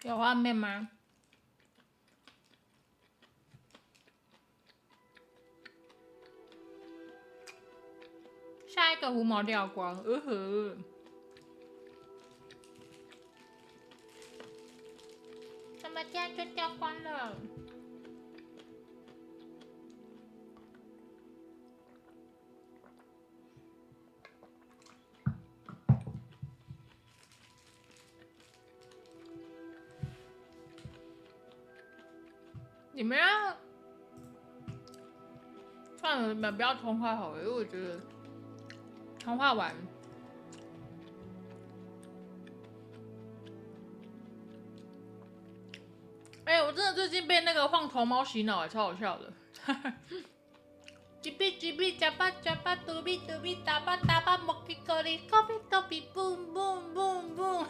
有画面吗？下一个无毛掉光，呵，怎么这样就掉光了？你们要算了，你们不要通话好了，因为我觉得通话完。我真的最近被那个晃头猫洗脑，超好笑的。叽哔叽哔，加巴加巴，嘟哔嘟哔，打吧打吧，莫吉格里，高比高比，boom boom boom boom。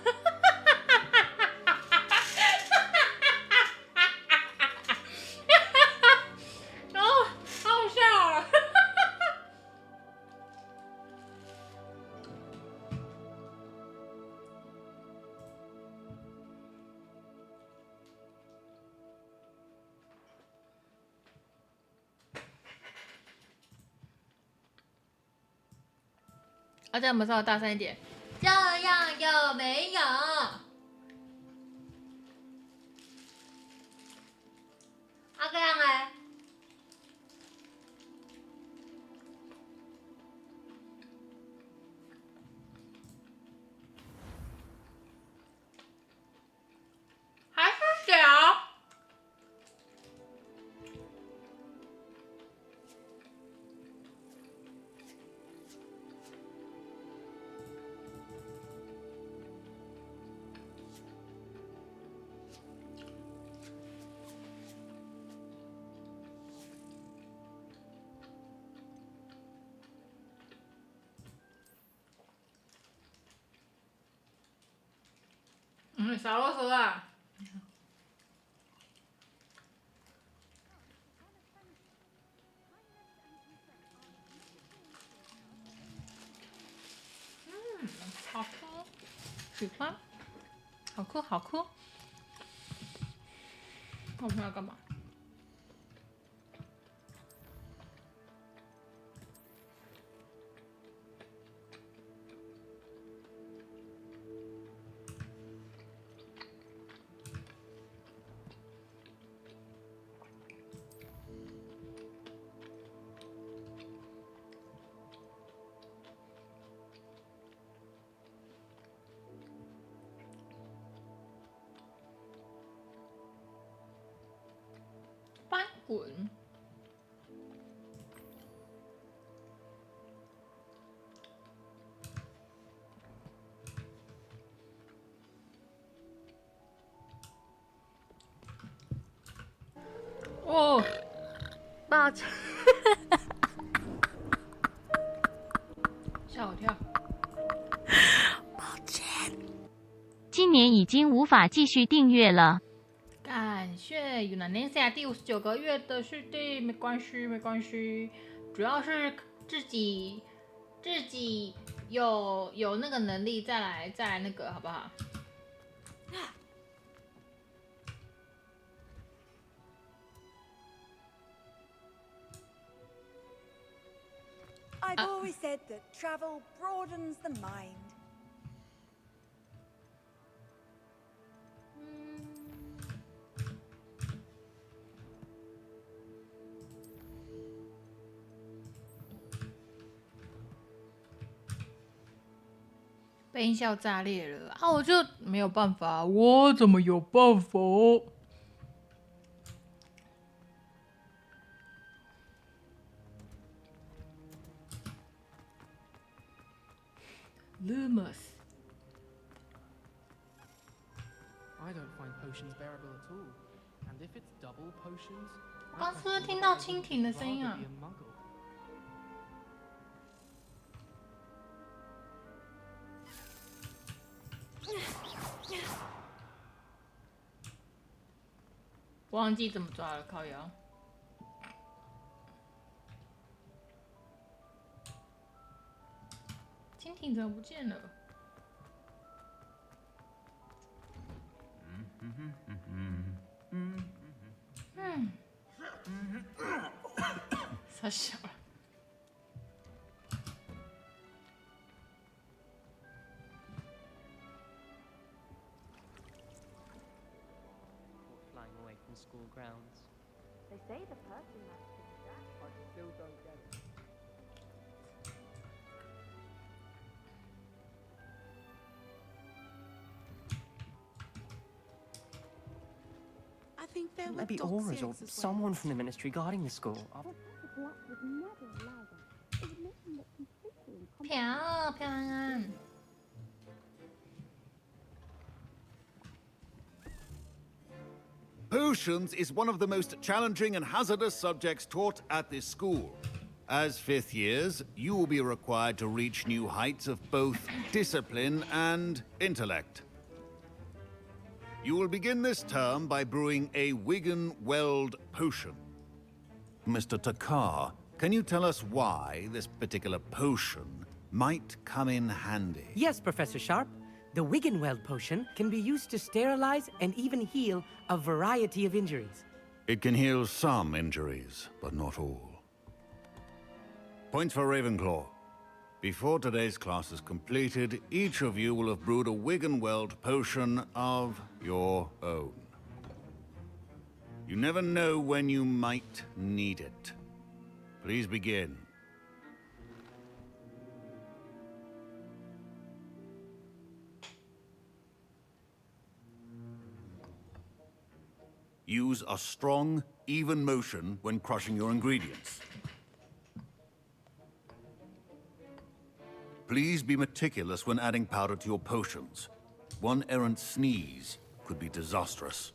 然后好好笑啊！这样我们稍微大声一点。这样有没有？这样哎。还是小。少啰嗦啦。好吃，喜欢，好吃好吃。我们要干嘛？翻滚。哦，抱歉，吓我跳。抱歉。今年已经无法继续订阅了。感谢云南年下第59个月的续订，没关系没关系，主要是自己有那个能力再来那个好不好？I've always said that travel broadens the mind.「被音效炸裂了啊！我就没有办法，我怎么有办法？Lumos。I don't find potions bearable at all. And if it's double potions, 我刚是不是听到蜻蜓的声音啊？忘记怎么抓了，靠腰。蜻蜓怎么不见了？太小了。Flying away from school grounds. They say the person that's been Jack. I still don't get it. I think there were Maybe auras or doxians as well. someone from the ministry guarding the school. 漂亮。 Potions is one of the most challenging and hazardous subjects taught at this school. As fifth years, you will be required to reach new heights of both discipline and intellect. You will begin this term by brewing a Wigan-Weld potion. Mr. Takar, can you tell us why this particular potion might come in handy? Yes, Professor Sharp. The Wiggenweld potion can be used to sterilize and even heal a variety of injuries. It can heal some injuries, but not all. Points for Ravenclaw. Before today's class is completed, each of you will have brewed a Wiggenweld potion of your own. You never know when you might need it. Please begin. Use a strong, even motion when crushing your ingredients. Please be meticulous when adding powder to your potions. One errant sneeze could be disastrous.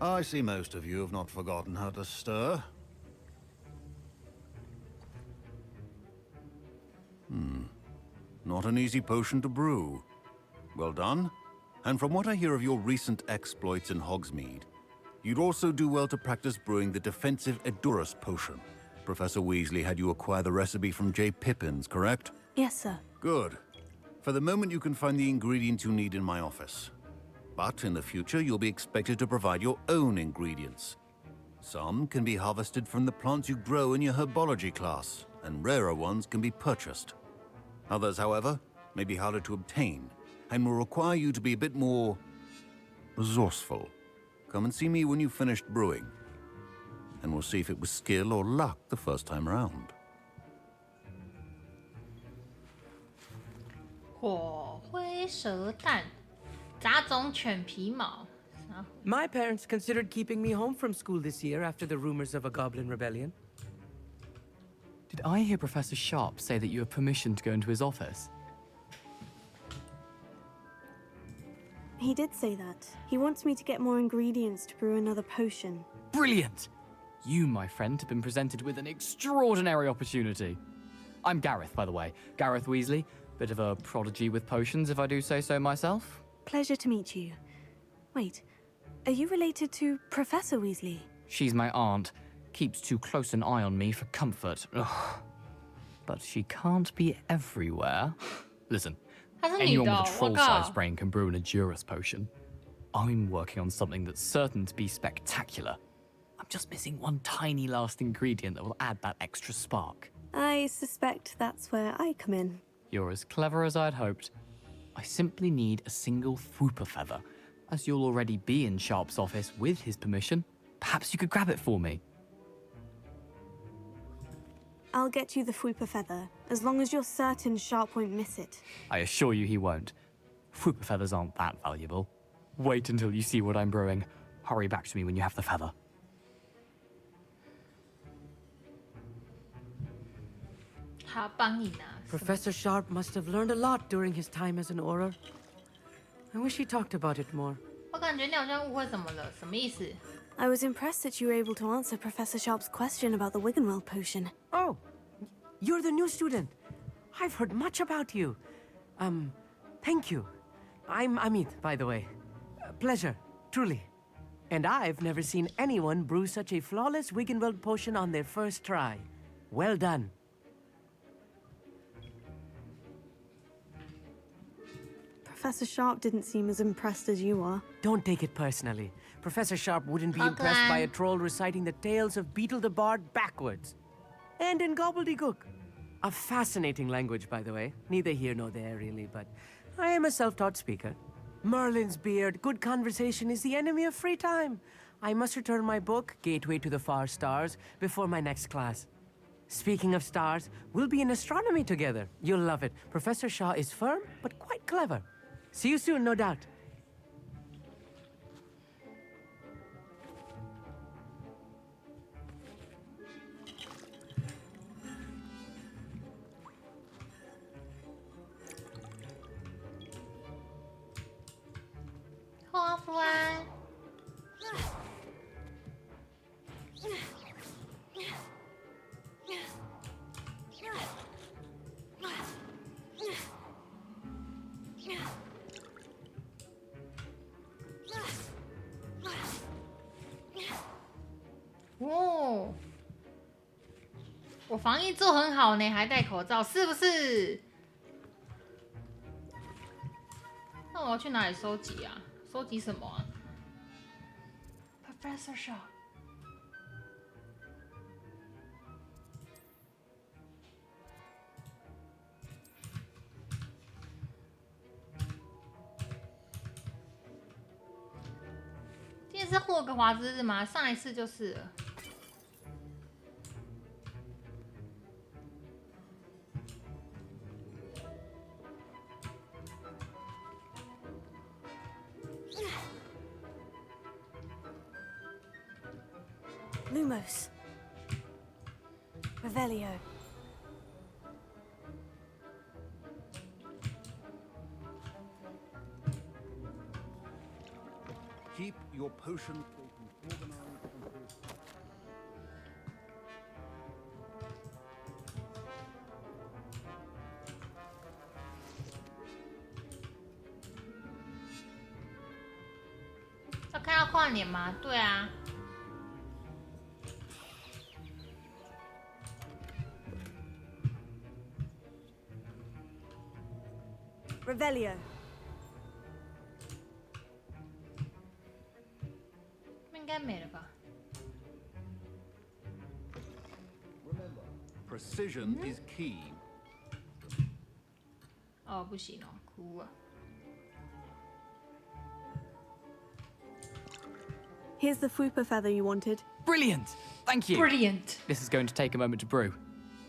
I see most of you have not forgotten how to stir. Not an easy potion to brew. Well done. And from what I hear of your recent exploits in Hogsmeade, you'd also do well to practice brewing the defensive Edurus potion. Professor Weasley had you acquire the recipe from J. Pippins, correct? Yes, sir. Good. For the moment, you can find the ingredients you need in my office. But in the future, you'll be expected to provide your own ingredients. Some can be harvested from the plants you grow in your herbology class, and rarer ones can be purchased. Others, however, may be harder to obtain, and will require you to be a bit more resourceful. Come and see me when you've finished brewing, and we'll see if it was skill or luck the first time around. 火灰蛇蛋，杂种犬皮毛。 My parents considered keeping me home from school this year after the rumors of a goblin rebellion. Did I hear Professor Sharp say that you have permission to go into his office? He did say that. He wants me to get more ingredients to brew another potion. Brilliant! You, my friend, have been presented with an extraordinary opportunity. I'm Gareth, by the way. Gareth Weasley. Bit of a prodigy with potions, if I do say so myself. Pleasure to meet you. Wait, are you related to Professor Weasley? She's my aunt. Keeps too close an eye on me for comfort. Ugh. But she can't be everywhere. Listen, 她是女 anyone 的 with 哦， a 我 troll-sized 靠！ brain can brew an Edurus potion. I'm working on something that's certain to be spectacular. I'm just missing one tiny last ingredient that will add that extra spark. I suspect that's where I come in. You're as clever as I'd hoped. I simply need a single Fwooper feather. As you'll already be in Sharp's office with his permission, perhaps you could grab it for me. I'll get you the Fwooper feather, as long as you're certain Sharp won't miss it. I assure you he won't. Fwooper feathers aren't that valuable. Wait until you see what I'm brewing. Hurry back to me when you have the feather. 他帮你拿。 Professor Sharp must have learned a lot during his time as an Auror. I wish he talked about it more. 我感觉你好像误会什么了，什么意思？ I was impressed that you were able to answer Professor Sharp's question about the Wiggenweld potion. Oh, you're the new student. I've heard much about you. Thank you. I'm Amit, by the way. Pleasure, truly. And I've never seen anyone brew such a flawless Wiggenweld potion on their first try. Well done. Professor Sharp didn't seem as impressed as you are. Don't take it personally. Professor Sharp wouldn't be impressed by a troll reciting the tales of Beetle the Bard backwards. And in gobbledygook. A fascinating language, by the way. Neither here nor there, really, but I am a self-taught speaker. Merlin's beard, good conversation is the enemy of free time. I must return my book, Gateway to the Far Stars, before my next class. Speaking of stars, we'll be in astronomy together. You'll love it. Professor Shaw is firm, but quite clever. See you soon, no doubt. Halfway. 哦，我防疫做很好呢，还戴口罩，是不是？那我要去哪里收集啊？收集什么啊 ？Professor Shaw。今天是霍格华兹日吗？上一次就是了。Lumos. Revelio. Keep your potion organized and full. 要看到跨年吗？对啊。Revelio. 应该没了吧？ Precision is key. 哦，不行哦，哭啊！ Here's the Fupa feather you wanted. Brilliant! Thank you. Brilliant. This is going to take a moment to brew.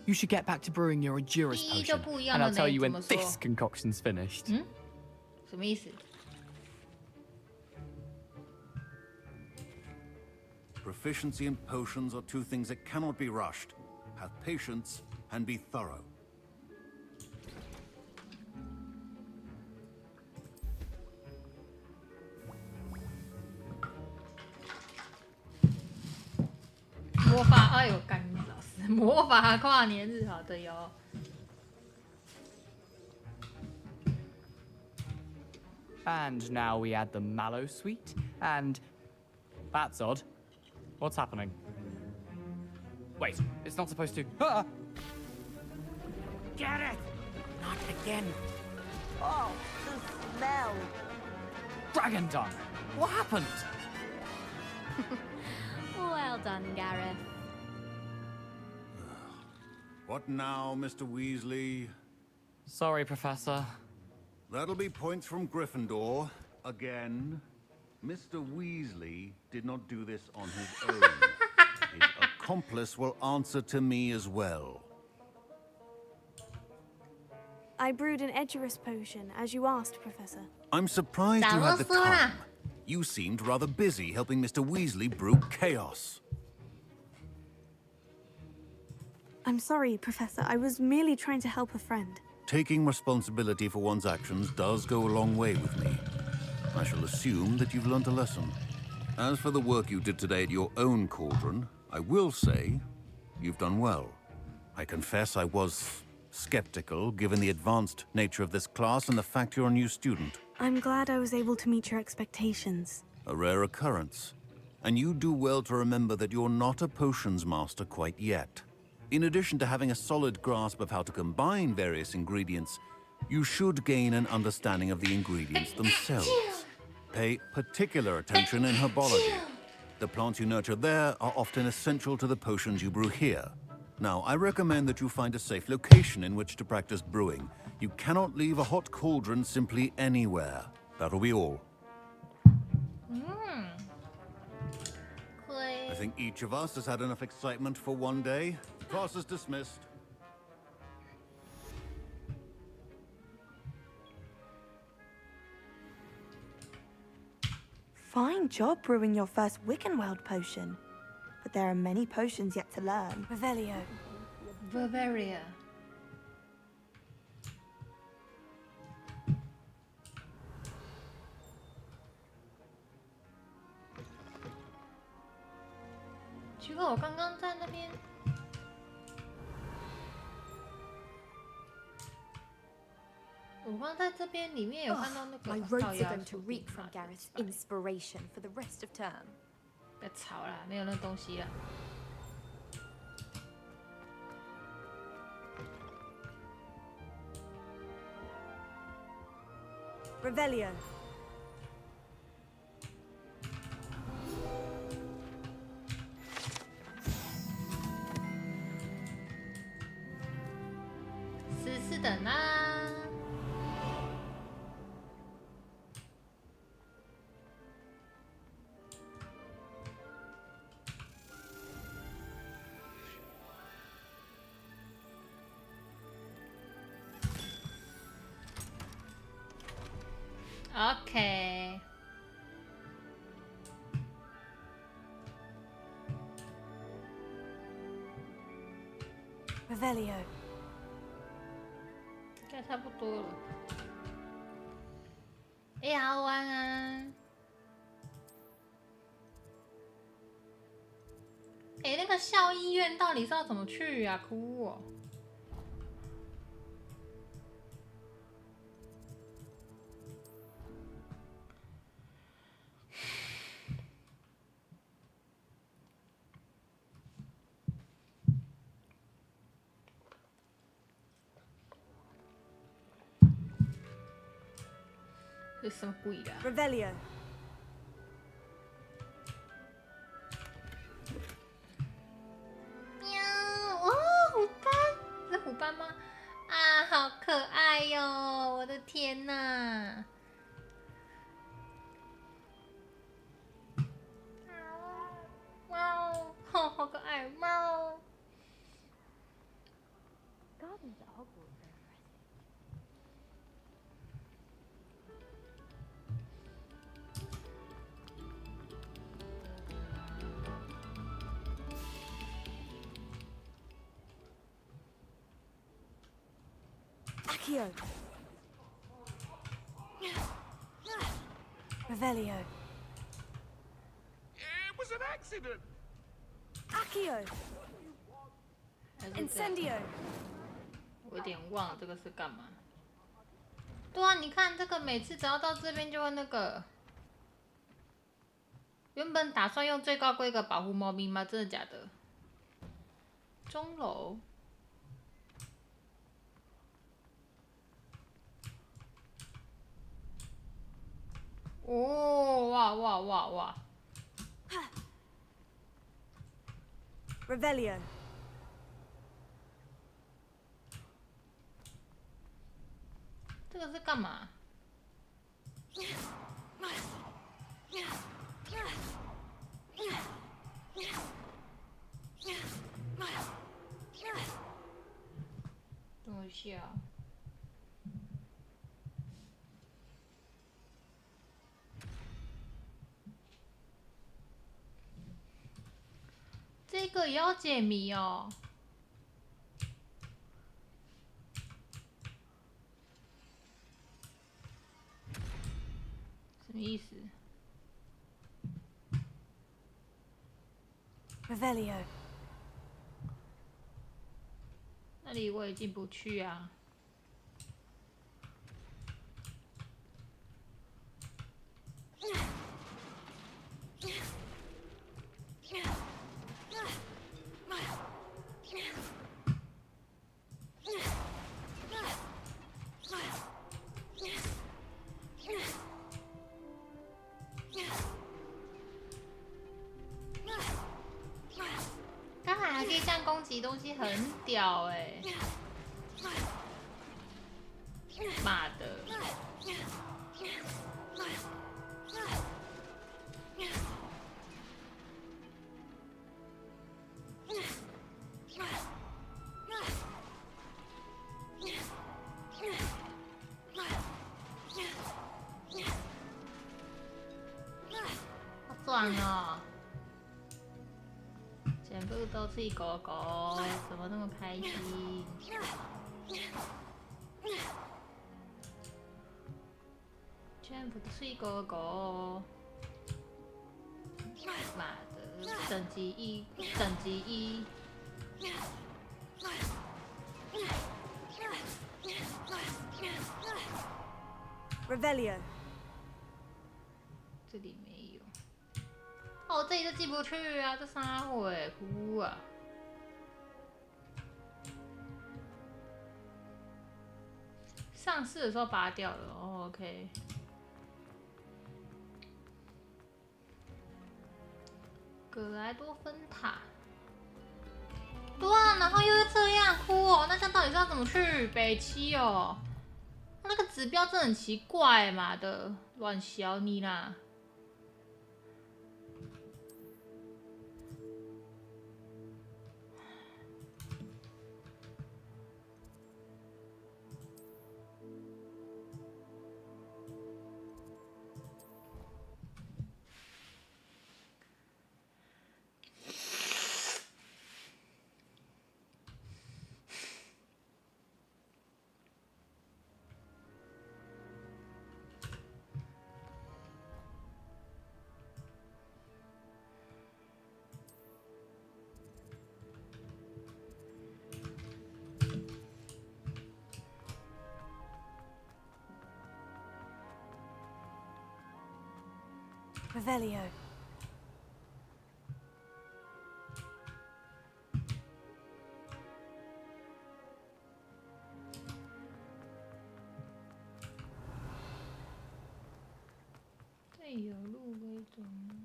You should get back to brewing your Adurus 第一就 potion, 不一样 and 了 I'll tell 呢， you 怎 when 么说？ this concoction's finished. 什么意思？ Proficiency and potions are two things that cannot be rushed. Have patience and be thorough. 魔法，哎呦，干老师，魔法跨年日，好的哟。 And now we add the mallow sweet, and that's odd. What's happening? Wait, it's not supposed to. Ah! Get it! Not again. Oh, the smell. Dragon tongue! What happened? Well done, Gareth. What now, Mr. Weasley? Sorry, Professor. That'll be points from Gryffindor. Again. Mr. Weasley did not do this on his own. His accomplice will answer to me as well. I brewed an Edurus potion, as you asked, Professor. I'm surprised you had the time. You seemed rather busy helping Mr. Weasley brew chaos. I'm sorry, Professor. I was merely trying to help a friend. Taking responsibility for one's actions does go a long way with me. I shall assume that you've learnt a lesson. As for the work you did today at your own cauldron, I will say you've done well. I confess I was skeptical, given the advanced nature of this class and the fact you're a new student. I'm glad I was able to meet your expectations. A rare occurrence. And you do well to remember that you're not a potions master quite yet. In addition to having a solid grasp of how to combine various ingredients, you should gain an understanding of the ingredients themselves. Pay particular attention in herbology. The plants you nurture there are often essential to the potions you brew here. Now, I recommend that you find a safe location in which to practice brewing. You cannot leave a hot cauldron simply anywhere. That'll be all. I think each of us has had enough excitement for one day. Class is dismissed. Fine job brewing your first Wiccanworld potion. But there are many potions yet to learn. Revelio. Bavaria.奇怪，我刚刚在那边。我刚在这边里面有看到那个 My 靠 roads are 腰 going to 手 reek 臂 from 嘛 Gareth's inspiration for the rest of term. 别吵啦，没有那东西了。Revelio. 死死等啦。OK。Revelio. 应该差不多了。哎，好晚安。哎，那个校医院到底是要怎么去啊？哭哦！这什么鬼的？ Revelio. 喵！哦，虎斑，是虎斑吗？啊，好可爱哟、我的天哪！猫，好可爱，猫。Gardens at Hogwarts are impressive. Accio. Revelio. It was an accident. Accio. 还是这样 Incendio. 我有点忘了这个是干嘛。对啊，你看这个，每次只要到这边就会那个。原本打算用最高规格保护猫咪吗？真的假的？钟楼。哦，哇哇哇哇！ Revelio. 这个是干嘛？等我一下。这个也要解谜哦。什么意思？ Revelio. 那里我也进不去啊。刚才还可以这样攻击东西，很屌哎、妈的！好爽哦！全部都是狗狗，怎么那么开心？全部都是狗狗。妈的，等级一，等级一。Revelio. 这里没有。哦，这里就进不去啊！这啥鬼哭啊！上市的时候拔掉了。哦 OK。格莱多芬塔。对啊，然后又这样哭哦，那这样到底是要怎么去北七哦？那个指标真的很奇怪嘛的，乱小你啦！Revelio. 这有路可以走吗？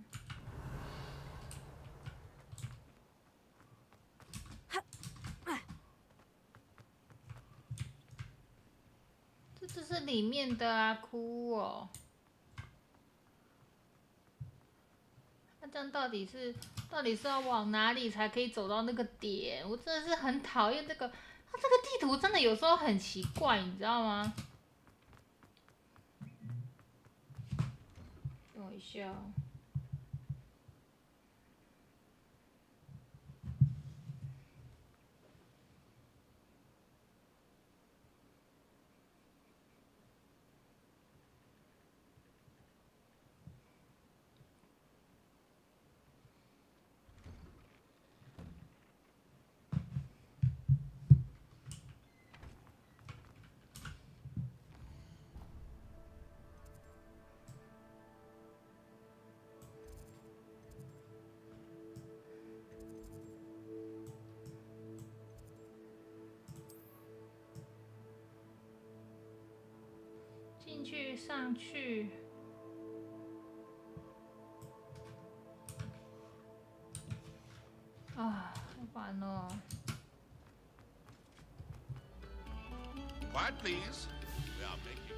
这是里面的啊，哭哦。那这样到底是要往哪里才可以走到那个点？我真的是很讨厌这个，它这个地图真的有时候很奇怪，你知道吗？等我一下哦。进去，上去。啊，好烦哦。Quiet, please. We are making.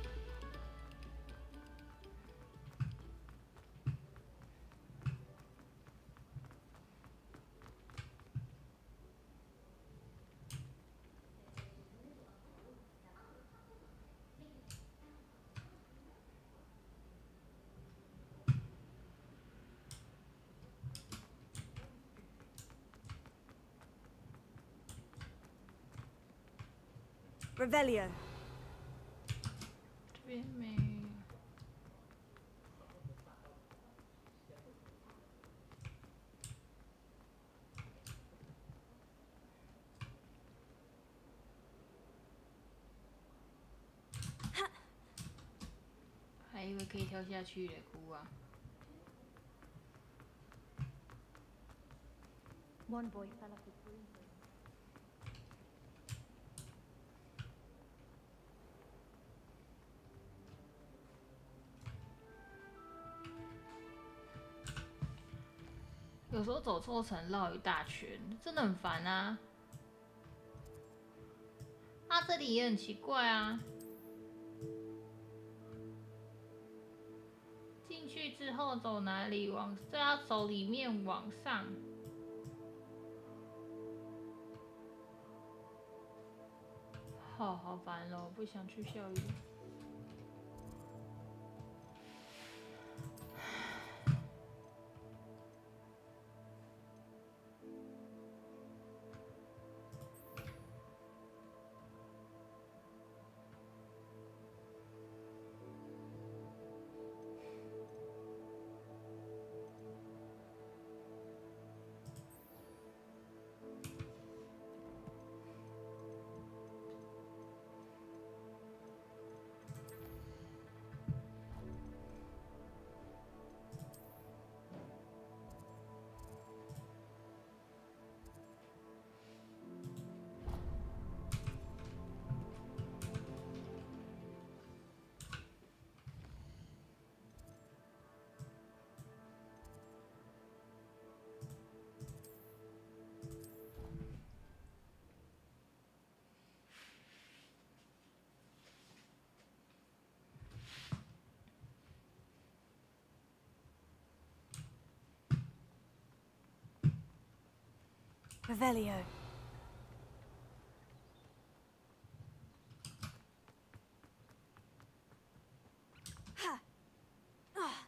Revelio. 这边没有。为可以跳下去的，哭啊！ One boy fell off his broom. 有时候走错层绕一大圈，真的很烦啊！啊，这里也很奇怪啊。进去之后走哪里？这要走里面往上。好烦哦，不想去校园。 Revelio. Ha. Ah.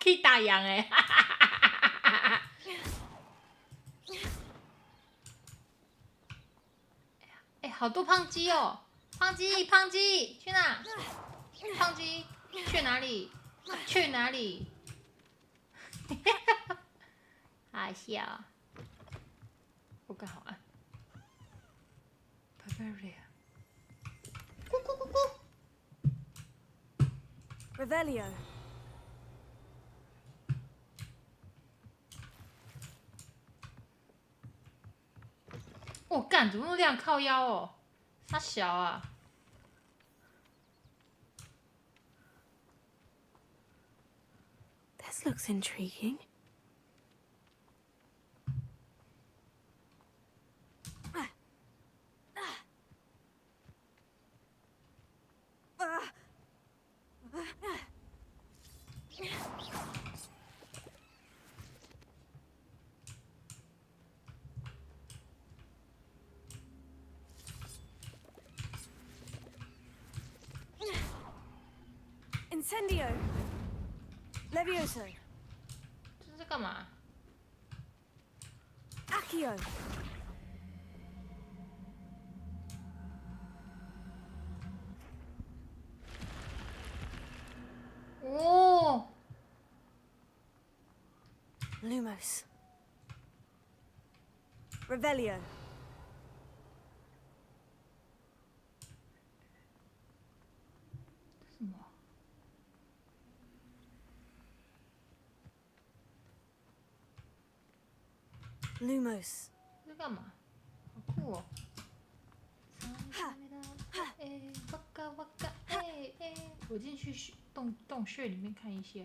可以打烊哎！哎，好多胖鸡哦！胖鸡，胖鸡，去哪？胖鸡去哪里？去哪里？好笑啊！我刚好按。Bavaria。咕咕咕咕。Revelio. 我干，怎么那么亮？靠腰哦，他小啊。This looks intriguing. Incendio. Levioso. 这是干嘛？ Accio. 哦 Lumos. Revelio. 什么？ Lumos. 这是干嘛？好酷哦！我进去洞穴里面看一下，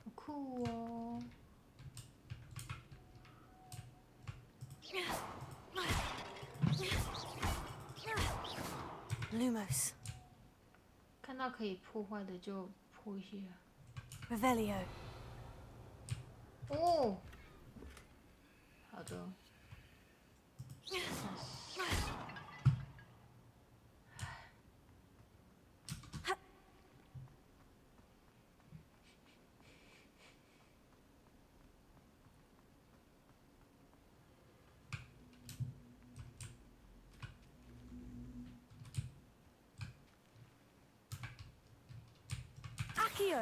好酷哦！ Lumos. 看到可以破坏的就破一下。 Revelio. 哦，好的。Akio.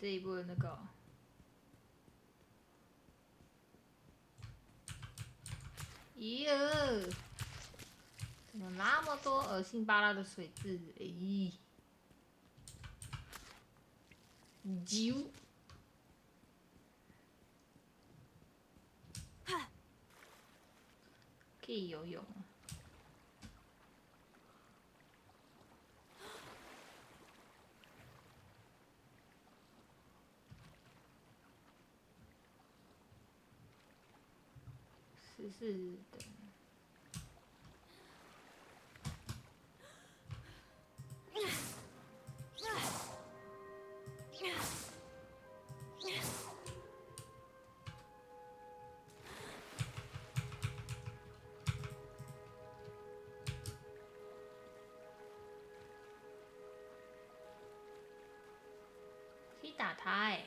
这一部的那个哦，咦，怎么那么多恶心巴拉的水渍？咦，啾！可以游泳啊。是的。可以打他哎、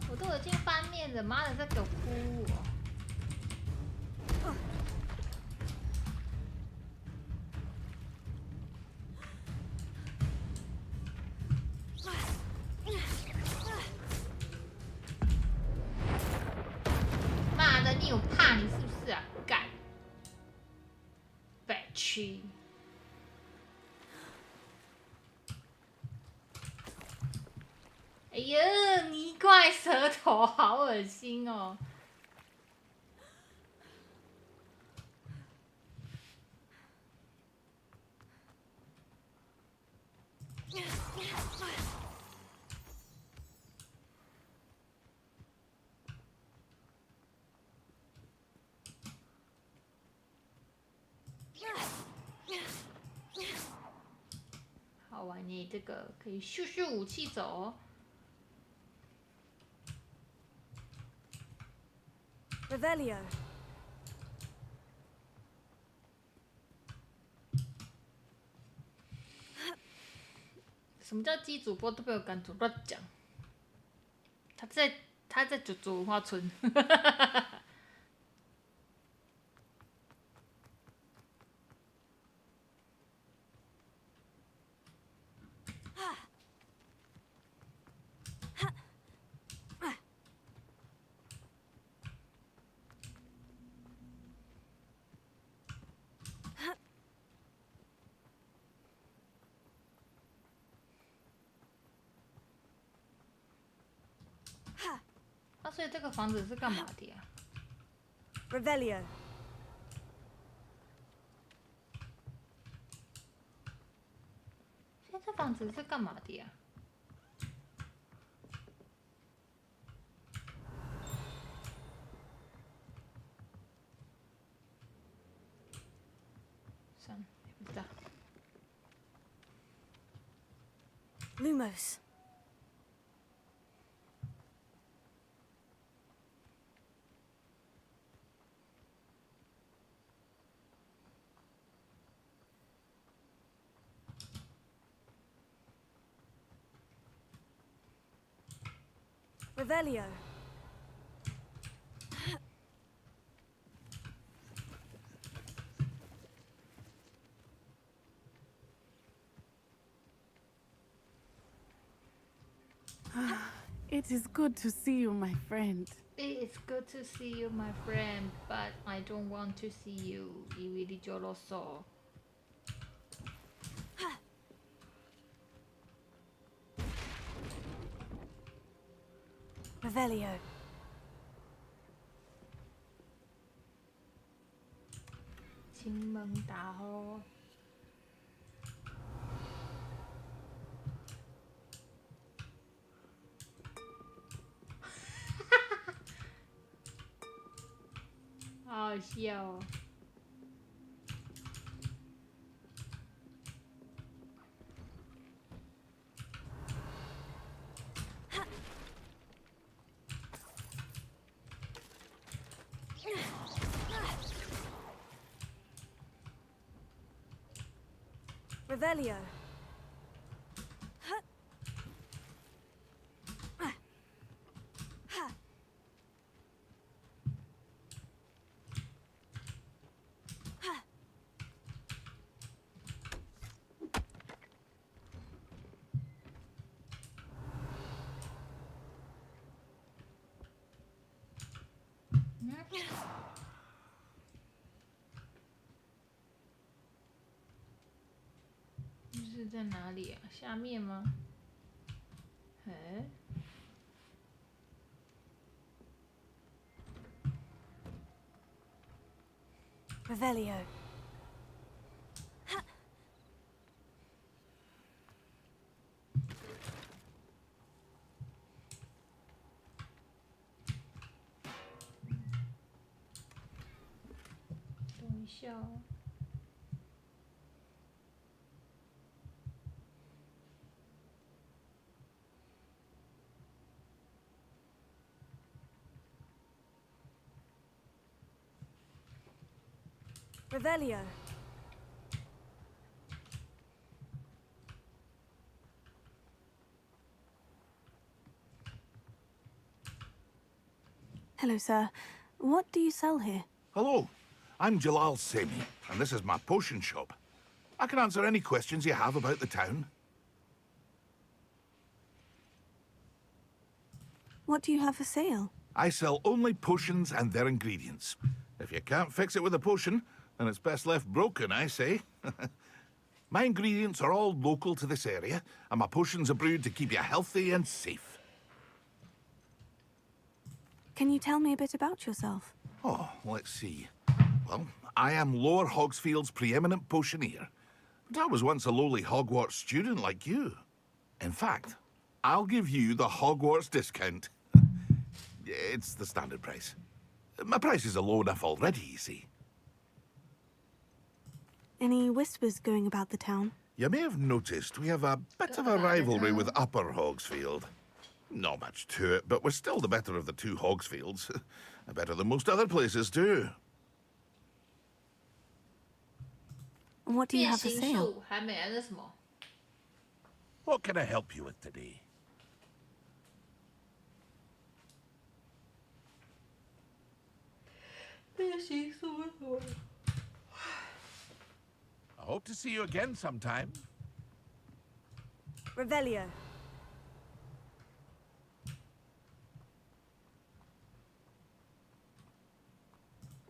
我都已经翻面了，妈的，在给我哭哦！妈的，你有怕你是不是啊？干，北区。哎呀，泥怪舌头好恶心哦！好玩耶，这个可以咻咻武器走哦。Revelio. 什么叫鸡主播都被我赶走？乱讲！他在煮文化村。啊，所以这个房子是干嘛的呀？ Revelio. 所以这房子是干嘛的呀？算了，不知道。 Lumos. Revelio. It is good to see you, my friend. It's good to see you, my friend, but I don't want to see you. Y lloroso. Revelio. 请门打哦。好好笑哦。Revelio. Mm. 是在哪里啊？下面吗？哎。 Revelio. Revelio. Hello, sir. What do you sell here? Hello, I'm Jalal Semi, and this is my potion shop. I can answer any questions you have about the town. What do you have for sale? I sell only potions and their ingredients. If you can't fix it with a potion, then it's best left broken, I say. My ingredients are all local to this area, and my potions are brewed to keep you healthy and safe. Can you tell me a bit about yourself? Oh, let's see. Well, I am Lower Hogsfield's preeminent potioneer. But I was once a lowly Hogwarts student like you. In fact, I'll give you the Hogwarts discount. It's the standard price. My prices are low enough already, you see. Any whispers going about the town? You may have noticed we have a bit of a rivalry with Upper Hogsfield. Not much to it, but we're still the better of the two Hogsfields. Better than most other places, too. And what do you have for sale? What can I help you with today? I hope to see you again sometime. Revelio.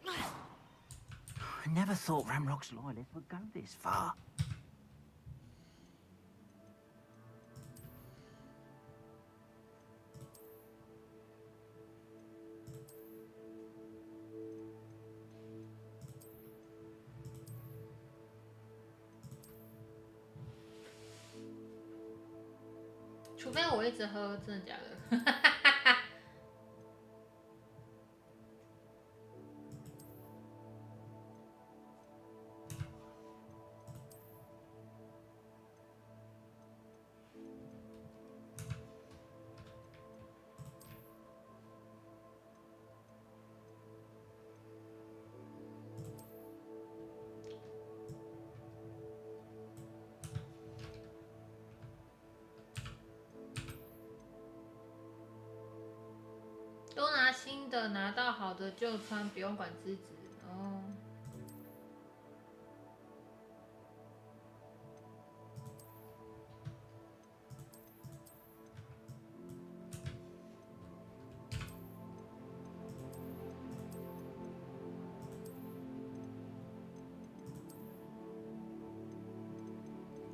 I never thought Ramrock's loyalists would go this far. “除非我一直喝，真的假的？”都拿新的，拿到好的就穿，不用管资质哦。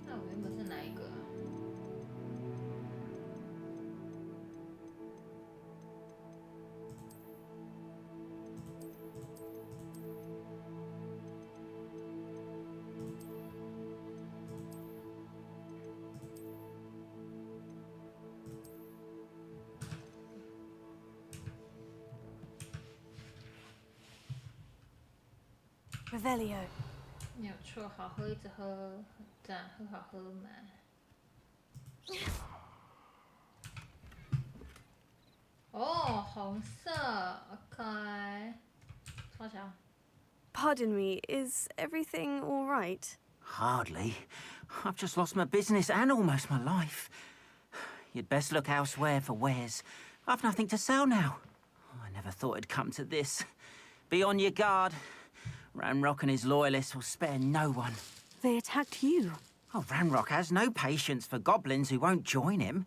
那我原本是哪一个啊？Revelio. 没有错，好喝一直喝，很赞，很好喝嘛。哦，红色 ，OK， 超强。 Pardon me, is everything all right? Hardly. I've just lost my business and almost my life. You'd best look elsewhere for wares. I've nothing to sell now. I never thought it'd come to this. Be on your guard. Ranrock and his loyalists will spare no one. They attacked you. Oh, Ranrock has no patience for goblins who won't join him.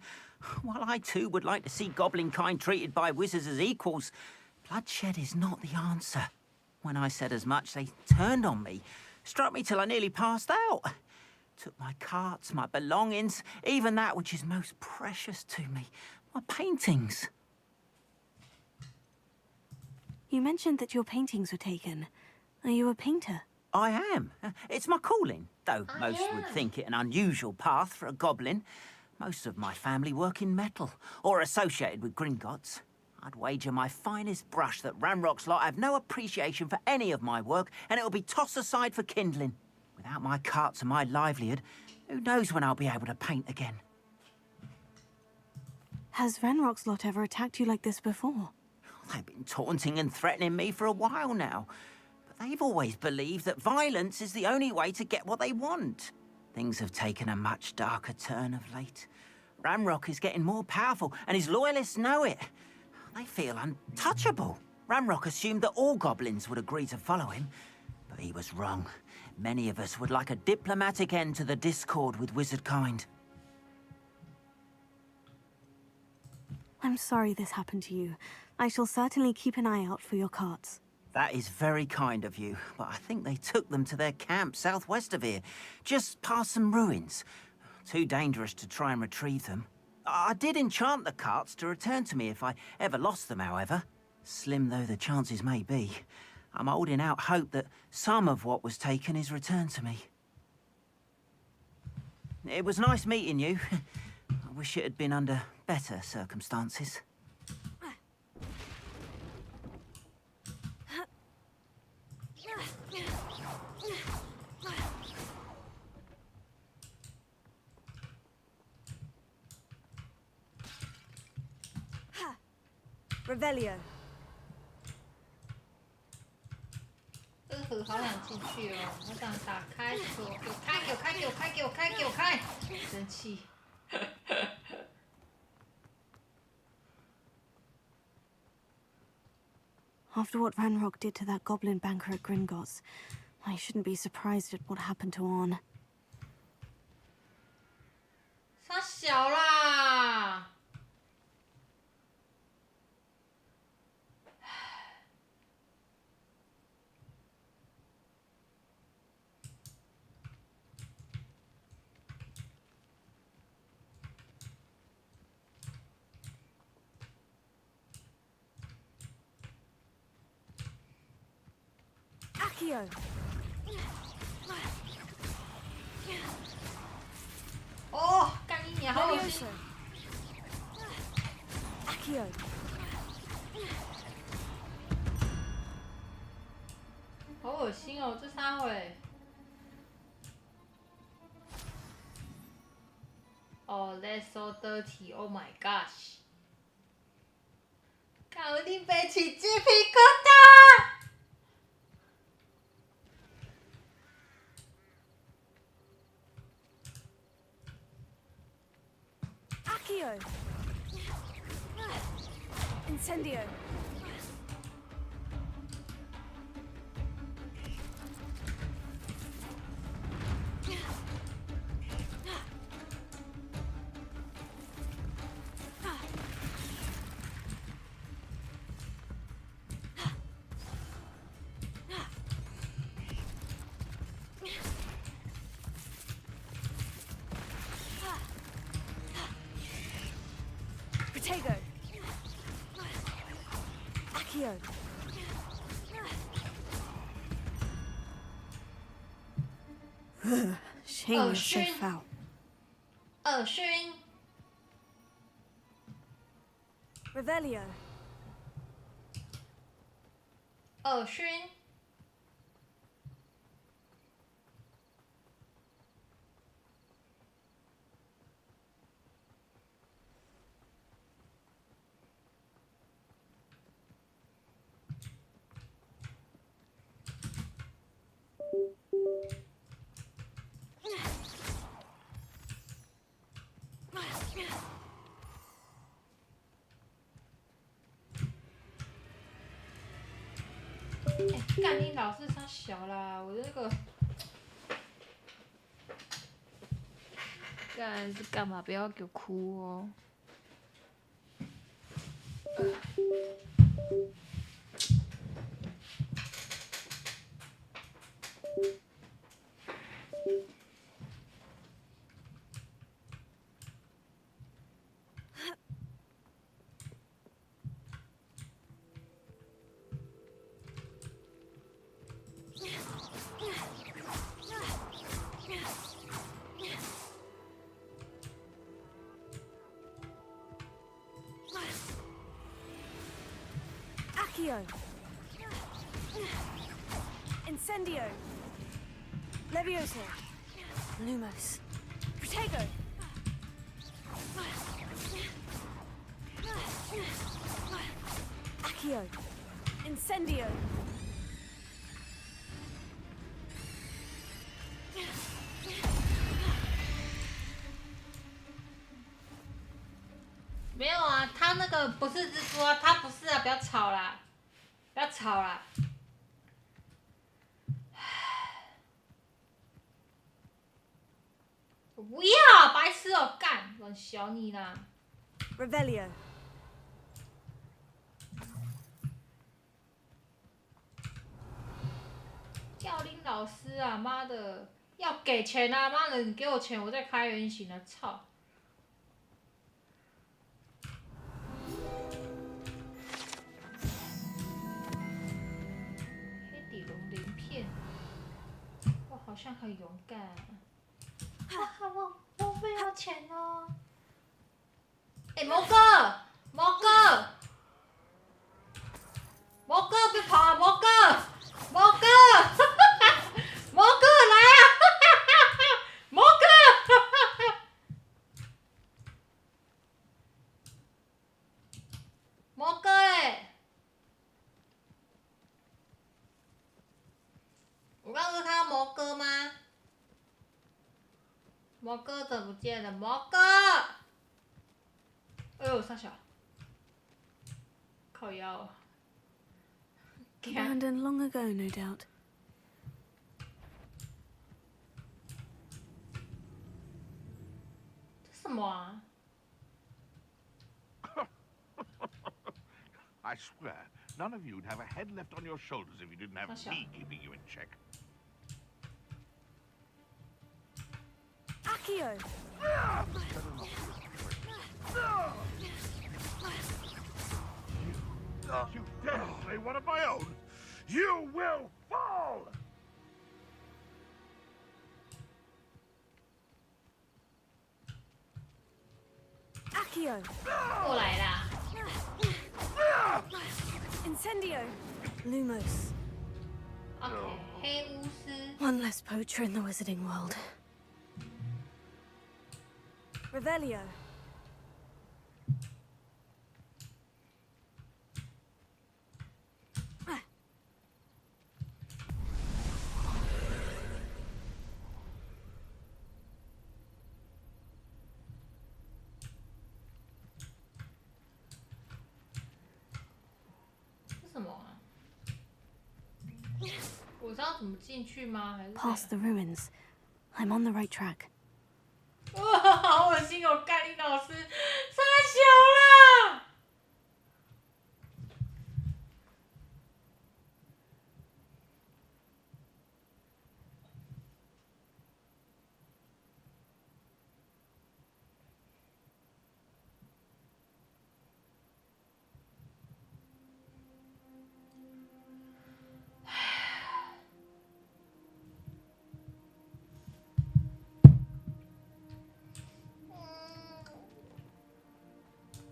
While I too would like to see goblin kind treated by wizards as equals, bloodshed is not the answer. When I said as much, they turned on me, struck me till I nearly passed out. Took my carts, my belongings, even that which is most precious to me, my paintings. You mentioned that your paintings were taken. Are you a painter? I am. It's my calling, though most would think it an unusual path for a goblin. Most of my family work in metal, or associated with Gringotts. I'd wager my finest brush that Ranrock's lot have no appreciation for any of my work, and it'll be tossed aside for kindling. Without my carts and my livelihood, who knows when I'll be able to paint again? Has Ranrock's lot ever attacked you like this before? They've been taunting and threatening me for a while now. But they've always believed that violence is the only way to get what they want. Things have taken a much darker turn of late. Ranrock is getting more powerful, and his loyalists know it. They feel untouchable. Ranrock assumed that all goblins would agree to follow him, but he was wrong. Many of us would like a diplomatic end to the discord with wizard kind. I'm sorry this happened to you. I shall certainly keep an eye out for your carts. That is very kind of you, but I think they took them to their camp southwest of here, just past some ruins. Too dangerous to try and retrieve them. I did enchant the carts to return to me if I ever lost them, however. Slim though the chances may be, I'm holding out hope that some of what was taken is returned to me. It was nice meeting you. I wish it had been under better circumstances. Revelio. 这个盒好想进去哦，好想打开锁，给我开，给我开，给我开，给我开，给我开！生气。After what Ranrock did to that goblin banker at Gringotts, I shouldn't be surprised at what happened to Arn. 傻小啦！ Accio. Oh, 干你娘，好恶心！ Accio. 好恶心哦，这啥会？Oh, that's so dirty! Oh my gosh! 看我一定背起鸡皮疙瘩！ Accio. Incendio. Protego. Accio. Shame you're so foul. 恶心。 Revelio. 恶心。干你老师他小啦，我这个干是干嘛？不要给我哭哦。Accio. Incendio. Levioso. Lumos. Protego. Accio. Incendio. 没有啊，他那个不是蜘蛛啊，他不是啊，不要吵啦，不要吵啦。我不要，白痴哦，干，乱小你啦。Revelio. 教林老师啊，妈的，要给钱啊，妈的，你给我钱，我再开原型啊，操！黑底龙鳞片，我好像很勇敢。我不要钱哦。哎、毛哥，毛哥，毛哥别跑啊，毛哥，毛哥，毛哥来啊，毛哥，毛哥哎，我刚刚是看到毛哥吗？毛哥怎么不见了？毛哥，哎呦，傻小，靠腰。 Abandoned long ago, no doubt. 这什么啊？ I swear, none of you'd have a head left on your shoulders if you didn't have Sasha. me keeping you in check. Accio. You dare slay one of my own? You will fall! Accio. 过来啦！ Incendio. Lumos. OK， 黑巫师。 One less poacher in the wizarding world. Revelio. 这什么啊？我知道怎么进去吗？还是 Past the ruins. I'm on the right track. 哇，好恶心哦！干你老师，太小了。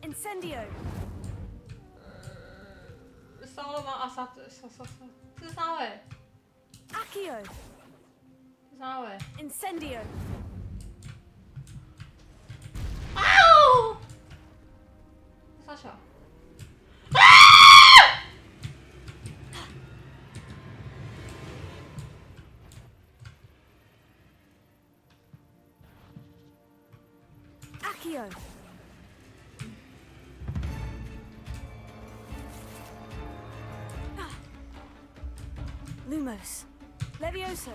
Incendio. 烧了吗？啊，烧，这是烧哎， Accio. 这烧哎。 Incendio. 啊哦！烧小。啊！ Accio. Lumos. Levioso.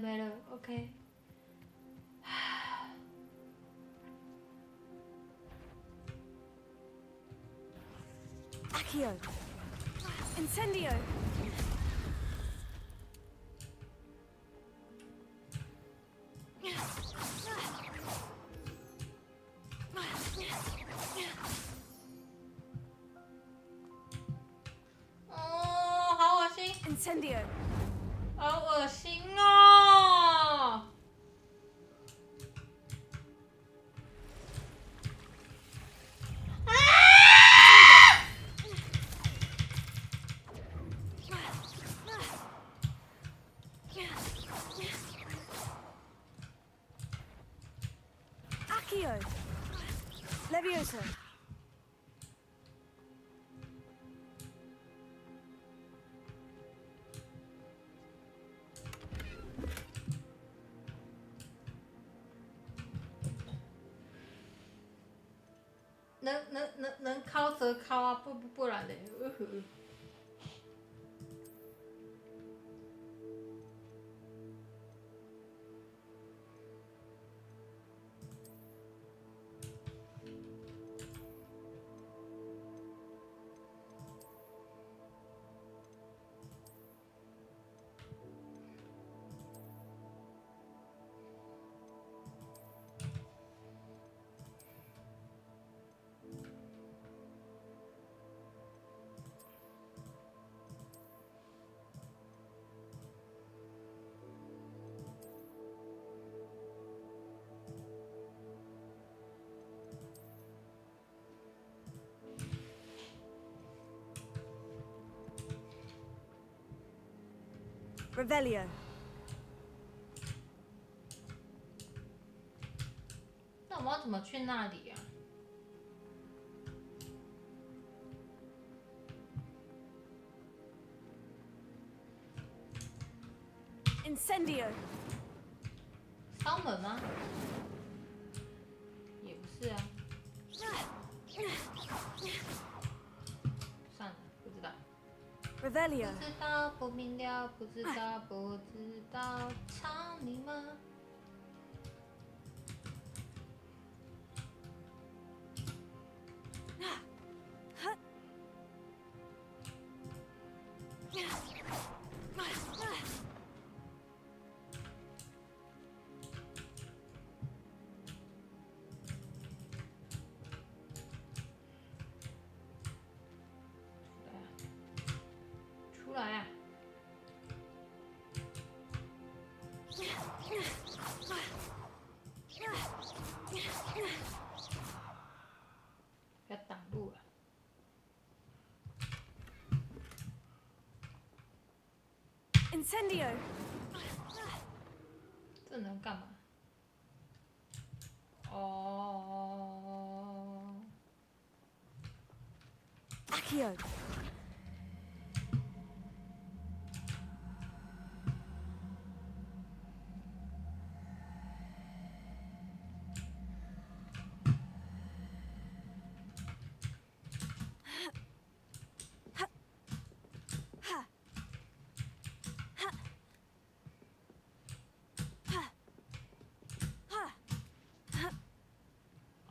没了 ，OK。Accio. Incendio. Incendio. 好恶心哦！Accio. Levioso.能敲则敲啊，不然嘞，Revelio. 那我们要怎么去那里啊？ Incendio. 烧门吗？也不是啊。算了，不知道。Revelio. 不知道，不明了，不知道，不知道，操你妈！ 出来啊！不要挡路了。 Incendio. 这能干嘛？哦。Accio.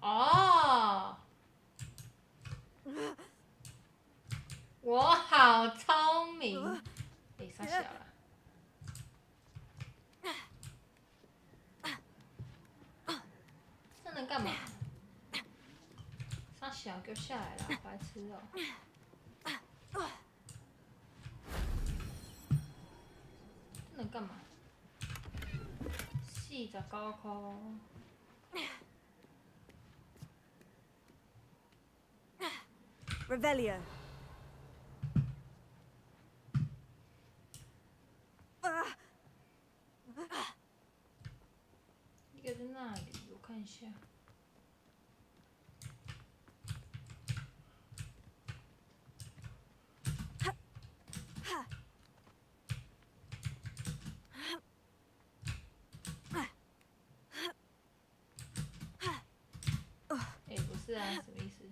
Oh. 我好聪明，被杀小了。这能干嘛？杀小给我下来了，白痴哦！这能干嘛？49块。 Revelio. 思啊？什么意思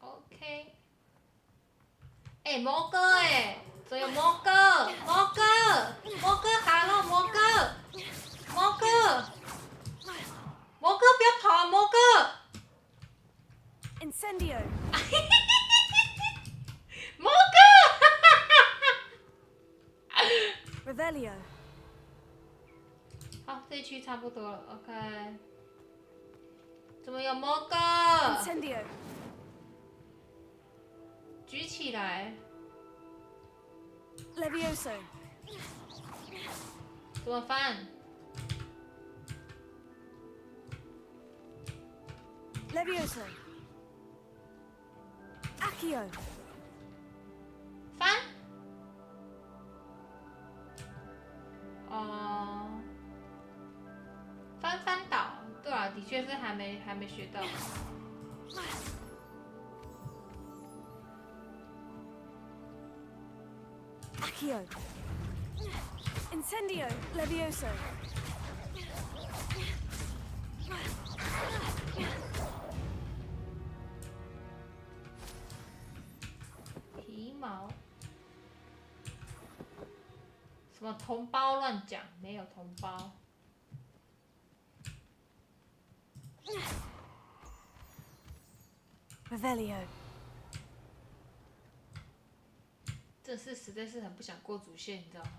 ？OK， 哎，魔哥哎，这有魔哥，魔哥，魔哥，Hello，魔哥，魔哥，魔哥不要跑啊，魔哥 Incendio. 魔哥 Revelio. 好，这一区差不多了 ，OK。怎么有魔哥？ Incendio. 举起来。 Levioso. 怎么翻？ Levioso. Accio. 翻？翻倒。对啊，的确是还没学到。 Accio. Incendio. Levioso. 皮毛？什么同胞乱讲？没有同胞。 Revelio. 这是实在是很不想过主线，你知道吗？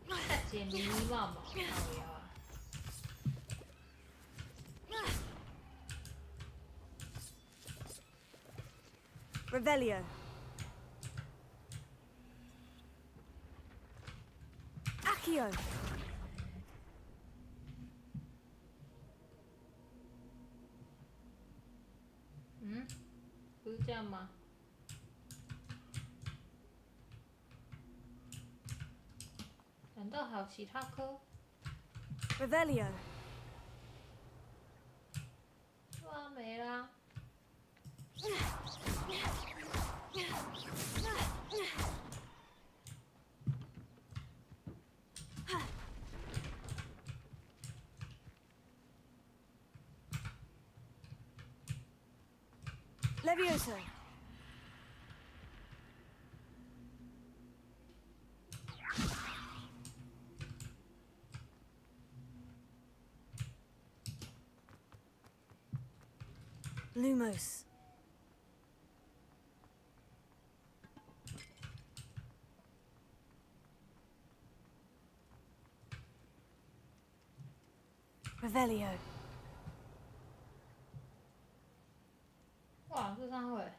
大姐迷迷冒冒，靠腰啊！ Revelio. Accio. 嗯，不是这样吗？难道还有其他科？ Revelio. 哇，没啦！ Levioso. Lumos. Revelio. 哇，这三会。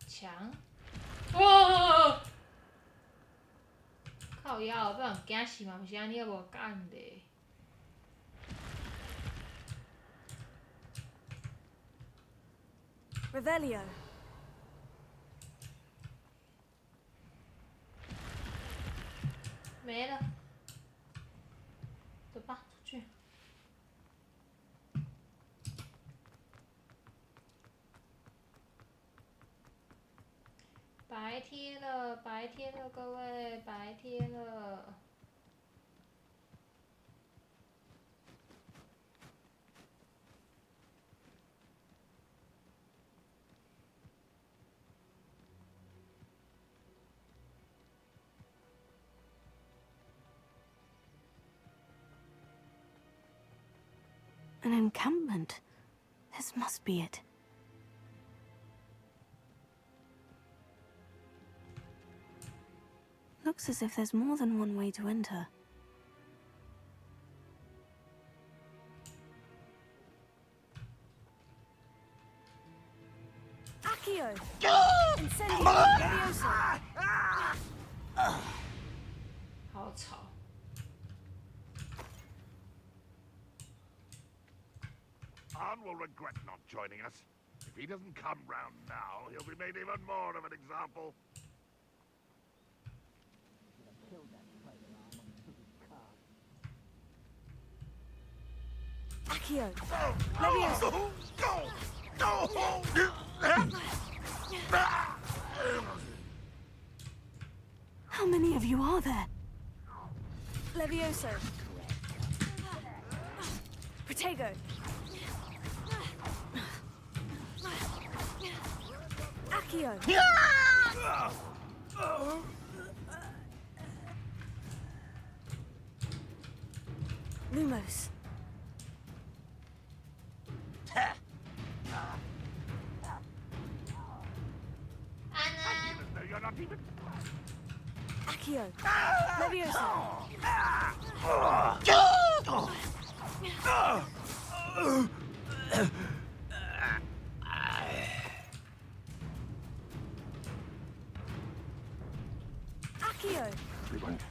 强，哇！靠腰，不然惊死嘛，不是安尼无干的。Revelio. 没了，走吧，出去。白天了，白天了，各位，白天了。An encampment. This must be it. Looks as if there's more than one way to enter. Accio! Incendio! Levioso! 好吵。Han will regret not joining us. If he doesn't come round now, he'll be made even more of an example. Accio! How many of you are there? Levioso. Protego. Accio. Lumos. No, you're not even... Accio. Levioso. Accio.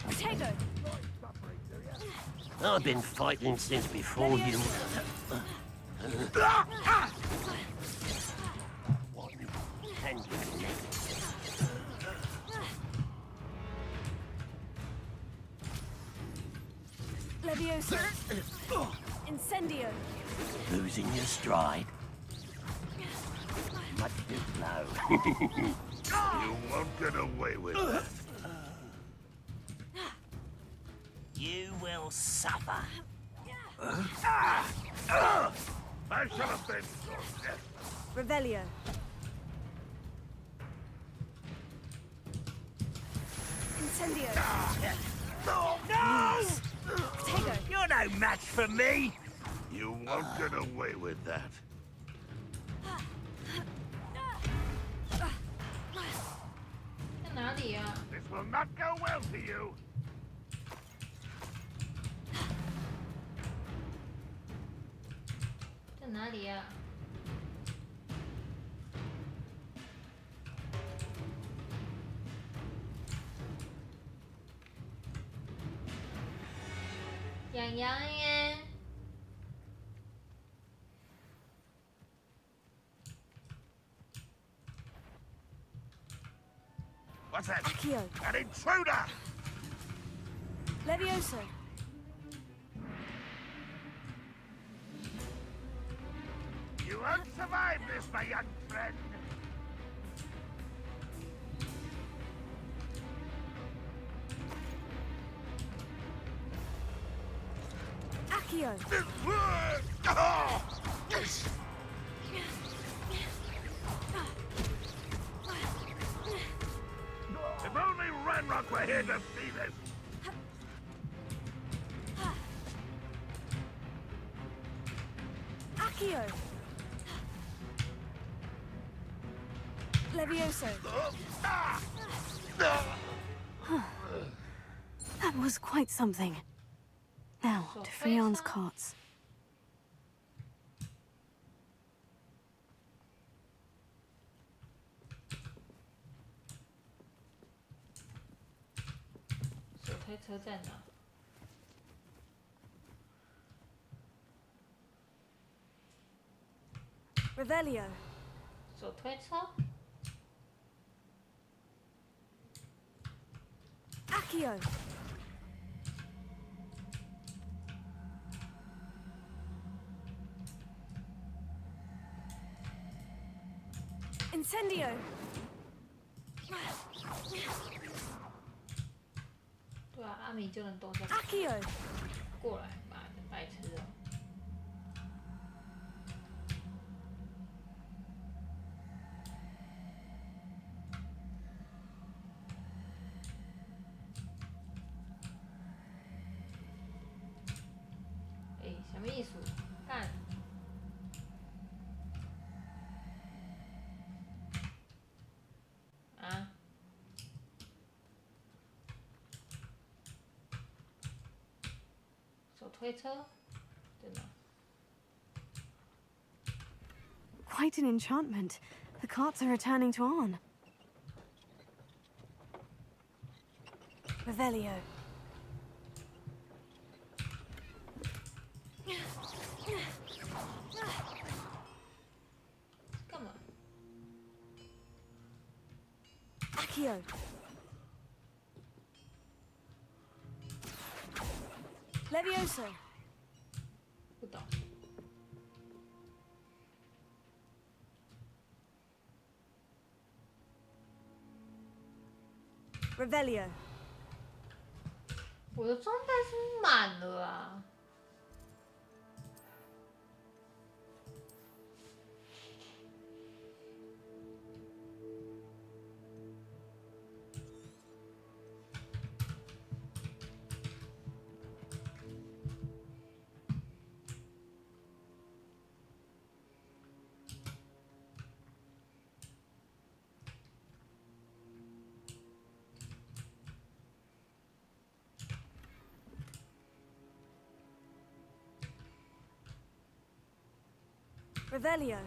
Protego. I've been fighting since before you. Levioso. Incendio. Losing your stride. Much too slow. You won't get away with that. You will suffer. I should have been so deaf. Revelio. Incendio. No! Protego. You're no match for me! You won't get away with that. 在哪里啊？ This will not go well for you. 在哪里啊？痒痒耶！ What's that? Accio. An intruder! Levioso. You won't survive this, my young friend. Accio. If only Ranrock were here to see this. Accio. Levioso. That was quite something. Now, to Freon's carts. Revelio. 手推车。 Accio. Incendio. 对啊，阿米就能动这个。 Accio. 过来，白痴哦。 什么意思？干！啊？手推车，真的。 Quite an enchantment. The carts are returning to Arn. Revelio. Accio. Levioso. 不懂。 Revelio. 我的装备是满了啊。Revelio.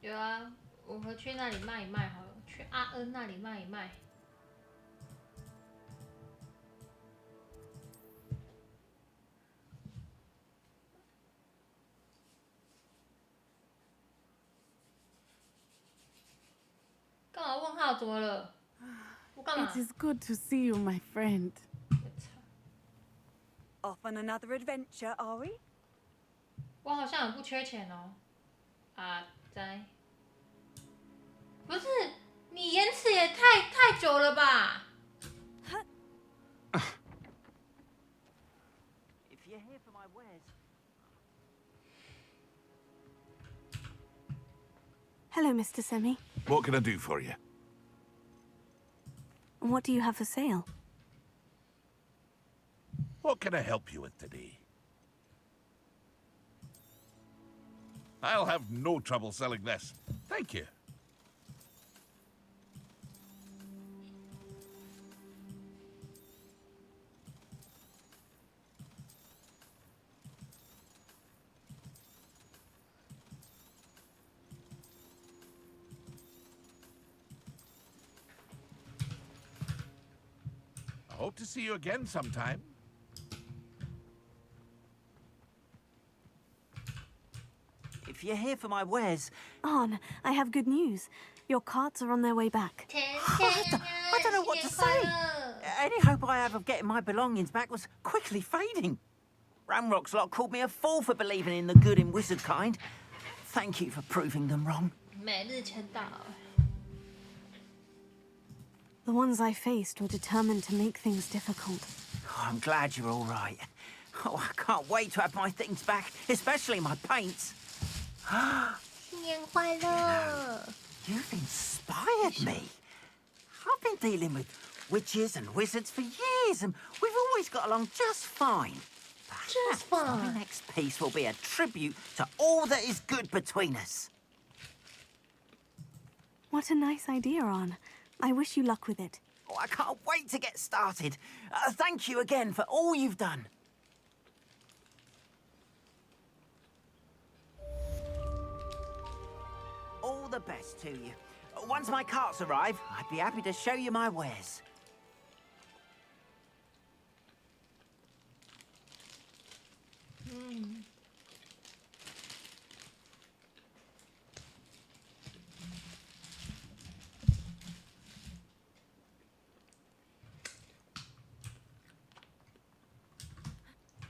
有啊，我回去那里卖一卖好了，去阿恩那里卖一卖。干嘛问号？怎么了？我干嘛 It？is good to see you, my friend. Off on another adventure, are we? 我好像很不缺钱哦。啊，在。不是，你延迟也太久了吧？ If you're here for my wares, Hello, Mr. Semi. What can I do for you? What do you have for sale? What can I help you with today? I'll have no trouble selling this. Thank you. I hope to see you again sometime. if you're here for my wares, Arn, I have good news. Your carts are on their way back. I don't know what to say. Any hope I have of getting my belongings back was quickly fading. Ramrock's lot called me a fool for believing in the good in wizard kind. Thank you for proving them wrong. 每日签到。 The ones I faced were determined to make things difficult. Oh, I'm glad you're all right. Oh, I can't wait to have my things back, especially my paints. 新年快乐！ You've inspired me. I've been dealing with witches and wizards for years, and we've always got along just fine. Just My fine. next piece will be a tribute to all that is good between us. What a nice idea, Arn. I wish you luck with it. Oh, I can't wait to get started. Thank you again for all you've done. All the best to you. Once my carts arrive, I'd be happy to show you my wares.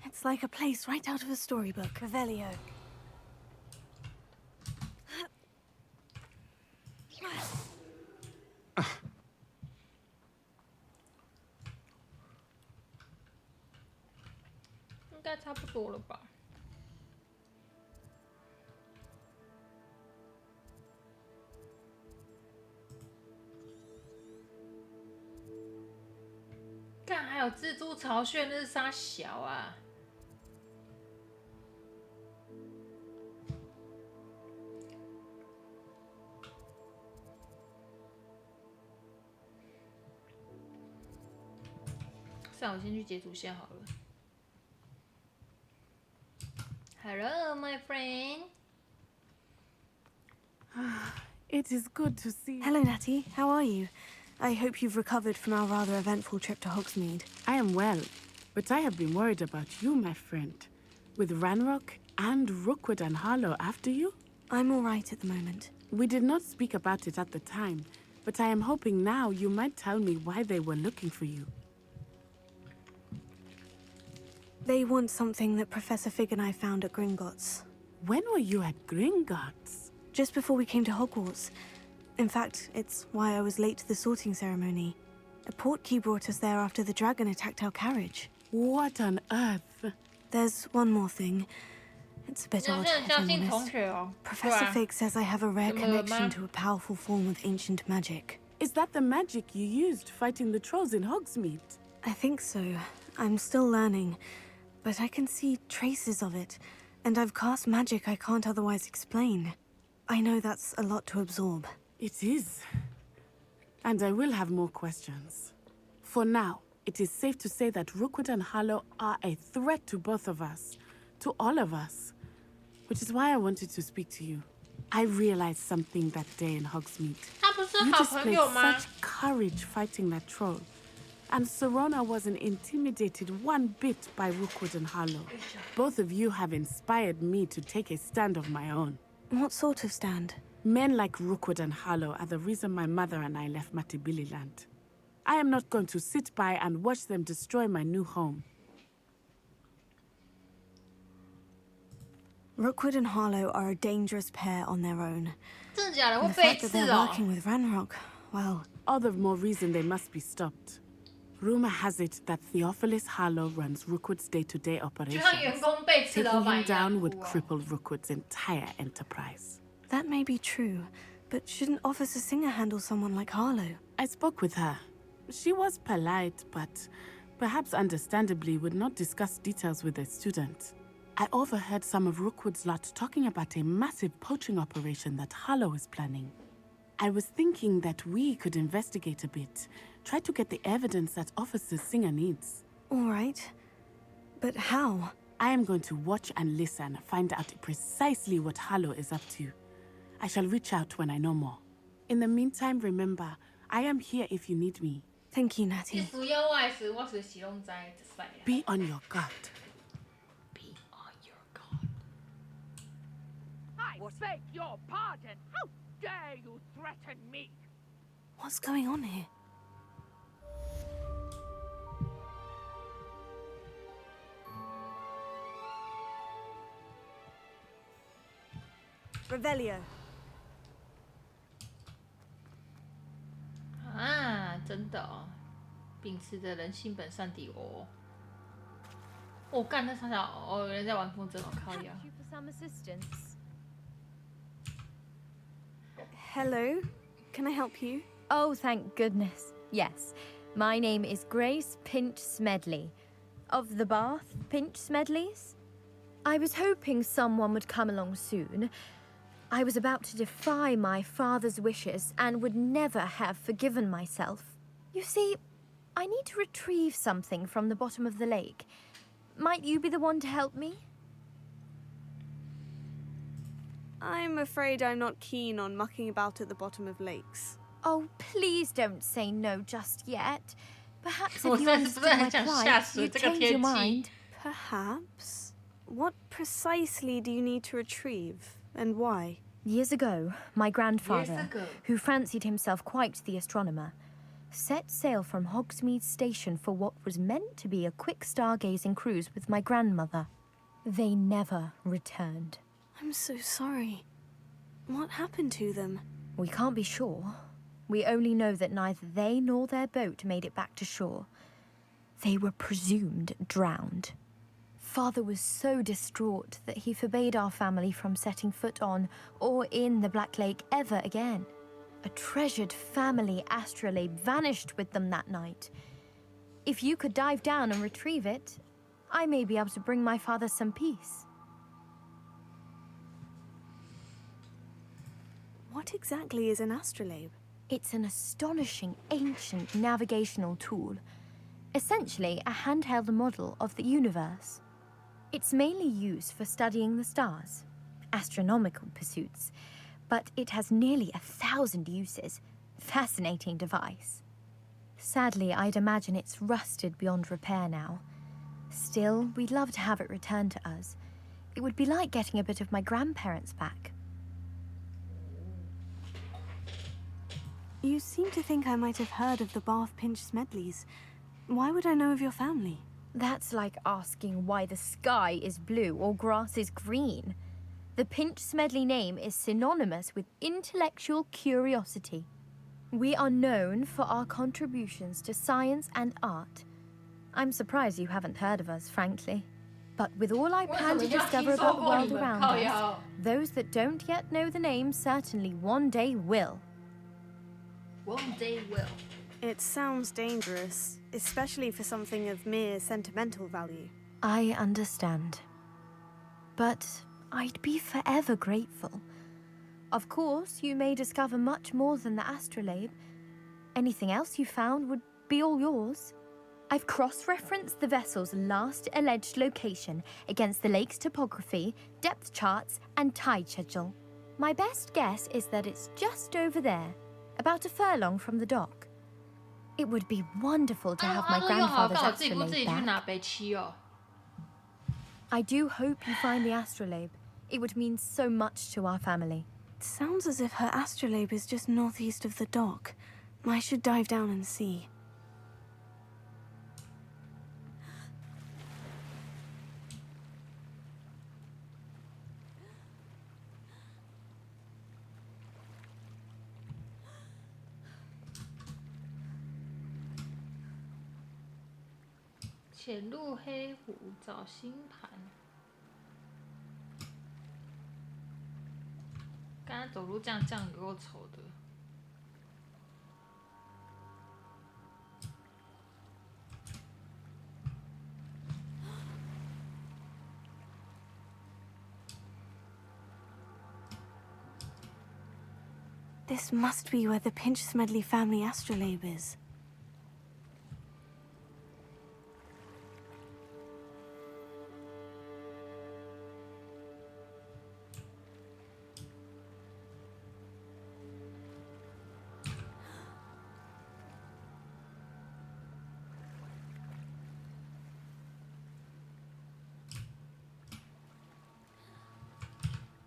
It's like a place right out of a storybook. Revelio. 应该差不多了吧？干，还有蜘蛛巢穴，那是啥小啊？ 算了，我先去解主线好了。Hello, my friend. It is good to see you. Hello, Natty. How are you? I hope you've recovered from our rather eventful trip to Hogsmeade. I am well, but I have been worried about you, my friend. With Ranrock and Rookwood and Harlow after you? I'm all right at the moment. We did not speak about it at the time, but I am hoping now you might tell me why they were looking for you. They want something that Professor Fig and I found at Gringotts. When were you at Gringotts? Just before we came to Hogwarts. In fact, it's why I was late to the sorting ceremony. A portkey brought us there after the dragon attacked our carriage. What on earth? There's one more thing. It's a bit odd, if I'm honest. Professor Fig says I have a rare connection to a powerful form of ancient magic. Is that the magic you used fighting the trolls in Hogsmeade? I think so. I'm still learning, but I can see traces of it, and I've cast magic I can't otherwise explain. I know that's a lot to absorb. It is. And I will have more questions. For now, it is safe to say that Rookwood and Harlow are a threat to both of us, to all of us. Which is why I wanted to speak to you. I realized something that day in Hogsmeade. You displayed such courage fighting that troll. And Serona wasn't intimidated one bit by Rookwood and Harlow. Both of you have inspired me to take a stand of my own. What sort of stand? Men like Rookwood and Harlow are the reason my mother and I left Matabeleland. I am not going to sit by and watch them destroy my new home. Rookwood and Harlow are a dangerous pair on their own. 真的假的？会 And the 背 fact that 刺 they're 哦！ working with Ranrock, well... All the more reason they must be stopped. Rumor has it that Theophilus Harlow runs Rookwood's day-to-day 就 operations. 像员工被刺老 Taking 板 him 一样 down would 酷哦 cripple Rookwood's entire enterprise. That may be true, but shouldn't Officer Singer handle someone like Harlow? I spoke with her. She was polite, but perhaps understandably would not discuss details with a student. I overheard some of Rookwood's lot talking about a massive poaching operation that Harlow is planning. I was thinking that we could investigate a bit, try to get the evidence that Officer Singer needs. All right. But how? I am going to watch and listen, find out precisely what Harlow is up to. I shall reach out when I know more. In the meantime, remember, I am here if you need me. Thank you, Natty. 你需要我时，我是始终在这世。 Be on your guard. Be on your guard. I beg your pardon. How dare you threaten me? What's going on here? Revelio. 啊，真的哦，秉持着人性本善的我。我干那傻小哦，有人在玩风筝，我靠呀！ Hello. Can I help you? Oh, thank goodness. Yes. My name is Grace Pinch Smedley. Of the Bath Pinch Smedleys? I was hoping someone would come along soon. I was about to defy my father's wishes and would never have forgiven myself. You see, I need to retrieve something from the bottom of the lake. Might you be the one to help me? I'm afraid I'm not keen on mucking about at the bottom of lakes. Oh, please don't say no just yet. Perhaps if 我 you 真的是不是 understood 很 my 想吓 plight, 死 you'd 这个 change 天 your 气 mind.。 Perhaps. What precisely do you need to retrieve, and why? Years ago, my grandfather, Years ago. who fancied himself quite the astronomer, set sail from Hogsmeade Station for what was meant to be a quick stargazing cruise with my grandmother. They never returned. I'm so sorry. What happened to them? We can't be sure. We only know that neither they nor their boat made it back to shore. They were presumed drowned. Father was so distraught that he forbade our family from setting foot on or in the Black Lake ever again. A treasured family astrolabe vanished with them that night. If you could dive down and retrieve it, I may be able to bring my father some peace. What exactly is an astrolabe? It's an astonishing ancient navigational tool. Essentially, a handheld model of the universe. It's mainly used for studying the stars, astronomical pursuits, but it has nearly 1,000 uses. Fascinating device. Sadly, I'd imagine it's rusted beyond repair now. Still, we'd love to have it returned to us. It would be like getting a bit of my grandparents back. You seem to think I might have heard of the Bath Pinch Smedleys. Why would I know of your family? That's like asking why the sky is blue or grass is green. The Pinch Smedley name is synonymous with intellectual curiosity. We are known for our contributions to science and art. I'm surprised you haven't heard of us, frankly. But with all I plan to discover about the world around us, those that don't yet know the name certainly one day will. One day will. It sounds dangerous, especially for something of mere sentimental value. I understand. But I'd be forever grateful. Of course, you may discover much more than the astrolabe. Anything else you found would be all yours. I've cross-referenced the vessel's last alleged location against the lake's topography, depth charts, and tide schedule. My best guess is that it's just over there, about a furlong from the dock. It would be wonderful to have my grandfather's astrolabe back. I do hope you find the astrolabe. It would mean so much to our family. It sounds as if her astrolabe is just northeast of the dock. I should dive down and see.潜入黑湖找星盘。刚刚走路这样有够丑的。This must be where the Pinch Smedley family astrolabe is.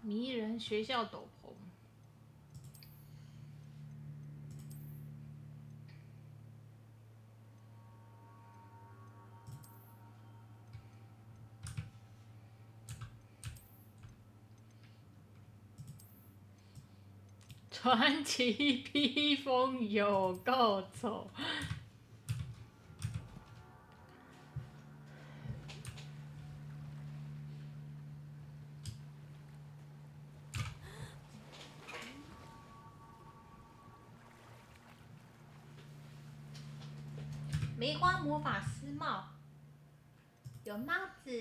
迷人学校斗篷。传奇披风有够丑。梅花魔法师帽，有帽子。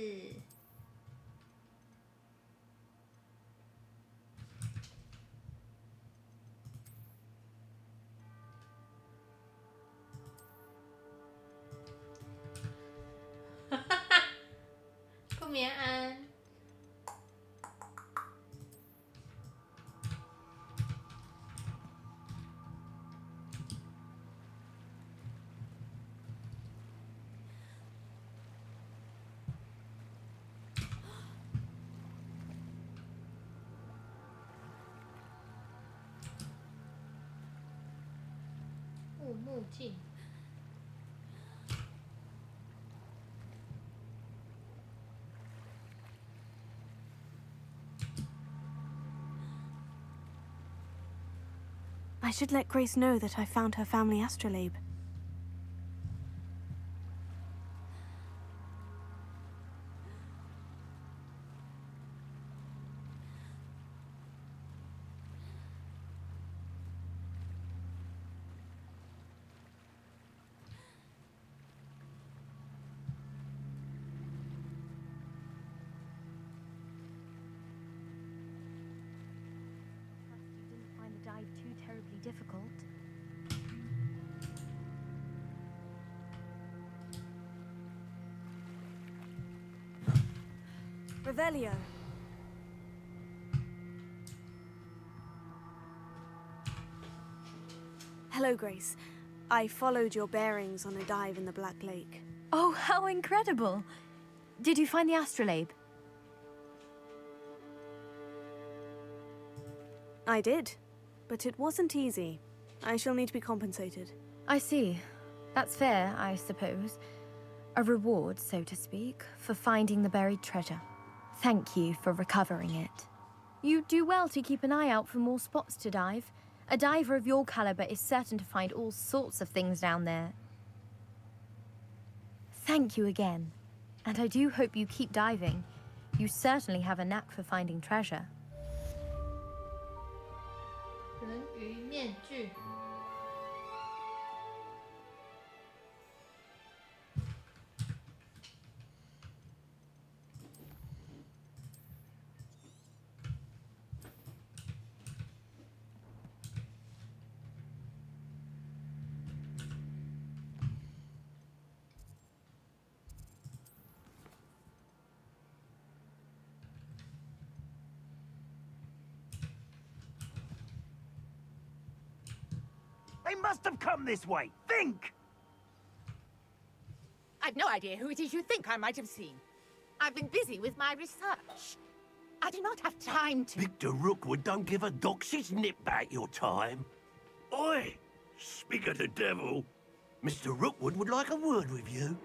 不眠安。护目镜。I should let Grace know that I found her family astrolabe. Too terribly difficult. Revelio. Hello, Grace. I followed your bearings on a dive in the Black Lake. Oh, how incredible! Did you find the astrolabe? I did, but it wasn't easy. I shall need to be compensated. I see. That's fair, I suppose. A reward, so to speak, for finding the buried treasure. Thank you for recovering it. You do well to keep an eye out for more spots to dive. A diver of your caliber is certain to find all sorts of things down there. Thank you again. And I do hope you keep diving. You certainly have a knack for finding treasure. 人鱼面具。They must have come this way. Think! I've no idea who it is you think I might have seen. I've been busy with my research. I do not have time to... Victor Rookwood don't give a doxy's nip back your time. Oi! Speak of the devil. Mr. Rookwood would like a word with you.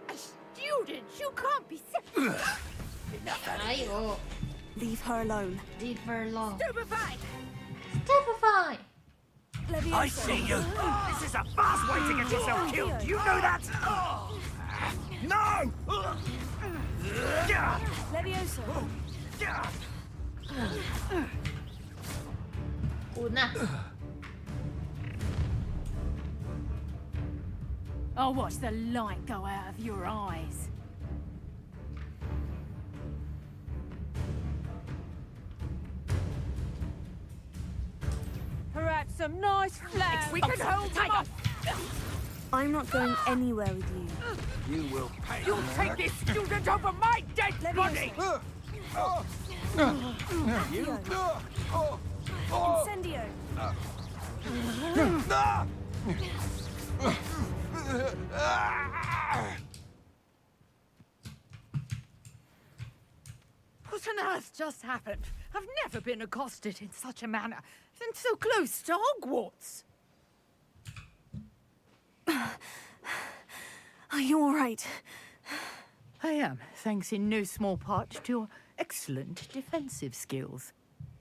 A student? You can't be... Enough out of here. Leave her alone. Leave her alone. Stupefied! Stupefied! I see you. This is a fast way to get yourself killed. Do you know that? No! Levioso. Una. I'll watch the light go out of your eyes. Perhaps some nice flowers. We can hold them off. I'm not going anywhere with you. You will pay. You'll take this student over my dead body! Incendio. What on earth just happened? I've never been accosted in such a manner, and so close to Hogwarts. Are you all right? I am, thanks in no small part to your excellent defensive skills.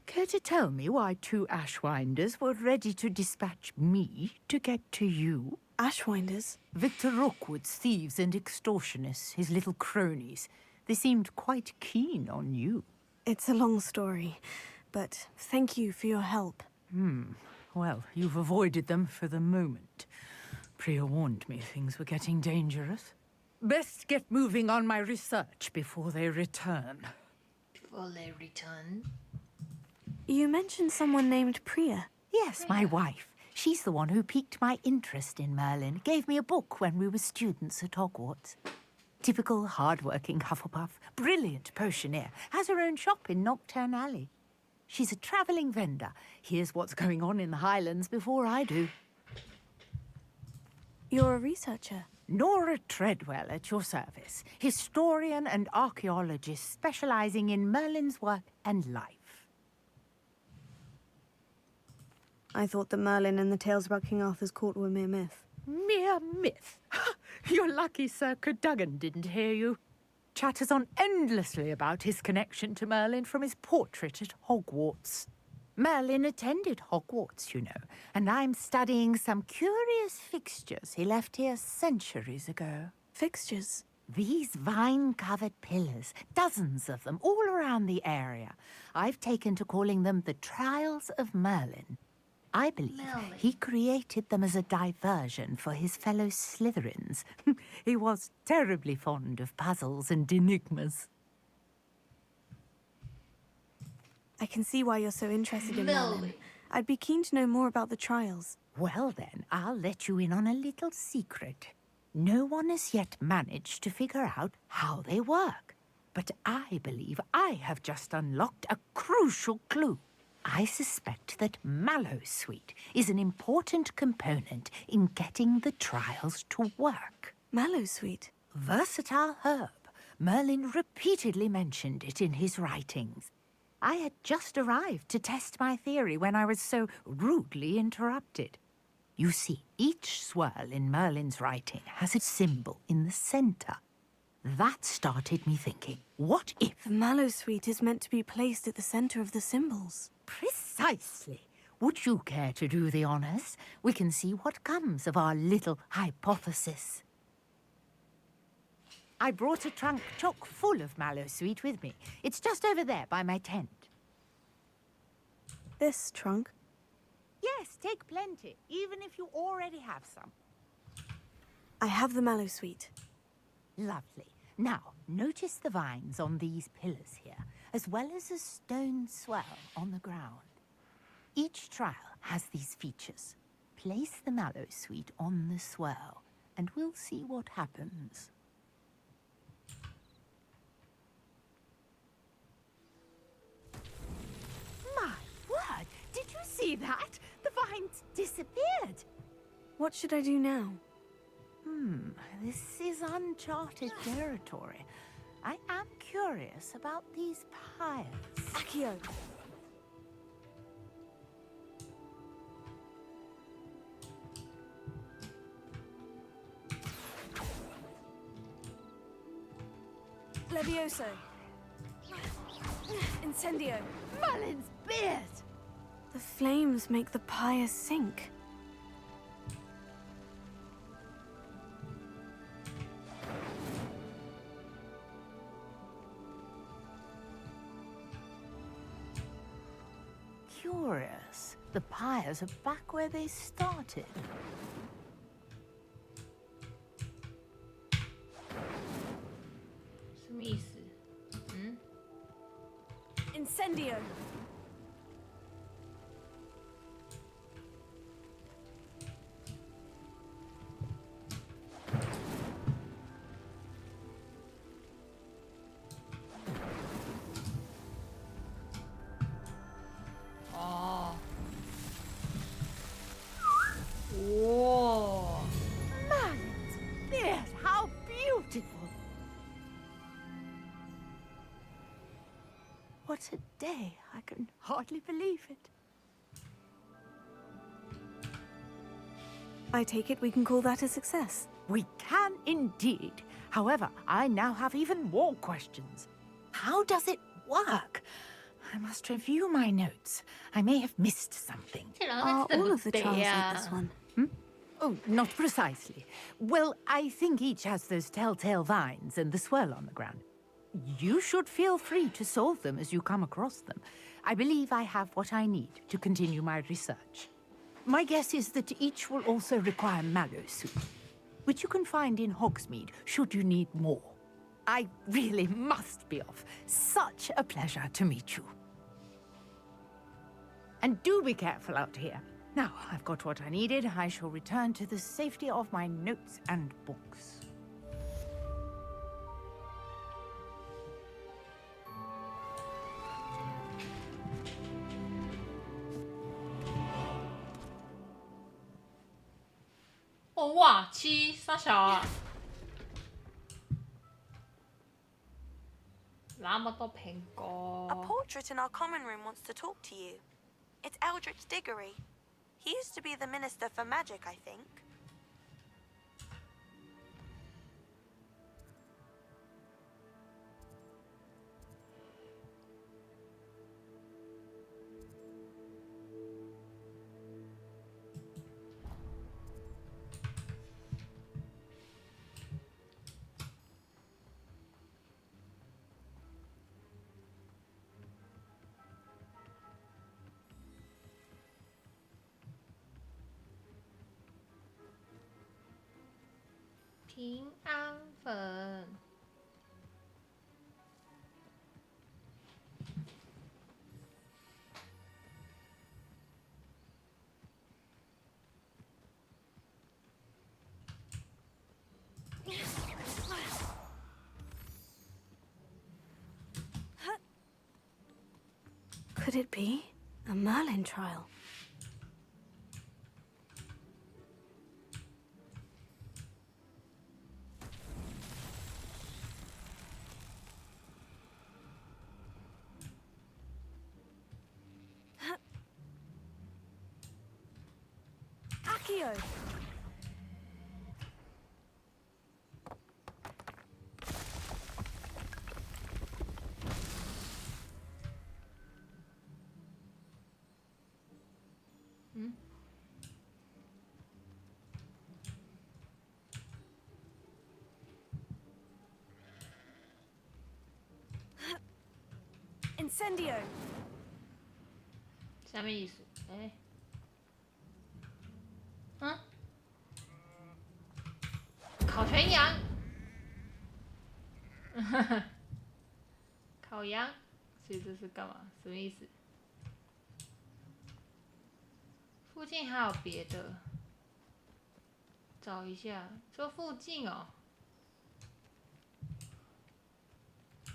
Care to tell me why two Ashwinders were ready to dispatch me to get to you? Ashwinders? Victor Rookwood's thieves and extortionists, his little cronies. They seemed quite keen on you. It's a long story, but thank you for your help. Well, you've avoided them for the moment. Priya warned me things were getting dangerous. Best get moving on my research before they return. Before they return? You mentioned someone named Priya. Yes, my wife. She's the one who piqued my interest in Merlin. Gave me a book when we were students at Hogwarts. Typical hard-working Hufflepuff. Brilliant potioneer. Has her own shop in Knockturn Alley. She's a travelling vendor. Hears what's going on in the Highlands before I do. You're a researcher? Nora Treadwell at your service. Historian and archaeologist specialising in Merlin's work and life. I thought that Merlin and the tales about King Arthur's court were mere myth. Mere myth? You're lucky Sir Cadogan didn't hear you. Chatters on endlessly about his connection to Merlin from his portrait at Hogwarts. Merlin attended Hogwarts, you know, and I'm studying some curious fixtures he left here centuries ago. Fixtures? These vine-covered pillars, dozens of them, all around the area. I've taken to calling them the Trials of Merlin. I believe he created them as a diversion for his fellow Slytherins. He was terribly fond of puzzles and enigmas. I can see why you're so interested in Merlin. I'd be keen to know more about the trials. Well then, I'll let you in on a little secret. No one has yet managed to figure out how they work. But I believe I have just unlocked a crucial clue. I suspect that Mallowsweet is an important component in getting the trials to work. Mallowsweet? Versatile herb. Merlin repeatedly mentioned it in his writings. I had just arrived to test my theory when I was so rudely interrupted. You see, each swirl in Merlin's writing has a symbol in the center. That started me thinking, what if... The mallow sweet is meant to be placed at the center of the symbols. Precisely. Would you care to do the honors? We can see what comes of our little hypothesis. I brought a trunk chock full of mallow sweet with me. It's just over there by my tent. This trunk? Yes, take plenty, even if you already have some. I have the mallow sweet. Lovely. Now, notice the vines on these pillars here, as well as a stone swell on the ground. Each trial has these features. Place the mallow sweet on the swell, and we'll see what happens. My word! Did you see that? The vines disappeared. What should I do now? This is uncharted territory. I am curious about these pyres. Accio! Levioso! Incendio! Merlin's beard! The flames make the pyre sink. Curious. The pyres are back where they started. Incendio! Oh. Whoa. Merlin's beard, how beautiful! What a day. I can hardly believe it. I take it we can call that a success. We can indeed. However, I now have even more questions. How does it work? I must review my notes. I may have missed something. Are all of the trials like this one? Oh, not precisely. Well, I think each has those telltale vines and the swirl on the ground. You should feel free to solve them as you come across them. I believe I have what I need to continue my research. My guess is that each will also require mallow soup, which you can find in Hogsmeade should you need more. I really must be off. Such a pleasure to meet you. And do be careful out here. Now, I've got what I needed. I shall return to the safety of my notes and books.哦哇，七三小啊，那么多苹果。 A portrait in our common room wants to talk to you. It's Eldritch Diggory. He used to be the Minister for Magic, I think. P 平安粉。Could it be a Merlin trial? Accio! Accio! Incendio! 下面意思，哎，嗯，烤全羊，烤羊，所以这是干嘛？什么意思？附近还有别的，找一下，这附近哦。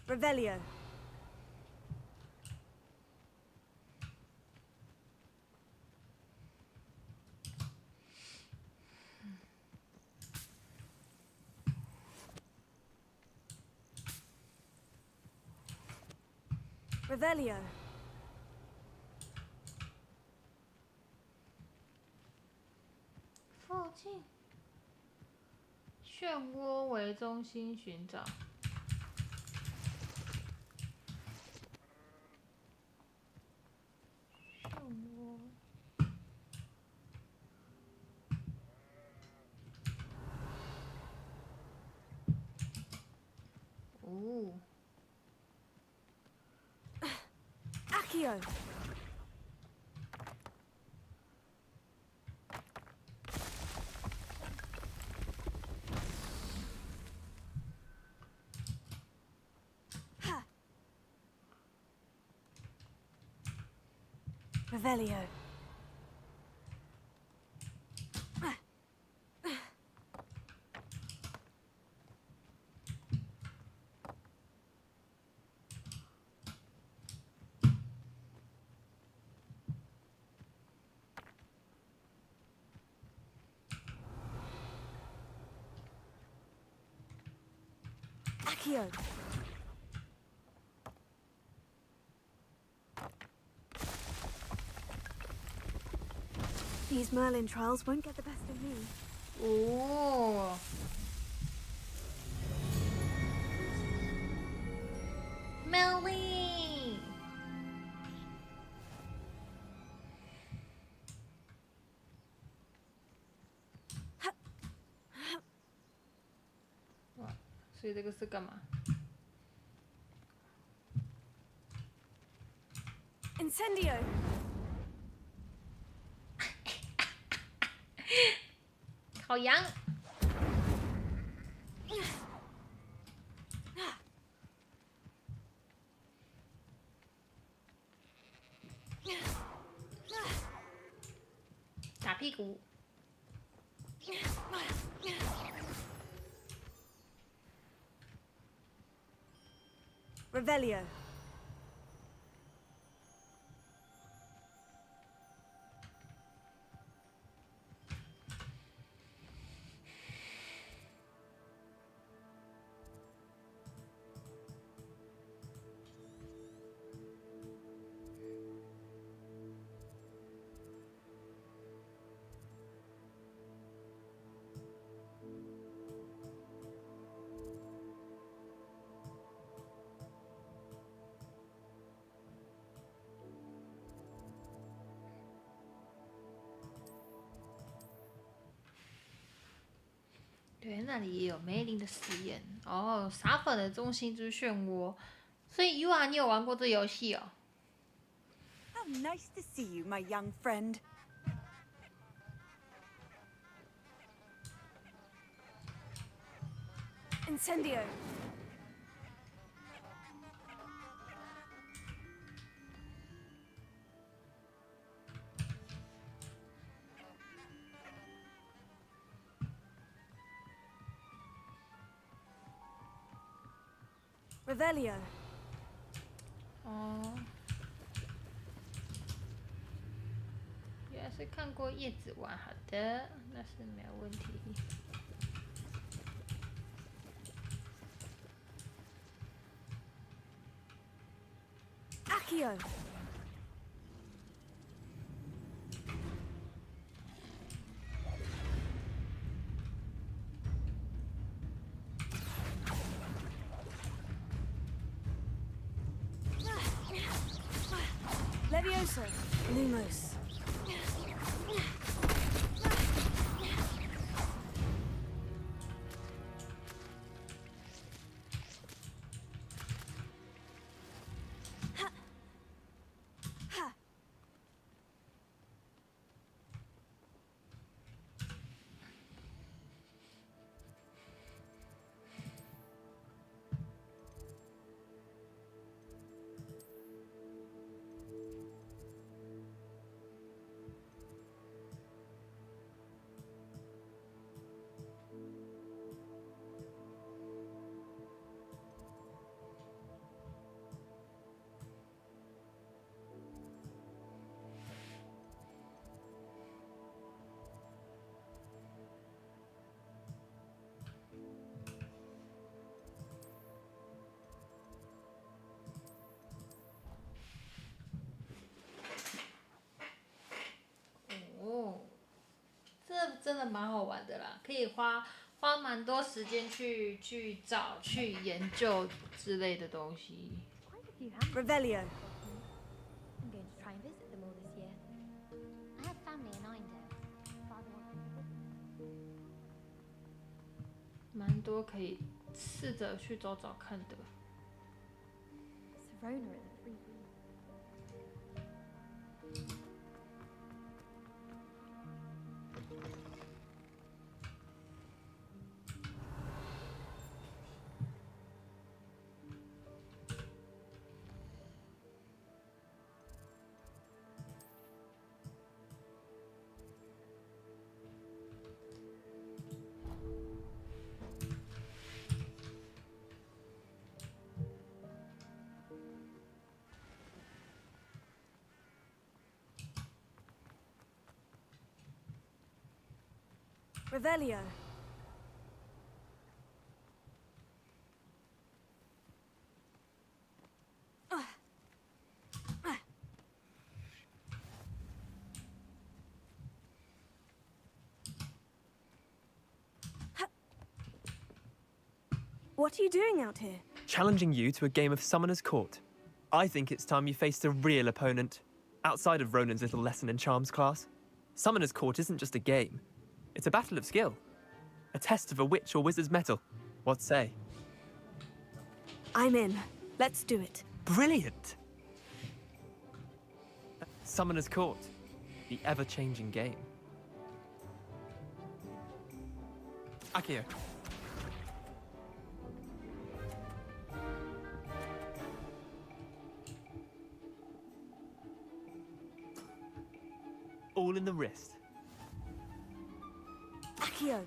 Revelio. Revelio. 附近，漩涡为中心寻找。漩涡。哦。Accio. Revelio. Accio. These Merlin trials won't get the best of me. Oh. Merlin. 哇，所以这个是干嘛 ？Incendio. 烤羊。打屁股。Revelio.对，那里也有梅林的实验哦。撒粉的中心之漩涡，所以 U 啊，你有玩过这游戏哦？ How nice to see you, my young friend. Incendio. Revelio. 哦，原来是看过叶子玩，好的，那是没有问题。Accio. Levioso. Lumos.真的蛮好玩的啦，可以花蛮多时间去找、去研究之类的东西。Revelio. I'm going to try and visit them all this year. I have family in Eindo. Father wants me to visit. 蛮多可以试着去找找看的。Serona at the Three Breeds. Revelio. What are you doing out here? Challenging you to a game of Summoner's Court. I think it's time you faced a real opponent, outside of Ronan's little lesson in charms class. Summoner's Court isn't just a game. It's a battle of skill. A test of a witch or wizard's mettle. What say? I'm in. Let's do it. Brilliant! Summoner's Court. The ever-changing game. Akio. All in the wrist. Akio.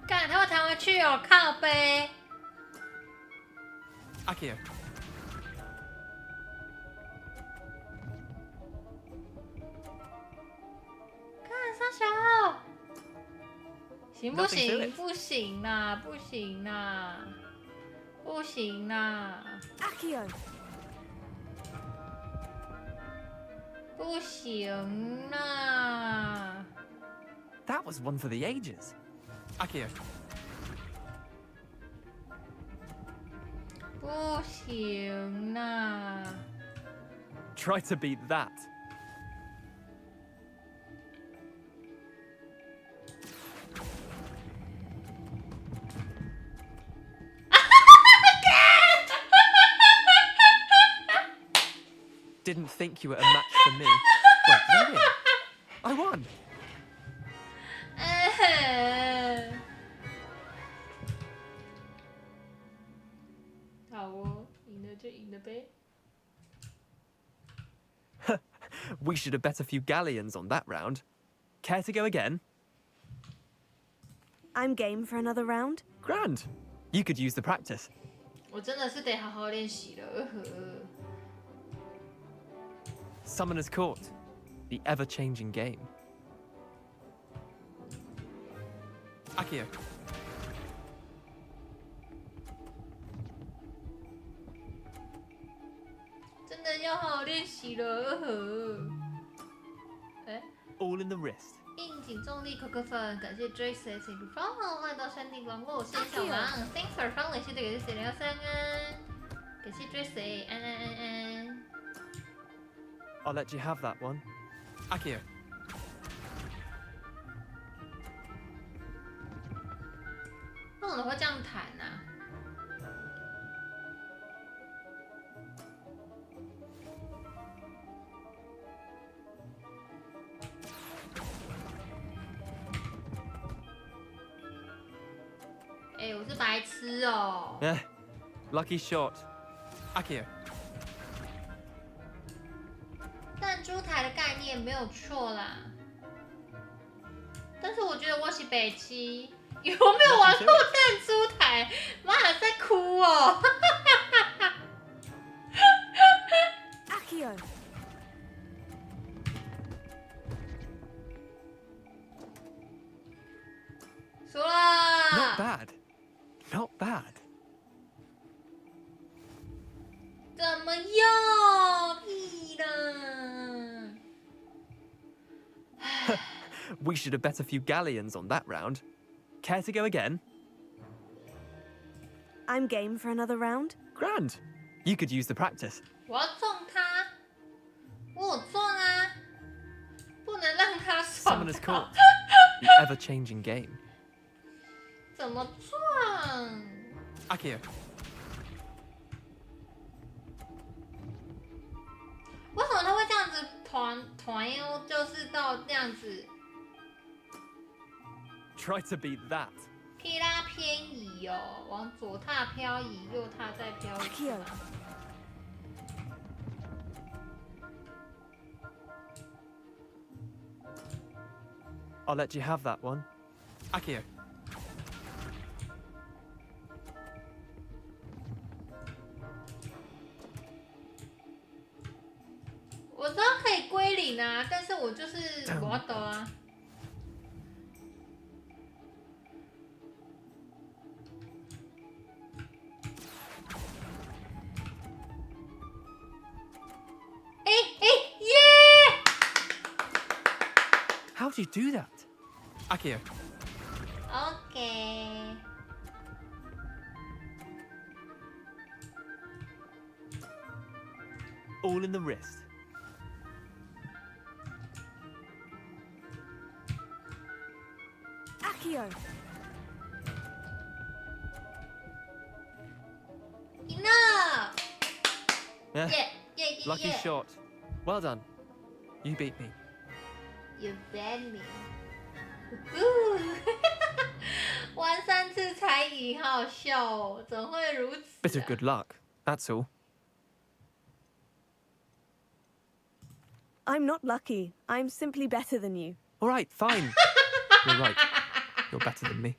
干，他会弹回去哦，靠背。Akio. 看三小，行不 Nothing to 行？ it. 不行啦，不行啦，不行啦， Akio. 不行啦。 That was one for the ages. Akio. 不行啦。 Try to beat that. Didn't think you were a match for me. Wait, did I win? I won. 好哦，赢了就赢了呗。 We should have bet a few galleons on that round. Care to go again? I'm game for another round. Grand. You could use the practice. 我真的是得好好练习了。 Summoner's Court. The ever-changing game. Akio. 这真的要好好练习了。哎 All in the wrist. 应景重力扣扣分，感谢 Jace 请入方，欢迎到山顶光顾，谢谢小狼 ，Thanks for fun，谢谢感谢谁聊三安，感谢 Jace 安。I'll let you have that one. Akio. 为什么会这样弹啊？哎，我是白痴哦。Lucky shot. Akio. 弹珠台的概念没有错啦，但是我觉得我是北七，有没有玩过弹珠台？妈还在哭哦。Akio. 输了。Not bad. Not bad. 怎么样？屁啦！ We should have bet a few galleons on that round. Care to go again? I'm game for another round. Grand. You could use the practice. 我要撞他，我有撞啊，不能让他爽 Summoner's 到 Court. The ever-changing game. 怎么撞？ Akio. 为什么他会这样子团哟？就是到这样子 Try to beat that. 劈拉偏移哦，往左踏漂移，右踏再漂移。I'll let you have that one. Akio. 我知道可以归零啊，但是我就是我懂啊。耶！ How'd you do that? Akio. OK。All in the wrist. Akio. Enough. Yeah. Yeah. Lucky shot. Well done. You beat me. You bet me. 玩3次才赢，好好笑哦！怎会如此、啊、 Bit of good luck. That's all. I'm not lucky. I'm simply better than you. All right, fine. You're right. You're better than me.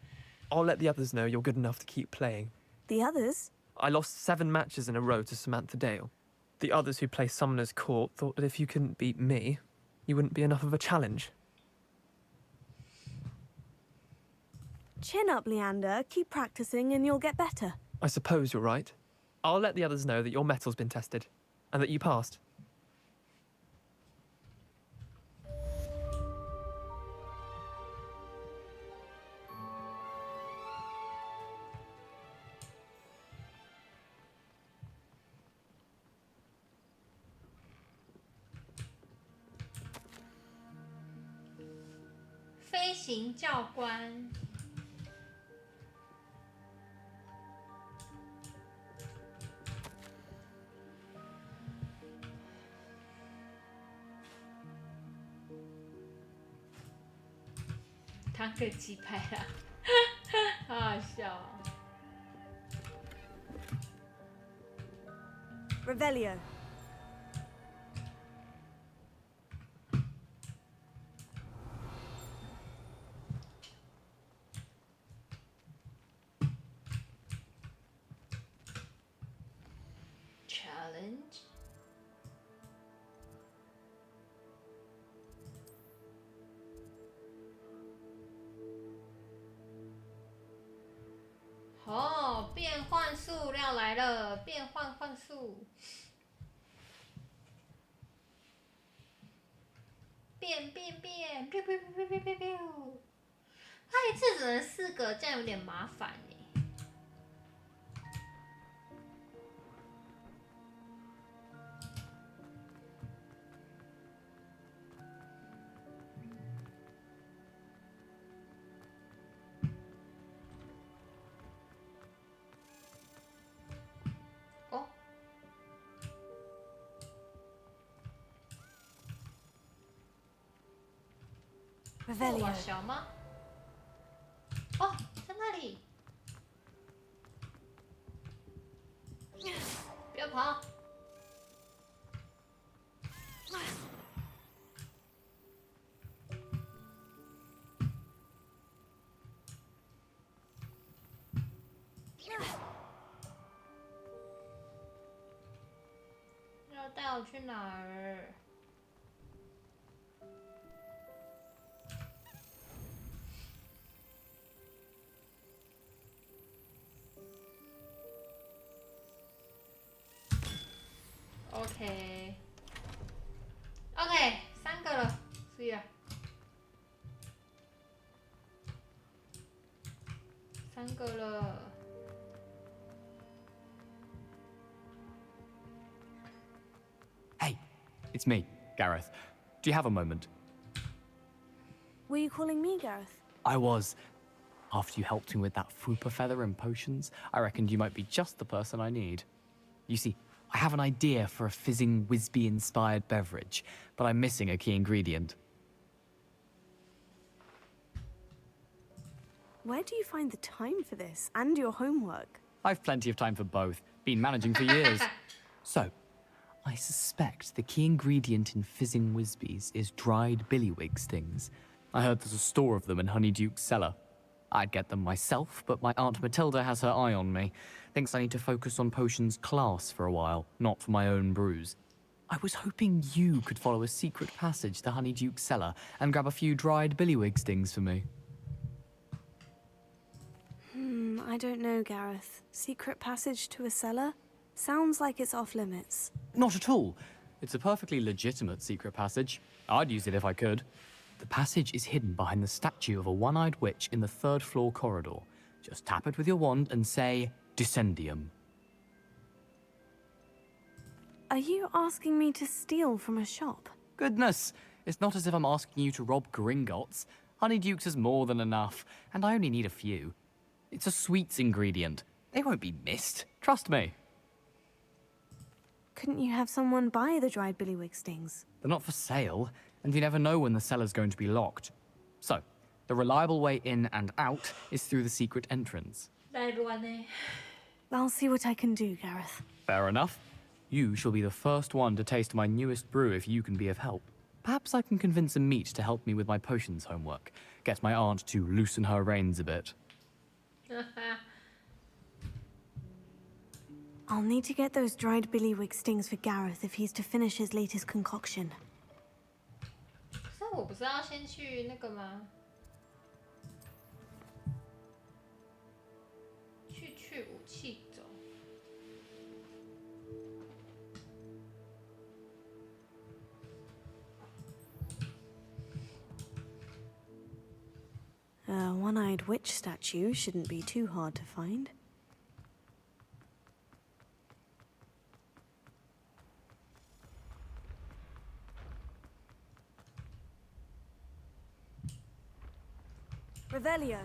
I'll let the others know you're good enough to keep playing. The others? I lost 7 matches in a row to Samantha Dale. The others who play Summoner's Court thought that if you couldn't beat me, you wouldn't be enough of a challenge. Chin up, Leander. Keep practicing and you'll get better. I suppose you're right. I'll let the others know that your metal's been tested, and that you passed.《飞行教官》。当个鸡排啦，好好笑哦。Revelio. Challenge. 哦，变换术要来了，变换幻术。变，他一次只能4个，这样有点麻烦耶。哦。Revelio. 小吗？哦，在那里！不要跑！要带我去哪儿？OK， 3个了，是呀，3个了。Hey, it's me, Gareth. Do you have a moment? Were you calling me, Gareth? I was. After you helped me with that fupa feather and potions, I reckoned you might be just the person I need. You see, I have an idea for a fizzing Wisby-inspired beverage, but I'm missing a key ingredient. Where do you find the time for this and your homework? I've plenty of time for both. Been managing for years. So, I suspect the key ingredient in fizzing Wisbies is dried billywig stings. I heard there's a store of them in Honeyduke's cellar. I'd get them myself, but my Aunt Matilda has her eye on me. Thinks I need to focus on potions class for a while, not for my own brews. I was hoping you could follow a secret passage to Honeyduke's cellar and grab a few dried billywig stings for me. I don't know, Gareth. Secret passage to a cellar? Sounds like it's off limits. Not at all. It's a perfectly legitimate secret passage. I'd use it if I could. The passage is hidden behind the statue of a one-eyed witch in the 3rd floor corridor. Just tap it with your wand and say, Descendium. Are you asking me to steal from a shop? Goodness, it's not as if I'm asking you to rob Gringotts. Honeyduke's is more than enough, and I only need a few. It's a sweets ingredient. They won't be missed. Trust me. Couldn't you have someone buy the dried billywig stings? They're not for sale, and you never know when the cellar's going to be locked. So, the reliable way in and out is through the secret entrance. I'll see what I can do, Gareth. Fair enough. You shall be the first one to taste my newest brew if you can be of help. Perhaps I can convince a meat to help me with my potions homework. Get my aunt to loosen her reins a bit. I'll need to get those dried billywig stings for Gareth if he's to finish his latest concoction. 可是我不是要先去那个吗？去武器走。A one-eyed witch statue shouldn't be too hard to find. Revelio.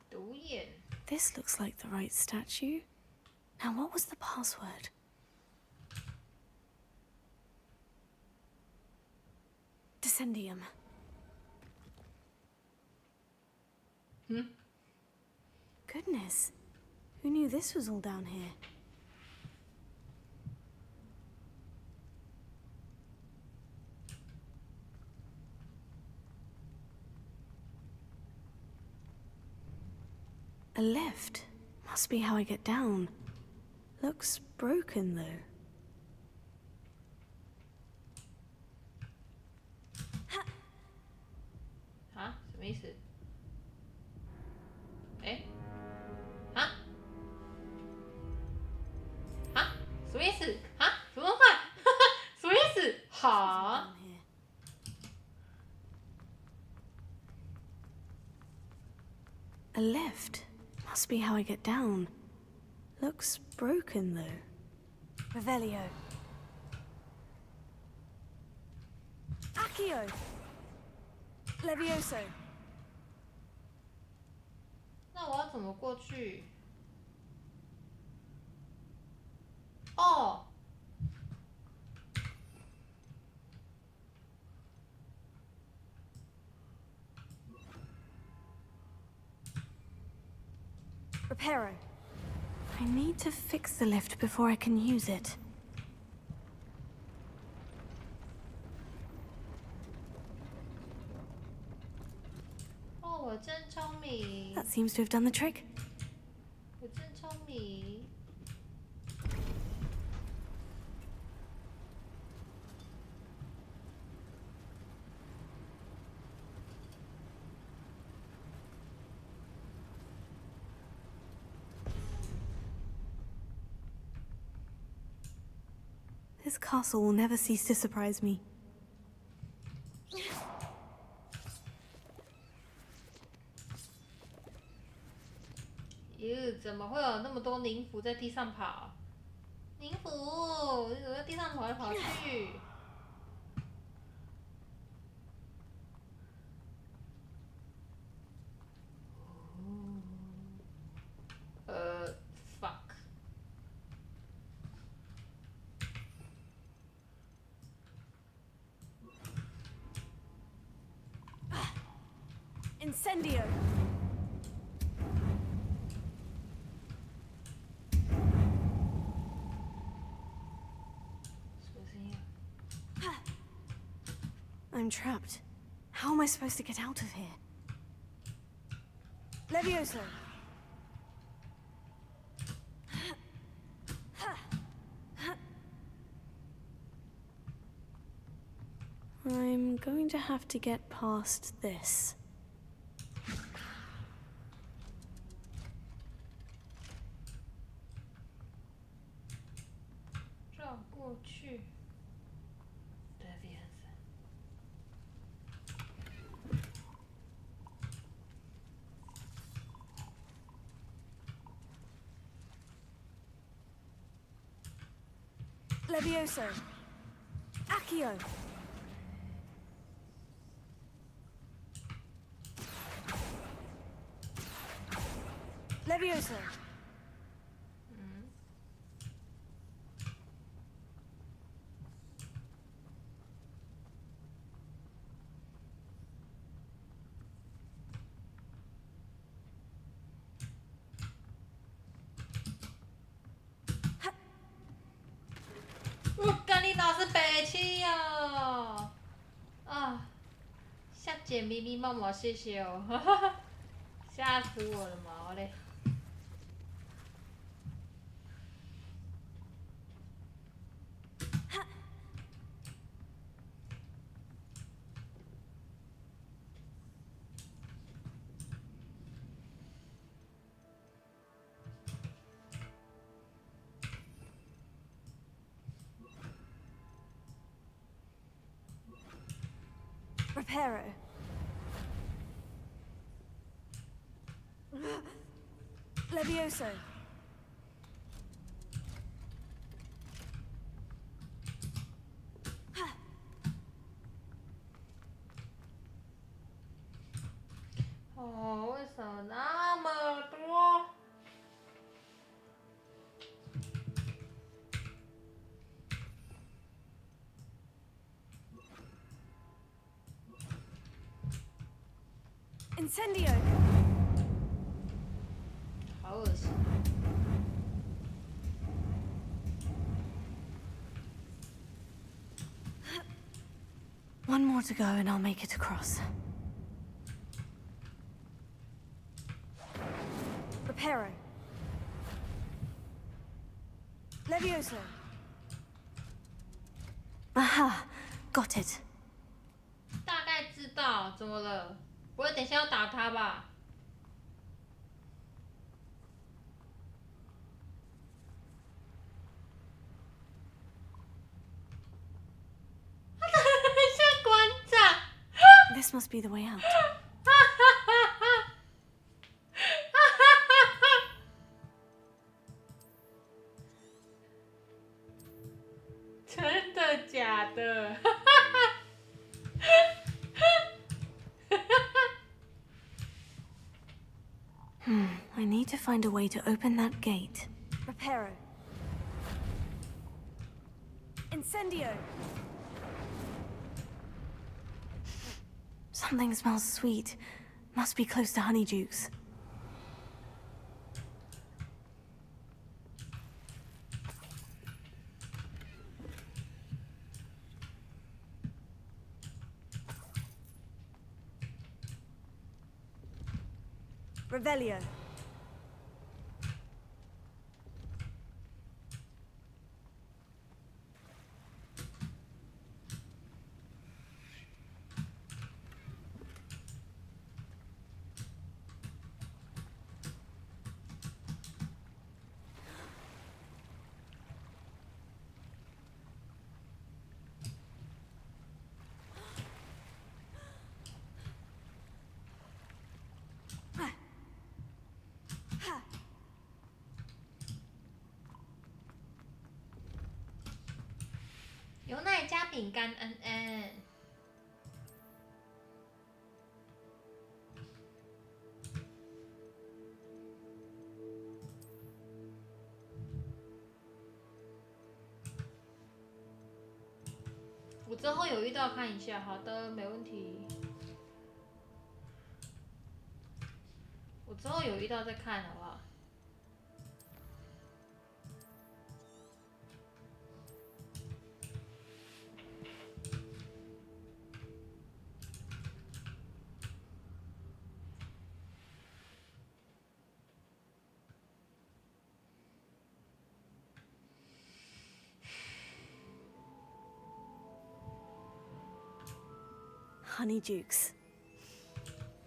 独眼。 This looks like the right statue. Now, what was the password? Descendium. Goodness. Who knew this was all down here? A lift. Must be how I get down. Looks broken, though. 啊？什么意思？哎？啊？啊？什么意思？啊？怎么办？什么意思？好。A lift. Must be how I get down. Looks broken, though. Revelio. Accio! Levioso. 那我要怎么过去？哦。Reparo. I need to fix the lift before I can use it. Oh, 我真聪明。 That seems to have done the trick. 我真聪明。 This castle will never cease to surprise me. 咦，怎么会有那么多宁芙在地上跑？宁芙，你怎么在地上跑来跑去？fuck。 Incendio! I'm trapped. How am I supposed to get out of here? Levioso! I'm going to have to get past this. 绕过去。Levioso! Accio! Levioso!我跟你老是北七哦！啊，下姐咪咪毛毛，谢谢哦，吓死我了毛嘞！ Reparo. Levioso. Oh, 为什么那么多？ Incendio! 好恶心。 One more to go and I'll make it across. Reparo. Levioso. Aha! Got it. 大概知道怎么了，不会等一下要打他吧？他长得很像馆长。This must be the way out. 的假的？I need to find a way to open that gate. Reparo. Incendio. Something smells sweet. Must be close to Honeydukes. Revelio. Ha! 牛奶加饼干，嗯嗯。我之后有遇到看一下，好的，没问题。我之后有遇到再看，好不好？ Honeydukes.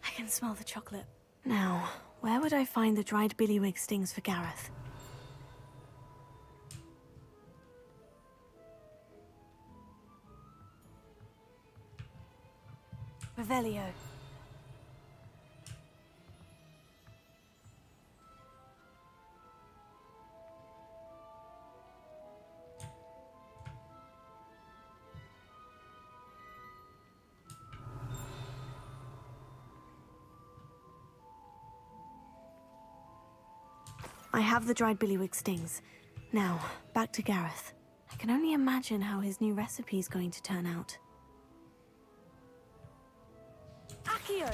I can smell the chocolate. Now, where would I find the dried billywig stings for Gareth? Revelio. I have the dried billywig stings. Now, back to Gareth. I can only imagine how his new recipe is going to turn out. Accio!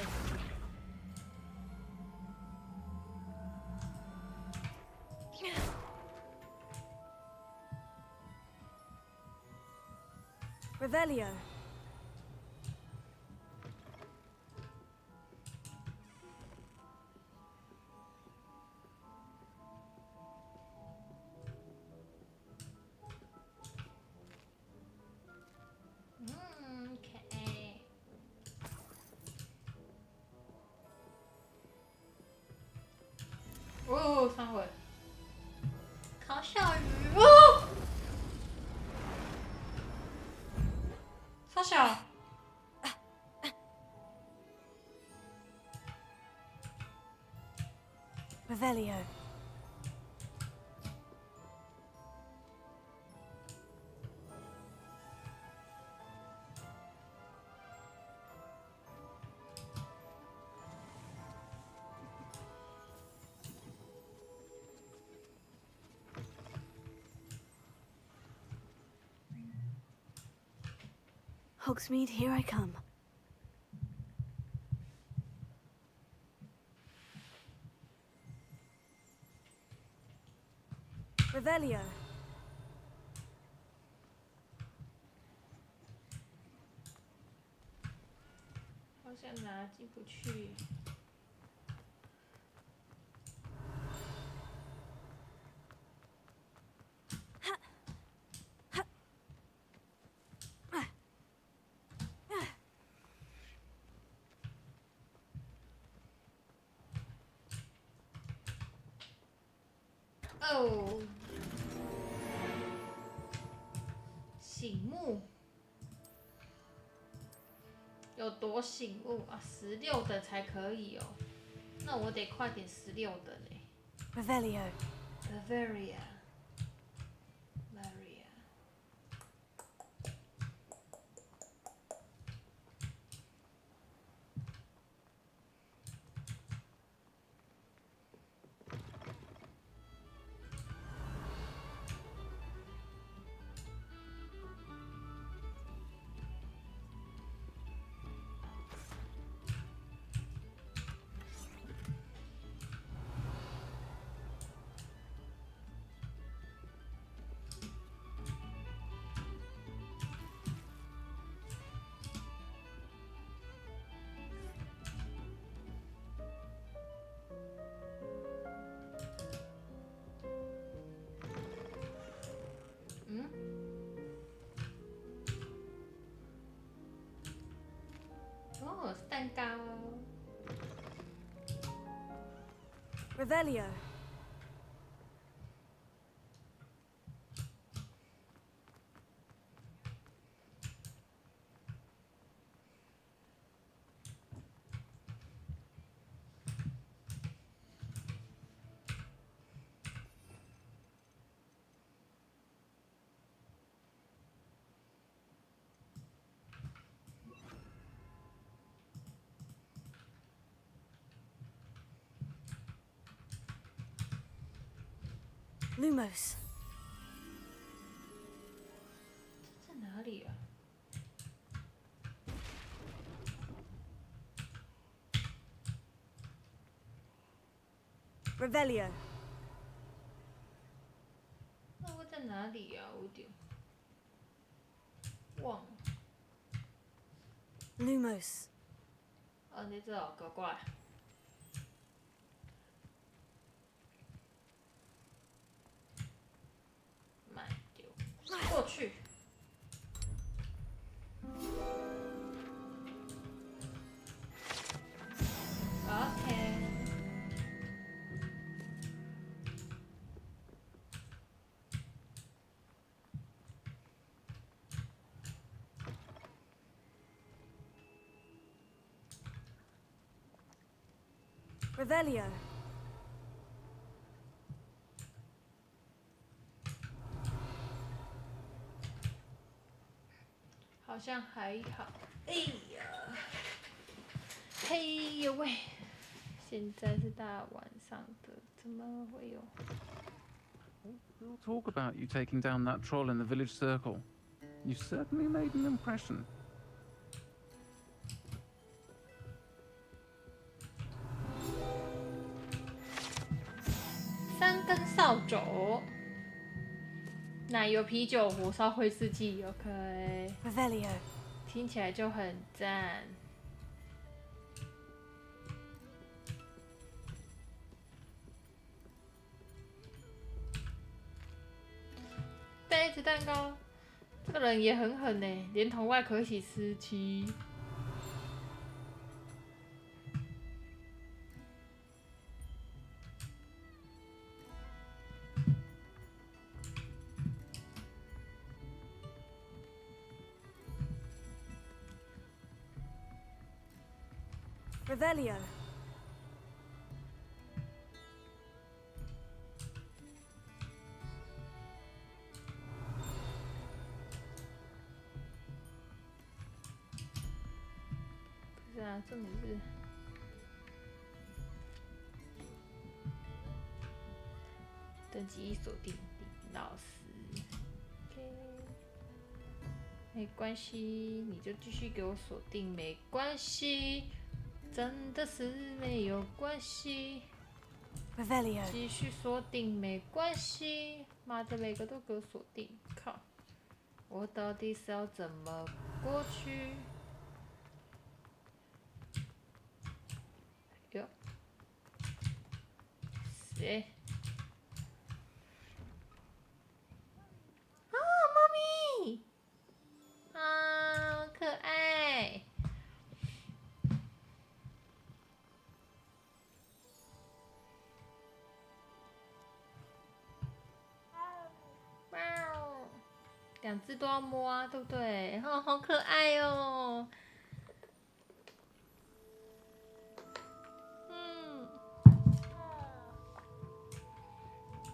Revelio. Okay. 哦，上回烤小鱼哦，超小。Revelio. Hogsmeade, here I come. Revelio. 好想拿进不去。哦，醒目，有多醒目啊？16等才可以哦，那我得快点16等嘞。Revelio. Bavaria. Maria. Revelio. Lumos. 在哪里啊？ Revelio. 那会在哪里呀、我有点忘了。 Lumos. 啊，你这搞过来。慢丢，过去。OK。 Revelio. 好像还好。哎呀，嘿呦喂！现在是大晚上的，怎么会有？ We'll talk about you taking down that troll in the village circle. You certainly made an impression. 3根扫帚，奶油啤酒、火烧威士忌 ，OK。Revelio. 听起来就很赞。杯子蛋糕，这个人也很狠呢，连同外壳一起吃鸡。 Revelio. 不是啊，重点是等级锁定李老师。OK， 没关系，你就继续给我锁定，没关系，真的是没有关系。 Revelio. 继续锁定没关系，妈的，每个都给我锁定！靠，我到底是要怎么过去？哟，谁？啊，猫咪！啊，好可爱！ 2只都要摸啊，对不对？哦，好可爱哦。嗯。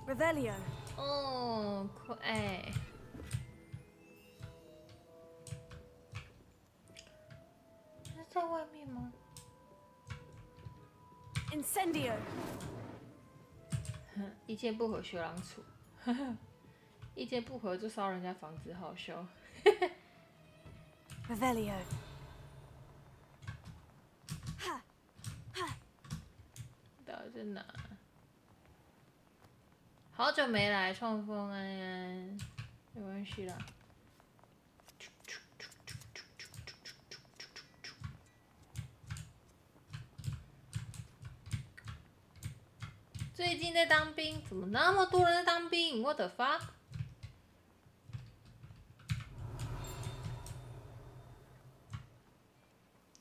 Revelio. 哦，可爱。是在外面吗 Incendio. 意见不合学狼处。意见不合就烧人家房子，好笑。Revelio. 到底在哪？好久没来创风安安，没关系啦。最近在当兵，怎么那么多人在当兵？What the fuck？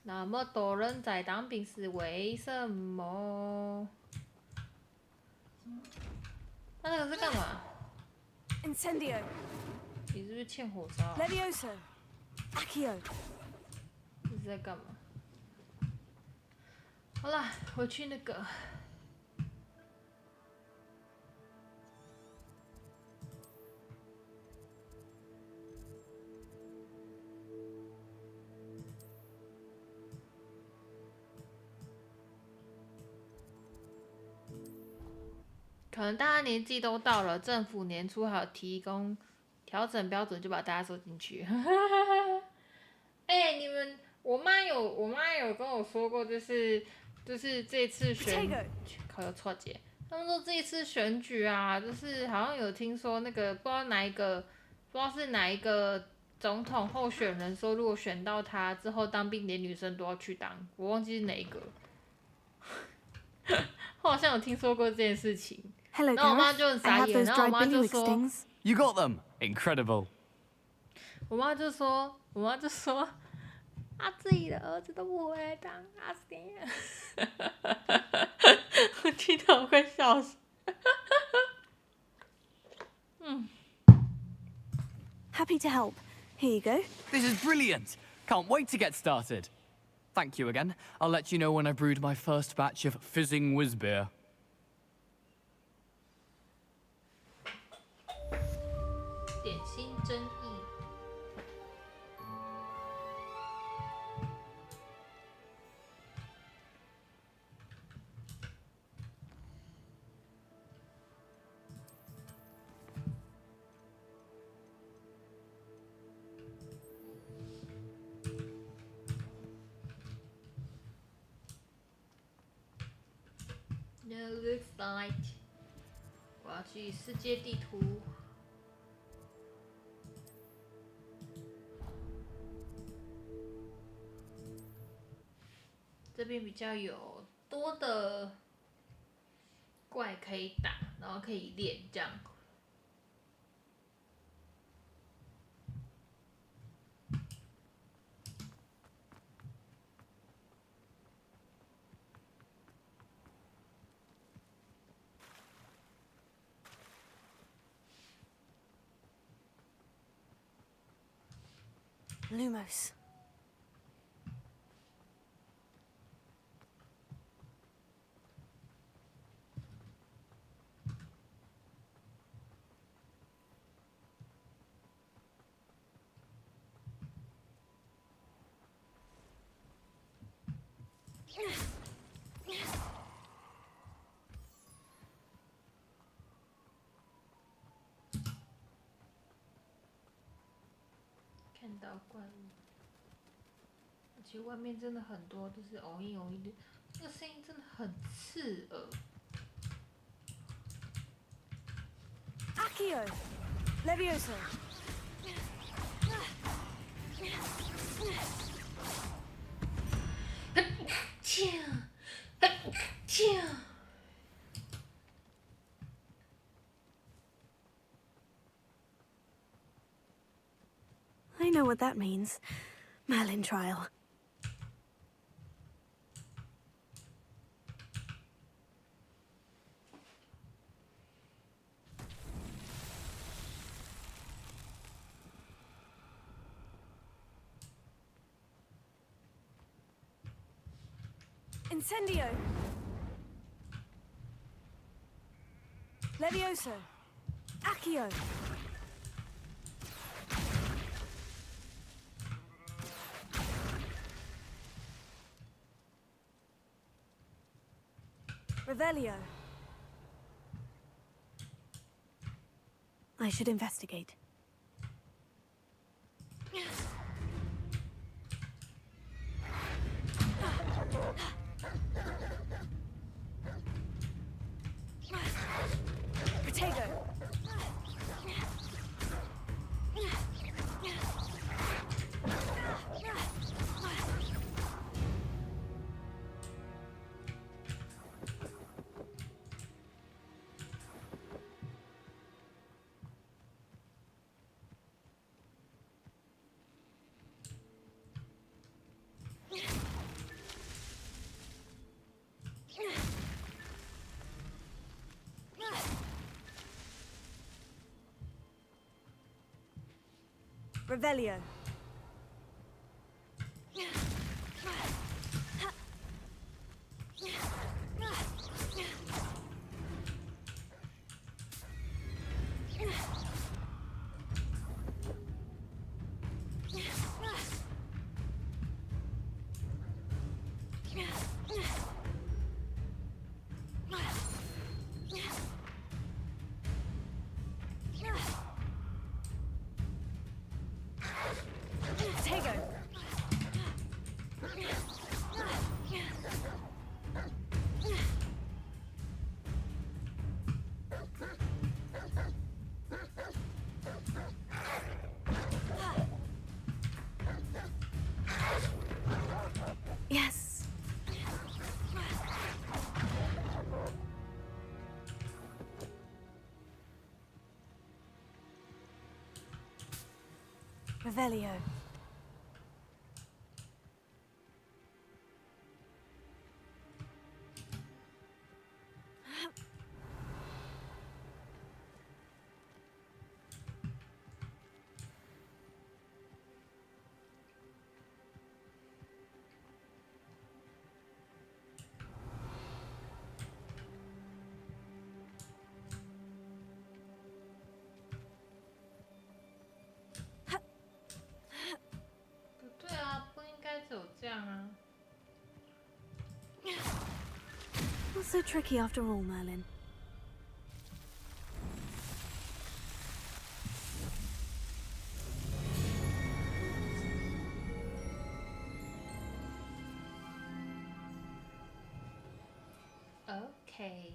那么多人在当兵是为什么？他那个是干嘛？ Incendio. 你是不是欠火烧、啊？ Levioso. Accio. 这是在干嘛？好啦，回去那个。可能大家年纪都到了，政府年初还有提供调整标准，就把大家收进去。你们，我妈有跟我说过，就是这次选举，考有错节，他们说这一次选举啊，就是好像有听说那个不知道是哪一个总统候选人说，如果选到他之后当兵，连女生都要去当，我忘记是哪一个。我好像有听说过这件事情。 Hello, 然后我妈就很傻眼，然后我妈就说 You got them! Incredible! 我妈就说，他自己的儿子都不回来当，他是怎样？我听到我快笑死。Happy to help. Here you go. This is brilliant! Can't wait to get started. Thank you again. I'll let you know when I brewed my first batch of fizzing whiz beer. 点心争议。No looks like 我要去世界地图。这边比较有多的怪可以打，然后可以练这样。Lumos. Yeah. 看到怪物，而且外面真的很多都是偶一偶一的，这个声音真的很刺耳。Accio. Levioso. 切！ I know what that means. Merlin trial. Incendio. Levioso. Accio. Revelio. I should investigate. Protego. Revelio. Yes. Revelio. Not so tricky after all, Merlin. Okay.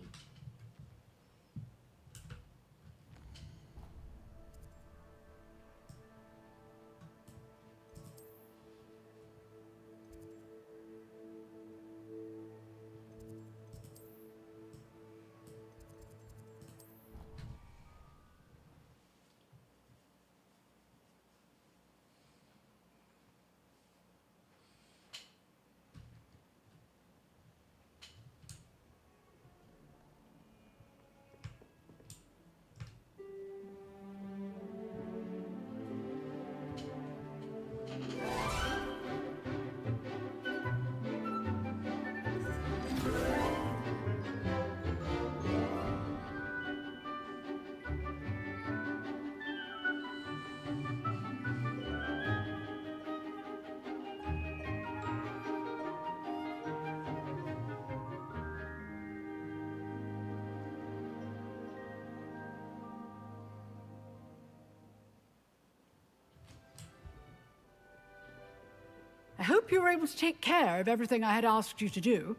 I hope you were able to take care of everything I had asked you to do.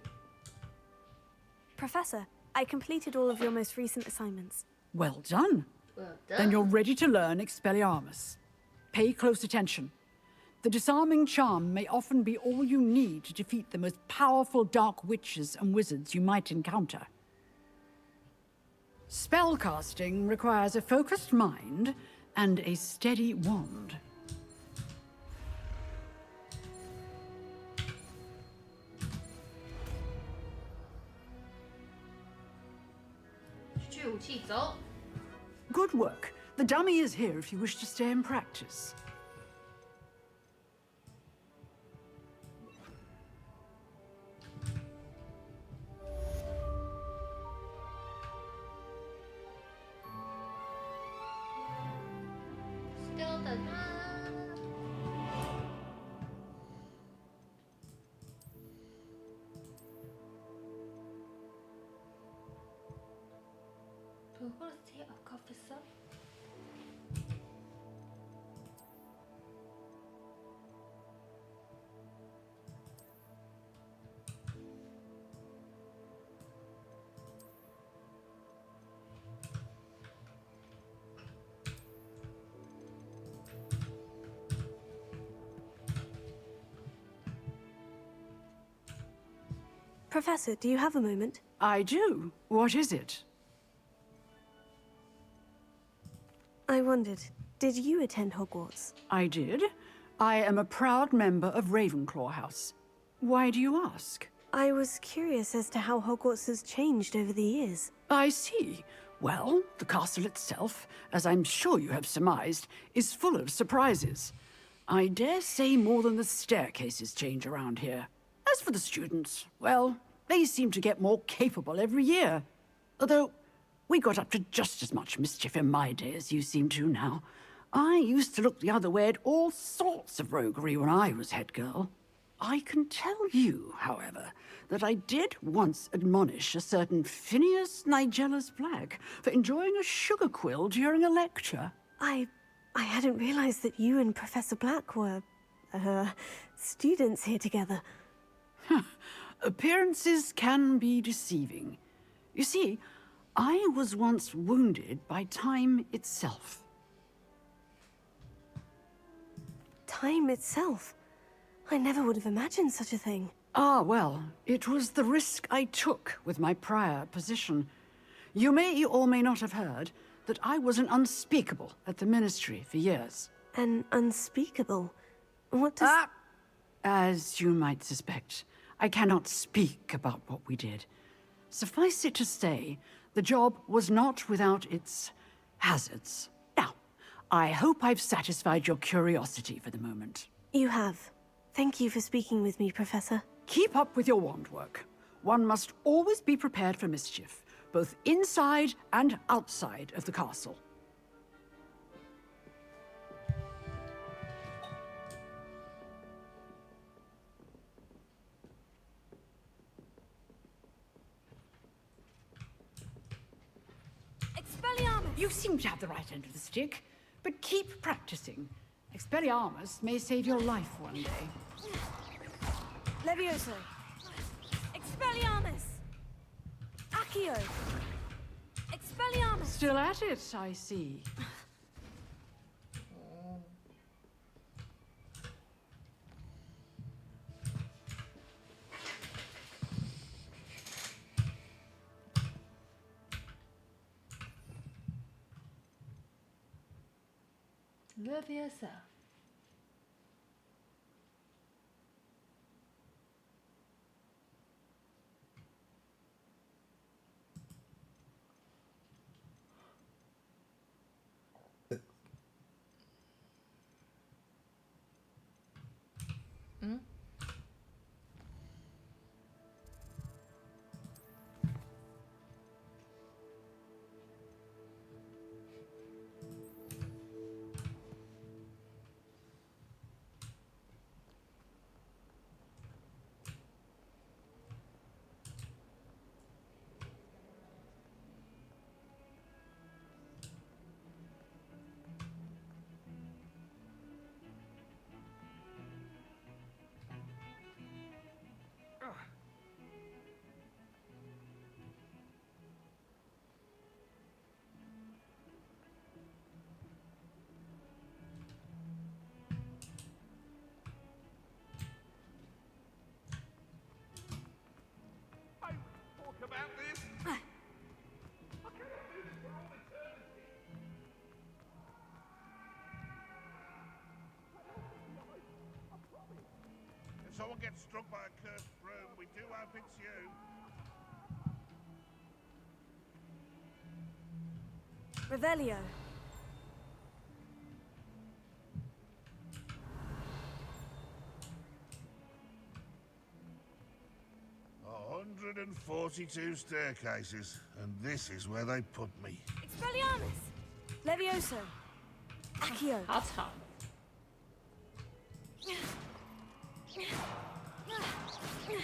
Professor, I completed all of your most recent assignments. Well done. Then you're ready to learn Expelliarmus. Pay close attention. The disarming charm may often be all you need to defeat the most powerful dark witches and wizards you might encounter. Spellcasting requires a focused mind and a steady wand. Good work. The dummy is here if you wish to stay and practice. Still the officer. Professor, do you have a moment? I do. What is it? I wondered, did you attend Hogwarts? I did. I am a proud member of Ravenclaw House. Why do you ask? I was curious as to how Hogwarts has changed over the years. I see. Well, the castle itself, as I'm sure you have surmised, is full of surprises. I dare say more than the staircases change around here. As for the students, well, they seem to get more capable every year. Although, we got up to just as much mischief in my day as you seem to now. I used to look the other way at all sorts of roguery when I was head girl. I can tell you, however, that I did once admonish a certain Phineas Nigellus Black for enjoying a sugar quill during a lecture. I hadn't realized that you and Professor Black were, students here together. Appearances can be deceiving. You see, I was once wounded by time itself. Time itself? I never would have imagined such a thing. Ah, well, it was the risk I took with my prior position. You may or may not have heard that I was an unspeakable at the Ministry for years. An unspeakable? What does... Ah! As you might suspect, I cannot speak about what we did. Suffice it to say, the job was not without its hazards. Now, I hope I've satisfied your curiosity for the moment. You have. Thank you for speaking with me, Professor. Keep up with your wand work. One must always be prepared for mischief, both inside and outside of the castle. Expelliarmus! You seem to have the right end of the stick, but keep practicing. Expelliarmus may save your life one day. Levioso! Expelliarmus! Accio! Expelliarmus! Still at it, I see. Leviosa. Mm? About this? If someone gets struck by a cursed broom, we do hope it's you. Revelio. A 142 staircases, and this is where they put me. Expelliarmus! Levioso! Accio! 好吵。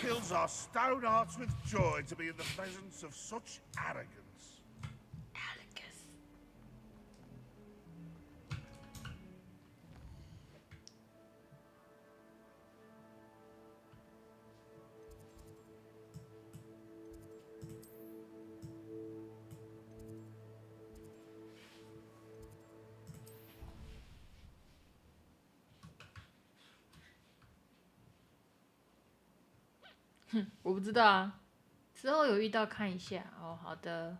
Fills our stone hearts with joy to be in the presence of such arrogance.我不知道啊，之后有遇到看一下哦。好的。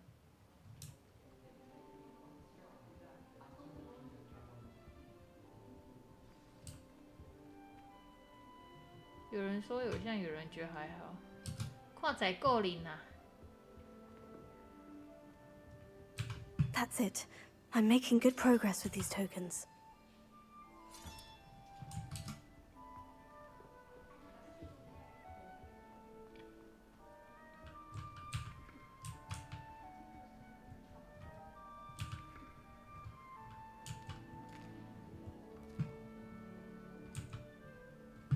有人说有像，有人觉得还好。看在够灵啊。That's it. I'm making good progress with these tokens.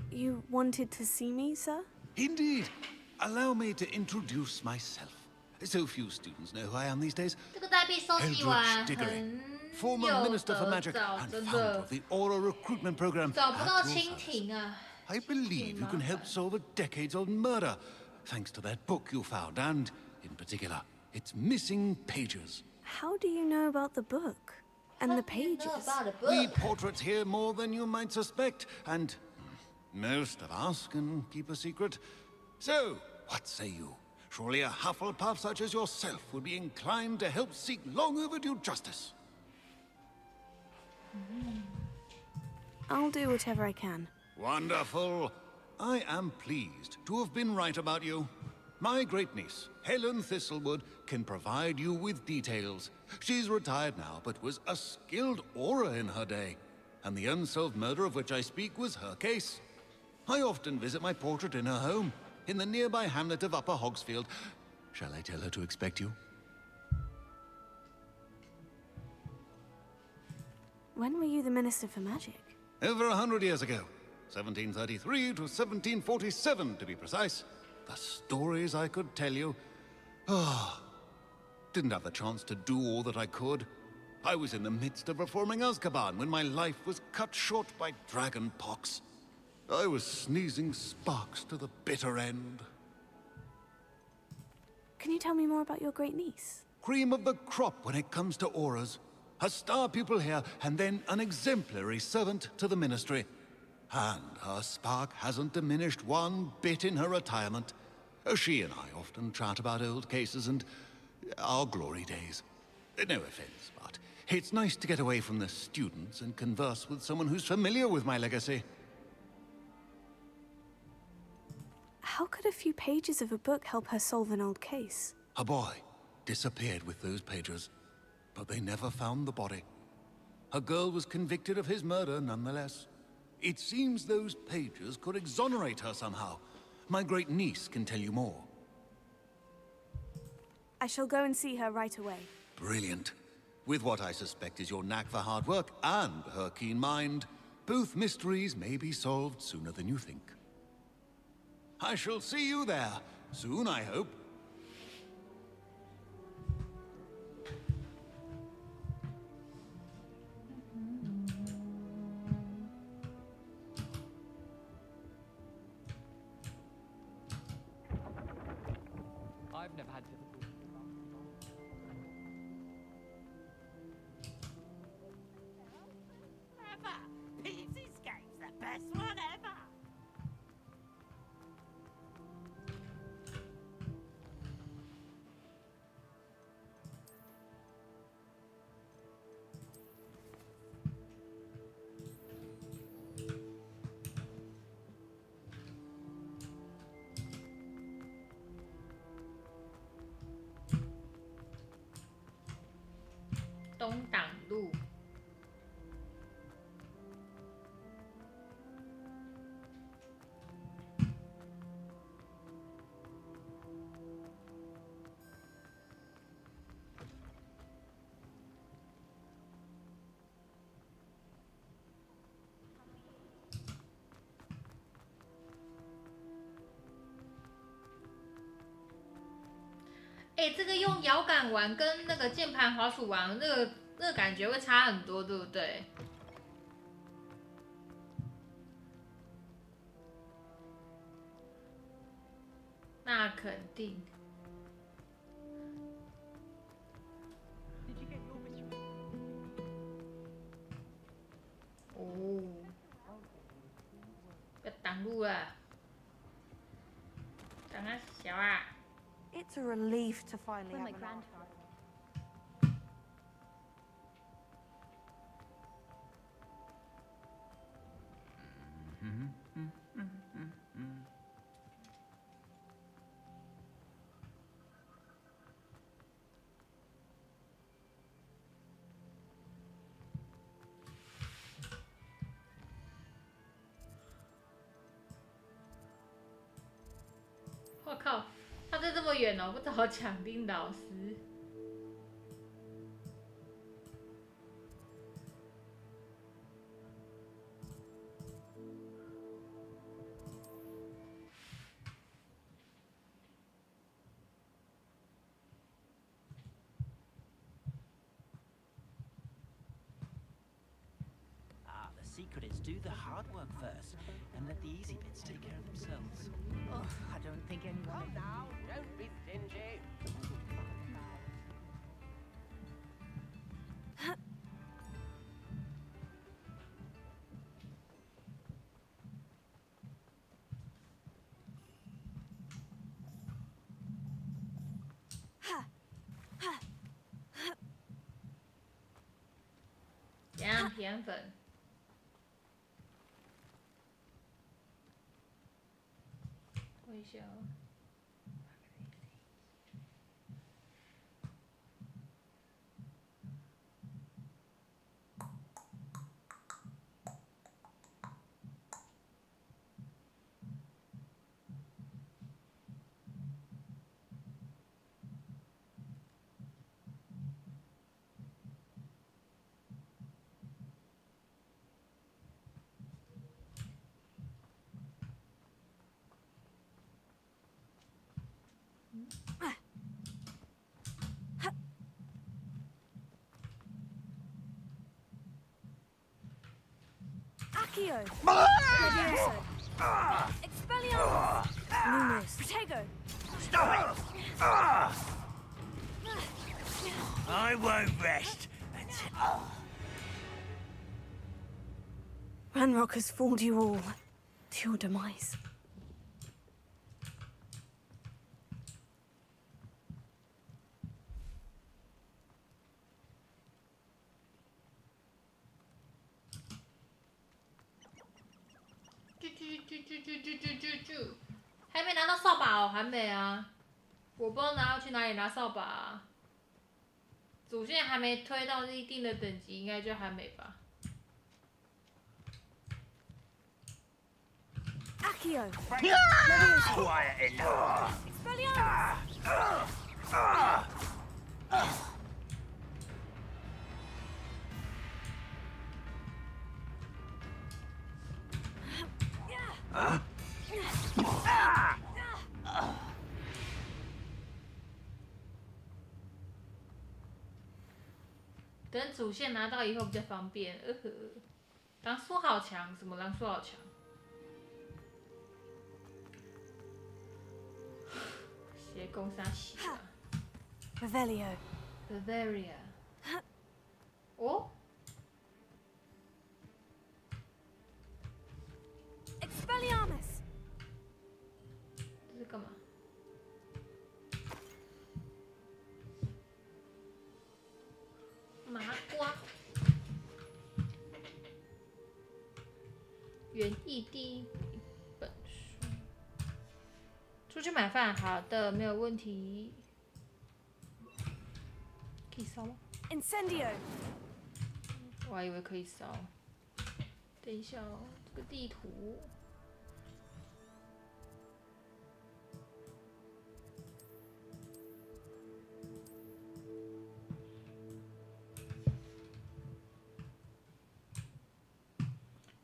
You wanted to see me, sir? Indeed. Allow me to introduce myself. So few students know who I am these days. 这个代币收集完 Eldritch Diggory, 很 former 有 Minister for 得 Magic 找， and 真 founder 的 of the Aura recruitment program 找不到 at your 蜻 service. 蜓啊！ I believe you can help solve a decades-old murder, thanks to that book you found, and, in particular, its missing pages. How do you know about the book? And the pages? We portraits here more than you might suspect, and most of us can keep a secret. So, what say you? Surely a Hufflepuff such as yourself would be inclined to help seek long overdue justice. I'll do whatever I can. Wonderful. I am pleased to have been right about you. My great-niece, Helen Thistlewood, can provide you with details. She's retired now, but was a skilled aura in her day. And the unsolved murder of which I speak was her case. I often visit my portrait in her home, in the nearby hamlet of Upper Hogsfield. Shall I tell her to expect you? When were you the Minister for Magic? Over 100 years ago. 1733 to 1747, to be precise. The stories I could tell you. Ah, didn't have the chance to do all that I could. I was in the midst of reforming Azkaban when my life was cut short by dragon pox. I was sneezing sparks to the bitter end. Can you tell me more about your great-niece? Cream of the crop when it comes to auras. A star pupil here, and then an exemplary servant to the ministry. And her spark hasn't diminished one bit in her retirement. She and I often chat about old cases and our glory days. No offense, but it's nice to get away from the students and converse with someone who's familiar with my legacy. How could a few pages of a book help her solve an old case? A boy disappeared with those pages, but they never found the body. A girl was convicted of his murder nonetheless. It seems those pages could exonerate her somehow. My great-niece can tell you more. I shall go and see her right away. Brilliant. With what I suspect is your knack for hard work and her keen mind, both mysteries may be solved sooner than you think. I shall see you there, soon I hope. I've never had difficulty. Peeves Escape's the best one ever!东挡路。哎，这个用摇杆玩跟那个键盘滑鼠玩，那个感觉会差很多，对不对？那肯定。哦，要挡路了，挡啊小啊！ It's a relief to finally When have my an grandfather. 靠，他在这么远哦，不找抢丁老师。The secret is do the hard work first and let the easy bits take care of themselves. Oh, I don't think anyone. Come now, don't be stingy. Ha! 怎样甜粉？微笑。Accio! Levioso! Expelliarmus! Lumos! Protego! Stop it! I won't rest until... Ranrock has fooled you all to your demise. Ju，还没拿到扫把哦，还没啊。我不知道要去哪里拿扫把啊。主线还没推到一定的等级，应该就还没吧。Accio! Quiet enough! Expelliarmus! Huh? 等主线拿到以后比较方便。狼叔好强，什么狼叔好强？斜攻杀血啊 Revelio. Bavaria。哦。Expelliarmus! 这是干嘛？麻瓜。园艺第一本书。出去买饭，好的，没有问题。可以烧吗？ Incendio! 我还以为可以烧。等一下哦，这个地图。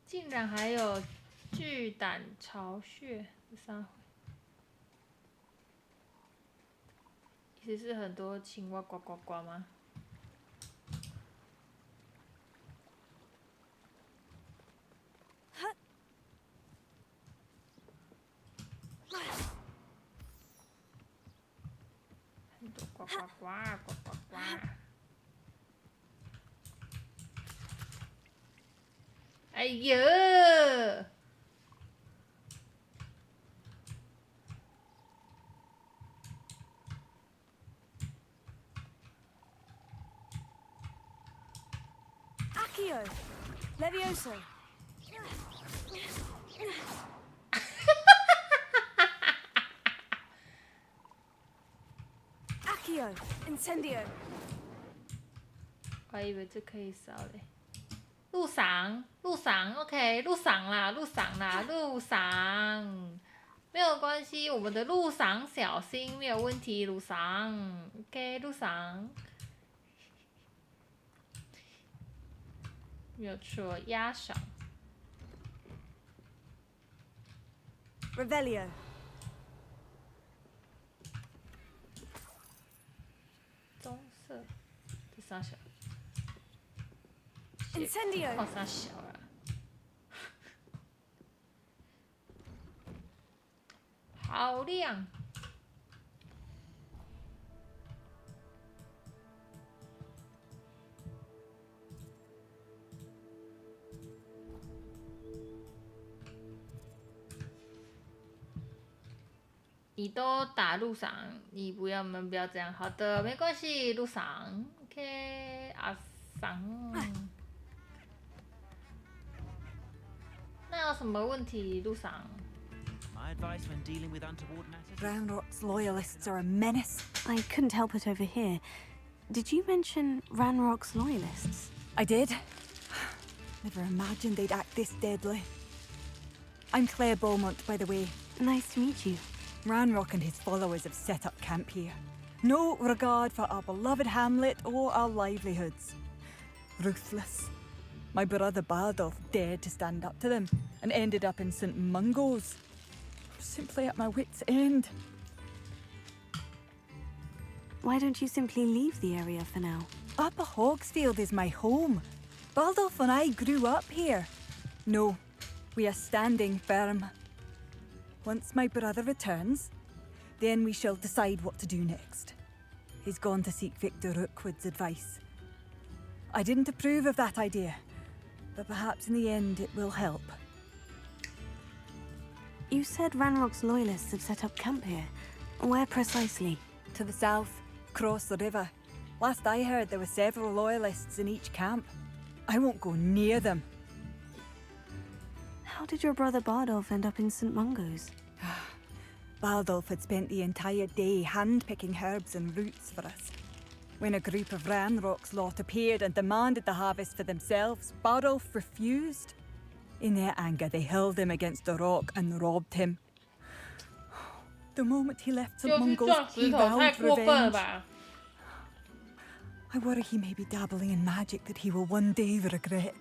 竟然还有巨胆巢穴，这三回，意思是很多青蛙呱呱呱吗？很多呱呱呱呱呱呱。哎呀！Accio! Levioso! Accio! Incendio! 我还以为这可以烧嘞。路上 ，OK， 路上啦，路上。没有关系，我们的路上小心，没有问题。路上 ，OK， 路上没有错，压上。Revelio. 棕色，这啥小 Incendio. 靠啥小啊？好亮。你都打路上，你不要这样。好的，没关系，路上 ，OK， 阿桑。那有什么问题？路上？ My advice when dealing with untoward matters. Ranrock's loyalists are a menace. I couldn't help it over here. Did you mention Ranrock's loyalists? I did. Never imagined they'd act this deadly. I'm Claire Beaumont, by the way. Nice to meet you. Ranrock and his followers have set up camp here. No regard for our beloved hamlet or our livelihoods. Ruthless. My brother Bardolph dared to stand up to them and ended up in St. Mungo's. Simply at my wit's end. Why don't you simply leave the area for now? Upper Hogsfield is my home. Bardolph and I grew up here. No, we are standing firm. Once my brother returns, then we shall decide what to do next. He's gone to seek Victor Rookwood's advice. I didn't approve of that idea, but perhaps in the end it will help. You said Ranrock's loyalists have set up camp here. Where precisely? To the south, across the river. Last I heard, there were several loyalists in each camp. I won't go near them. How did your brother Bardolph end up in St. Mungo's? Bardolph had spent the entire day hand-picking herbs and roots for us. When a group of Ranrock's lot appeared and demanded the harvest for themselves, Bardolph refused. In their anger, they hurled him against a rock and robbed him. The moment he left St. Mungo's, he vowed revenge. I worry he may be dabbling in magic that he will one day regret.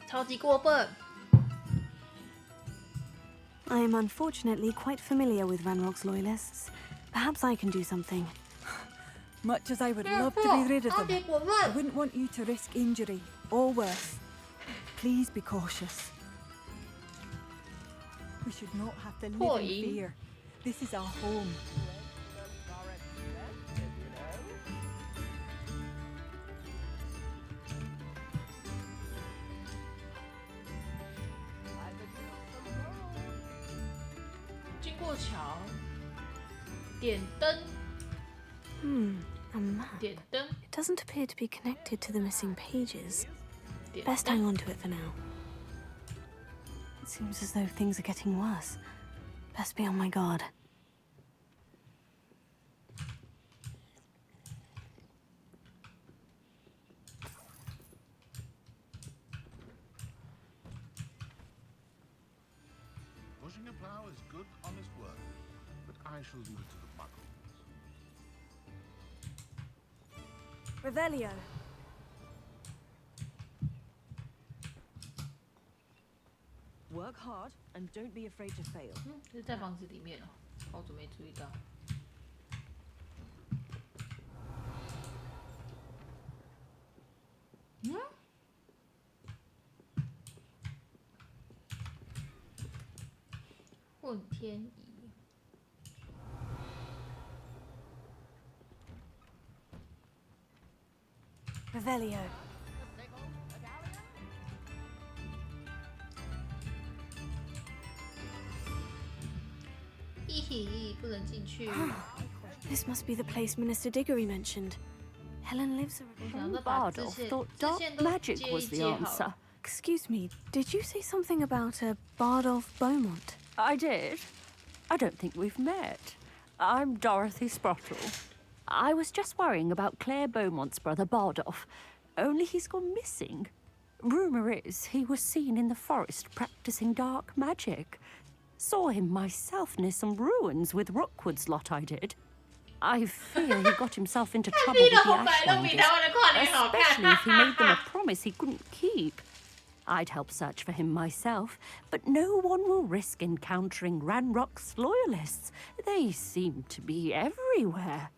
超级过分。 I am unfortunately quite familiar with Ranrock's loyalists. Perhaps I can do something. Much as I would love to be rid of them, I wouldn't want you to risk injury, or worse. Please be cautious. We should not have to live in fear. This is our home. A map. It doesn't appear to be connected to the missing pages. Best hang on to it for now. It seems as though things are getting worse. Best be on my guard. Pushing a plough is good, honest work, but I shall leave it to the muggles. Revelio. Work hard and don't be afraid to fail. 是在房子里面哦，好久没注意到。混天仪。 Revelio. 嘿嘿，不能进去。 This must be the place Minister Diggory mentioned. Helen lives around. Bardolph thought dark magic was the answer. Excuse me, did you say something about a Bardolph Beaumont? I did. I don't think we've met. I'm Dorothy Sprottle. I was just worrying about Claire Beaumont's brother Bardolph. Only he's gone missing. Rumor is he was seen in the forest practicing dark magic. Saw him myself near some ruins with Rookwood's lot I did. I fear he got himself into trouble with the Ashwinders, especially if he made them a promise he couldn't keep. I'd help search for him myself, but no one will risk encountering Ranrock's loyalists. They seem to be everywhere.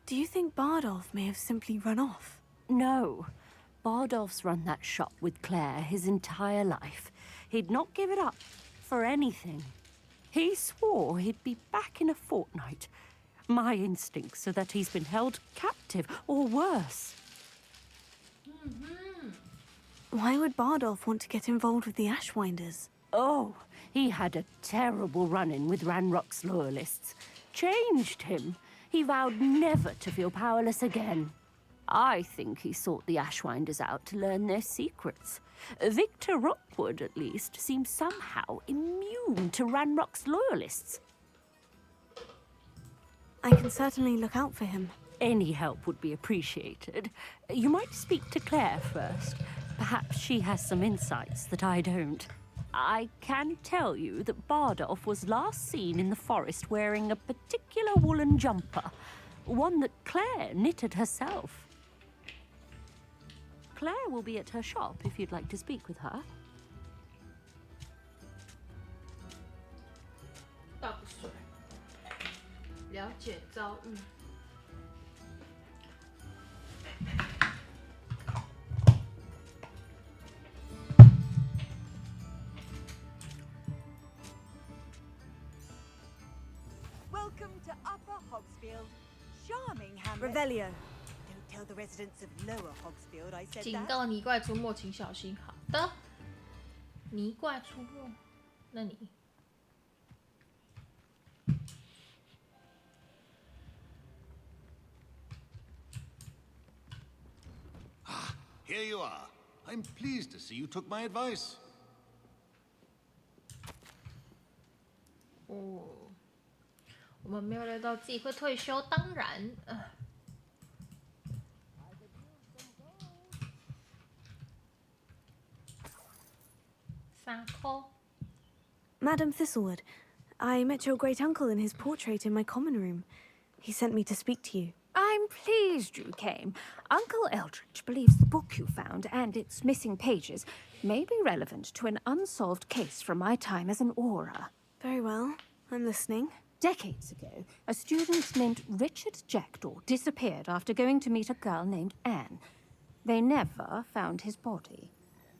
Do you think Bardolph may have simply run off? No. Bardolph's run that shop with Claire his entire life. He'd not give it up for anything. He swore he'd be back in a fortnight. My instincts are that he's been held captive, or worse. Why would Bardolph want to get involved with the Ashwinders? Oh, he had a terrible run-in with Ranrock's loyalists. Changed him. He vowed never to feel powerless again. I think he sought the Ashwinders out to learn their secrets. Victor Rookwood, at least, seems somehow immune to Ranrock's loyalists. I can certainly look out for him. Any help would be appreciated. You might speak to Claire first. Perhaps she has some insights that I don't. I can tell you that Bardolph was last seen in the forest wearing a particular woolen jumper, one that Claire knitted herself. Claire will be at her shop if you'd like to speak with her. 倒水，了解遭遇。Welcome to Upper Hogsfield. Charming hamlet. Revelio. Don't tell the residents of Lower Hogsfield I said 警 that. 告：泥怪出没，请小心。好的，泥怪出没，那你 Here you are. I'm pleased to see you took my advice. 哦，我们没有料到自己会退休，当然，3扣。 Madam Thistlewood, I met your great-uncle in his portrait in my common room. He sent me to speak to you. I'm pleased you came. Uncle Eldridge believes the book you found and its missing pages may be relevant to an unsolved case from my time as an aura. Very well. I'm listening. Decades ago, a student named Richard Jackdaw disappeared after going to meet a girl named Anne. They never found his body.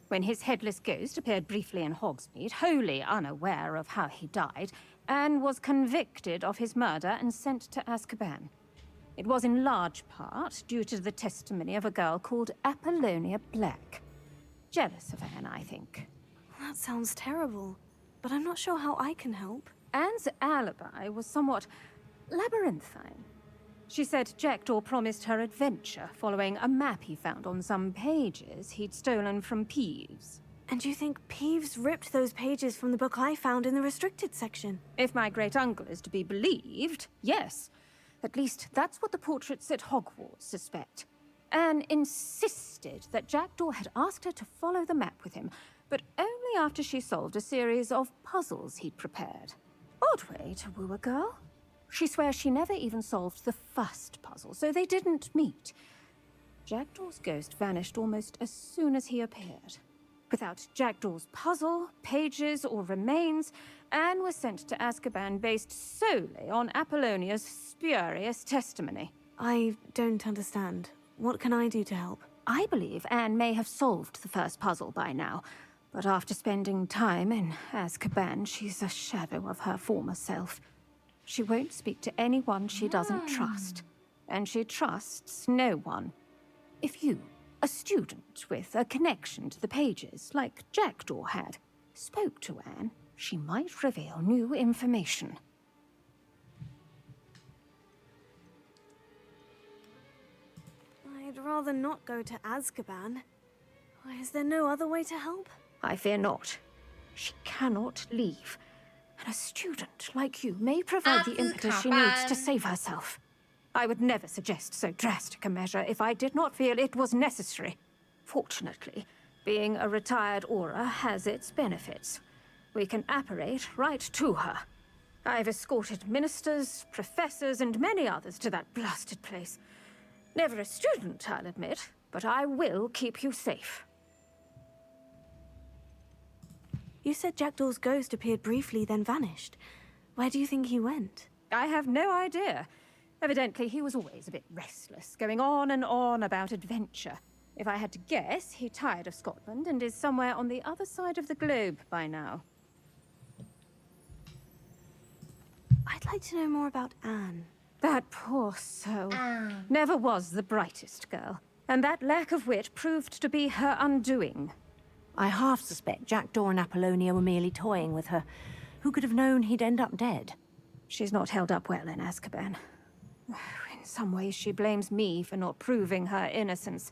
When his headless ghost appeared briefly in Hogsmeade, wholly unaware of how he died, Anne was convicted of his murder and sent to Azkaban. It was in large part due to the testimony of a girl called Apollonia Black. Jealous of Anne, I think. That sounds terrible, but I'm not sure how I can help. Anne's alibi was somewhat labyrinthine. She said Jackdaw promised her adventure following a map he found on some pages he'd stolen from Peeves. And you think Peeves ripped those pages from the book I found in the restricted section? If my great-uncle is to be believed, yes. At least that's what the portraits at Hogwarts suspect. Anne insisted that Jackdaw had asked her to follow the map with him, but only after she solved a series of puzzles he'd prepared. Odd way to woo a girl. She swears she never even solved the first puzzle, so they didn't meet. Jackdaw's ghost vanished almost as soon as he appeared. Without Jackdaw's puzzle, pages, or remains, Anne was sent to Azkaban based solely on Apollonia's spurious testimony. I don't understand. What can I do to help? I believe Anne may have solved the first puzzle by now, but after spending time in Azkaban, she's a shadow of her former self. She won't speak to anyone she doesn't trust, and she trusts no one. If you, a student with a connection to the pages, like Jackdaw had, spoke to Anne, she might reveal new information. I'd rather not go to Azkaban. Is there no other way to help? I fear not. She cannot leave. And a student like you may provide the impetus she needs to save herself. I would never suggest so drastic a measure if I did not feel it was necessary. Fortunately, being a retired Aura has its benefits. We can apparate right to her. I've escorted ministers, professors, and many others to that blasted place. Never a student, I'll admit, but I will keep you safe. You said Jackdaw's ghost appeared briefly, then vanished. Where do you think he went? I have no idea. Evidently, he was always a bit restless, going on and on about adventure. If I had to guess, he tired of Scotland and is somewhere on the other side of the globe by now. I'd like to know more about Anne. That poor soul. Never was the brightest girl. And that lack of wit proved to be her undoing. I half suspect Jackdaw and Apollonia were merely toying with her. Who could have known he'd end up dead? She's not held up well in Azkaban. In some ways, she blames me for not proving her innocence.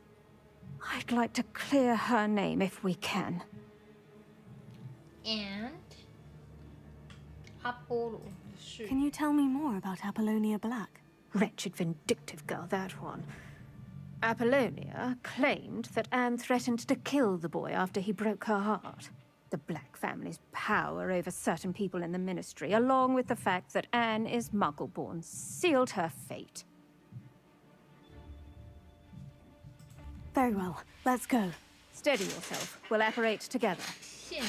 I'd like to clear her name if we can. And Apollo. Can you tell me more about Apollonia Black? Wretched, vindictive girl, that one. Apollonia claimed that Anne threatened to kill the boy after he broke her heart. The Black family's power over certain people in the Ministry, along with the fact that Anne is Muggle-born, sealed her fate. Very well. Let's go. Steady yourself. We'll apparate together.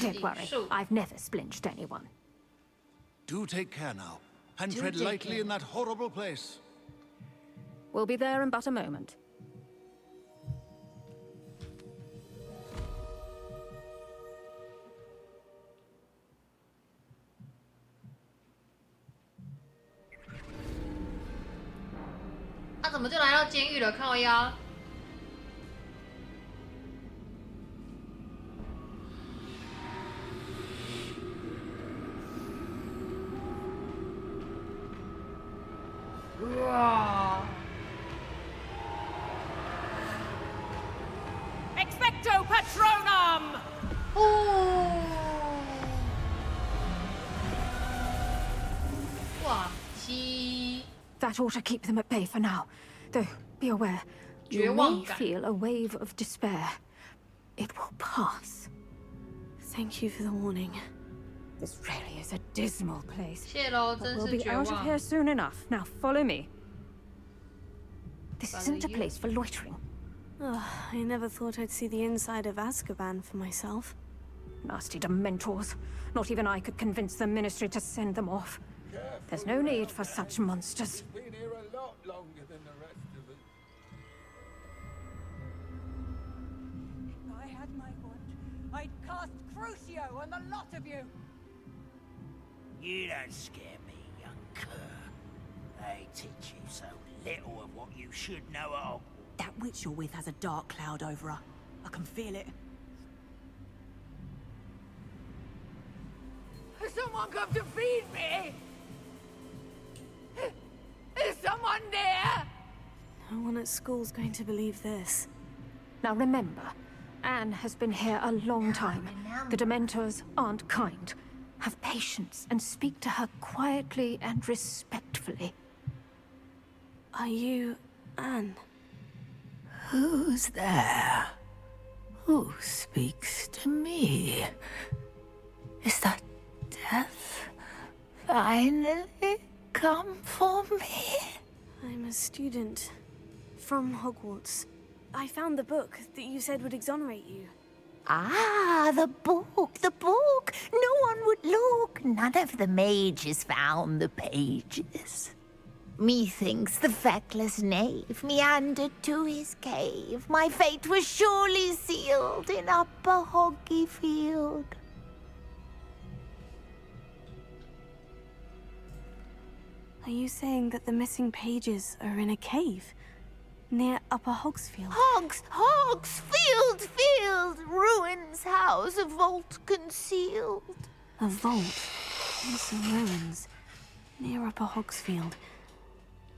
Don't worry. I've never splinched anyone. Do take care now, and tread lightly in that horrible place. We'll be there in but a moment.他怎么就来到监狱了？靠腰。哇 Expecto Patronum! That ought to keep them at bay for now. Though, be aware, you may feel a wave of despair. It will pass. Thank you for the warning. This really is a dismal place. 谢喽， But 真 we'll 是 be 绝 out of 望。 here soon enough. Now follow me. This isn't a place for loitering. I never thought I'd see the inside of Azkaban for myself. Nasty Dementors. Not even I could convince the Ministry to send them off. There's no need for such monsters. Been here a lot longer than the rest of us. If I had my wand, I'd cast Crucio on the lot of you. You don't scare me, young cur. They teach you so little of what you should know at Hogwarts. That witch you're with has a dark cloud over her. I can feel it. Has someone come to feed me? Is someone there? No one at school's going to believe this. Now remember, Anne has been here a long time. The Dementors aren't kind. Have patience and speak to her quietly and respectfully. Are you Anne? Who's there? Who speaks to me? Is that death finally come for me? I'm a student from Hogwarts. I found the book that you said would exonerate you. Ah, the book, the book. No one would look. None of the mages found the pages. Methinks the feckless knave meandered to his cave. My fate was surely sealed in Upper Hoggyfield. Are you saying that the missing pages are in a cave near Upper Hogsfield? Hogsfield! Ruins house, a vault concealed. A vault in some ruins near Upper Hogsfield.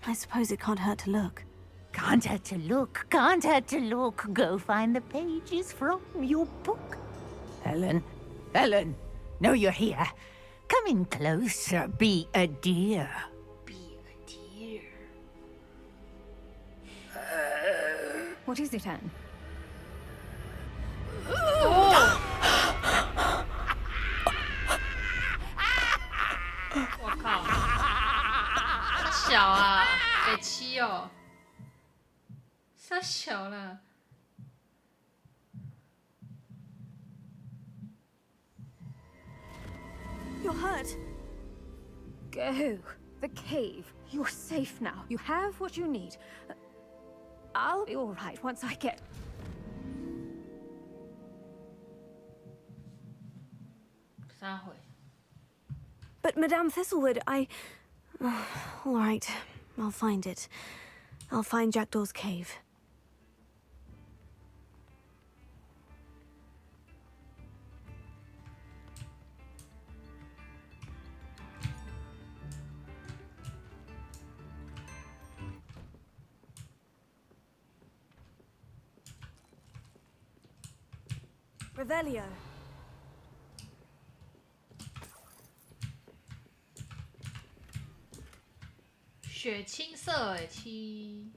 I suppose it can't hurt to look. Can't hurt to look, can't hurt to look. Go find the pages from your book. Helen, know you're here. Come in closer, be a dear. What is it, Anne? 哦！我靠！他小啊，北七哦，他小了。You're hurt. Go. The cave. You're safe now. You have what you need. I'll be all right once I get... But Madame Thistlewood, I... all right, I'll find it. I'll find Jackdaw's cave. Revelio. 血青色哎七。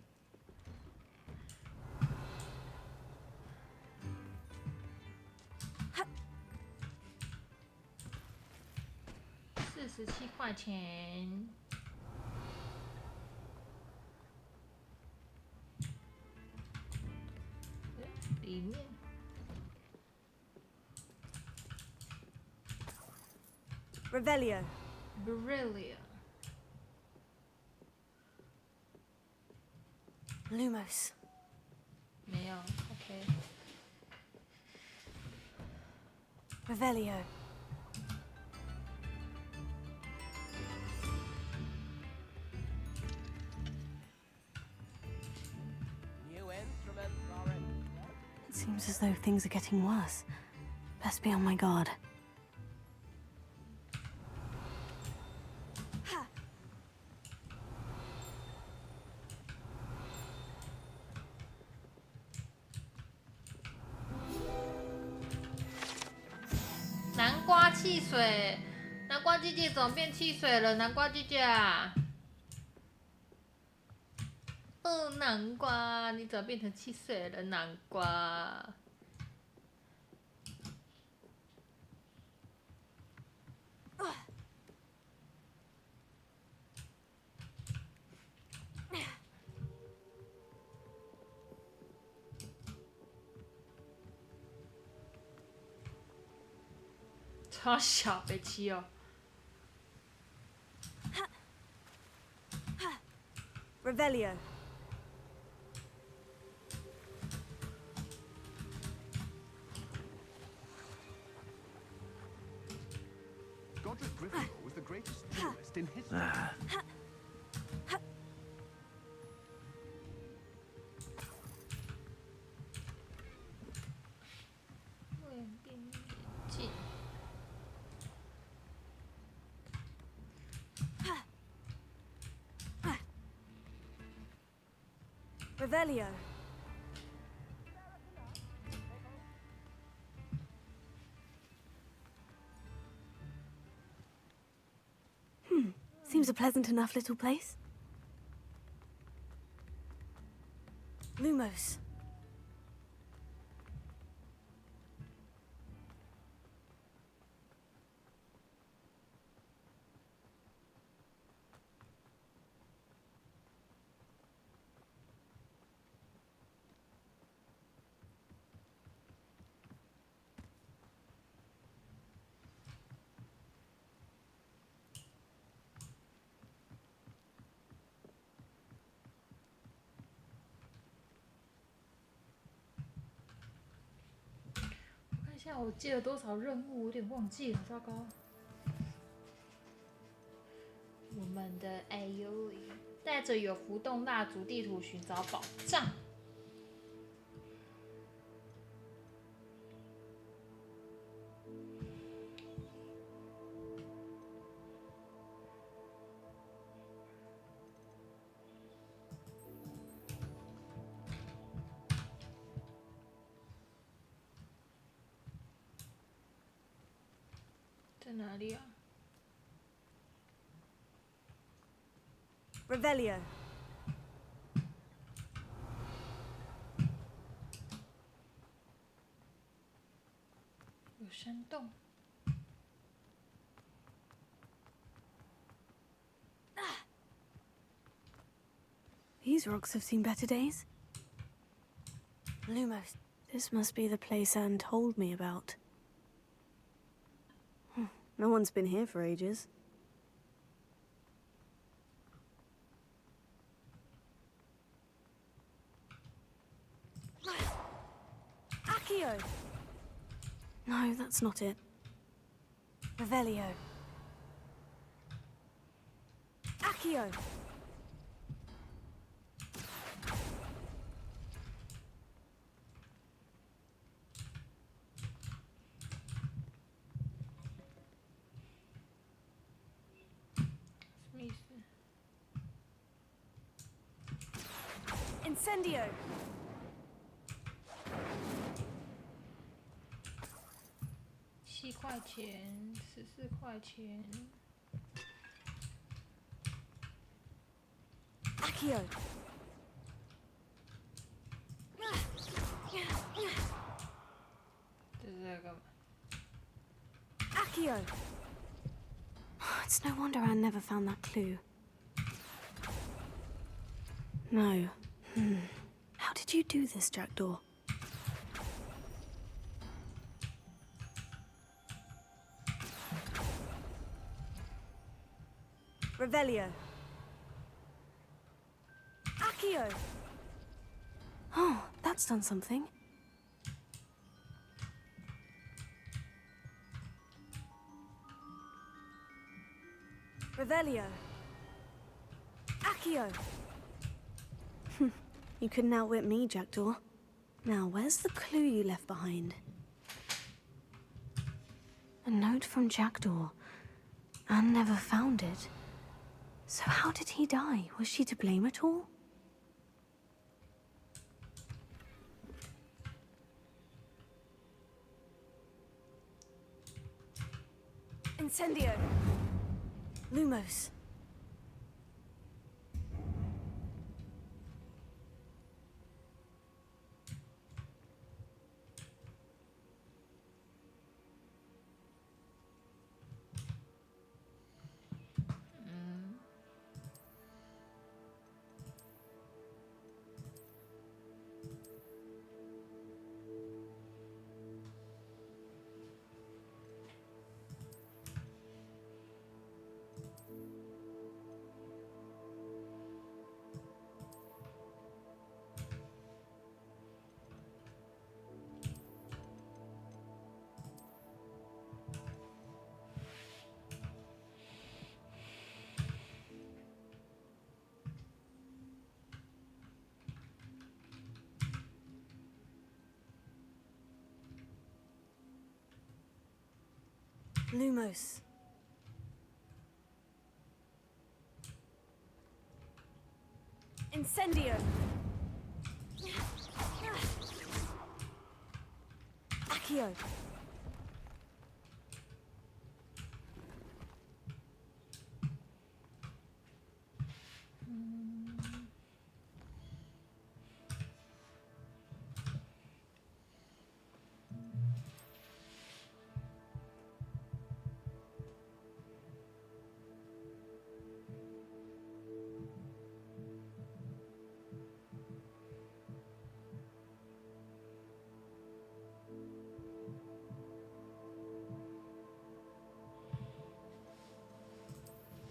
47块钱。里面。Revelio. Revelio. Lumos. 没有 ，OK。Revelio. It seems as though things are getting worse. Best be on my guard.南瓜汽水，南瓜姐姐怎么变汽水了？南瓜姐姐啊！哦，南瓜，你怎么变成汽水了？南瓜。超小，北七哦。Revelio. Godric Gryffindor was the greatest duelist in history. Revelio. Seems a pleasant enough little place. Lumos.我记了多少任务，有点忘记了，糟糕。我们的 AU 带着有浮动蜡烛地图寻找宝藏。在哪里啊 Revelio. 有山洞。 These rocks have seen better days. Lumos. This must be the place Anne told me about. No one's been here for ages. Accio! No, that's not it. Revelio. Accio! Incendio! 7块钱，14块钱。 Accio! 这是在干嘛？ Accio! It's no wonder Anne never found that clue. No. How did you do this, Jackdaw? Revelio. Accio! Oh, that's done something. Revelio. Accio! You couldn't outwit me, Jackdaw. Now, where's the clue you left behind? A note from Jackdaw. Anne never found it. So how did he die? Was she to blame at all? Incendio. Lumos. Lumos. Incendio. Accio.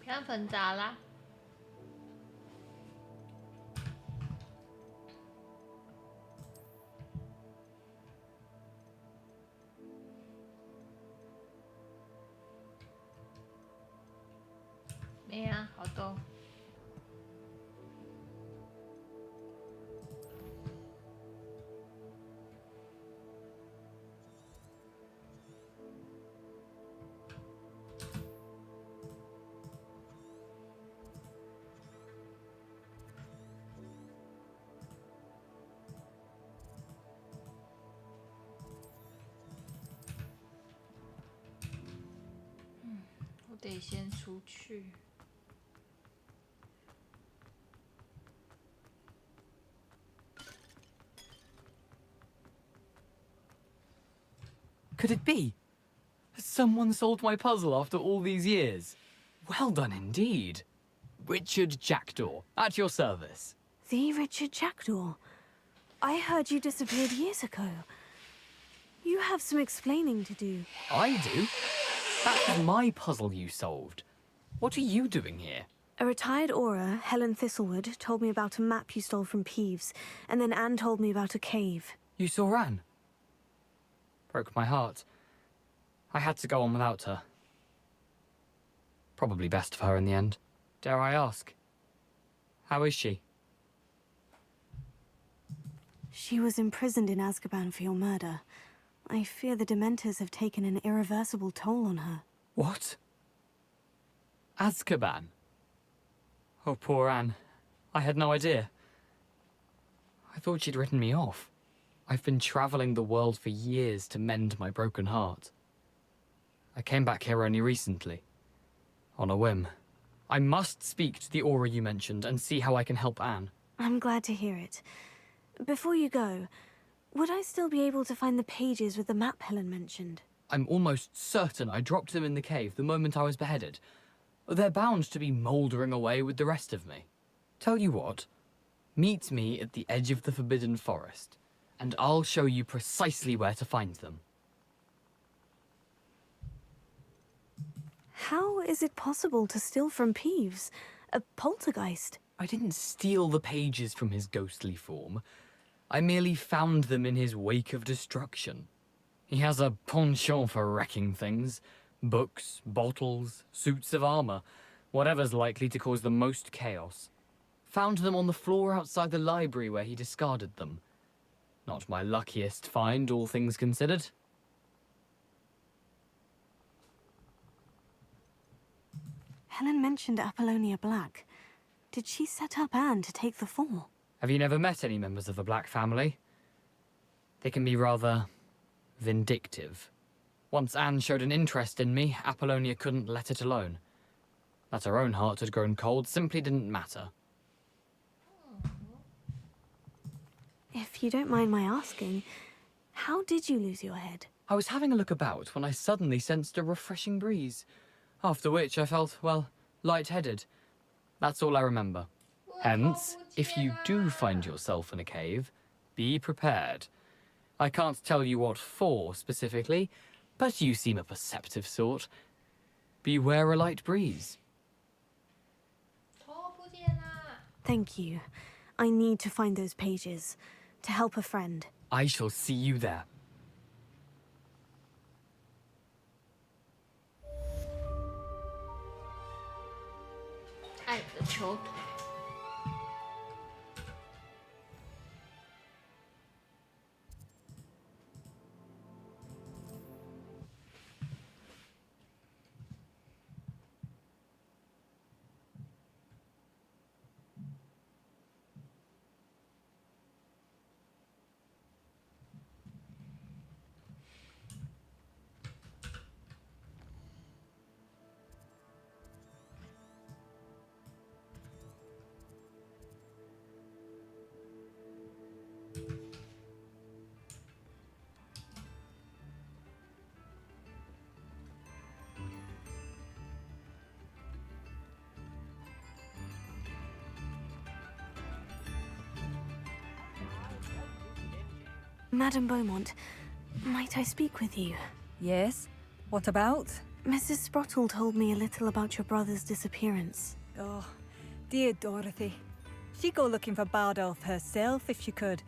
偏粉咋啦？没啊，好多。我得先出去。Could it be? Someone solved my puzzle after all these years. Well done indeed. Richard Jackdaw, at your service. The Richard Jackdaw? I heard you disappeared years ago. You have some explaining to do. I do? That was my puzzle you solved. What are you doing here? A retired aura, Helen Thistlewood, told me about a map you stole from Peeves, and then Anne told me about a cave. You saw Anne? Broke my heart. I had to go on without her. Probably best for her in the end. Dare I ask? How is she? She was imprisoned in Azkaban for your murder. I fear the Dementors have taken an irreversible toll on her. What? Azkaban? Oh, poor Anne. I had no idea. I thought she'd written me off. I've been traveling the world for years to mend my broken heart. I came back here only recently. On a whim. I must speak to the aura you mentioned and see how I can help Anne. I'm glad to hear it. Before you go, would I still be able to find the pages with the map Helen mentioned? I'm almost certain I dropped them in the cave the moment I was beheaded. They're bound to be mouldering away with the rest of me. Tell you what, meet me at the edge of the Forbidden Forest, and I'll show you precisely where to find them. How is it possible to steal from Peeves? A poltergeist? I didn't steal the pages from his ghostly form. I merely found them in his wake of destruction. He has a penchant for wrecking things. Books, bottles, suits of armor, whatever's likely to cause the most chaos. Found them on the floor outside the library where he discarded them. Not my luckiest find, all things considered. Helen mentioned Apollonia Black. Did she set up Anne to take the fall? Have you never met any members of the Black family? They can be rather vindictive. Once Anne showed an interest in me, Apollonia couldn't let it alone. That her own heart had grown cold simply didn't matter. If you don't mind my asking, how did you lose your head? I was having a look about when I suddenly sensed a refreshing breeze. After which I felt, well, lightheaded. That's all I remember. Hence, if you do find yourself in a cave, be prepared. I can't tell you what for specifically, but you seem a perceptive sort. Beware a light breeze. Thank you. I need to find those pages. To help a friend. I shall see you there. I the choke. Madame Beaumont, might I speak with you? Yes? What about? Mrs. Sprottle told me a little about your brother's disappearance. Oh, dear Dorothy. She'd go looking for Bardolph herself if she could.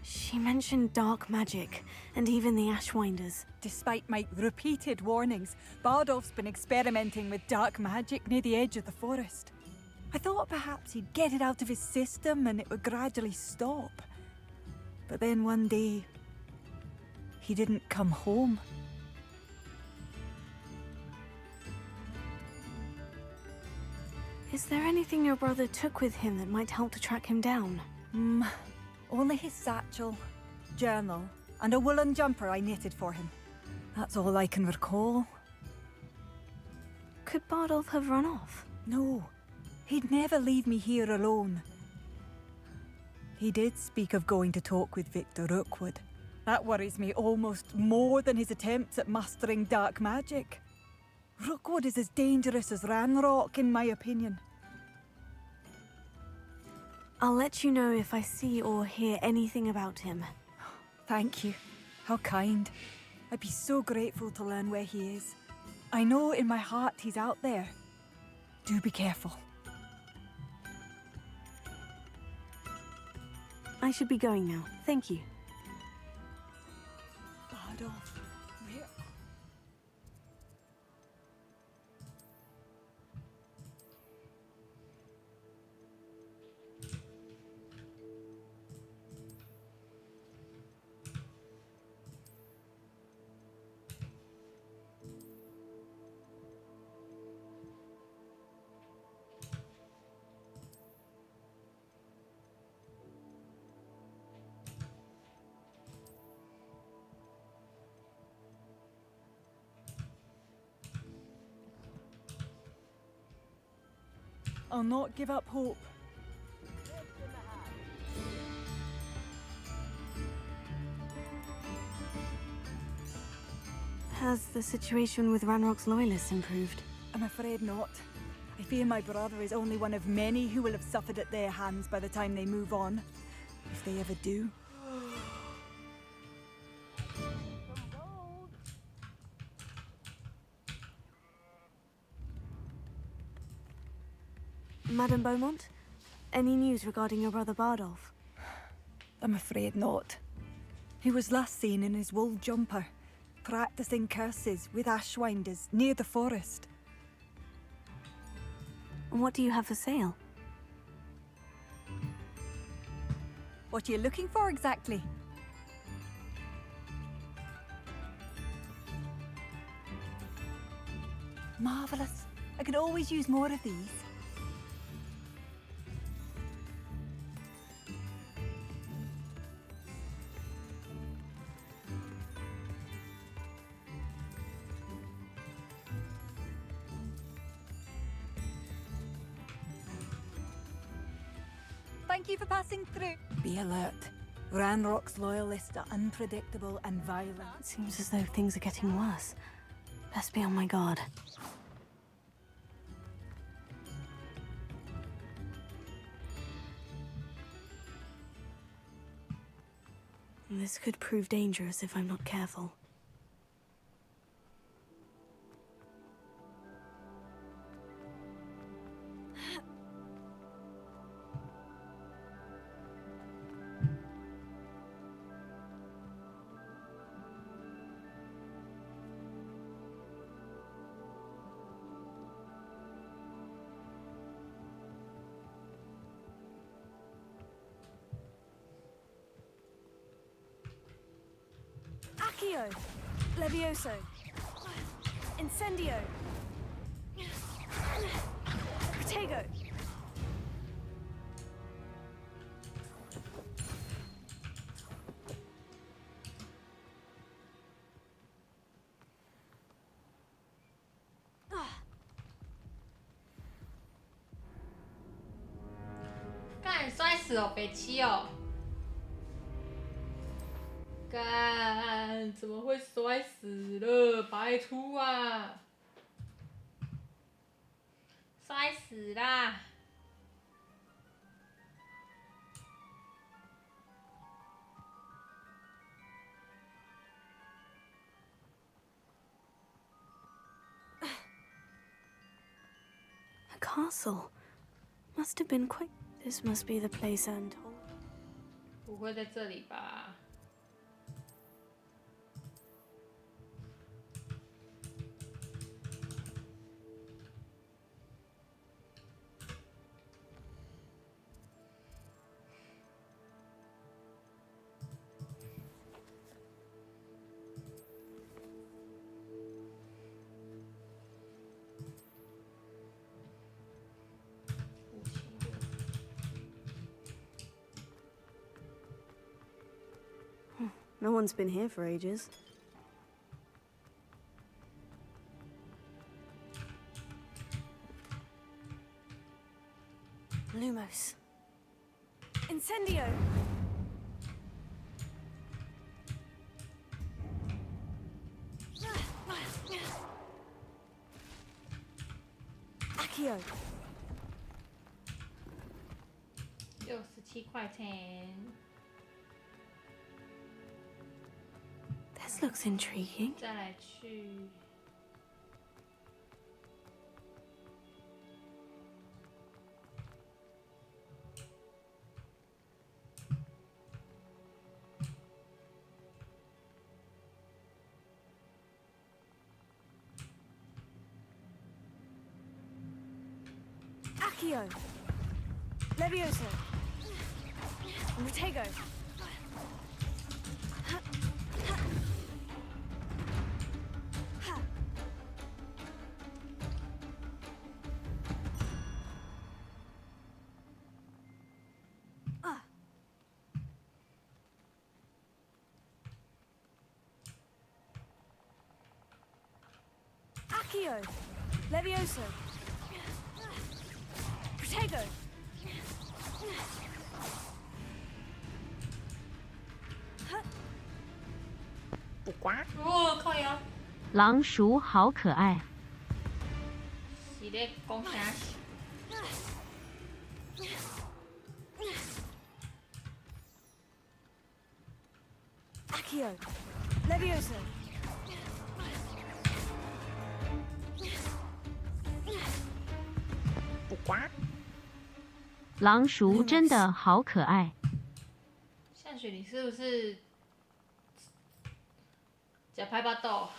She mentioned dark magic, and even the Ashwinders. Despite my repeated warnings, Bardolph's been experimenting with dark magic near the edge of the forest. I thought perhaps he'd get it out of his system and it would gradually stop. But then one day, he didn't come home. Is there anything your brother took with him that might help to track him down? Only his satchel, journal, and a woolen jumper I knitted for him. That's all I can recall. Could Bardolph have run off? No. He'd never leave me here alone. He did speak of going to talk with Victor Rookwood. That worries me almost more than his attempts at mastering dark magic. Rookwood is as dangerous as Ranrock, in my opinion. I'll let you know if I see or hear anything about him. Thank you. How kind. I'd be so grateful to learn where he is. I know in my heart he's out there. Do be careful. I should be going now. Thank you. Bardolph, where... I'll not give up hope. Has the situation with Ranrock's loyalists improved? I'm afraid not. I fear my brother is only one of many who will have suffered at their hands by the time they move on. If they ever do. Madame Beaumont? Any news regarding your brother Bardolph? I'm afraid not. He was last seen in his wool jumper, practicing curses with ashwinders near the forest. What do you have for sale? What are you looking for exactly? Marvellous. I could always use more of these. Thank you for passing through. Be alert. Ranrock's loyalists are unpredictable and violent. It seems as though things are getting worse. Best be on my guard. This could prove dangerous if I'm not careful. Accio! Levioso! Incendio! Protego!干，摔死哦，北七哦！干，怎么会摔死了？白兔啊！摔死啦！A castle. Must have been quite... This must be the place I'm told. 不会在这里吧？No one's been here for ages. Lumos. Incendio! Accio. 67块钱。 This looks intriguing. 再来去。 Accio. Levioso. Protego. Accio. Levioso. Protego. 哦，靠腰。狼鼠好可爱。是咧讲啥？ Accio. Levioso. 狼鼠真的好可爱。夏雪，你是不是假拍巴豆？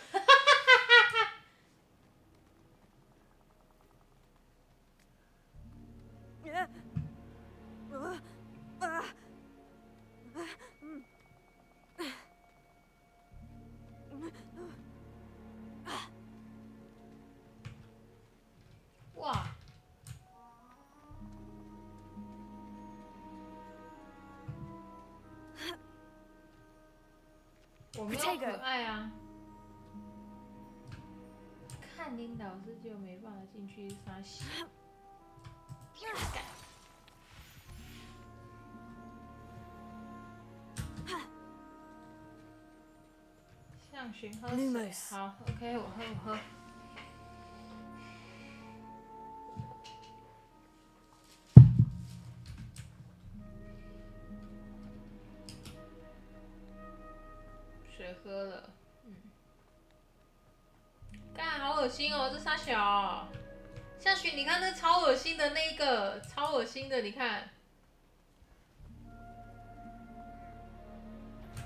哇！我没有可爱啊！看林老师就没办法进去杀洗。向寻喝水。好 ，OK， 我喝。 水喝了，干好恶心哦，这傻小、哦。夏雪，你看那超恶心的那一个，超恶心的，你看。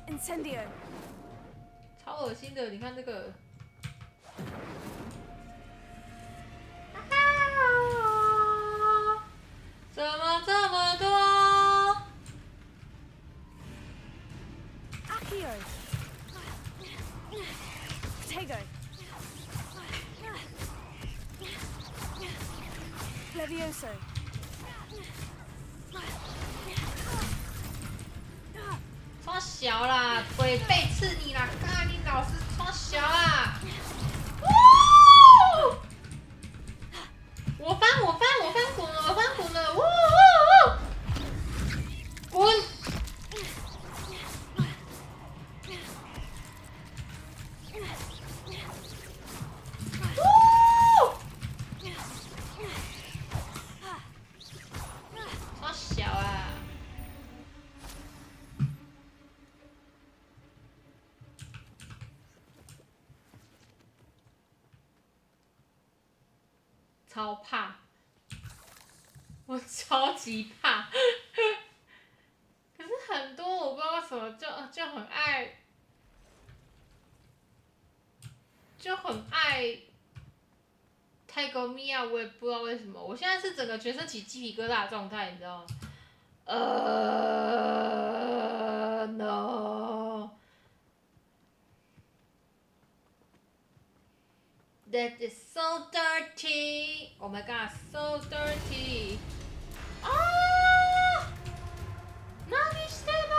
Incendio。超恶心的，你看这个。怎么这么多 ？Accio。 Protego. Levioso. 超小啦，腿背刺你啦！干你老师超小啦！我翻滚了！滚！ 超小啊！超怕，我超级怕。可是很多我不知道为什么就很爱，泰戈米亚，我也不知道为什么。我现在是整个全身起鸡皮疙瘩的状态，你知道吗？No. That is so dirty. Oh my god, so dirty. ああ、何してんの？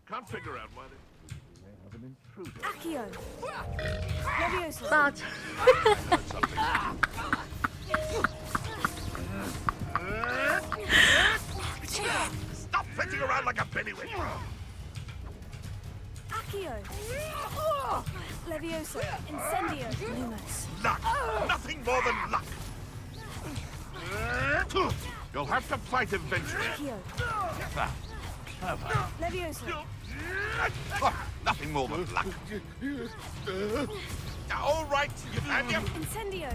Can't figure out why they have an intruder. Accio. Levioso. Stop fetting around like a pennywig! Accio. Levioso. Incendio. Lumos. Luck! Nothing more than luck! You'll have to fight eventually. Accio. Clever. Levioso. Nothing more than luck. All right, you and you. Incendio.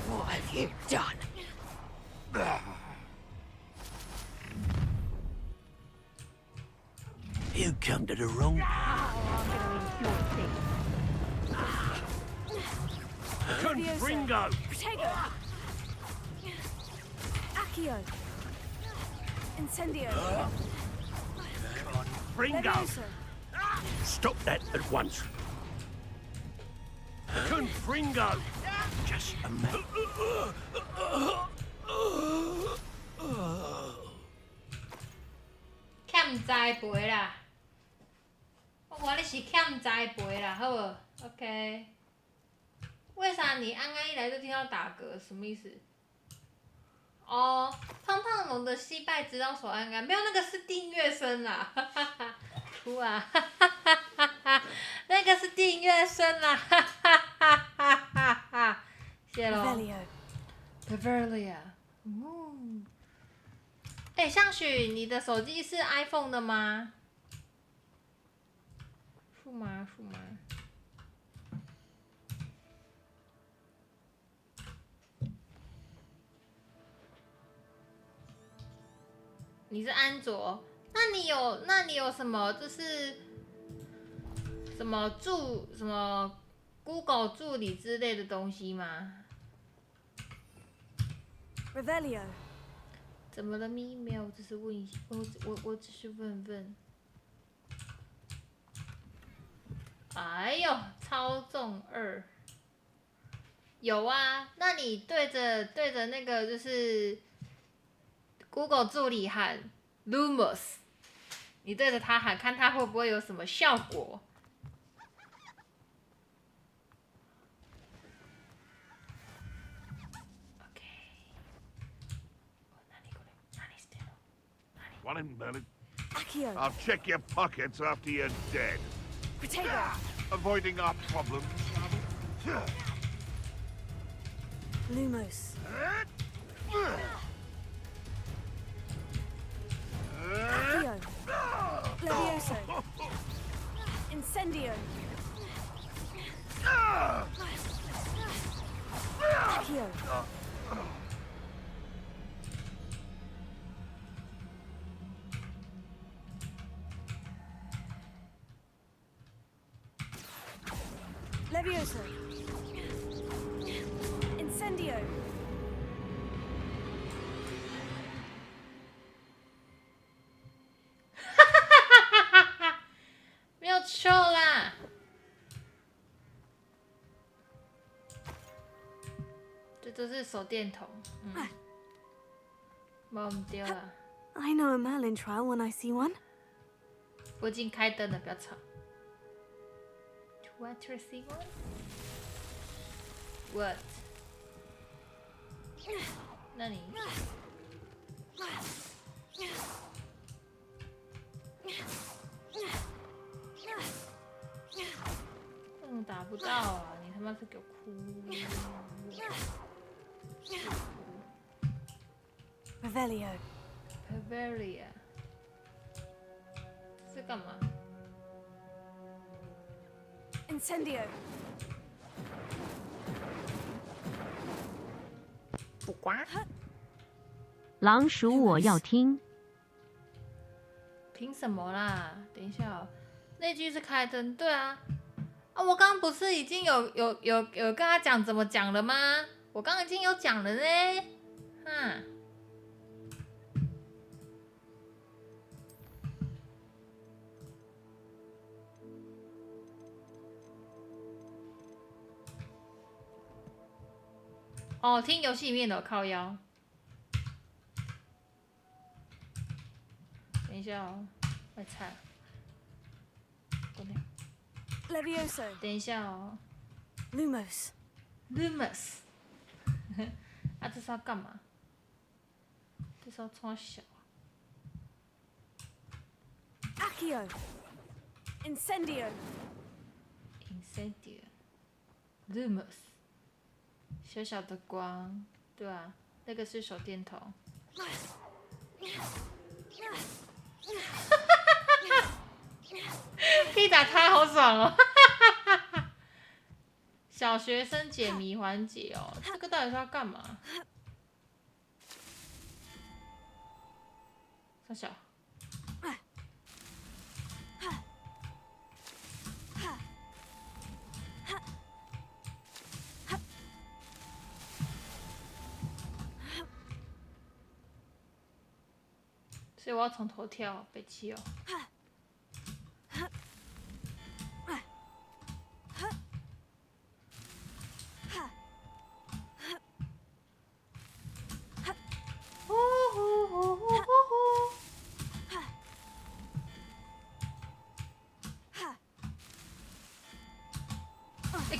What have you done? You come to the wrong. Confringo. Protego. Accio. Incendio. Confringo. Levioso. Stop that at once. Confringo. Just a minute. 欠栽培啦，我看你是欠栽培啦，好不 ？OK。为啥你安安一来就听到打嗝？什么意思？哦，胖胖龙的惜败指导手安安，没有那个是订阅声啦，哈哈哈，哭啊，哈哈哈哈哈，那个是订阅声啦，哈哈哈哈哈哈，谢喽。Pavelia， 嗯。哎，向许，你的手机是 iPhone 的吗？数码。你是安卓？那你有什么就是什么Google 助理之类的东西吗 Revelio. 怎么了咪？没有，只是问一，我只是问问。哎呦，操纵2有啊？那你对着那个就是 Google 助理喊 Lumos， 你对着他喊，看他会不会有什么效果？One minute. Accio. I'll check your pockets after you're dead. Protego. Avoiding our problems. Lumos. Accio. Levioso. Incendio. Accio. Levioso. Incendio. 没有错啦。这都是手电筒，忘掉了。I know a Merlin trial when I see one. 我已经开灯了，不要吵。What to receive one? What? 那你？打不到啊！你他妈是给我哭！Revelio. Pavelia. 这是干嘛 ？Incendio. 不管。狼鼠，我要听。凭什么啦？等一下哦，那句是开灯，对啊。啊，我刚刚不是已经有跟他讲怎么讲了吗？我刚刚已经有讲了呢，哦，听游戏里面的靠腰。等一下哦，快猜。关掉。Levioso. 等一下哦。Lumos. Lumos 啊，这是要干嘛？这是要冲小啊 Accio. Incendio. Lumos， 小小的光，对啊，那个是手电筒。可以打他，好爽哦！小学生解谜环节哦，这个到底是要干嘛？三小。所以我要从头跳，北七哦。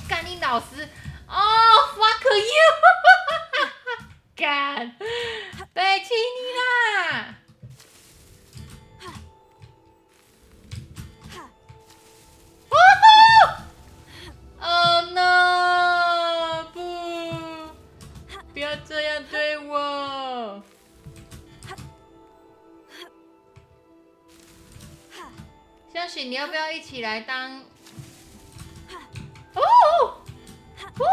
干你老师！哦 ，fuck you！ 干，北七你啦！Oh no！ 不要这样对我！香雪，你要不要一起来当？哦！哦！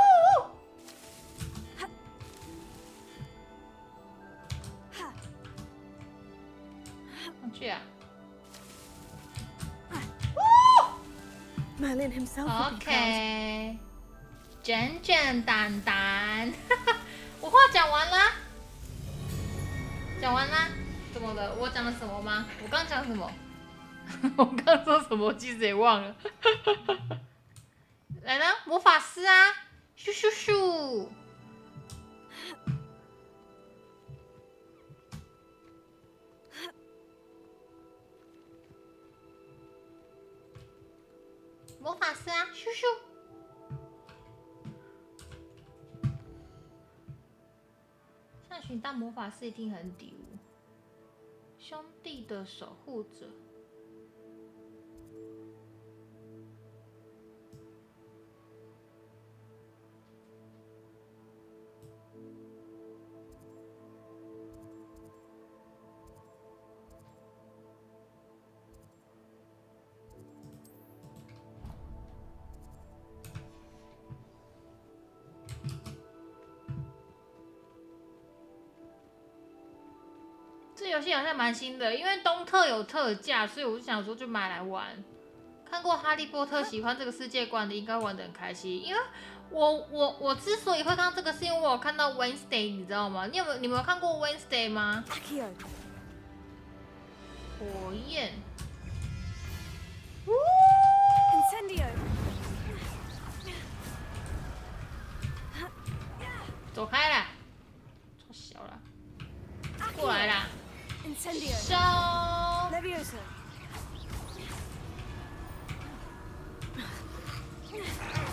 上去啊！ Merlin himself would be proud. OK， 简简单单，我话讲完啦，讲完啦，怎么了？我讲了什么吗？我刚讲什么？我刚说什么？我其实也忘了。来啦，魔法师啊，咻咻咻！魔法师啊，咻咻！像寻当魔法师一定很屌，兄弟的守护者。这游戏好像蛮新的，因为东特有特价，所以我就想说就买来玩。看过《哈利波特》，喜欢这个世界观的，应该玩得很开心。因为我之所以会看到这个，是因为我有看到 Wednesday， 你知道吗？你们有看过 Wednesday 吗？火焰。Incendio。走开啦！trop小了，过来啦！ Incendio。烧。Levioso。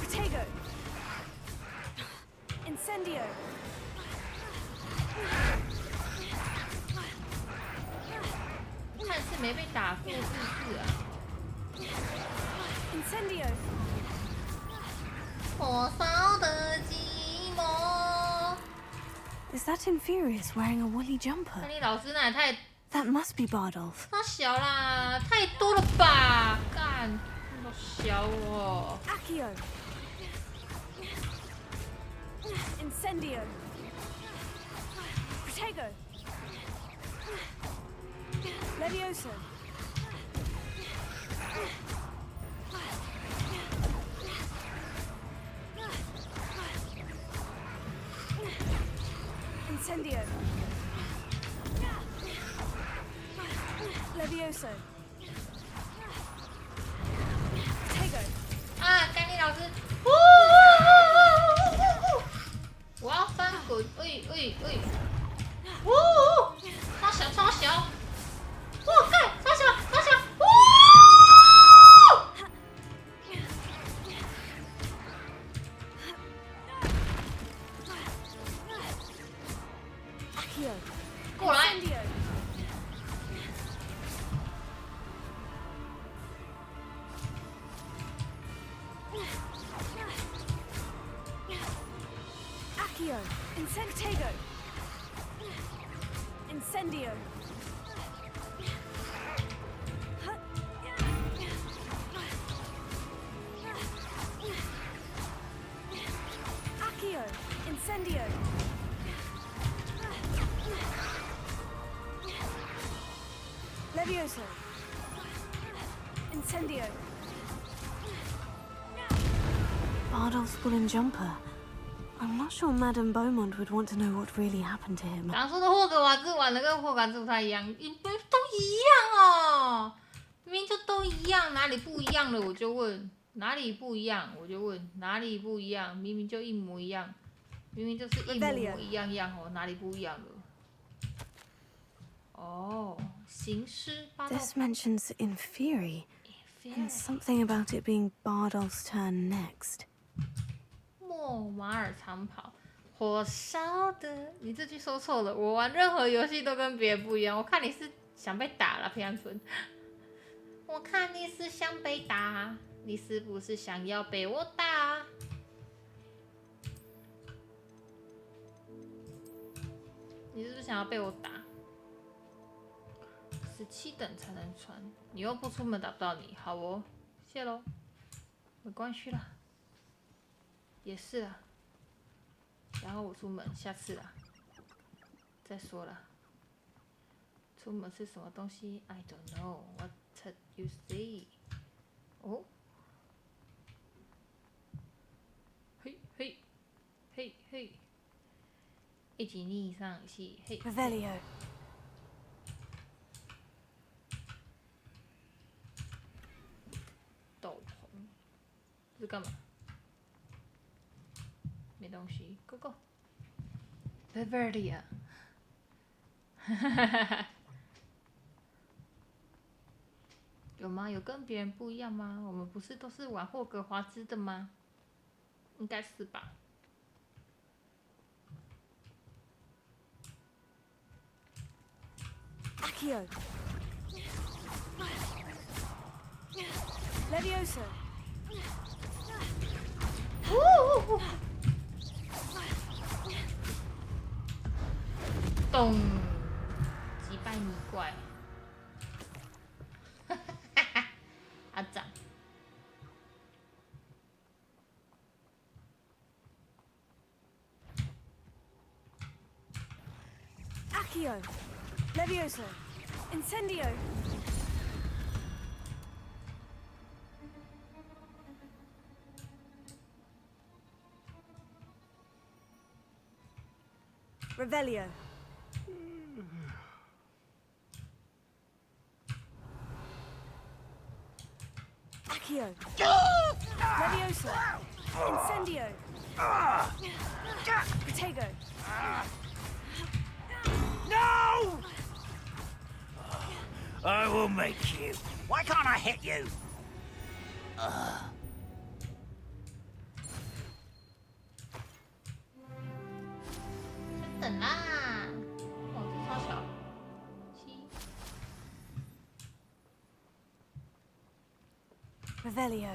Protego。Incendio。看似没被打过，是不是啊 ？Incendio。火烧的寂寞。 Is that Infurious wearing a woolly jumper? 看你老师那也太…… That must be Bardolph. 太小啦，太多了吧？干，那么小哦。Accio. Incendio. Protego. Levioso. Incendio. Levioso. Protego. 啊，干你老师！我要翻滚！喂！超小！哇，干！超小！过来！ Accio. Incentego. Incendio. Accio. Incendio. Levioso. Incendio. Bardolph's woolen jumper. I'm not sure Madame Beaumont would want to know what really happened to him. 刚说的霍格华兹玩的跟霍格华兹不太一样，都一样哦，明明就都一样，哪里不一样了？我就问哪里不一样，我就问哪里不一样，明明就一模一样，明明就是一模一样样哦，哪里不一样了？哦，行尸八道。This mentions Inferi, and something about it being Bardolph's turn next. 莫马尔长跑，火烧的，你这句说错了。我玩任何游戏都跟别人不一样。我看你是想被打了，平安村。我看你是想被打，你是不是想要被我打？你是不是想要被我打？17等才能穿，你又不出门打不到你，好哦，谢喽，没关系啦。也是啦，然后我出门，下次啦，再说啦。出门是什么东西 ？I don't know. What you say？ 哦，嘿嘿嘿嘿，一起逆上戏，嘿。Revelio. 斗篷，这是干嘛？没东西 ，Go Go。Bavaria， 有吗？有跟别人不一样吗？我们不是都是玩霍格华兹的吗？应该是吧。Accio. Levioso. 咚，击败你怪，阿长。Accio. Levioso. Incendio. Revelio. Accio. Levioso. Incendio. Protego. No! I will make you. Why can't I hit you? 等啦，哦，这超小7。Revelio.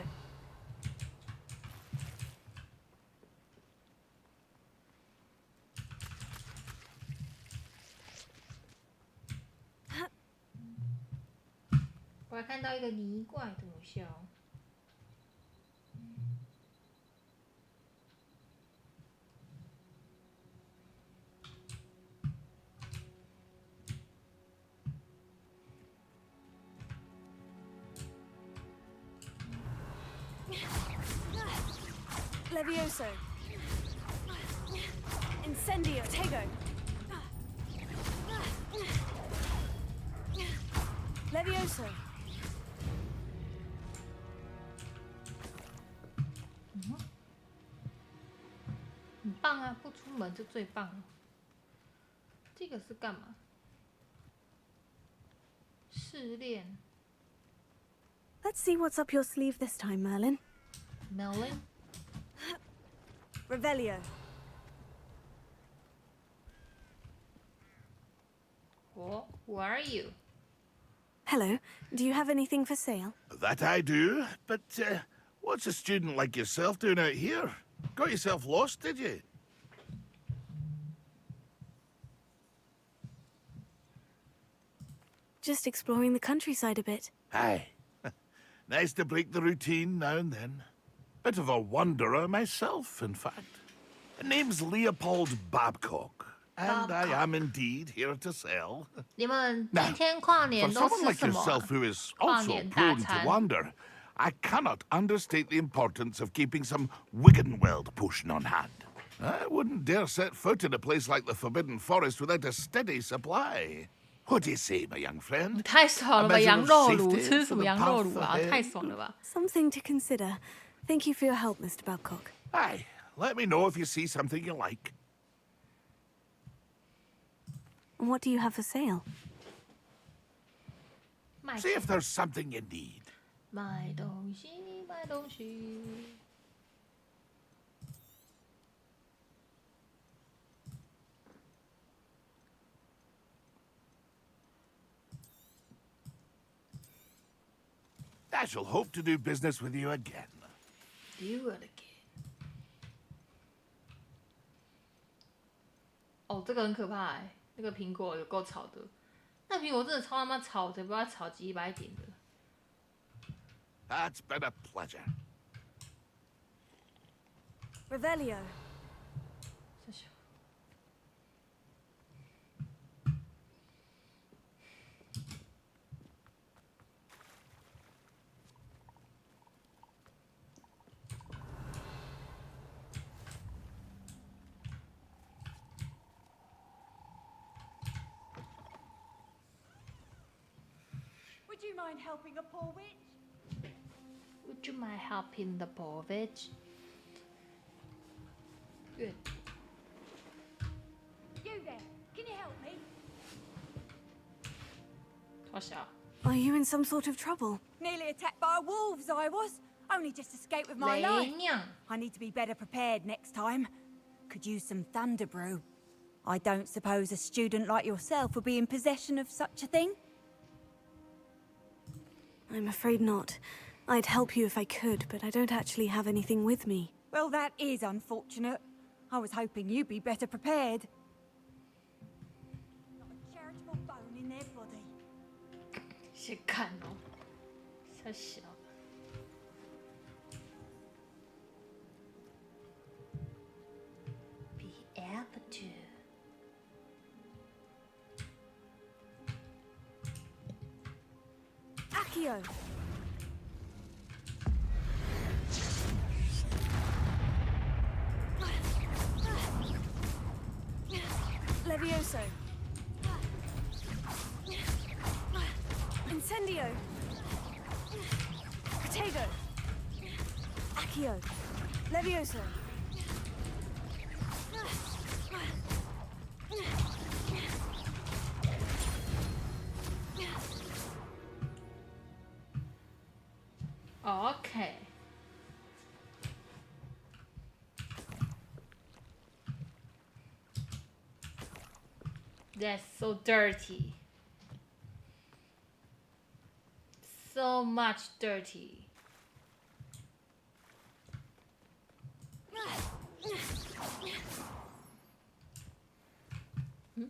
我还看到一个泥怪的母校。Levioso. Incendio. Tego. Levioso. 很棒啊，不出门就最棒了。这个是干嘛？试炼。Let's see what's up your sleeve this time, Merlin. Merlin. Revelio. Oh, who are you? Hello. Do you have anything for sale? That I do, but what's a student like yourself doing out here? Got yourself lost, did you? Just exploring the countryside a bit. Aye. Nice to break the routine now and then. Bit of a wanderer myself, in fact. Name's Leopold Babcock, and I am indeed here to sell. 你们 Now, 今天跨 for 年都 someone 吃 like 什么啊 yourself who is 跨 also 年大 prone to 餐。 wander, I cannot understate the importance of keeping some Wiggenweld potion on hand. I wouldn't dare set foot in a place like the Forbidden Forest without a steady supply. What do you say, my young friend? 太爽了吧！ A measure 羊 of 肉炉 safety 吃什 for 么 the 羊肉 path 炉啊？ ahead? 太爽了吧！ Something to consider. Thank you for your help, Mr. Babcock. Aye, let me know if you see something you like. And what do you have for sale? See if there's something you need. 买东西，买东西。 I shall hope to do business with you again. Do it again. 哦，这个很可怕哎，那个苹果有够吵的，那苹果真的超他妈吵的，不知道吵几百点的。 That's been a pleasure. Revelio. Would you mind helping a poor witch? Would you mind helping the poor witch? Good. You there, can you help me? 我小。 Are you in some sort of trouble? Nearly attacked by wolves, I was. Only just escaped with my 雷 life. 娘。 I need to be better prepared next time. Could use some thunder brew. I don't suppose a student like yourself would be in possession of such a thing? I'm afraid not. I'd help you if I could, but I don't actually have anything with me. Well, that is unfortunate. I was hoping you'd be better prepared. Not a charitable bone in their body. 先看哦，太小了。 Be able to. Accio. Levioso. Incendio. Protego. Accio. Levioso. Okay. That's so dirty. So much dirty. Hmm?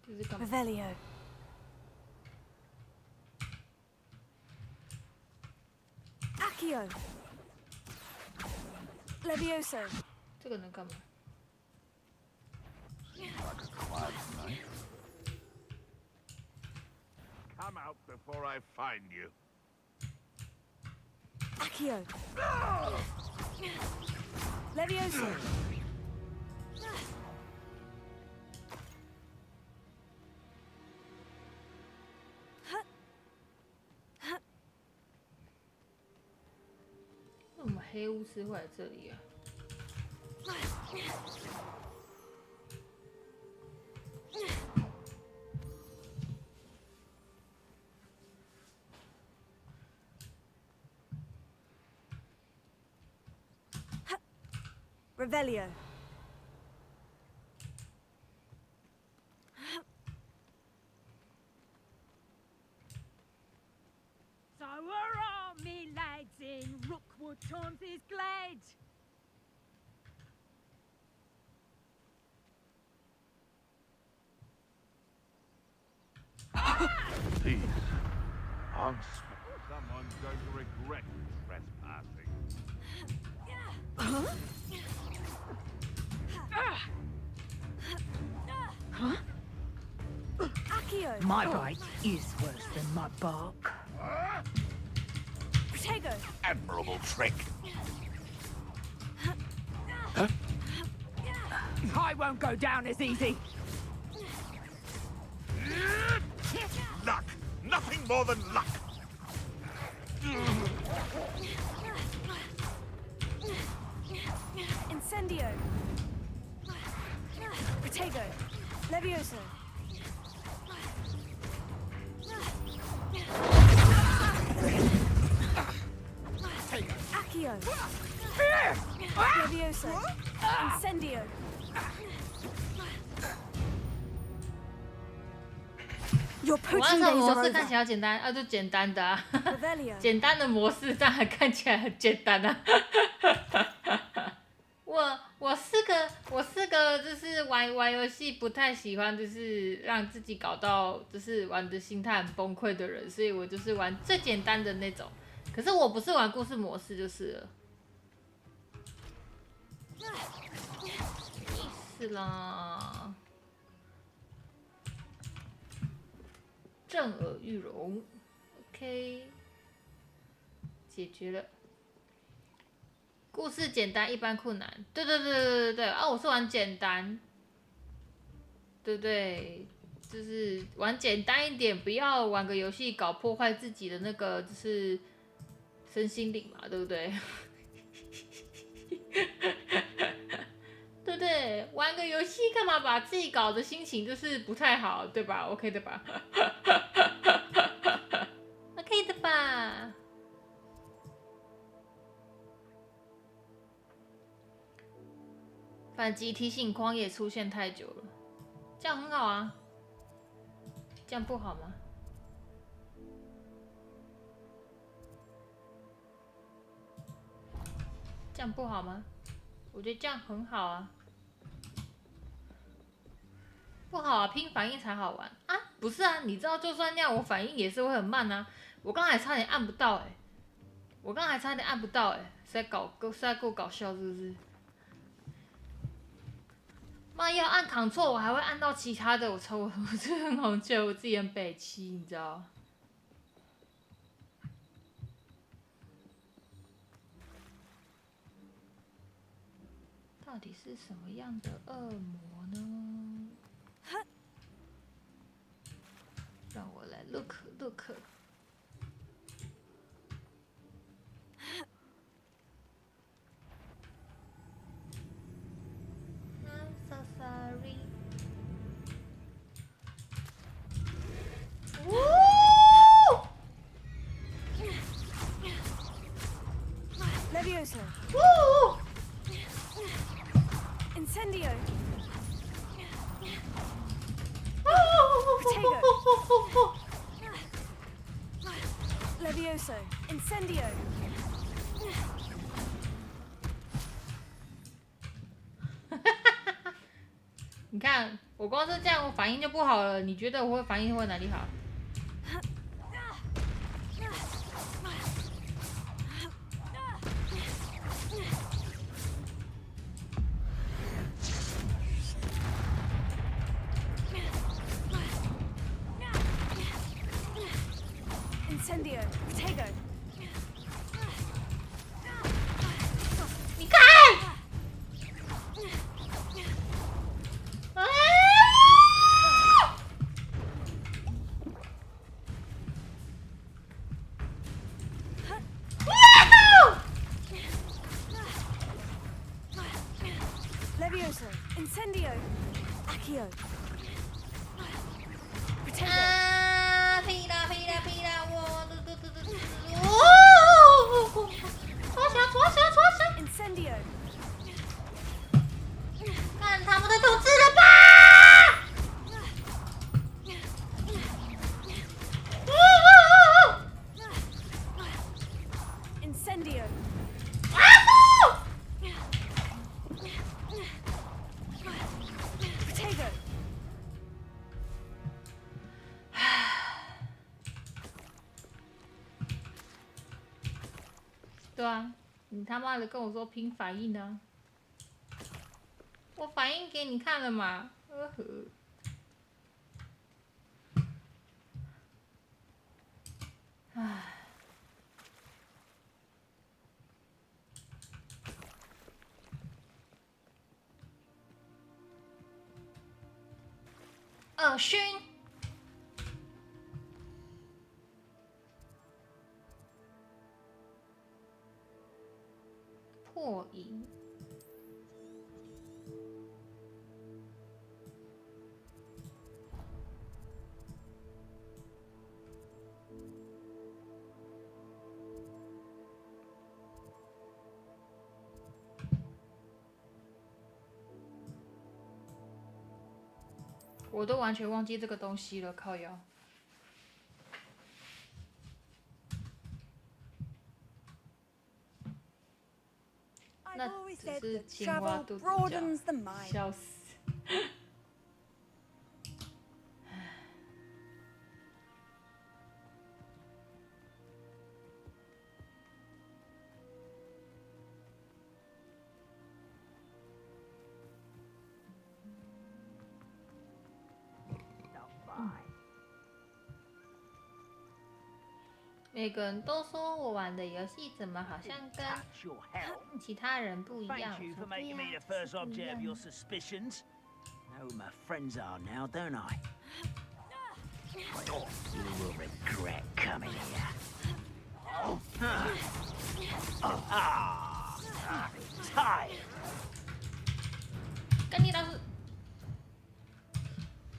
Does it come? Revelio. Accio. Levioso. 这个能干嘛？ Come out before I find you. Accio. Levioso. Huh. Huh. 为什么黑巫师会在这里啊？ Revelio. So where are me lads in Rookwood Tom's glade? Please. Someone's going to regret trespassing. Huh? Huh? Accio! My bite is worse than my bark. Protego! Admirable trick. Huh? I won't go down as easy. Luck. Nothing more than luck. Incendio! Protego! Levioso! Accio! Levioso! Incendio! Your 我 poaching 那 days 模 are 式看 over. 起来简单啊，就简单的啊， Revelio. 简单的模式，这样还看起来很简单啊。我是个就是玩游戏不太喜欢就是让自己搞到就是玩的心态很崩溃的人，所以我就是玩最简单的那种。可是我不是玩故事模式就是了。是啦。震耳欲聋 ，OK， 解决了。故事简单，一般困难。对啊！我是玩简单，对不对？就是玩简单一点，不要玩个游戏搞破坏自己的那个就是身心灵嘛，对不对？对不对？玩个游戏干嘛把自己搞的心情就是不太好，对吧 ？OK 的吧？OK 的吧？反击提醒荒野出现太久了，这样很好啊，这样不好吗？这样不好吗？我觉得这样很好啊。不好啊，拼反应才好玩啊！不是啊，你知道，就算那样，我反应也是会很慢啊。我刚才差点按不到哎、我刚才差点按不到哎、实在够搞笑是不是？妈要按 Ctrl 我还会按到其他的，我真的很好笑，我自己很北七，你知道？到底是什么样的恶魔呢？让我来 look。I'm so sorry。Levioso. Incendio. Protego. Levioso. Incendio. 你看，我光是这样，我反应就不好了。你觉得我会反应会哪里好？Incendio. Protego. 你看。Levioso. Incendio. Accio. Protego. 啊！噼啦噼啦噼啦！戳 Incendio. 看他们的统治了吧！Incendio. Protego. 对啊，你他妈的跟我说拼反应啊！我反应给你看了嘛？唉。恶心。破音。我都完全忘记这个东西了，靠腰。那只是青蛙肚子叫，笑死。每个人都说我玩的游戏怎么好像跟其他人不一样？ Thank you for making me the first object of your suspicions. Know who my friends are now, don't I? You will regret coming here. Tired. 跟你倒是，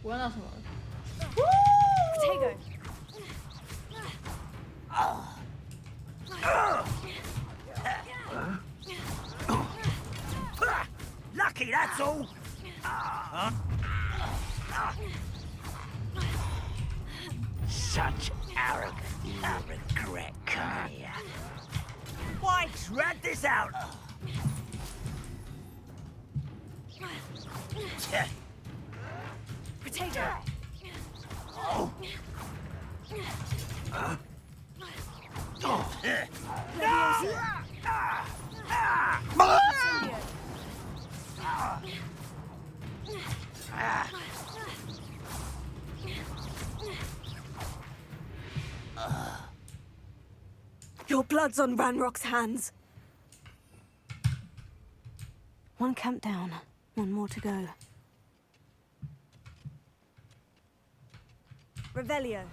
我问到什么了 Potato. Lucky, that's all. Such arrogance. You will regret coming here. Why, rat this out. Potato. Your blood's on Ranrock's hands. One camp down, one more to go. Revelio.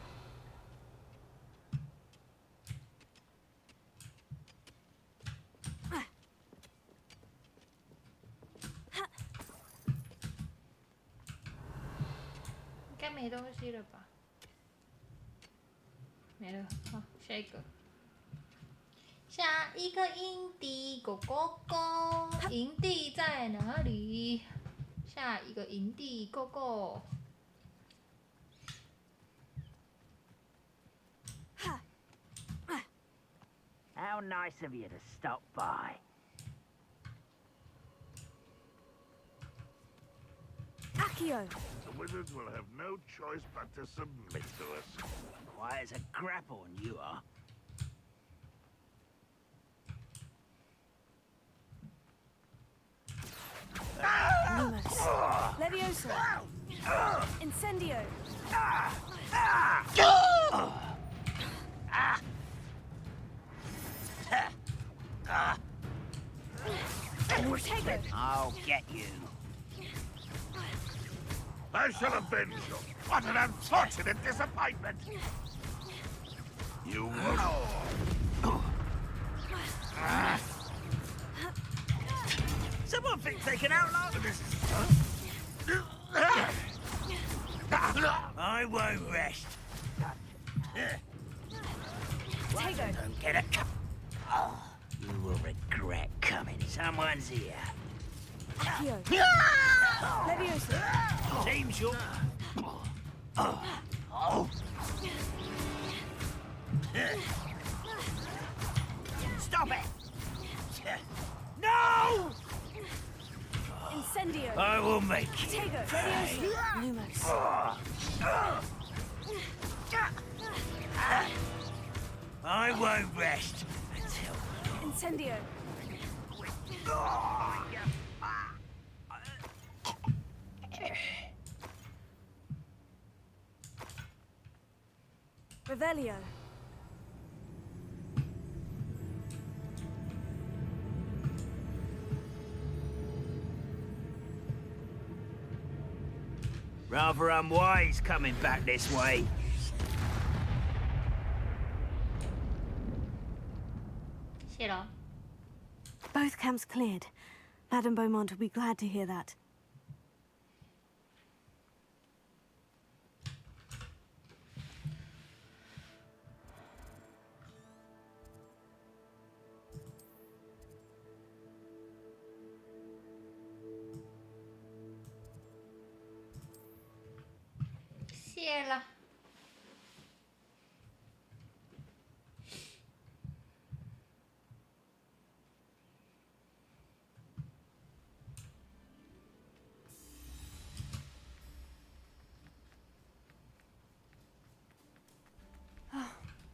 Cái 没东西了吧？没了，好，下一个。下一个营地，Go Go Go！ 营地在哪里？下一个营地，Go Go！ How nice of you to stop by. Accio. The wizards will have no choice but to submit to us. Quiet as a grapple, and you are. Lumos. Levioso. Incendio. Protego. I'll get you. I shall avenge you. What an unfortunate disappointment. You won't. Someone thinks they can outlaw this. I won't rest. Potato. Don't get a cut. You will regret coming. Someone's here. Accio. Levioso. Seems you. Stop it! No! Incendio. I will make you. Potato. Levioso. Lumos. I won't rest until Incendio. Revelio. Rather unwise coming back this way. Both camps cleared. Madame Beaumont will be glad to hear that.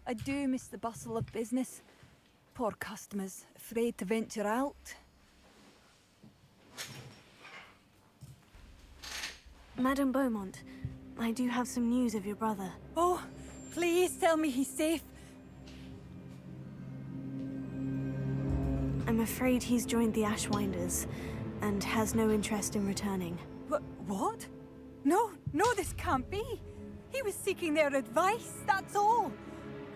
I do miss the bustle of business. Poor customers, afraid to venture out. Madame Beaumont, I do have some news of your brother. Oh, please tell me he's safe. I'm afraid he's joined the Ashwinders and has no interest in returning. What? No, this can't be. He was seeking their advice, that's all.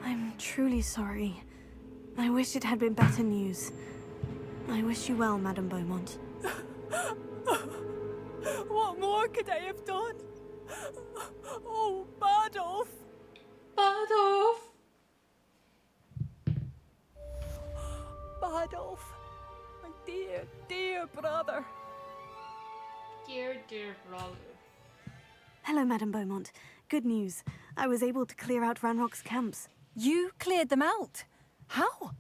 I'm truly sorry. I wish it had been better news. I wish you well, Madame Beaumont. What more could I have done? Oh, Bardolph! Bardolph! Bardolph, my dear, dear brother. Dear brother. Hello, Madame Beaumont. Good news. I was able to clear out Ranrock's camps. You cleared them out? How?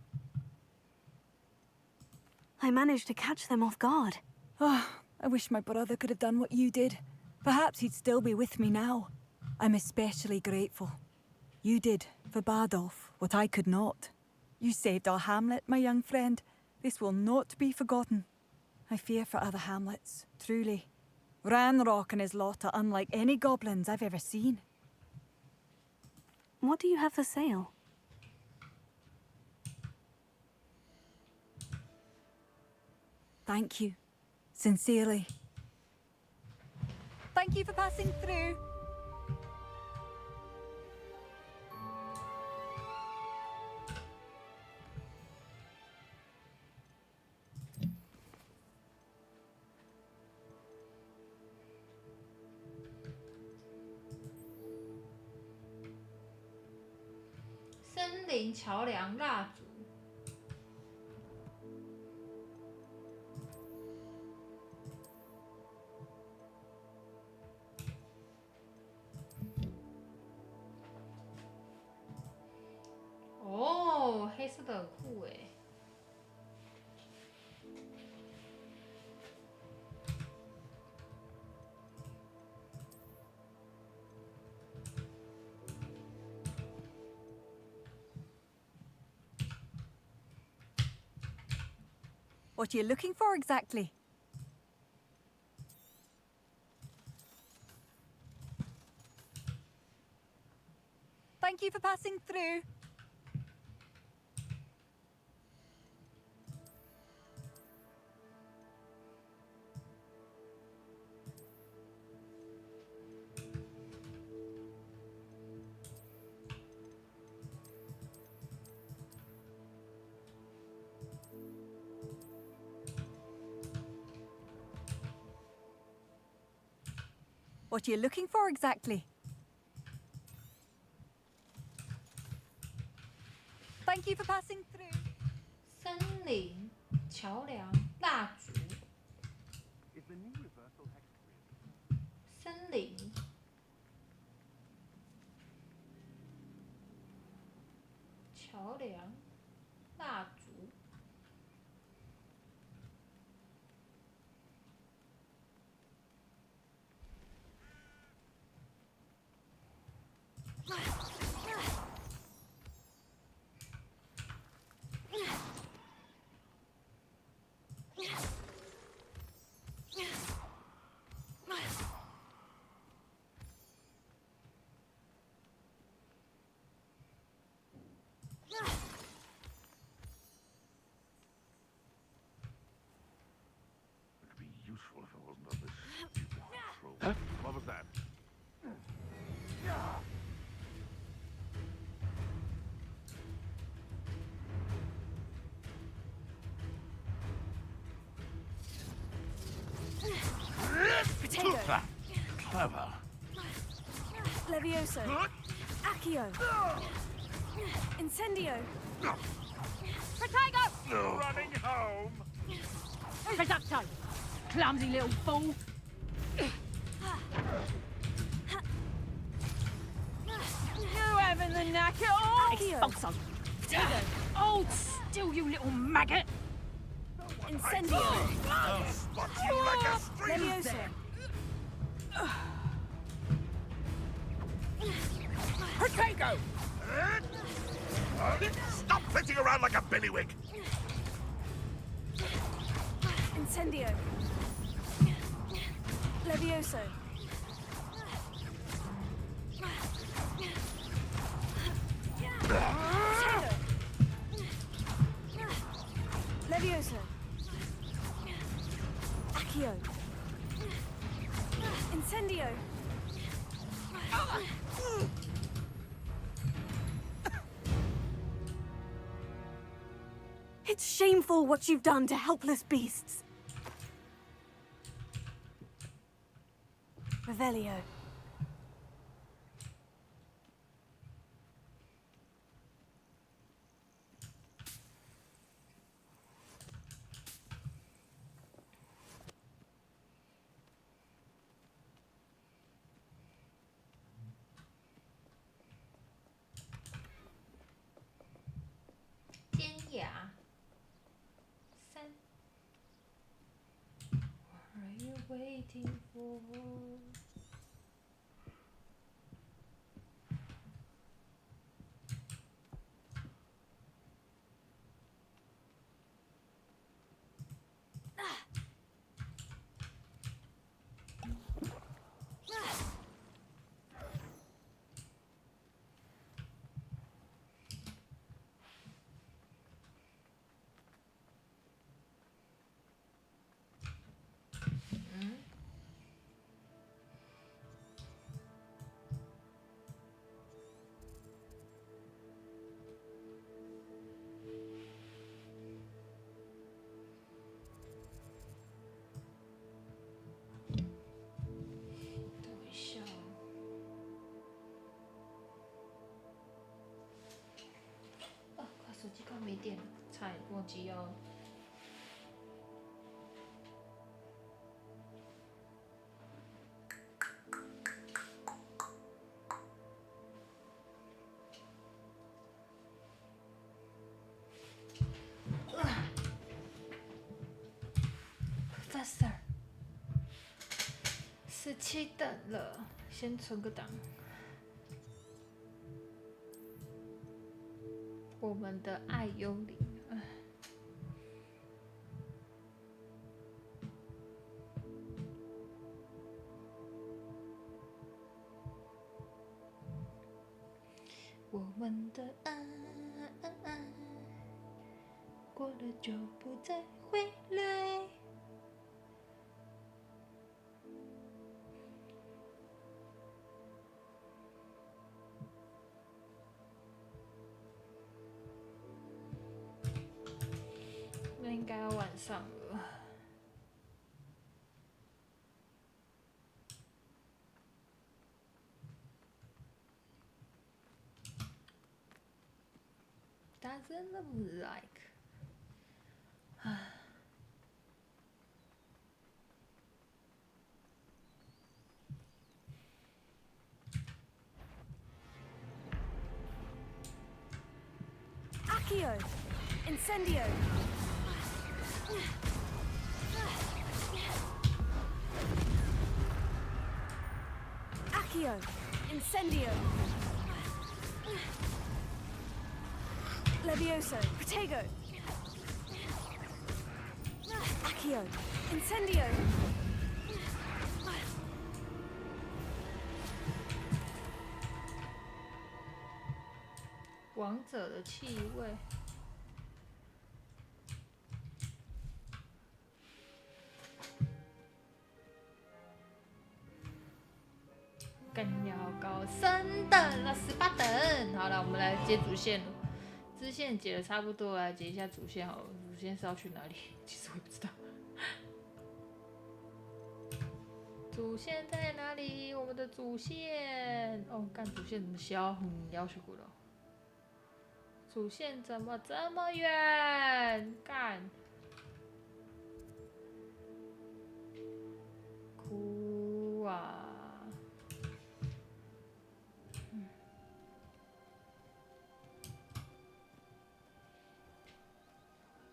I managed to catch them off guard. Oh, I wish my brother could have done what you did. Perhaps he'd still be with me now. I'm especially grateful. You did, for Bardolph, what I could not. You saved our hamlet, my young friend. This will not be forgotten. I fear for other hamlets, truly. Ranrock and his lot are unlike any goblins I've ever seen. What do you have for sale? Thank you. Sincerely. Thank you for passing through.森林桥梁蜡烛。哦，黑色的很酷哎。What are you looking for exactly? Thank you for passing through. What are you looking for exactly? Thank you for passing through. 森林桥梁蜡烛。森林。桥梁蜡烛。useful if it wasn't on this stupid control. What was that? Potato. Clever. Levioso. Accio. Incendio. Potato! Running home. Risotto! Clumsy little fool! You having the knack at all? Expulso. Potato. Oh, still, you little maggot! Incendio. I'll spot you like a string. Levioso. Potato! Stop flitting around like a billywig! Incendio. Levioso. Potato. Levioso. Accio. Incendio. It's shameful what you've done to helpless beasts. Revelio. What are you waiting for?手机快没电了，差点忘记要。Professor， 17等了，先存个档。我们的爱幽灵，我们的爱，过了就不再回来。那应该要晚上了。Doesn't look like. Accio. Incendio. Accio. Incendio. Levioso. Protego. Accio. Incendio. 王者的气味。干要高升等了18等。好了，我们来接主线了。支线解的差不多，来解一下主线好了。主线是要去哪里？其实我也不知道。主线在哪里？我们的主线哦，干主线怎么消？要去过了。主线怎么这么远？干！哭啊！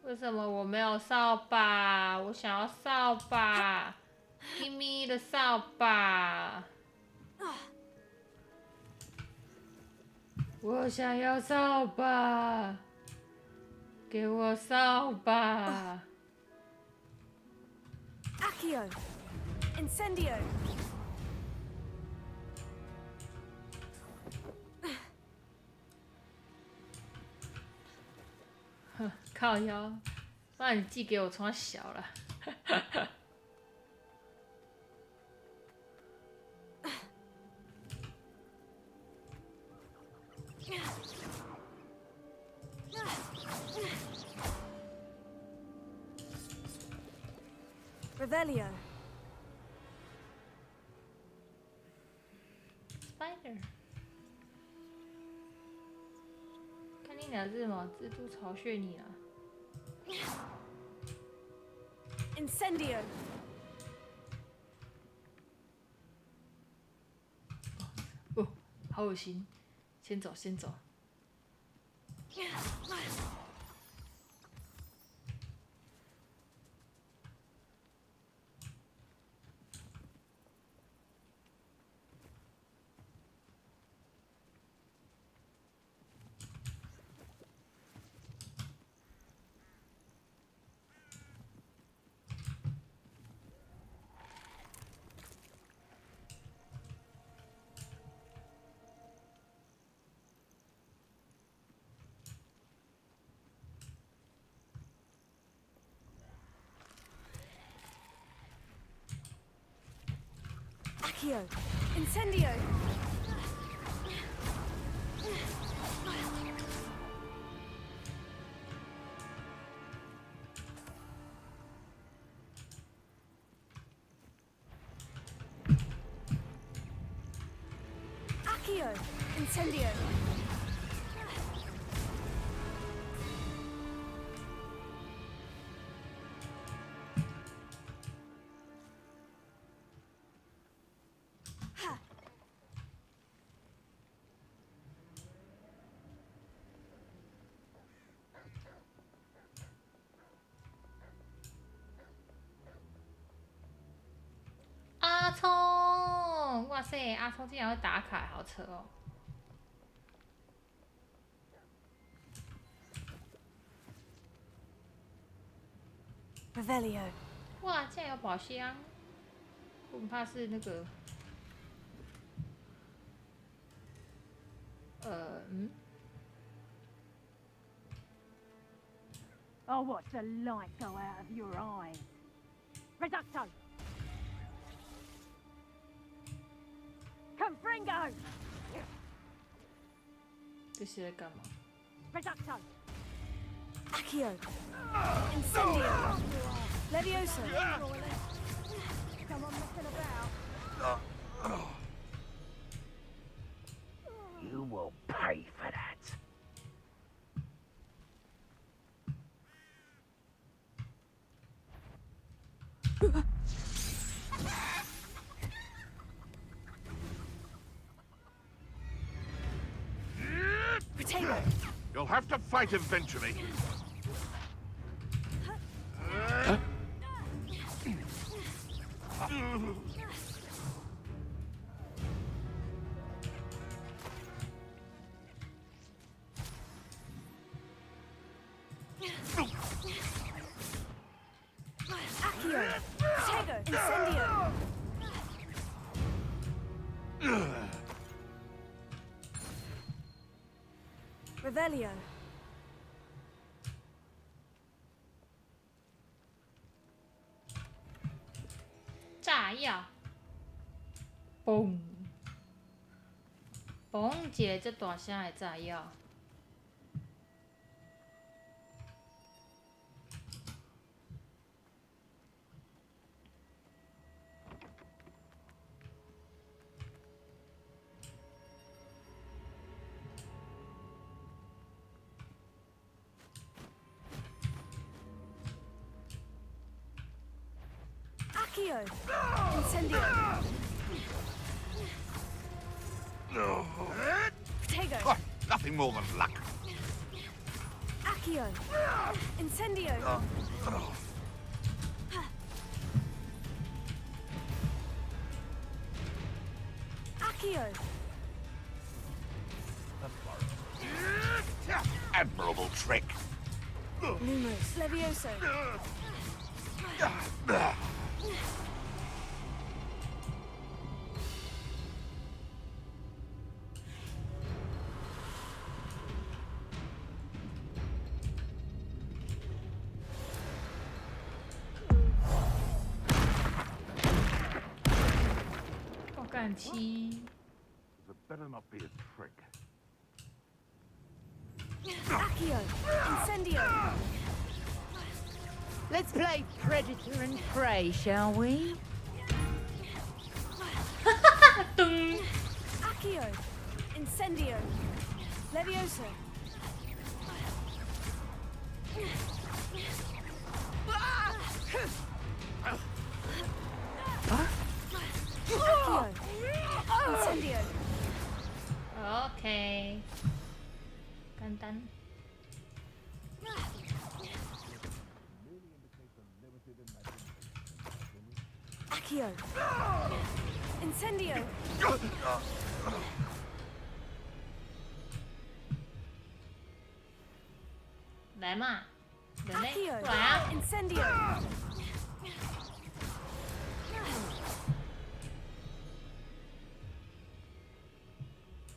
为什么我没有扫把？我想要扫把。Give me 的扫把，我想要扫把，给我扫把。Accio! Incendio! 哼，靠腰，不然你寄给我从小了。Revelio. Spider. 看你俩是什么？蜘蛛巢穴你了。Incendio. 哦，好恶心！先走，先走。Accio. Incendio. Accio. Incendio.阿聪，哇塞，阿聪竟然会打卡，好扯哦！ Revelio. 哇，竟然有宝箱！我很怕是那个，Oh, watch the light go out of your eyes. Reducto. Confringo. 这些在干嘛？ Reducto. Accio. Incendio. Levioso. Come on, messing about. You will pay for that. Potato. You'll have to fight eventually. Accio. Potato. Incendio. Revelio. 炸药，嘣！嘣一个这大声的炸药。Accio! Incendio! Protego! Oh, nothing more than luck. Accio! Incendio! Accio! Admirable trick. Lumos! Levioso! It better not be a trick. Accio! Incendio! Let's play predator and prey, shall we? Accio! Incendio! Levioso! Accio! Incendio! OK，简单。Accio! Incendio! 来嘛，人类 Accio! 过来啊！ Incendio!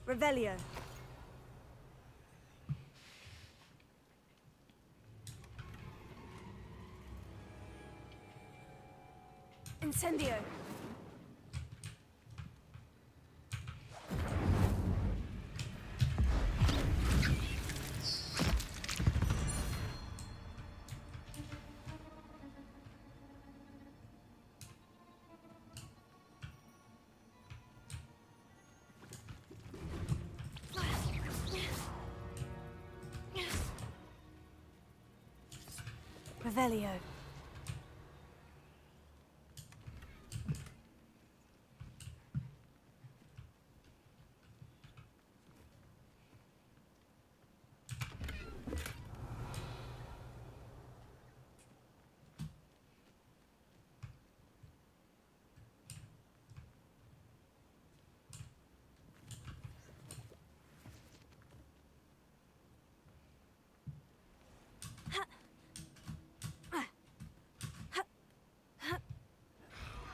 Revelio! Incendio! Revelio.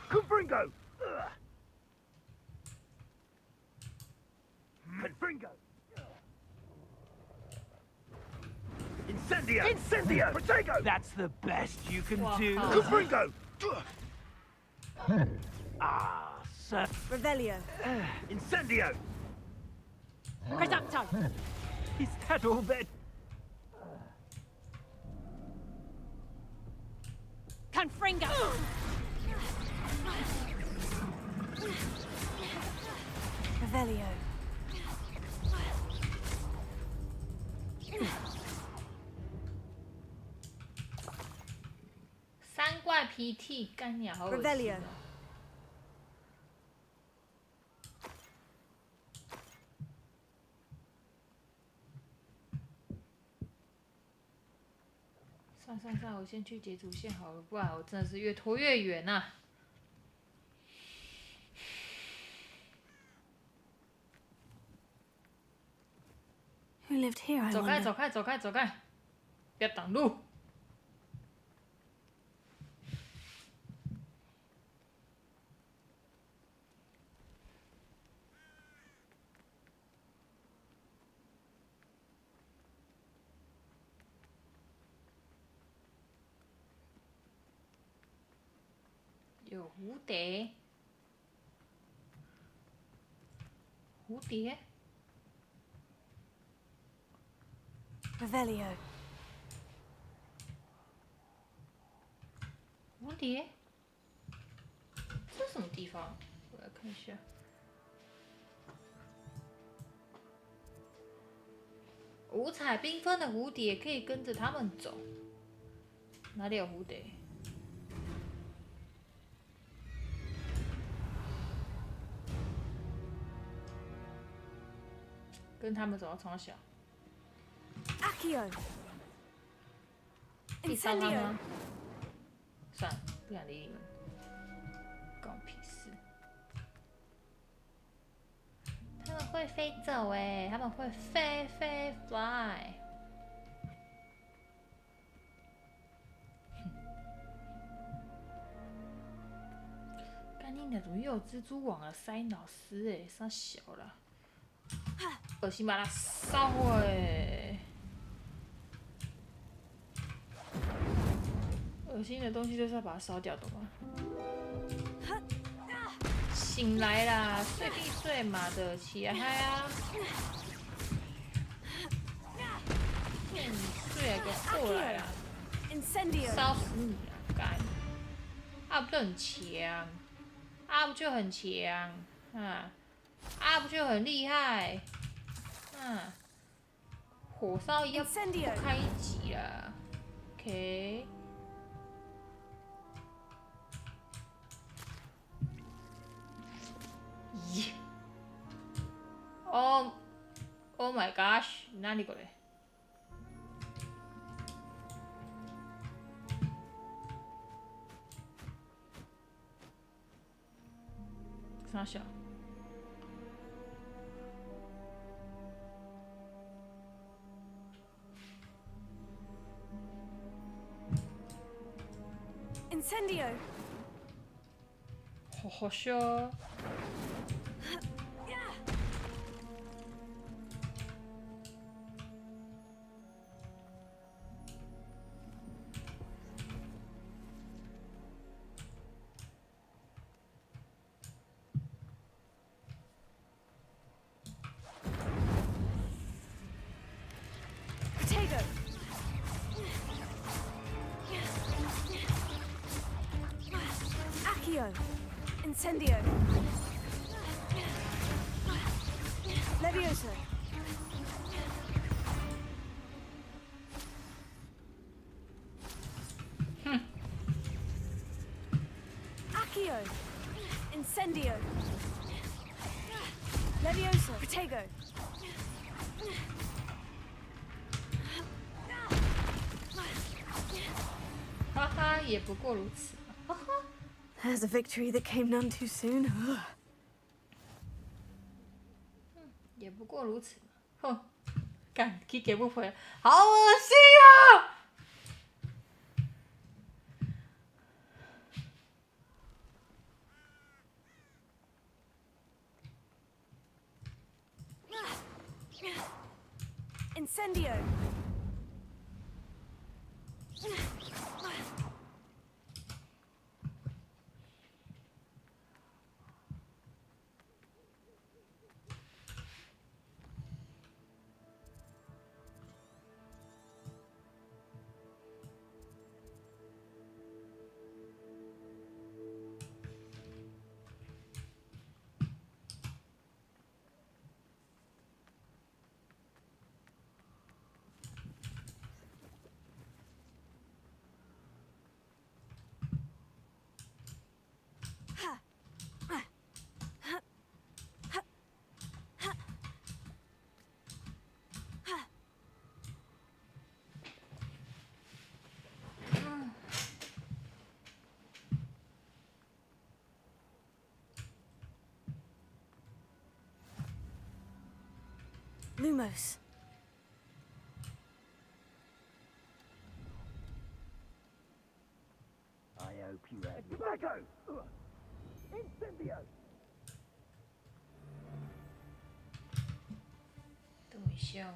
Confringo! Confringo! Incendio! Incendio! Protego! That's the best you can do. Confringo! Ah, sir. Revelio. Incendio! Reducto. Is that all then? Confringo. Revelio.三怪鼻涕，干鸟好恶心 Revelio. 哦。算，我先去解主线好了，不然我真的是越拖越远呐、啊。Who lived here, I 走开， wonder? 走开，走开，走开！不要挡路。有蝴蝶，蝴蝶。Revelio. 蝴蝶？这是什么地方？我来看一下。五彩缤纷的蝴蝶可以跟着它们走。哪里有蝴蝶？跟他们走到从小。Accio. 可以烧它吗？算了，不想理你们，关我屁事。他们会飞走哎，他们会飞 fly。干你娘！怎么又有蜘蛛网啊？塞老师哎，傻小了，恶心把它烧毁。恶心的东西就是要把它烧掉，懂吗？醒来啦，睡必睡，妈的，起来嗨啊！睡个过来啦！烧死你啊！干！啊不就很强？啊不就很强？啊不就很厉害？火烧一要不开一集啦 ，OK。Oh my gosh！ 何これ？啥小？ Incendio. 好笑。Potato. Accio. Incendio. Levioso. Accio. Incendio. Levioso. Potato. 哈哈，也不过如此。哈哈。 There's a victory that came none too soon. 也不过如此。哼，干 ，K 给不回来，好恶心啊！Incendio. Lumos. I hope you have tobacco! Incendio! 等一下哦。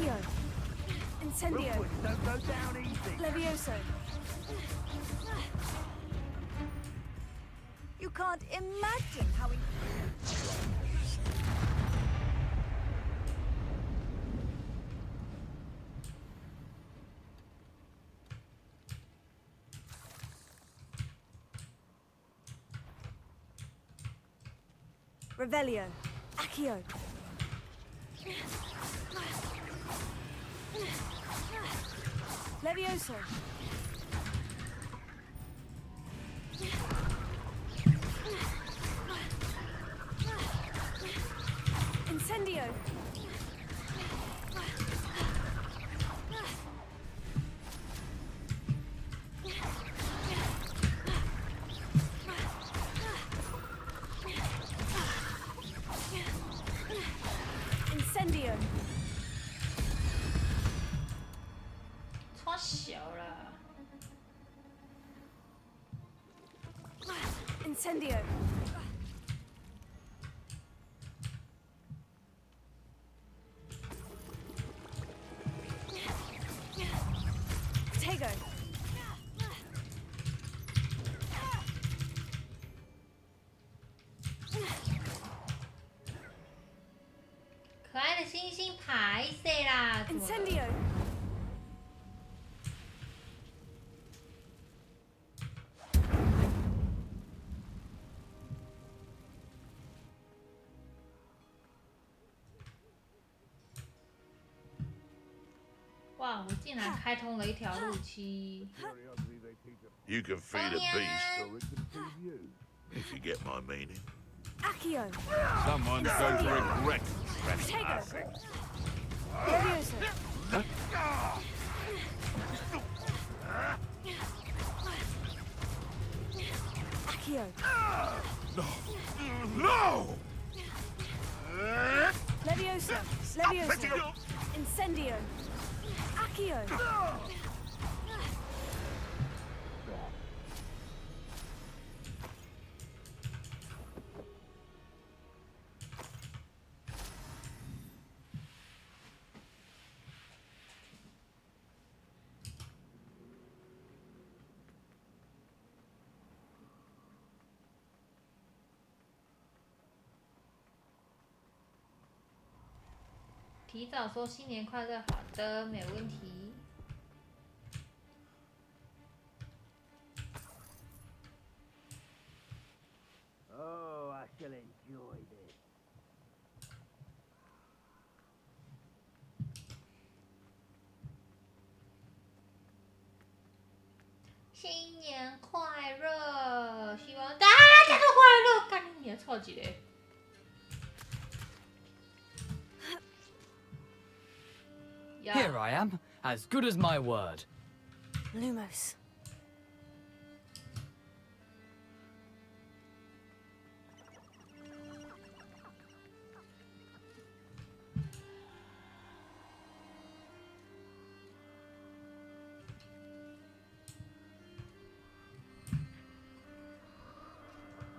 Accio. Incendio. Don't go down easy. Levioso. You can't imagine how he... Revelio. Accio. Levioso. Incendio. Incendio. 超小啦。 Incendio. Tego. 可爱的星星拍谁啦？怎么了 Incendio. 哇，我竟然开通了一条路期。 You can feed a beast, if you get my meaning. Accio. Someone's going to regret Tego. trespassing. Levioso. Accio. No! Levioso. Levioso. Incendio. Accio. "提早说新年快乐，好的，没有问题。 Oh, I shall enjoy this. 新年快乐！希望大家都快乐，干你娘超级嘞！ Here I am, as good as my word. Lumos.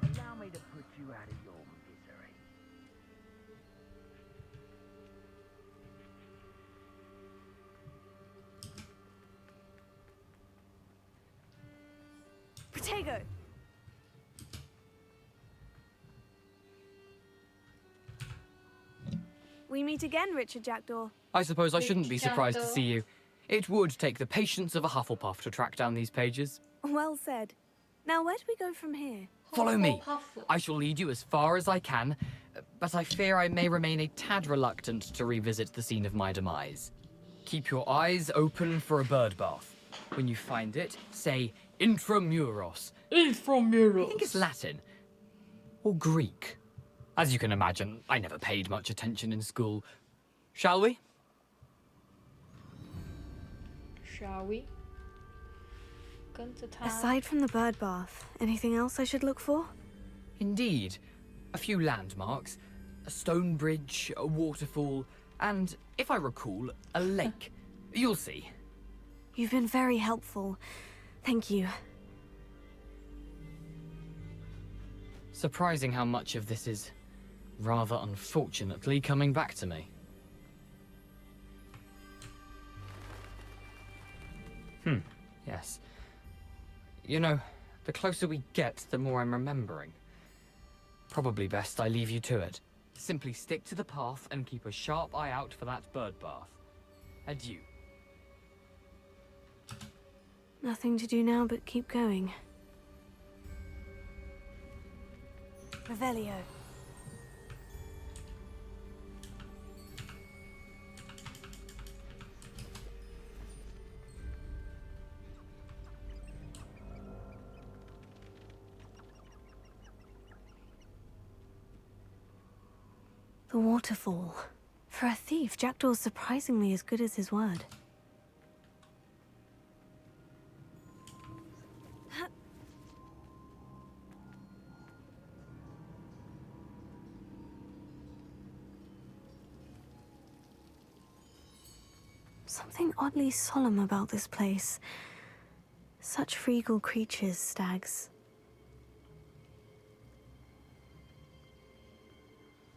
Allow me to put you out of your misery. Protego. We meet again, Richard Jackdaw. I suppose I shouldn't be surprised to see you. It would take the patience of a Hufflepuff to track down these pages. Well said. Now, where do we go from here? Follow me. I shall lead you as far as I can, but I fear I may remain a tad reluctant to revisit the scene of my demise. Keep your eyes open for a bird bath. When you find it, say intramuros. Intramuros. I think it's Latin. Or Greek. As you can imagine, I never paid much attention in school. Shall we? Shall we? 跟着他。 Aside from the bird bath, anything else I should look for? Indeed. A few landmarks. A stone bridge, a waterfall, and, if I recall, a lake. You'll see. You've been very helpful. Thank you. Surprising how much of this is, rather unfortunately, coming back to me. Yes. You know, the closer we get, the more I'm remembering. Probably best I leave you to it. Simply stick to the path and keep a sharp eye out for that bird bath. Adieu. Nothing to do now but keep going. Revelio. The waterfall. For a thief, Jackdaw's surprisingly as good as his word. Something oddly solemn about this place. Such regal creatures, stags.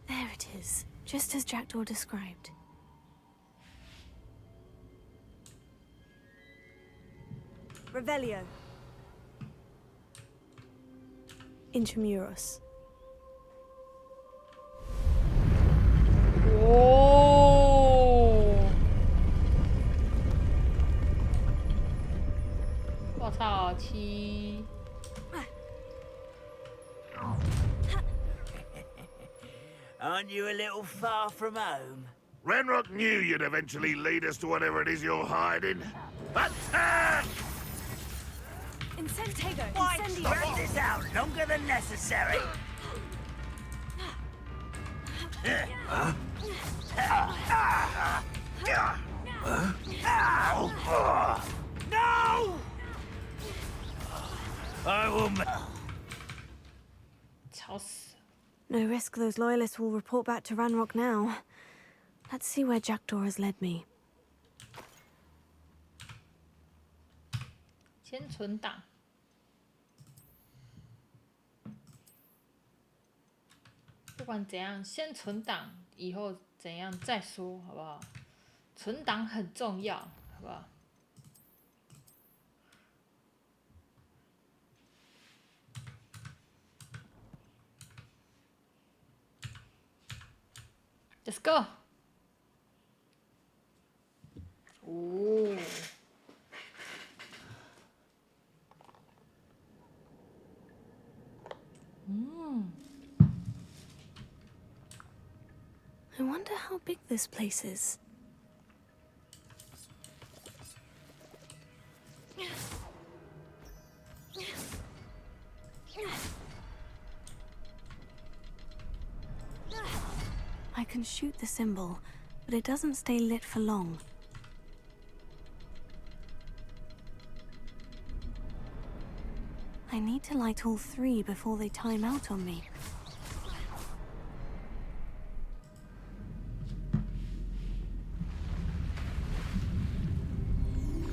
There it is, just as Jackdaw described. Revelio. Intramuros. Oh! 我操，7。 Aren't you a little far from home? Ranrock knew you'd eventually lead us to whatever it is you're hiding. Attack! Incentego. Why Incendio. drag this out longer than necessary? No! I will. No risk those loyalists will report back to Ranrock now. Let's see where Jackdaw has led me. 先存档。不管怎样，先存档，以后怎样再说，好不好？存档很重要，好不好？ Let's go. Ooh. I wonder how big this place is. I can shoot the symbol, but it doesn't stay lit for long. I need to light all 3 before they time out on me.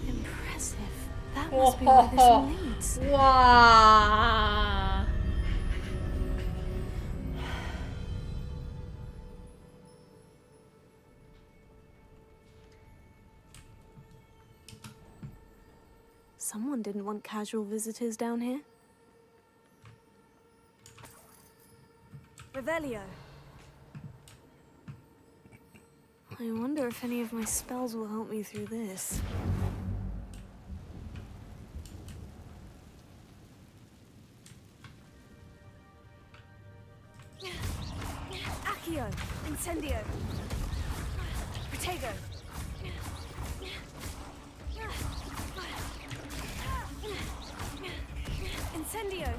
Impressive. That must be where this all leads. Wow. Someone didn't want casual visitors down here. Revelio. I wonder if any of my spells will help me through this. Accio. Incendio. Protego. Incendio.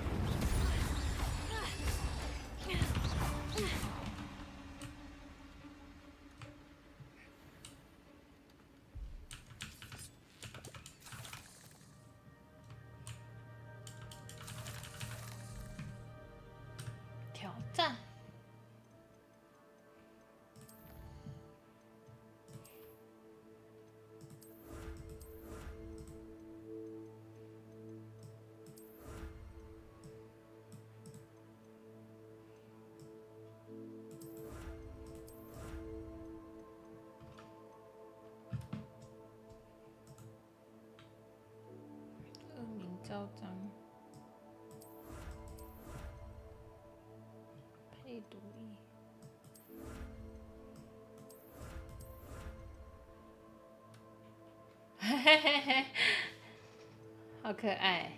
毒液。嘿嘿嘿嘿，好可爱。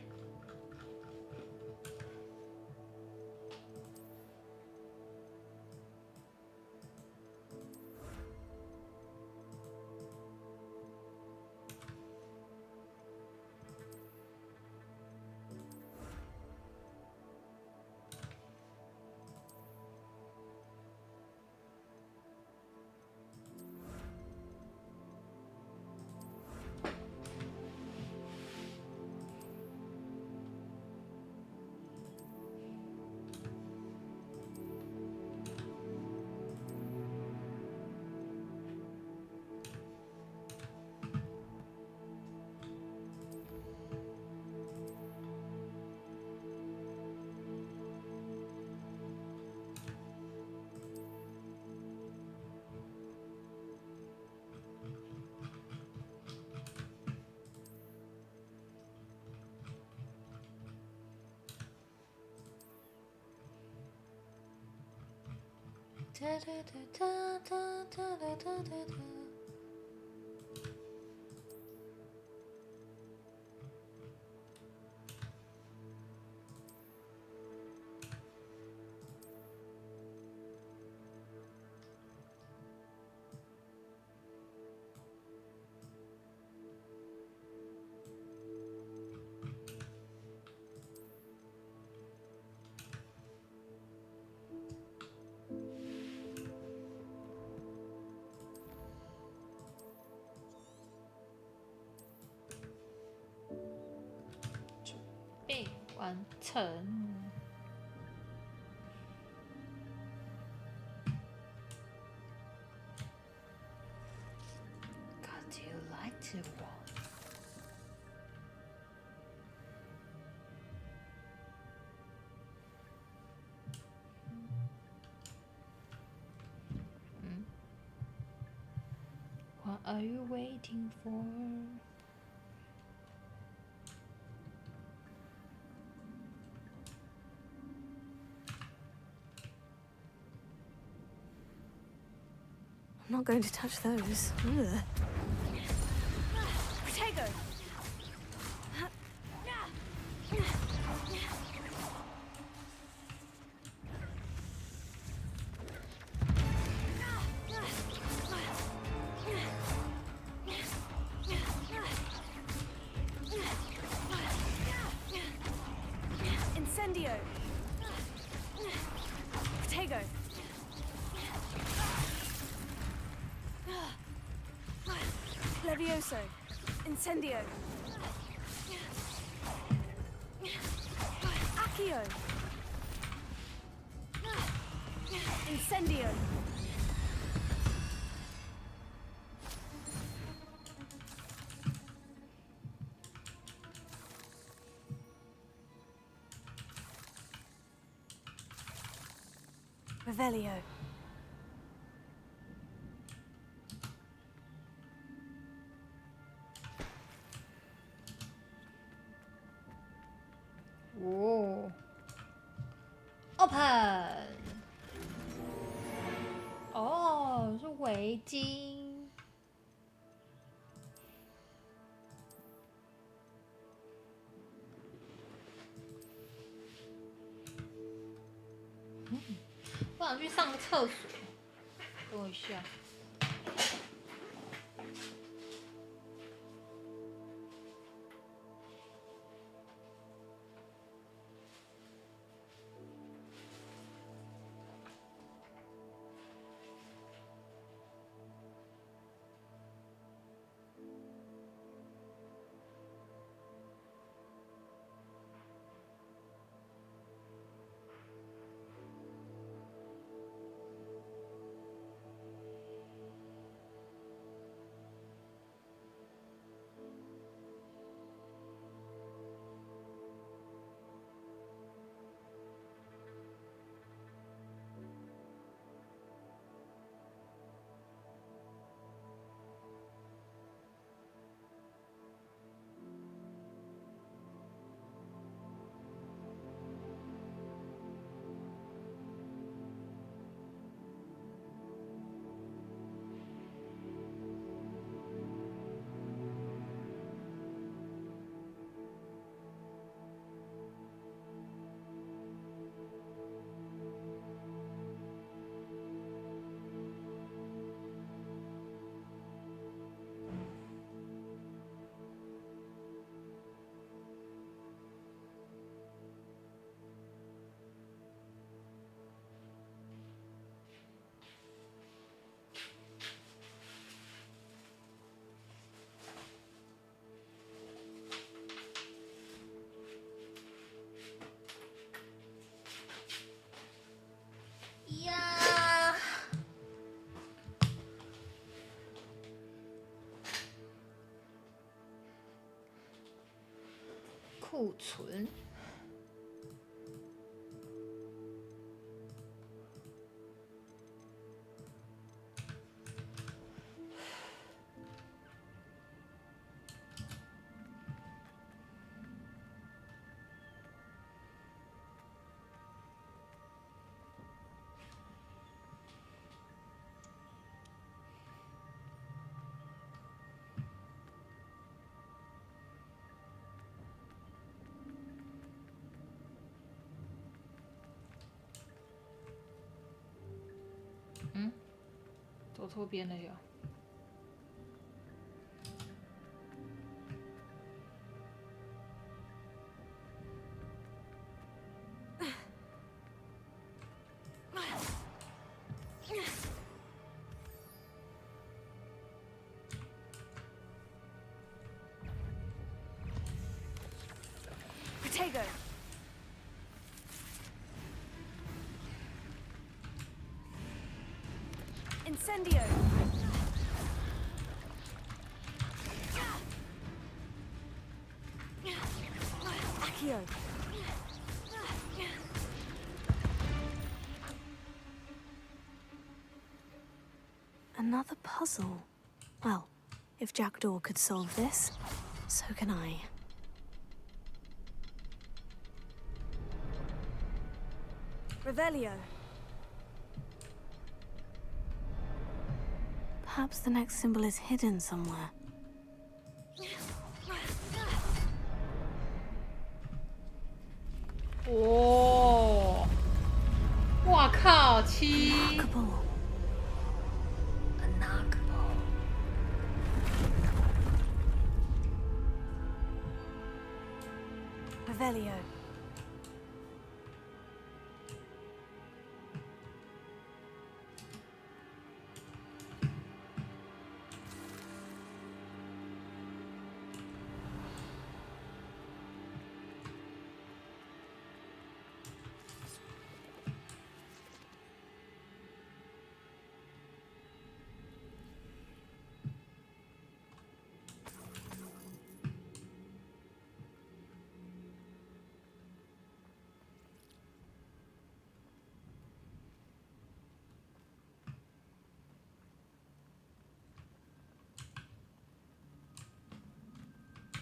哒哒哒哒哒哒哒哒哒。被完成。What do you like to watch? What are you waiting for? I'm not going to touch those. Ugh. Protego! Incendio! Protego! Levioso! Incendio! Accio! Incendio! Revelio. Oh. Open. 哦，是围巾。我想去上个厕所，等我一下。库存。走错边了哟。Potato. Incendio. Accio. Another puzzle. Well, if Jackdaw could solve this, so can I. Revelio. Perhaps the next symbol is hidden somewhere. 哦，哇靠，七！ Revelio.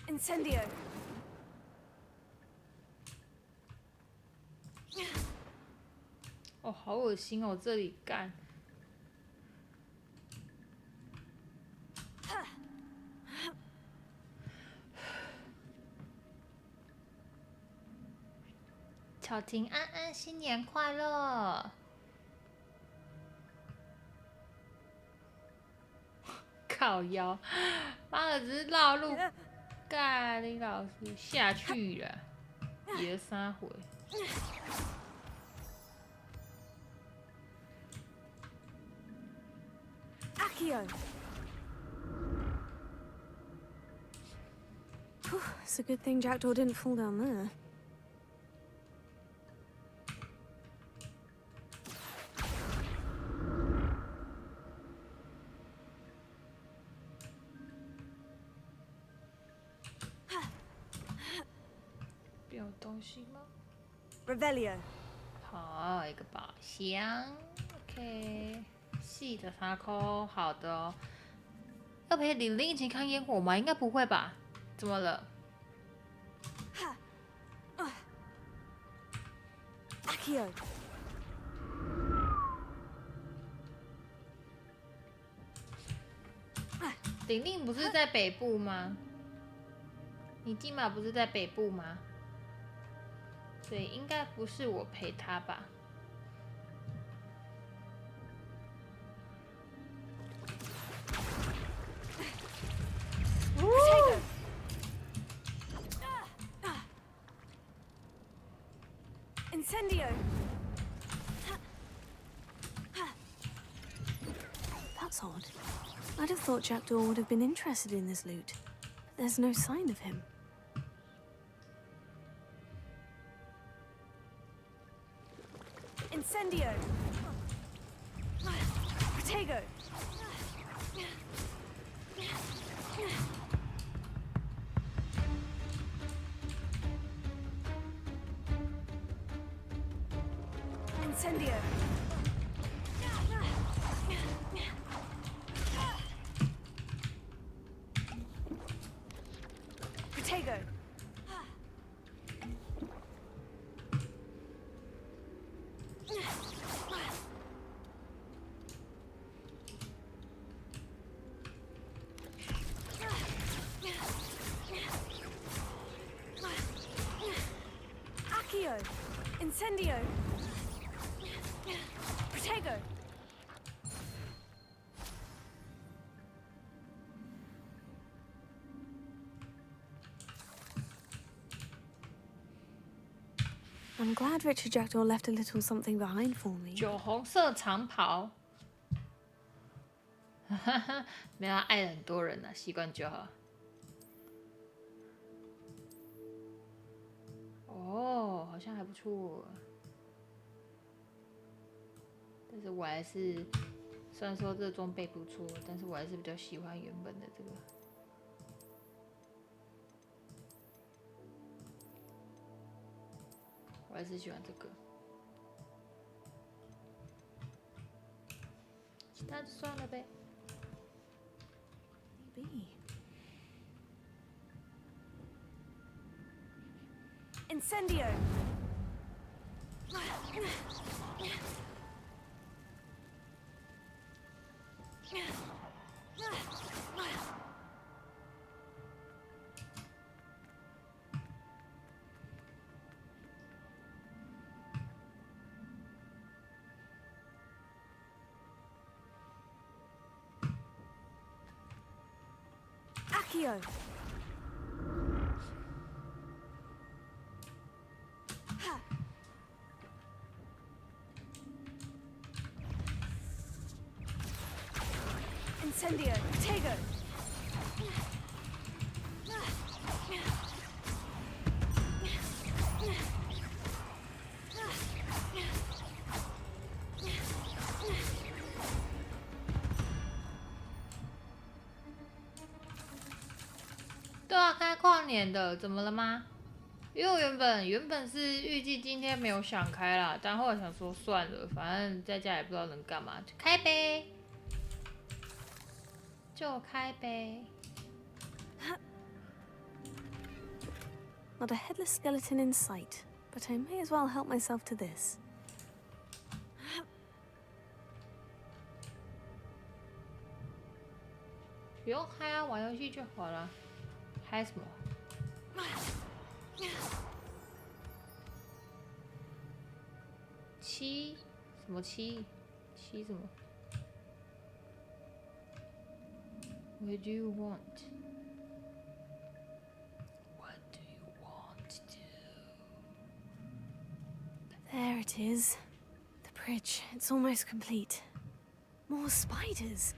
Incendio. 哦，好恶心哦，这里干。巧婷安安，新年快乐！靠腰，妈的，只是绕路。干你老师下去了，也三回。Accio. It's a good thing Jackdaw didn't fall down there. Revelio. 好，一个宝箱 ，OK， 细的3颗，好的哦。要陪玲玲一起看烟火吗？应该不会吧？怎么了？ Accio. 玲玲不是在北部吗？你今晚不是在北部吗？所以应该不是我陪她吧？Potato. Incendio. That's odd. I'd have thought Jackdaw would have been interested in this loot. But there's no sign of him. Incendio. Potato. Incendio. Protego. Accio. Incendio. Protego. I'm glad Richard Jackdaw left a little something behind for me. 酒红色长袍，没有，他爱了很多人了，习惯就好。哦，好像还不错。但是我还是，虽然说这个装备不错，但是我还是比较喜欢原本的这个。我还是喜欢这个，其他就算了呗。Maybe. Incendio. Accio. Incendio. Protego. Protego。对啊，该跨年的，怎么了吗？因为我原本是预计今天没有想开啦，但后来想说算了，反正在家也不知道能干嘛，就开呗，就开呗。Not a headless skeleton in sight, but I may as well help myself to this. 不用嗨啊，玩游戏就好了。嗨什么？七什么七？七什么 ？What do you want? What do you want to do? There it is. The bridge. It's almost complete. More spiders.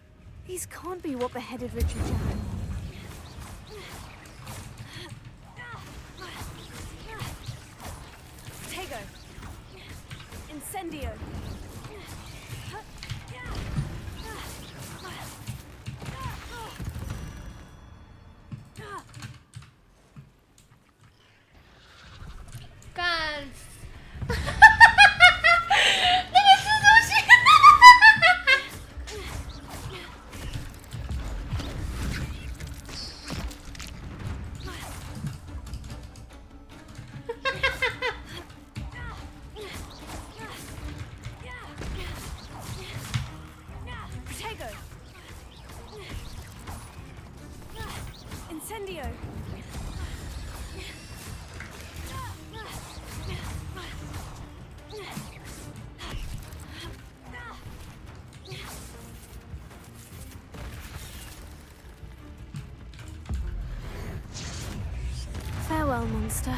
These can't be what beheaded Richard Jackdaw. Protego. Incendio. Incendio. Farewell, monster.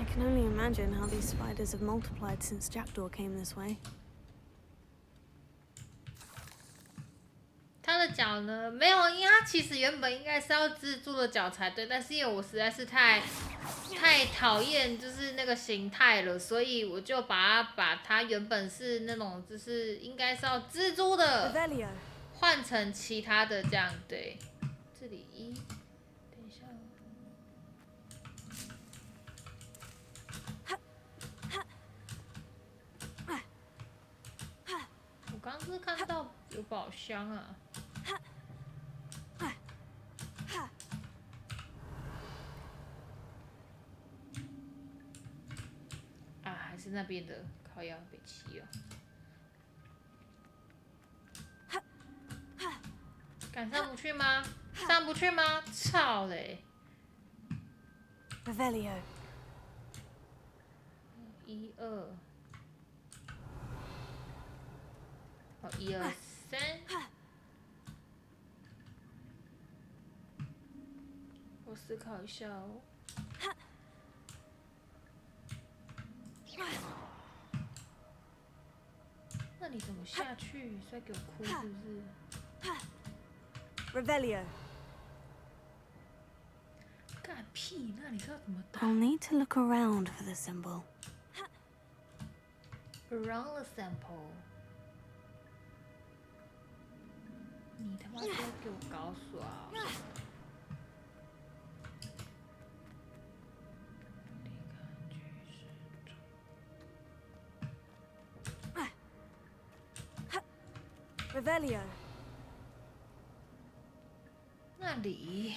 I can only imagine how these spiders have multiplied since Jackdaw came this way. 他的脚呢？没有，因为他其实原本应该是要蜘蛛的脚才对，但是因为我实在是太讨厌就是那个形态了，所以我就把它原本是那种就是应该是要蜘蛛的，换成其他的这样对。这里等一下。是不是看到有宝箱啊？啊，还是那边的靠腰北七哦。敢上不去吗？上不去吗？操嘞！ Revelio. 1、2，哦，1、2、3。我思考一下哦。那你怎么下去？是在给我哭是不是？ Revelio. 干屁！那你知道怎么打 I'll need to look around for the symbol.？Around the sample。你他妈是在给我搞耍哦！ Revelio. 那里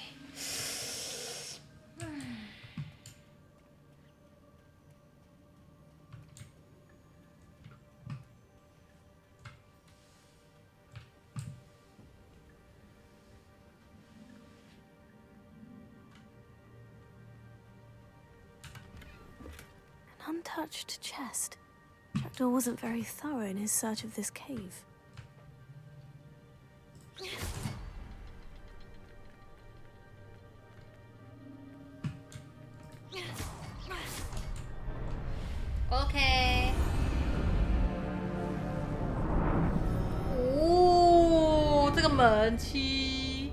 ，An untouched chest. Jackdaw wasn't very thorough in his search of this cave. OK。哦，这个门漆。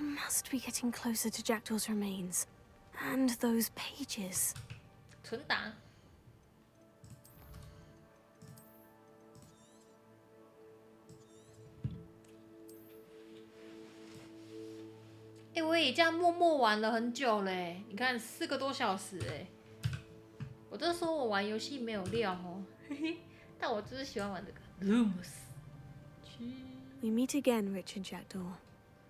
I must be getting closer to Jackdaw's remains. And those pages. 存档。哎，我也这样默默玩了很久嘞，你看4个多小时哎。我都说我玩游戏没有料哦，嘿嘿，但我就是喜欢玩这个 Lumos。 We meet again, Richard Jackdaw.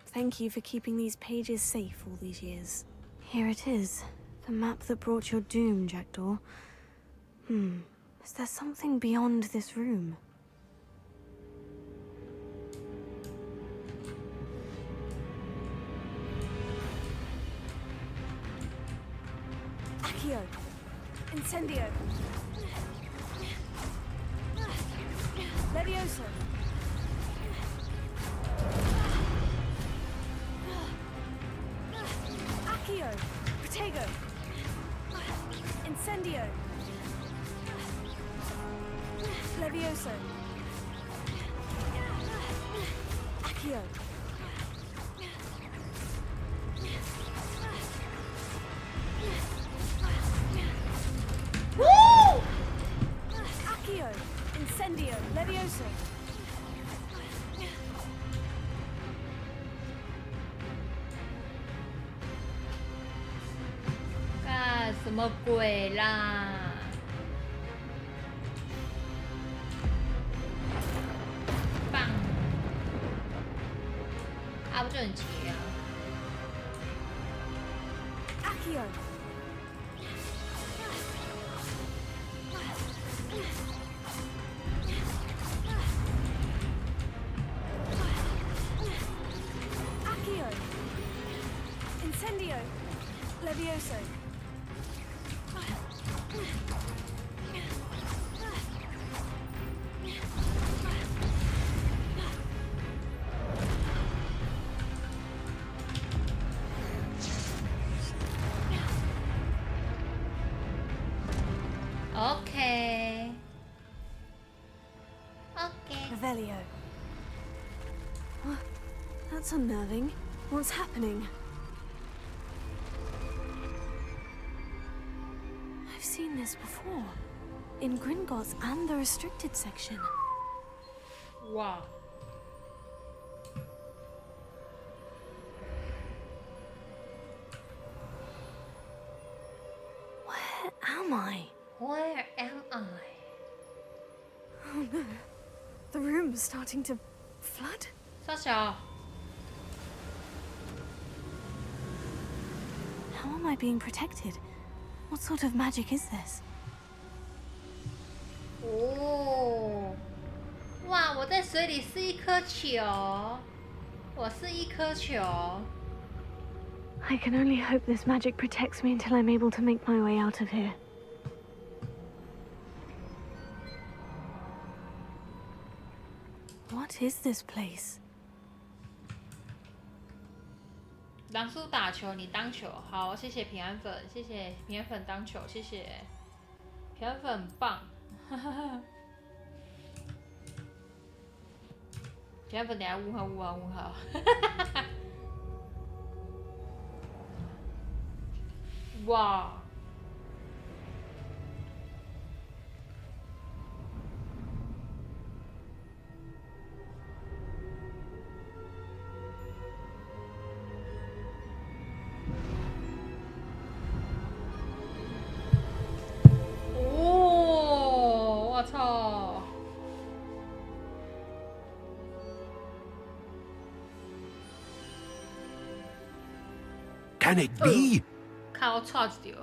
Thank you for keeping these pages safe all these years. Here it is, the map that brought your doom, Jackdaw. Is there something beyond this room? Accio. Incendio. Levioso. Accio. Protego. Incendio. Levioso. Accio. Woo! Accio. Incendio. Levioso. 干什么鬼啦？棒！啊，不就很急啊？ Accio. Accio. Incendio. Levioso. Okay. Okay. Revelio. That's unnerving. What's happening? I've seen this before. In Gringotts and the restricted section. Wow. am I? Where am I? Oh no. The room is starting to flood. 小小 How am I being protected? What sort of magic is this? 哦，哇！我在水里是一颗球，我是一颗球。 I can only hope this magic protects me until I'm able to make my way out of here. What is this place? 狼叔打球，你当球，好，谢谢平安粉，谢谢平安粉当球，谢谢平安粉很棒，平安粉等下问号问号问号，哇！哦，我操！ Can it be? 看我错掉。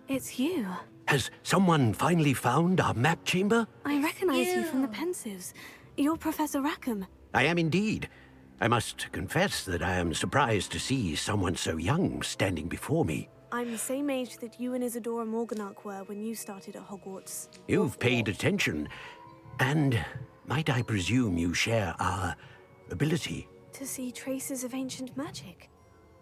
It's you. Has someone finally found our map chamber? I recognize you from the Pensives. You're Professor Rackham. I am indeed. I must confess that I am surprised to see someone so young standing before me. I'm the same age that you and Isadora Morganach were when you started at Hogwarts. You've paid attention. And might I presume you share our ability? To see traces of ancient magic.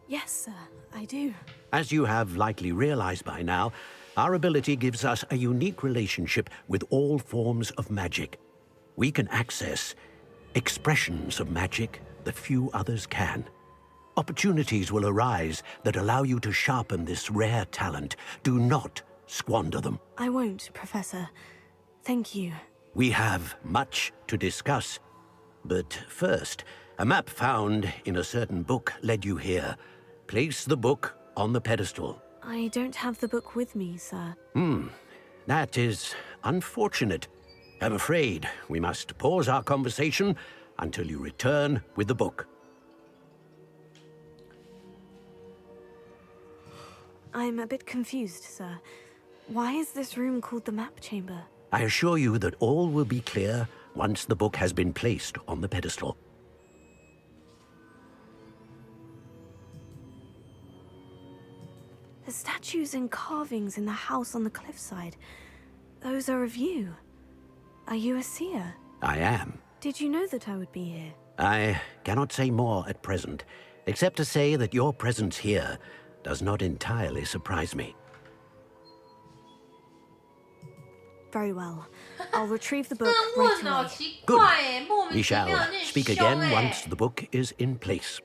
Yes, sir, I do. As you have likely realized by now, our ability gives us a unique relationship with all forms of magic. We can access expressions of magic that few others can. Opportunities will arise that allow you to sharpen this rare talent. Do not squander them. I won't, Professor. Thank you. We have much to discuss. But first, a map found in a certain book led you here. Place the book on the pedestal. I don't have the book with me, sir. That is unfortunate. I'm afraid we must pause our conversation until you return with the book. I'm a bit confused, sir. Why is this room called the map chamber? I assure you that all will be clear once the book has been placed on the pedestal. The statues and carvings in the house on the cliffside. Those are of you. Are you a seer? I am. Did you know that I would be here? I cannot say more at present, except to say that your presence here does not entirely surprise me. Very well. I'll retrieve the book right away. Good. We shall speak again once the book is in place.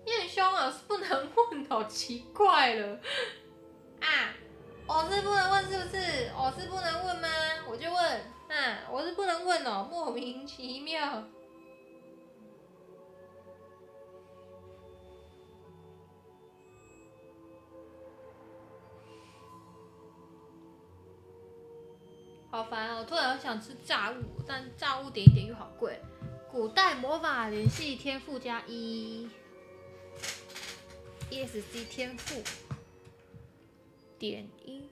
你很凶哦，是不能问，好奇怪了啊！我是不能问是不是？我是不能问吗？我就问，我是不能问哦，莫名其妙。好烦哦！突然很想吃炸物，但炸物点一点又好贵。古代魔法联系天赋加1。 ESC 天赋点1，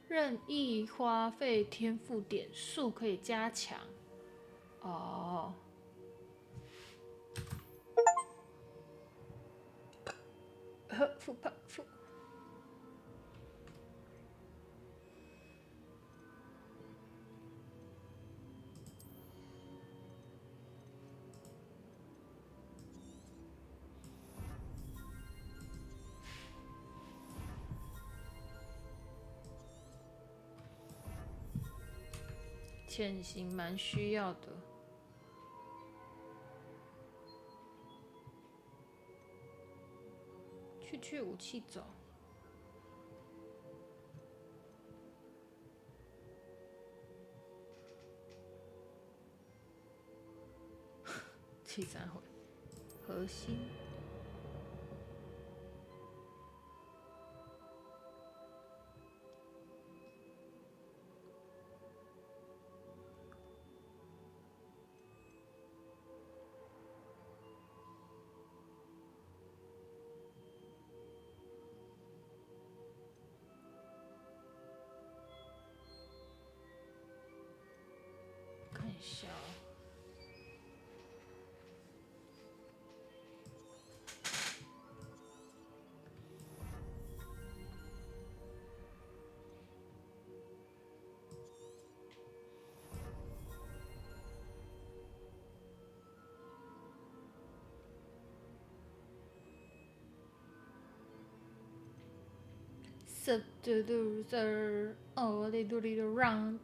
任意花费天赋点数可以加强。哦，复胖复。潜行蛮需要的。去武器走。气3回，核心。看一下哦。Subducer, oh, they do it around.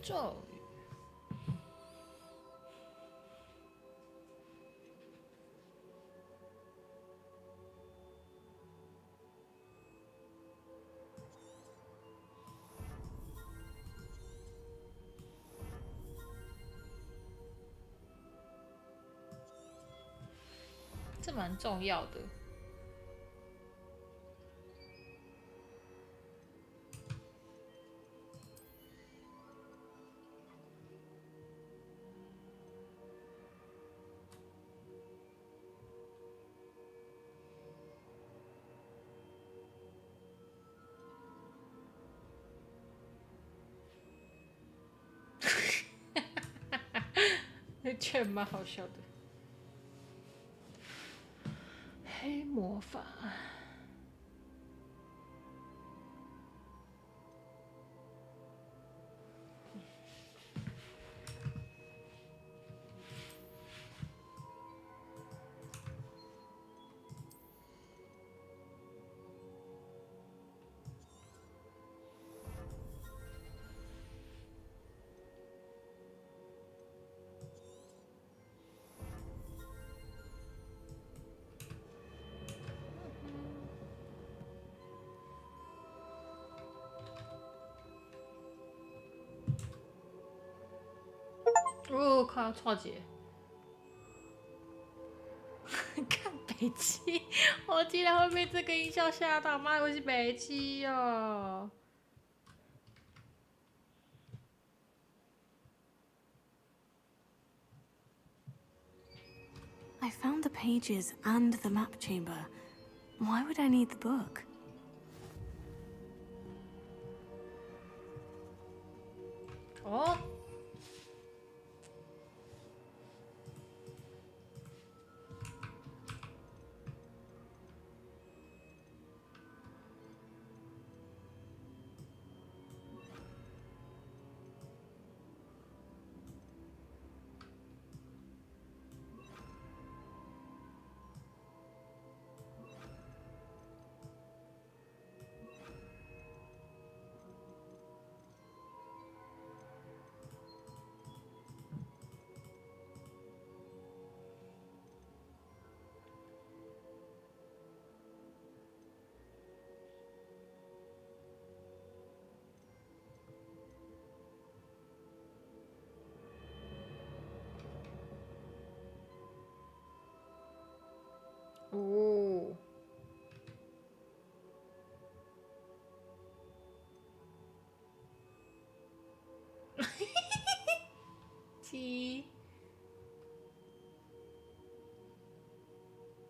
咒语。这蛮重要的。这蛮好笑的。黑魔法。哦，靠，超级！看北七，我竟然会被这个音效吓到，妈，我是北七哦。I found the pages and the map chamber. Why would I need the book? Oh. Oh. 七。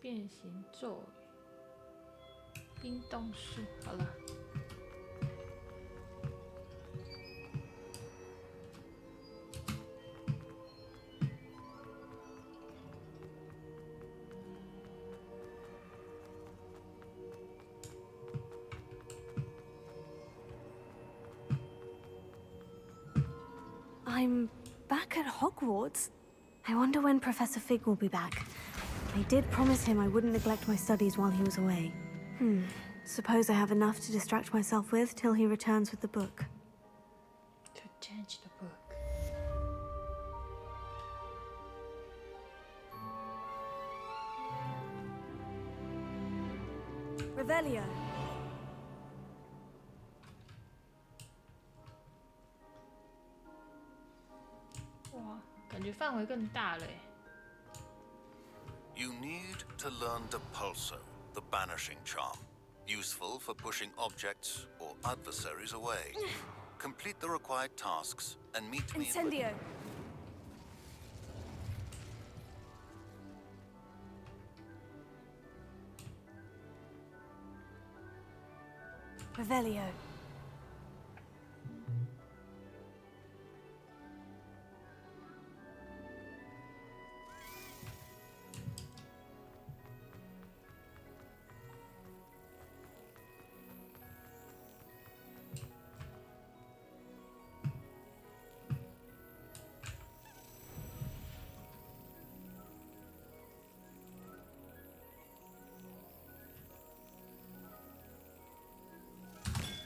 变形咒语。冰冻术，好了。I'm back at Hogwarts. I wonder when Professor Fig will be back. I did promise him I wouldn't neglect my studies while he was away. Suppose I have enough to distract myself with till he returns with the book. To change the book. Revelio. 哇，感觉范围更大了耶。 You need to learn Depulso, the banishing charm. Useful for pushing objects or adversaries away. Complete the required tasks and meet me. Incendio. Revelio.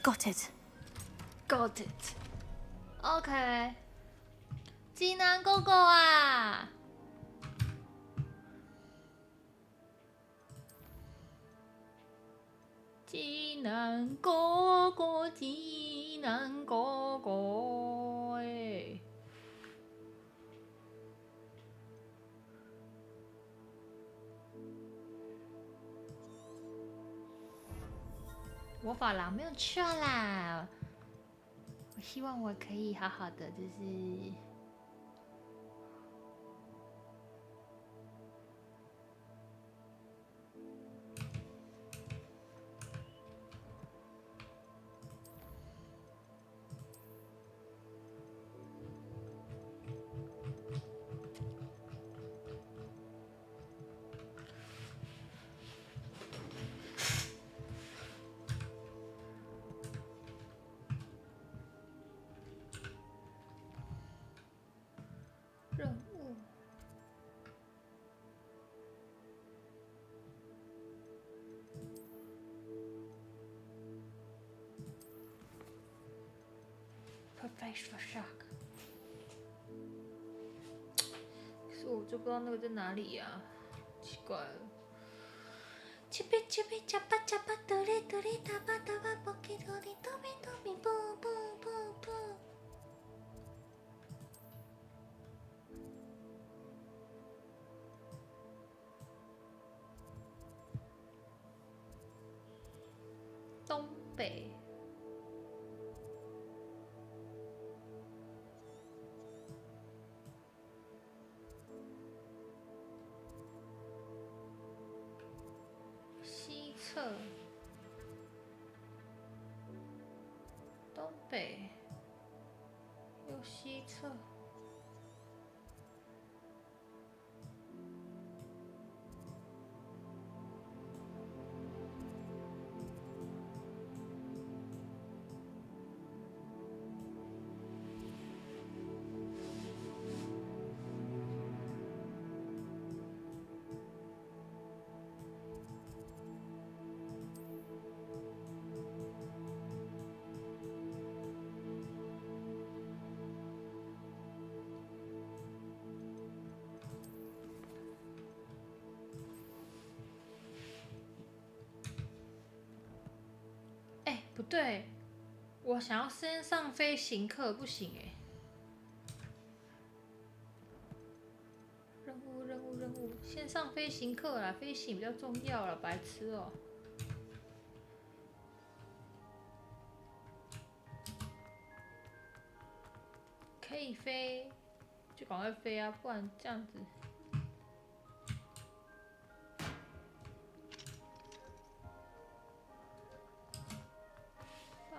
Got it. Got it. OK。济南狗狗啊！济南狗狗，济南狗狗哎。 魔法郎没有错啦，我希望我可以好好的，就是任务。Professional shock。可是我就不知道那个在哪里呀、奇怪了。七比七比加巴加巴嘟哩嘟哩哒巴哒巴波吉嘟哩嘟比嘟比布布布布。 东北，西侧，东北，又西侧。 不对，我想要先上飞行课，不行哎。任务，先上飞行课啦，飞行比较重要啦，白痴哦。可以飞，就赶快飞啊，不然这样子。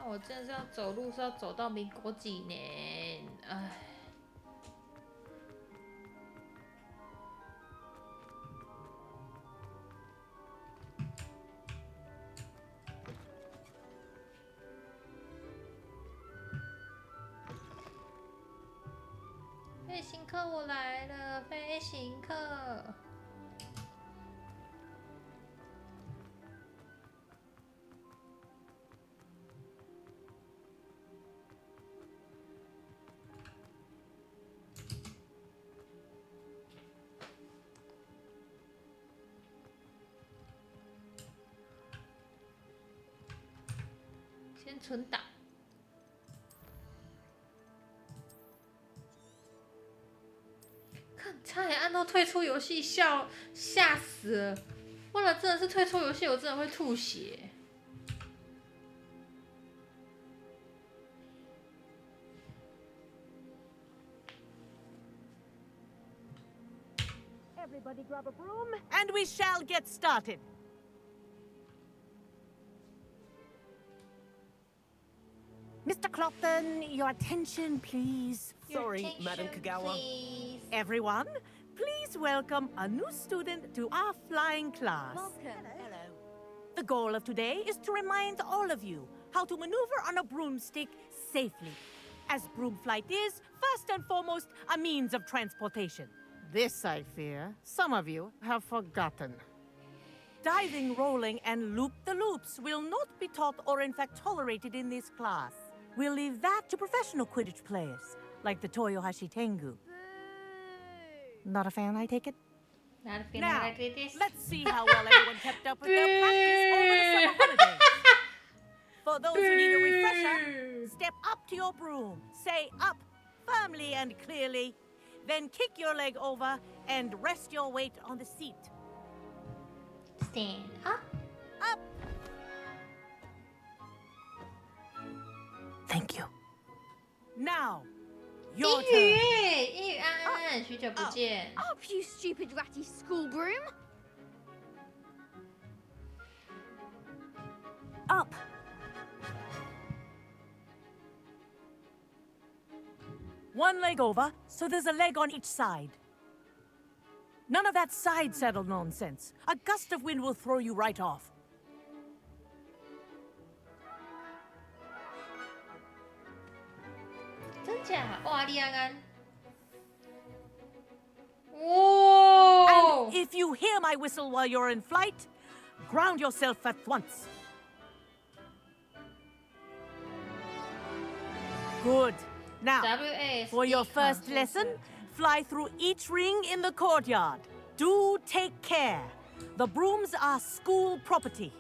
我真的是要走路，是要走到民国几年？唉。飞行课课我来了，飞行课。先存档。看，差点按到退出游戏，吓死了！忘了真的是退出游戏，我真的会吐血。Everybody grab a broom, and we shall get started. Mr. Clopton, your attention, please. Sorry, Madam Kagawa. Please. Everyone, please welcome a new student to our flying class. Welcome. Hello. The goal of today is to remind all of you how to maneuver on a broomstick safely, as broom flight is, first and foremost, a means of transportation. This, I fear, some of you have forgotten. Diving, rolling, and loop-the-loops will not be taught or in fact tolerated in this class. We'll leave that to professional Quidditch players, like the Toyohashi Tengu. Not a fan, I take it? Not a fan, now, I take this. let's see how well everyone kept up with their practice over the summer holidays. For those who need a refresher, step up to your broom, say up firmly and clearly, then kick your leg over and rest your weight on the seat. Stand up. Up. Thank you. Now, your turn. 英语安安，许久不见。 Up, you stupid ratty school broom! Up. One leg over, so there's a leg on each side. None of that side saddle nonsense. A gust of wind will throw you right off. And if you hear my whistle while you're in flight, ground yourself at once. Good. Now, for your first lesson, fly through each ring in the courtyard. Do take care. The brooms are school property.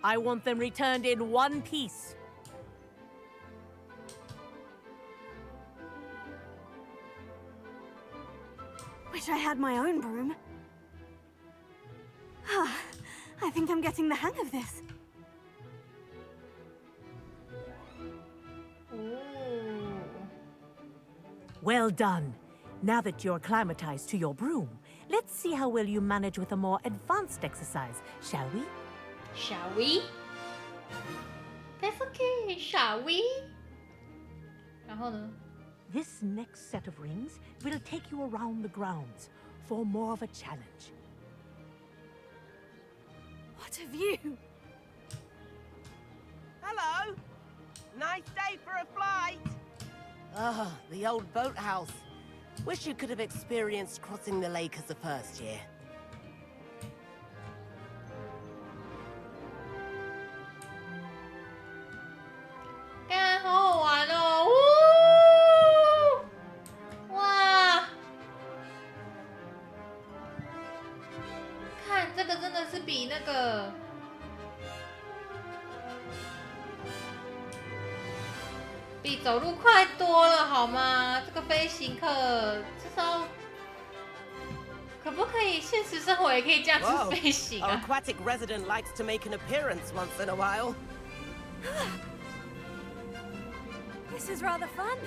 I want them returned in one piece. Wish I had my own broom. I think I'm getting the hang of this. Well done. Now that you're acclimatized to your broom, let's see how well you manage with a more advanced exercise, shall we? Shall we? That's okay, shall we? 然后呢? This next set of rings will take you around the grounds for more of a challenge. What a view! Hello! Nice day for a flight! Ah, the old boathouse. Wish you could have experienced crossing the lake as a first year. Gan 好好玩哦！哇！看这个真的是比那个。 比走路快多了，好吗？这个飞行课至少可不可以现实生活也可以这样子飞行啊 Our aquatic resident likes to make an appearance once in a while. This is rather fun.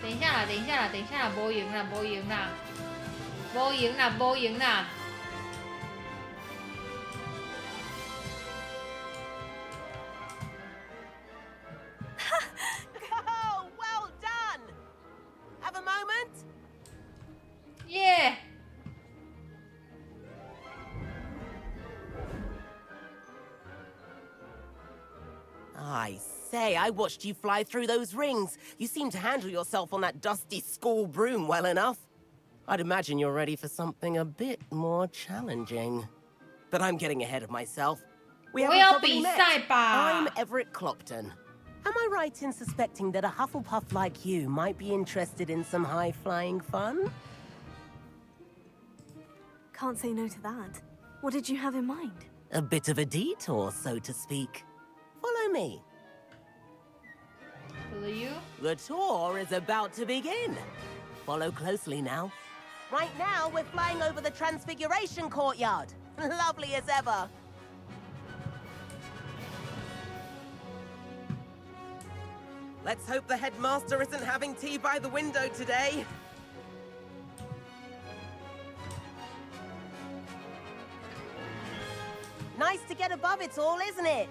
等一下啦，等一下啦，等一下啦，无赢啦，无赢啦，无赢啦，无赢啦。 Oh, well done! Have a moment? Yeah. I say, I watched you fly through those rings. You seem to handle yourself on that dusty school broom well enough. I'd imagine you're ready for something a bit more challenging. But I'm getting ahead of myself. We haven't properly met. I'm Everett Clopton. Am I right in suspecting that a Hufflepuff like you might be interested in some high-flying fun? Can't say no to that. What did you have in mind? A bit of a detour, so to speak. Follow me. Follow you? The tour is about to begin. Follow closely now. Right now, we're flying over the Transfiguration Courtyard. Lovely as ever. Let's hope the headmaster isn't having tea by the window today. Nice to get above it all, isn't it?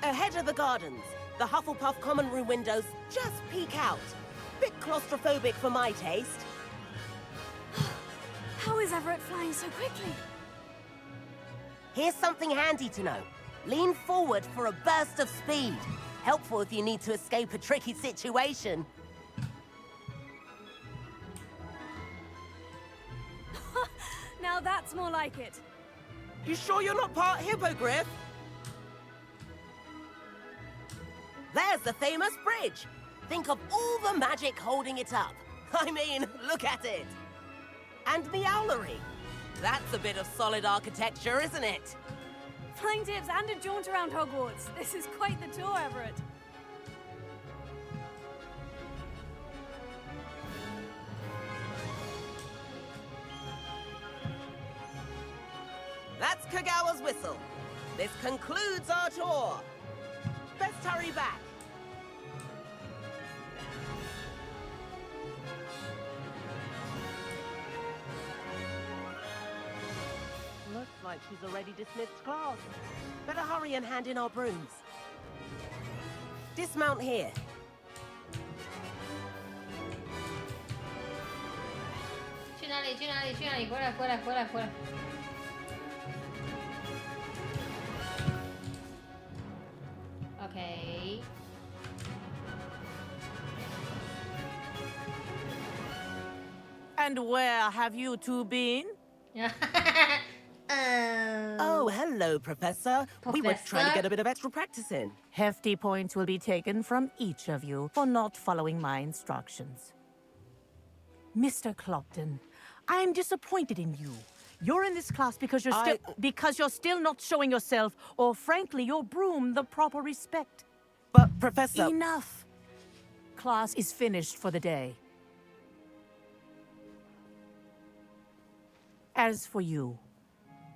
Ahead of the gardens, the Hufflepuff common room windows just peek out. Bit claustrophobic for my taste. How is Everett flying so quickly? Here's something handy to know. Lean forward for a burst of speed. Helpful if you need to escape a tricky situation. Now that's more like it. You sure you're not part hippogriff? There's the famous bridge. Think of all the magic holding it up. I mean, look at it. And the owlery. That's a bit of solid architecture, isn't it? Flying tips and a jaunt around Hogwarts. This is quite the tour, Everett. That's Kagawa's whistle. This concludes our tour. Best hurry back. Looks like she's already dismissed class. Better hurry and hand in our brooms. Dismount here.去哪里？去哪里？去哪里？回来！回来！回来！回来！ Okay. And where have you two been? Oh, hello, Professor. We were trying to get a bit of extra practice in. Hefty points will be taken from each of you for not following my instructions. Mr. Clopton, I'm disappointed in you. You're in this class because you're still not showing yourself, or frankly, your broom, the proper respect. But, Professor... Enough! Class is finished for the day. As for you,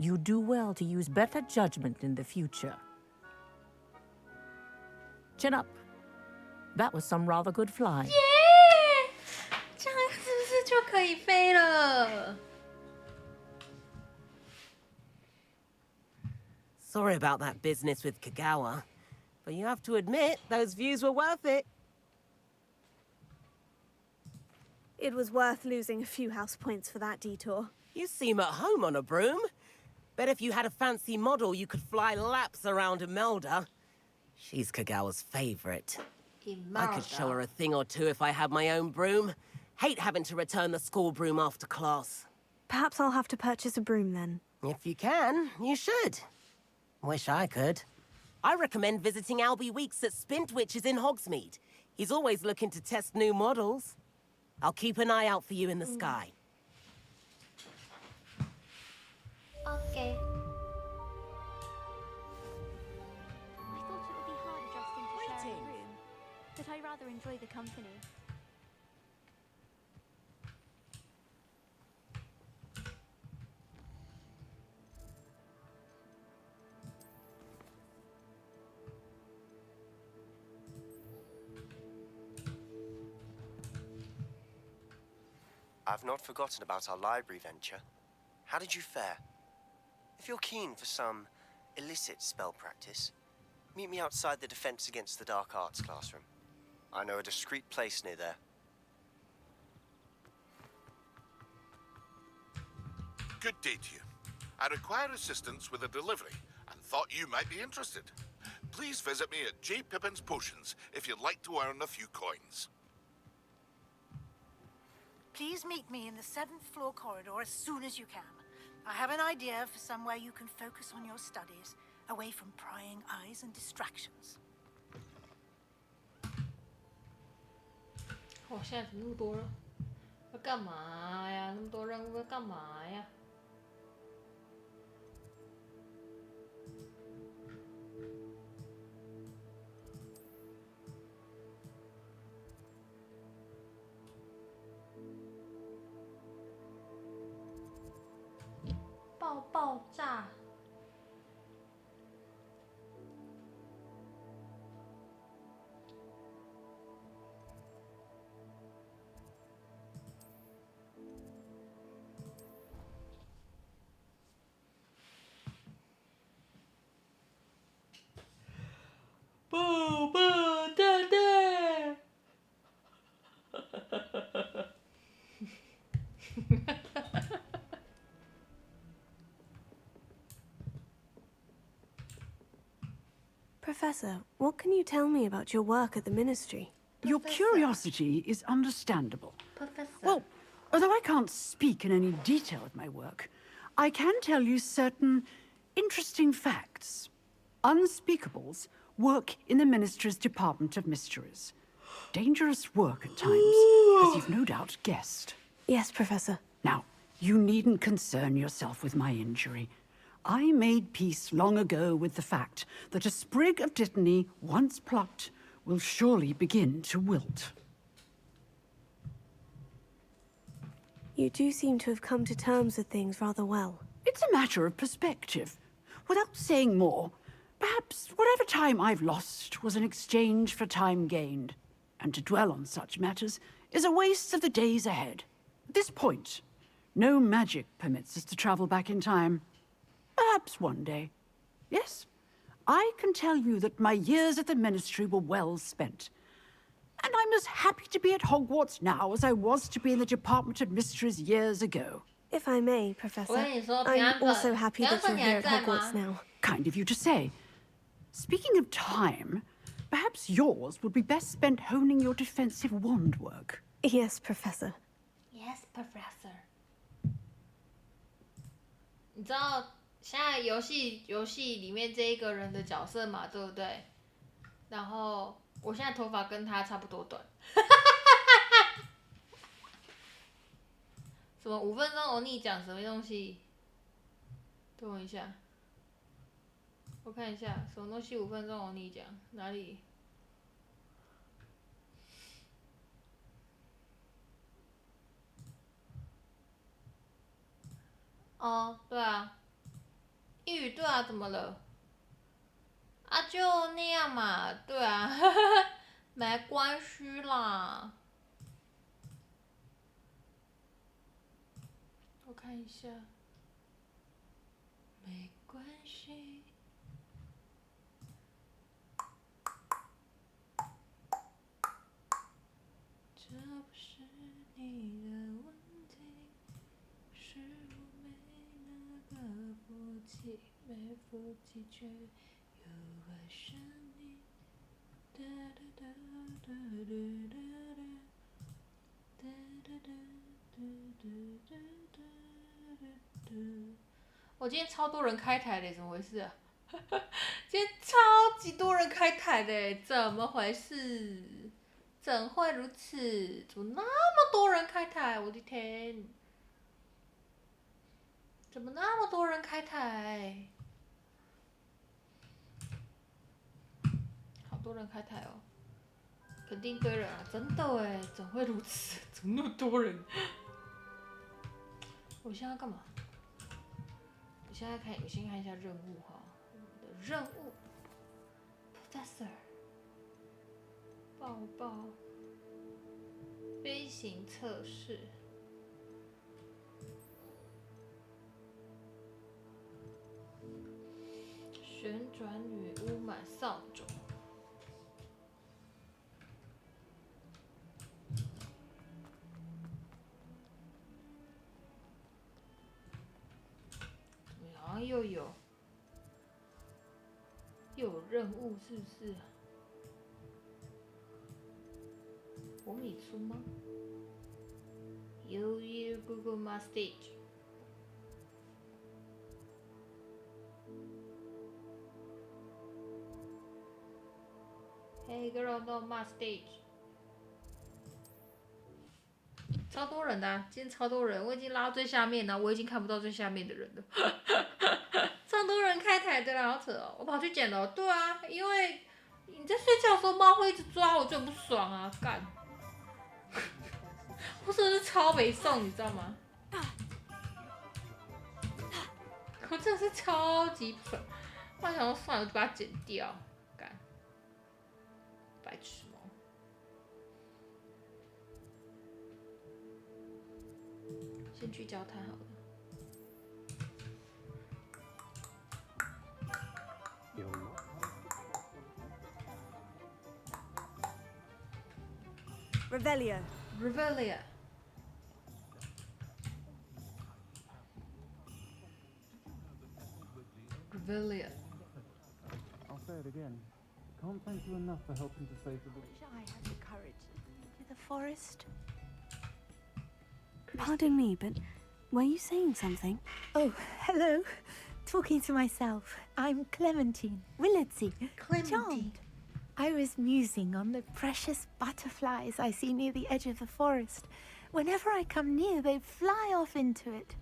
you do well to use better judgment in the future. Chin up. That was some rather good flying. Yeah! 这样是不是就可以飞了？ Sorry about that business with Kagawa, but you have to admit, those views were worth it. It was worth losing a few house points for that detour. You seem at home on a broom. Bet if you had a fancy model, you could fly laps around Imelda. She's Kagawa's favorite. I could show her a thing or two if I had my own broom. Hate having to return the school broom after class. Perhaps I'll have to purchase a broom then. If you can, you should. Wish I could. I recommend visiting Albie Weeks at Spintwitches in Hogsmeade. He's always looking to test new models. I'll keep an eye out for you in the sky. Okay. I thought it would be hard adjusting to sharing a room, but I rather enjoy the company. I've not forgotten about our library venture. How did you fare? If you're keen for some illicit spell practice, meet me outside the Defense Against the Dark Arts classroom. I know a discreet place near there. Good day to you. I require assistance with a delivery and thought you might be interested. Please visit me at J. Pippin's Potions if you'd like to earn a few coins. Please meet me in the 7th floor corridor as soon as you can. I have an idea for somewhere you can focus on your studies, away from prying eyes and distractions. 哇，现在怎么那么多了？要干嘛呀？那么多任务要干嘛呀？爆炸！爆炸弹！Professor, what can you tell me about your work at the Ministry? Your curiosity is understandable. Professor. Well, although I can't speak in any detail of my work, I can tell you certain interesting facts. Unspeakables work in the Ministry's Department of Mysteries. Dangerous work at times, as you've no doubt guessed. Yes, Professor. Now, you needn't concern yourself with my injury. I made peace long ago with the fact that a sprig of dittany, once plucked, will surely begin to wilt. You do seem to have come to terms with things rather well. It's a matter of perspective. Without saying more, perhaps whatever time I've lost was an exchange for time gained. And to dwell on such matters is a waste of the days ahead. At this point, no magic permits us to travel back in time. Perhaps one day. Yes, I can tell you that my years at the Ministry were well spent. And I'm as happy to be at Hogwarts now as I was to be in the Department of Mysteries years ago. If I may, Professor, I'm also happy that you're here at Hogwarts now. Kind of you to say. Speaking of time, perhaps yours would be best spent honing your defensive wand work. Yes, Professor. Yes, Professor. 你知道现在游戏里面这一个人的角色嘛，对不对？然后我现在头发跟他差不多短。什么5分钟欧尼讲什么东西？等我一下，我看一下什么东西5分钟欧尼讲哪里？哦，对啊，一语对啊，怎么了？啊，就那样嘛，对啊，没关系啦。我看一下，没关系。这不是你的问题，是我没那个福气，没福气却又爱上你。哒哒哒哒哒哒哒哒哒哒哒哒。我今天超多人开台的，怎么回事啊？今天超级多人开台的，怎么回事？怎会如此？怎么那么多人开台？我的天！怎么那么多人开台？好多人开台哦，肯定堆人啊！真的哎，怎会如此？怎么那么多人？我现在要干嘛？我先看一下任务哈，我的任务 ，Professor， 抱飞行测试，旋转女巫买扫帚。怎么样？又有任务，是不是？我米出吗？You Google my stage。Hey girl, no my stage。超多人的、啊，今天超多人，我已经拉到最下面了，我已经看不到最下面的人了。超多人开台的啦，好扯哦！我跑去捡了，对啊，因为你在睡觉的时候，猫会一直抓我，就很不爽啊，干！我真的是超没送，你知道吗？我真的是超级不爽，我想说算了，我就把它剪掉，干，白痴猫。先去交谈好了。有吗？ Revelio. Revelio. Revelio. I'll say it again. Can't thank you enough for helping to save the. Wish I had the courage to leave the forest. Pardon me, but were you saying something? Oh, hello. Talking to myself. I'm Clementine Willardsey. Charmed. I was musing on the precious butterflies I see near the edge of the forest. Whenever I come near, they fly off into it.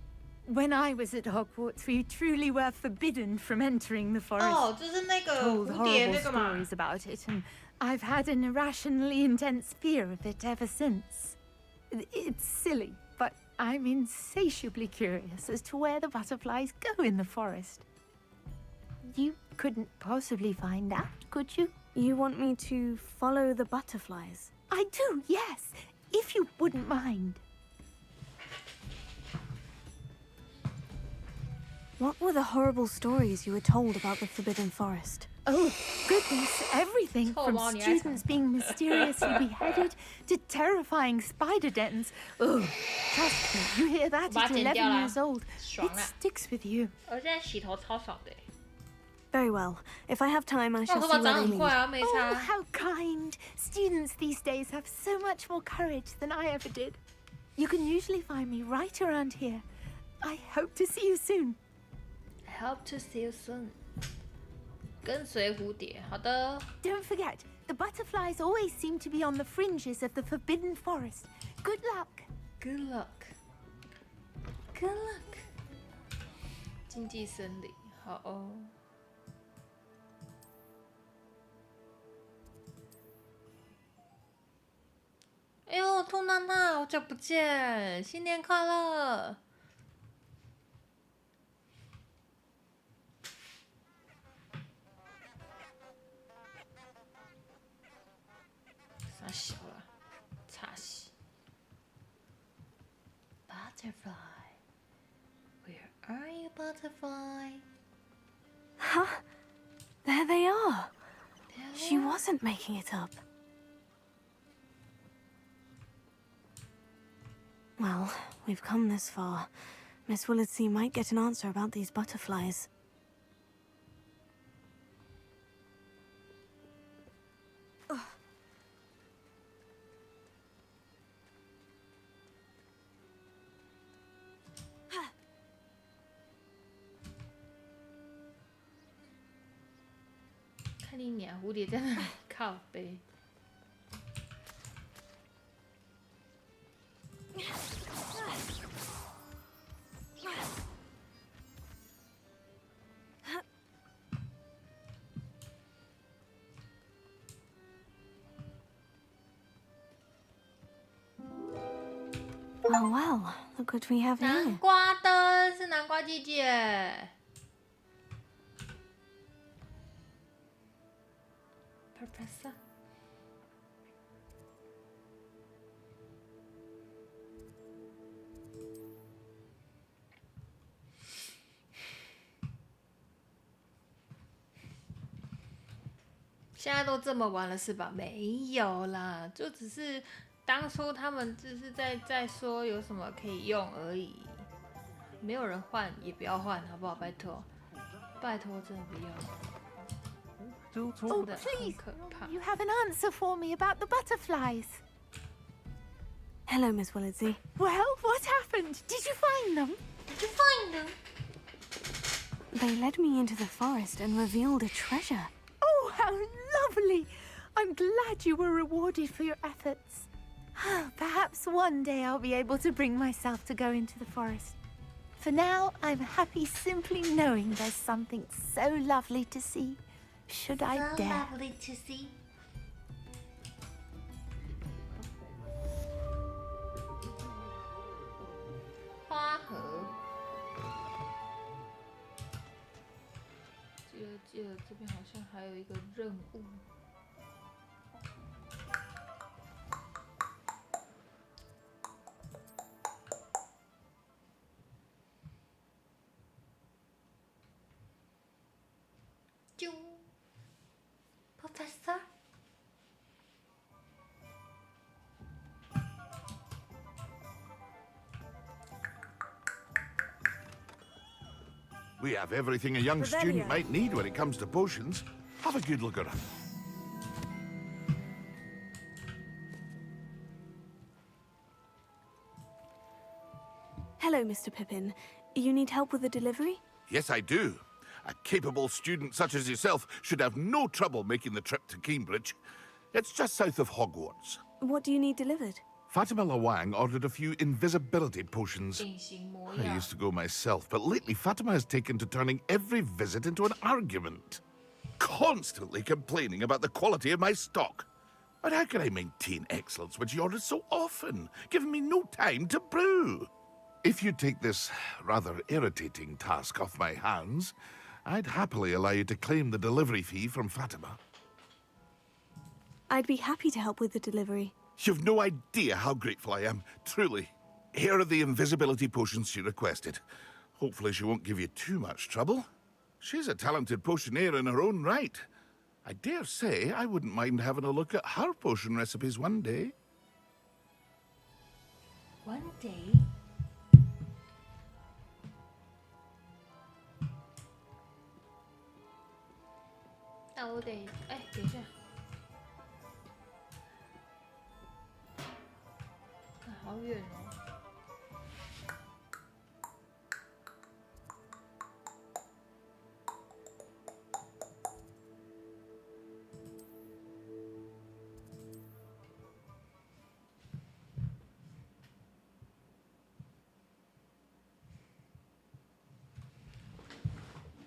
When I was at Hogwarts, we truly were forbidden from entering the forest. Oh, 就是那个 Told 蝴蝶 horrible 那个嘛。 stories about it, and I've had an irrationally intense fear of it ever since. It's silly, but I'm insatiably curious as to where the butterflies go in the forest. You couldn't possibly find out, could you? You want me to follow the butterflies? I do, yes, if you wouldn't mind. What were the horrible stories you were told about the Forbidden Forest? Oh, goodness, everything from on, yes. students being mysteriously beheaded to terrifying spider dens. Oh, trust me, you hear that at 11 years old. It sticks with you. 我现在洗头超爽的。 Very well. If I have time, I shall see 头发 where 长 they 很 lead. 快啊，没 Oh, 差。 how kind. Students these days have so much more courage than I ever did. You can usually find me right around here. I hope to see you soon. Hope to see you soon. 跟随蝴蝶，好的。 Don't forget, the butterflies always seem to be on the fringes of the Forbidden Forest. Good luck. Good luck. Good luck. 经济森林，好哦。哎呦，兔娜娜，好久不见，新年快乐！傻小了，差死。Butterfly, where are you, butterfly? Huh? There they are. She wasn't making it up. Well, we've come this far. Miss Willardsey might get an answer about these butterflies. Ugh. 看你娘，蝴蝶在那里靠背。Oh well, look what we have 南 here. 瓜灯是南瓜姐姐。Professor。现在都这么晚了是吧？没有啦，就只是当初他们就是在说有什么可以用而已，没有人换也不要换，好不好？拜托。拜托，真的不要。 Oh, 真的很 please. 可怕。 You have an answer for me about the butterflies. Hello, Miss Willardsey. Well, what happened? Did you find them? Did you find them? They led me into the forest and revealed a treasure. Oh, how lovely. I'm glad you were rewarded for your efforts. Perhaps one day I'll be able to bring myself to go into the forest. For now, I'm happy simply knowing there's something so lovely to see. Should I dare? Lovely to see. 花盒。记得这边好像还有一个任务。啾 ，Professor。 We have everything a young student might need when it comes to potions. Have a good look around. Hello, Mr. Pippin. You need help with the delivery? Yes, I do. A capable student such as yourself should have no trouble making the trip to Cambridge. It's just south of Hogwarts. What do you need delivered? Fatima Lawang ordered a few invisibility potions. I used to go myself, but lately Fatima has taken to turning every visit into an argument. Constantly complaining about the quality of my stock. But how can I maintain excellence when she orders so often, giving me no time to brew? If you take this rather irritating task off my hands, I'd happily allow you to claim the delivery fee from Fatima. I'd be happy to help with the delivery. You've no idea how grateful I am, truly. Here are the invisibility potions she requested. Hopefully she won't give you too much trouble. She's a talented potioneer in her own right. I dare say I wouldn't mind having a look at her potion recipes one day. One day? Oh, day. 哎，等一下。 好远哦！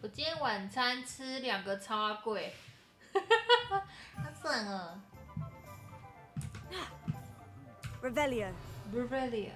我今天晚餐吃2个超贵，好省哦。Revelio. Revelio.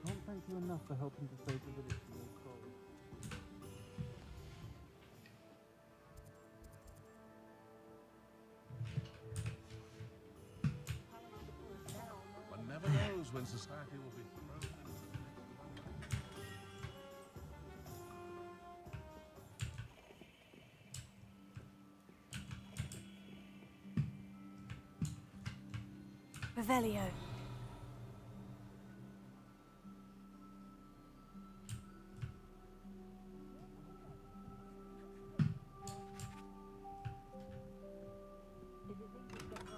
Can't thank you enough for helping to save the village from those trolls. One never knows when society will be thrown. Revelio.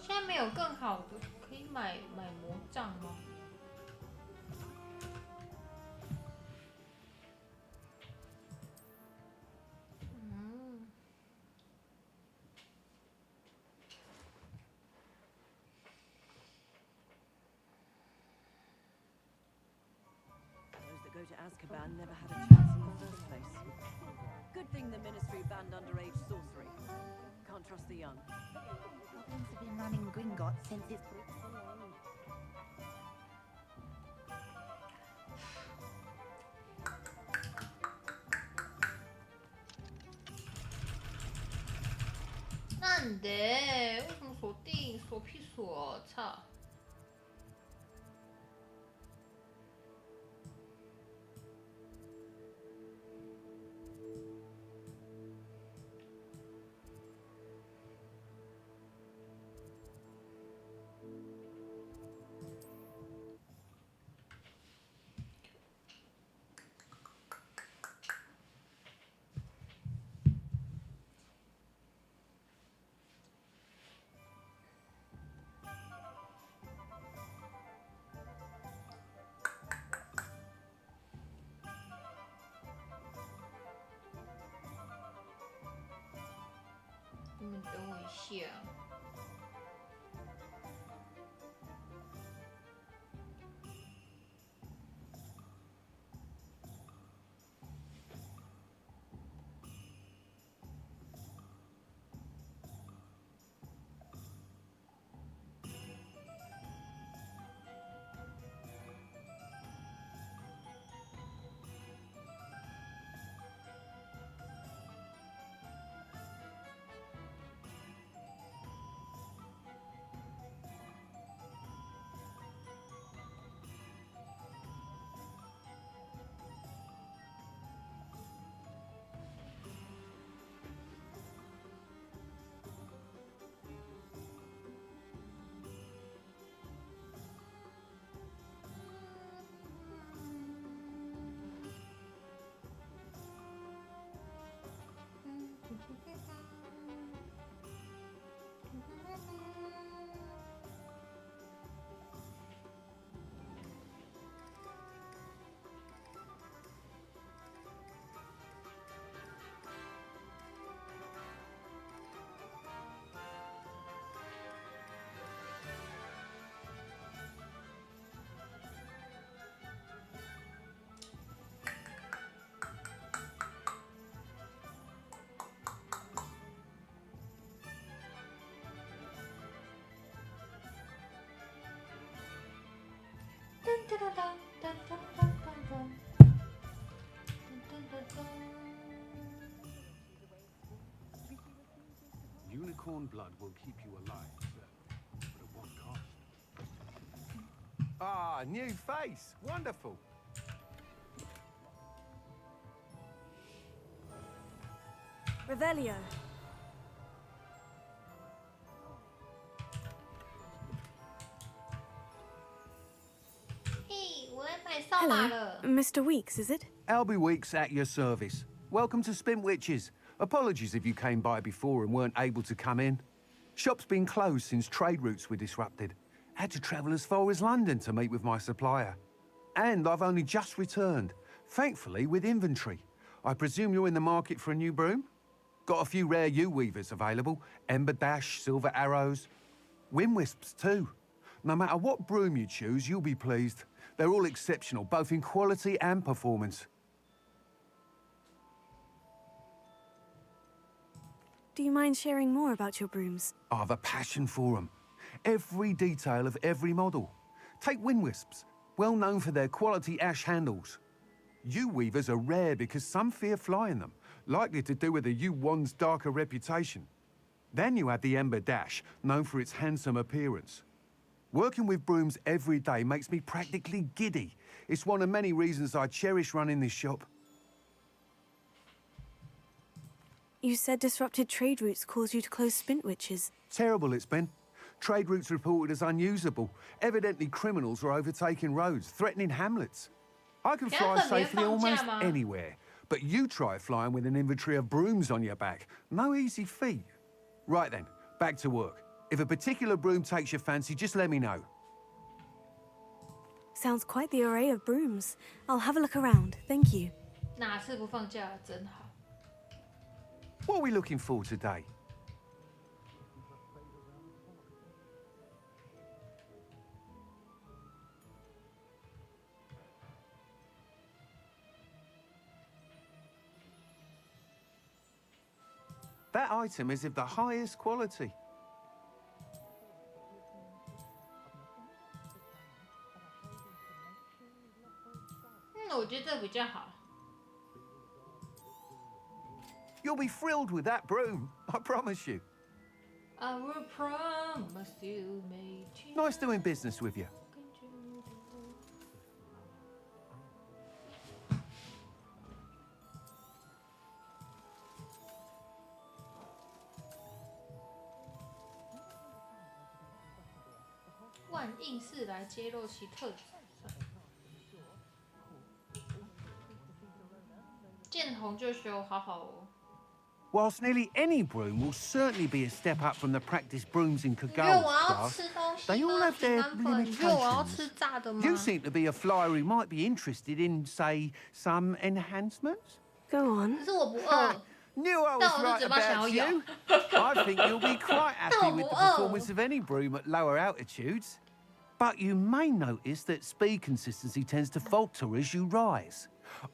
现在没有更好的，可以买魔杖吗？ go to Azkaban never had a chance in the first place. Good thing the Ministry banned underage sorcery. Can't trust the young. Goblins have been running Gringotts since its...难得，为什么锁定？锁屁锁！操！你们等我一下。Unicorn blood will keep you alive, sir, but at what cost? Ah, new face. Wonderful. Revelio. Hello, Mr. Weeks, is it? Albie Weeks at your service. Welcome to Spintwitches. Apologies if you came by before and weren't able to come in. Shop's been closed since trade routes were disrupted. Had to travel as far as London to meet with my supplier. And I've only just returned, thankfully with inventory. I presume you're in the market for a new broom? Got a few rare yew-weavers available. Ember Dash, Silver Arrows. Wind Wisps too. No matter what broom you choose, you'll be pleased. They're all exceptional, both in quality and performance. Do you mind sharing more about your brooms? I've a passion for them. Every detail of every model. Take Wind Wisps, well known for their quality ash handles. Yew weavers are rare because some fear flying them, likely to do with the yew wand's darker reputation. Then you have the Ember Dash, known for its handsome appearance. Working with brooms every day makes me practically giddy. It's one of many reasons I cherish running this shop. You said disrupted trade routes caused you to close Spintwitches. Terrible it's been. Trade routes reported as unusable. Evidently criminals are overtaking roads, threatening hamlets. I can fly safely almost anywhere, but you try flying with an inventory of brooms on your back. No easy feat. Right then, back to work. If a particular broom takes your fancy, just let me know. Sounds quite the array of brooms. I'll have a look around, thank you. 哪次不放假真好。 What are we looking for today? That item is of the highest quality. 我觉得这比较好。 You'll be thrilled with that broom, I promise you. I will promise you, mate. Nice doing business with you. 万应室来揭露其特质。见红就修，好好哦。 Whilst nearly any broom will certainly be a step up from the practice brooms in 因为 Kagawa's 我要 class, 吃东西 they all 吗？ have 平 their 安粉，因为我要 limitations. 吃炸的吗？ You seem to be a flyer who might be interested in, say, some enhancements. Go on. 可是我不饿。 Knew I 但 was 我的 right 嘴巴想要 about 咬。 you. I think you'll be quite 但 happy 我 with 不 the 饿。 performance of any broom at lower altitudes. But you may notice that speed consistency tends to falter as you rise.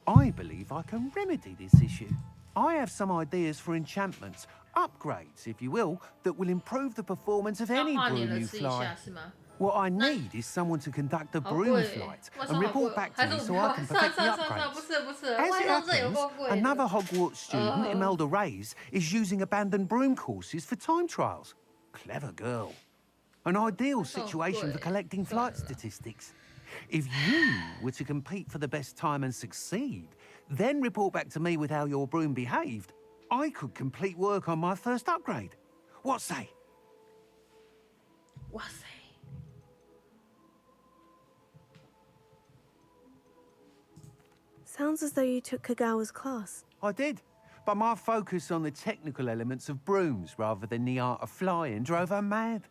I believe I can remedy this issue. I have some ideas for enchantments, upgrades, if you will, that will improve the performance of 要 any 画脸 broom 了 you 吃一下 fly. 是吗？ What I need is someone to conduct a 好 broom 贵 flight 外 and 送好贵 report 哦， back 还 to 是 me 我 so 不 I 要？ can 算 perfect the 算， upgrades. 不是不是， As 外 it 送这有够 happens, 贵的。 another Hogwarts student, Imelda Reyes, is using abandoned broom courses for time trials. Clever girl. An ideal situation for collecting flight statistics. If you were to compete for the best time and succeed, then report back to me with how your broom behaved, I could complete work on my first upgrade. What say? 哇塞！ Sounds as though you took Kagawa's class. I did, but my focus on the technical elements of brooms rather than the art of flying drove her mad.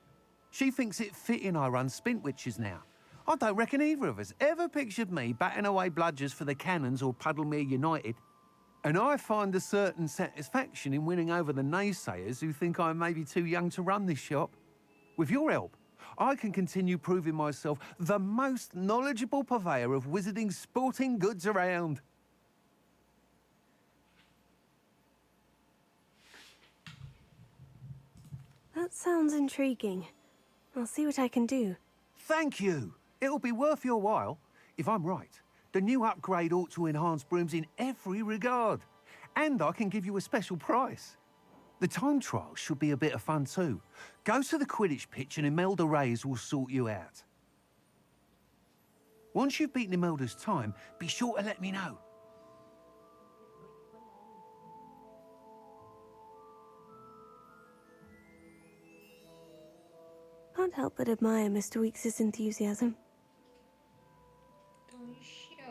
She thinks it fitting I run Spintwitches now. I don't reckon either of us ever pictured me batting away bludgers for the Cannons or Puddlemere United. And I find a certain satisfaction in winning over the naysayers who think I may be too young to run this shop. With your help, I can continue proving myself the most knowledgeable purveyor of wizarding sporting goods around. That sounds intriguing. I'll see what I can do. Thank you. It'll be worth your while. If I'm right, the new upgrade ought to enhance brooms in every regard. And I can give you a special price. The time trial should be a bit of fun too. Go to the Quidditch pitch and Imelda Reyes will sort you out. Once you've beaten Imelda's time, be sure to let me know. Can't help but admire Mr. Weekes' enthusiasm. 等一下。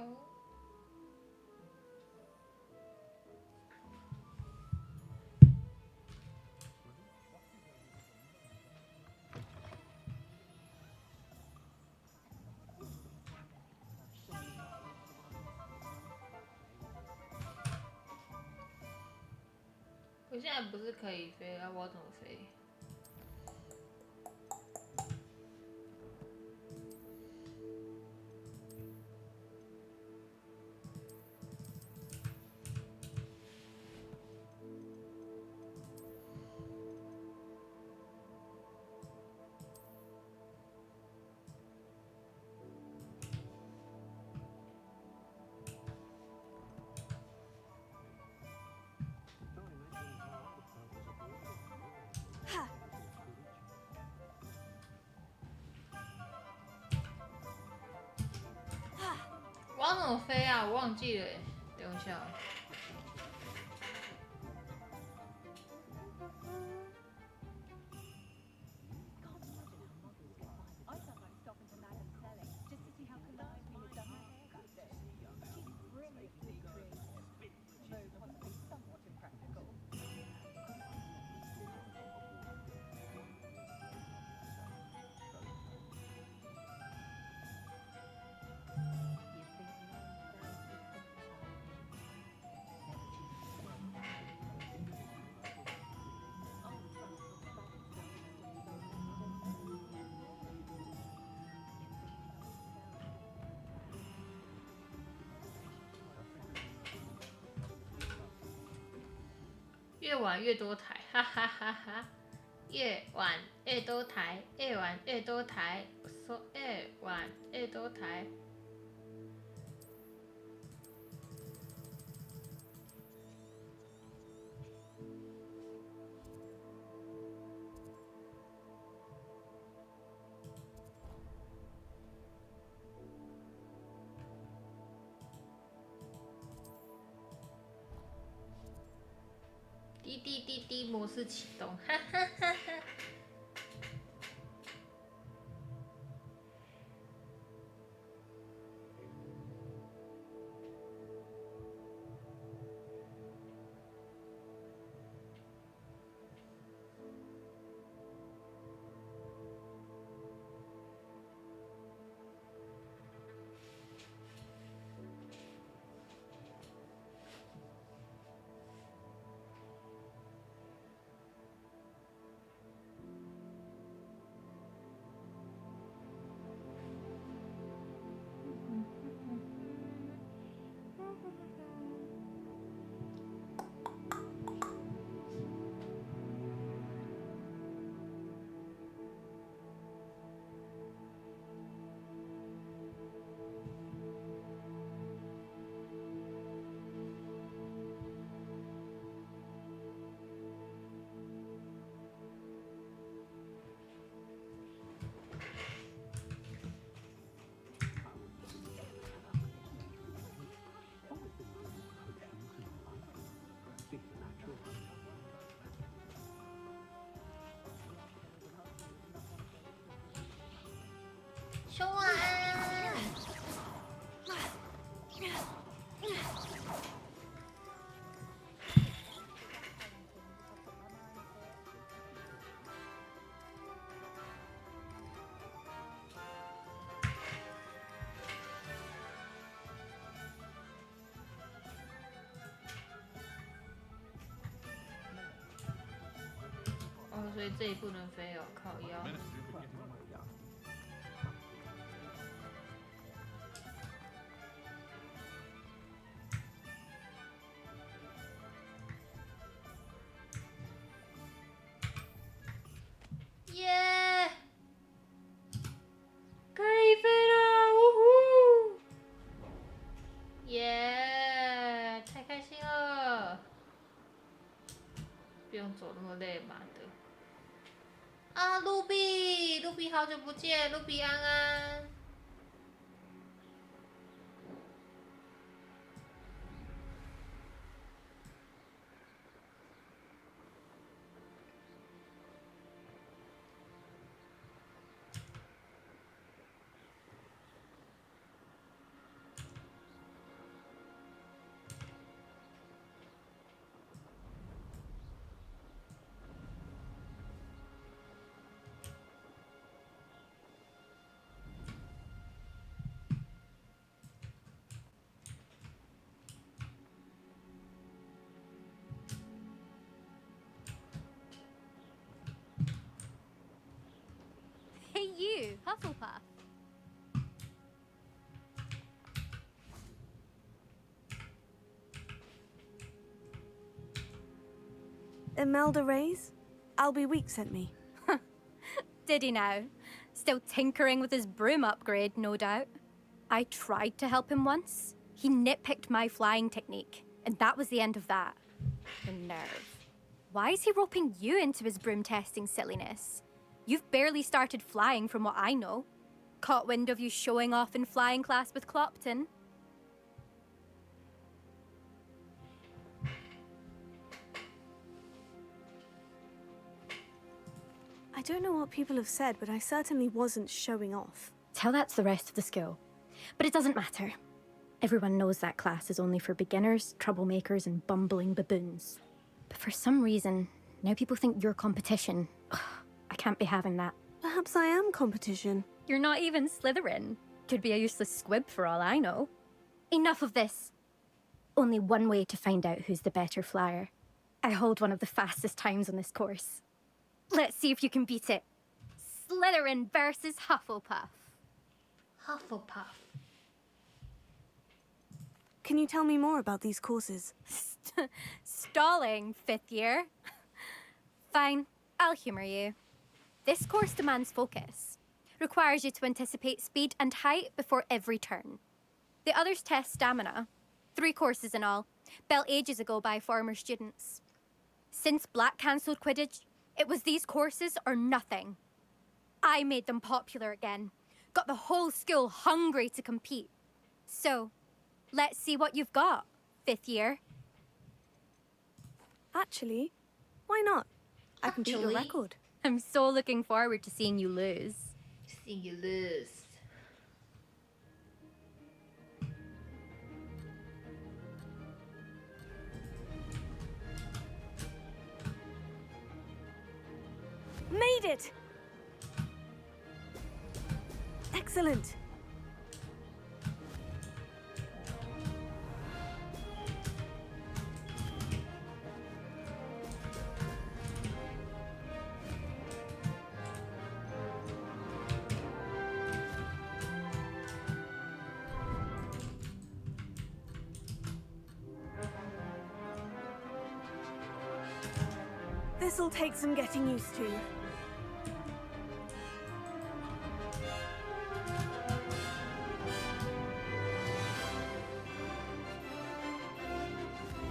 我现在不是可以飞，要我怎么飞？我要怎么飞啊？我忘记了耶，等一下。越玩越多台。哈哈哈哈！越晚越多台，越晚越多台，我说越晚越多台。滴滴滴滴模式启动，哈哈哈哈。兄晚安。哦，所以这一不能飞哦，靠腰。耶！可以飞了，呜呼！耶！太开心了，不用走那么累嘛的。啊，露比，露比好久不见，露比安安。Hey you, Hufflepuff. Imelda Reyes? Albie Week sent me. Did he now? Still tinkering with his broom upgrade, no doubt. I tried to help him once. He nitpicked my flying technique, and that was the end of that. The nerve. Why is he roping you into his broom testing silliness? You've barely started flying from what I know. Caught wind of you showing off in flying class with Clopton. I don't know what people have said, but I certainly wasn't showing off. Tell that to the rest of the school. But it doesn't matter. Everyone knows that class is only for beginners, troublemakers, and bumbling baboons. But for some reason, now people think you're competition. Ugh, I can't be having that. Perhaps I am competition. You're not even Slytherin. Could be a useless squib for all I know. Enough of this. Only one way to find out who's the better flyer. I hold one of the fastest times on this course. Let's see if you can beat it. Slytherin versus Hufflepuff. Hufflepuff. Can you tell me more about these courses? Stalling, 5th year. Fine, I'll humor you. This course demands focus. Requires you to anticipate speed and height before every turn. The others test stamina. 3 courses in all, built ages ago by former students. Since Black cancelled Quidditch, it was these courses or nothing. I made them popular again. Got the whole school hungry to compete. So, let's see what you've got, 5th year. Actually, why not? I can beat your record. I'm so looking forward to seeing you lose. Seeing you lose. Made it! Excellent. This'll take some getting used to.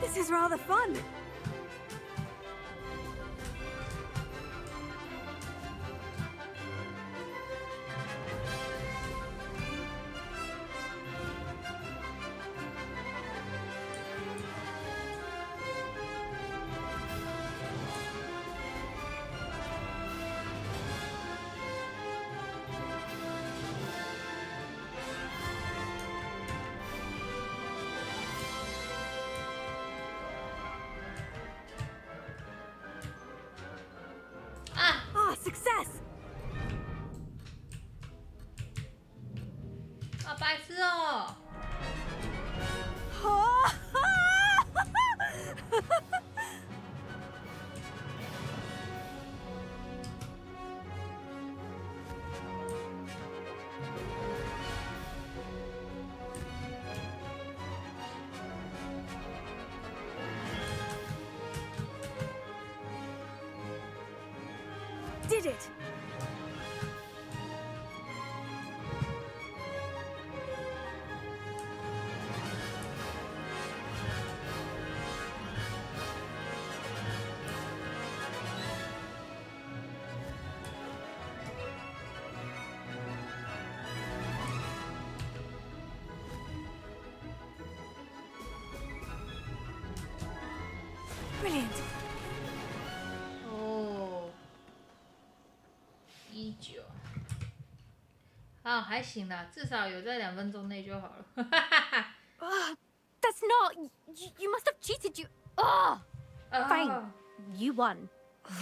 This is rather fun. Success! 好白痴哦！ Did it! Brilliant. 哦，19，啊，还行啦，至少有在2分钟内就好了。That's not. You must have cheated. You. Oh. Fine. You won.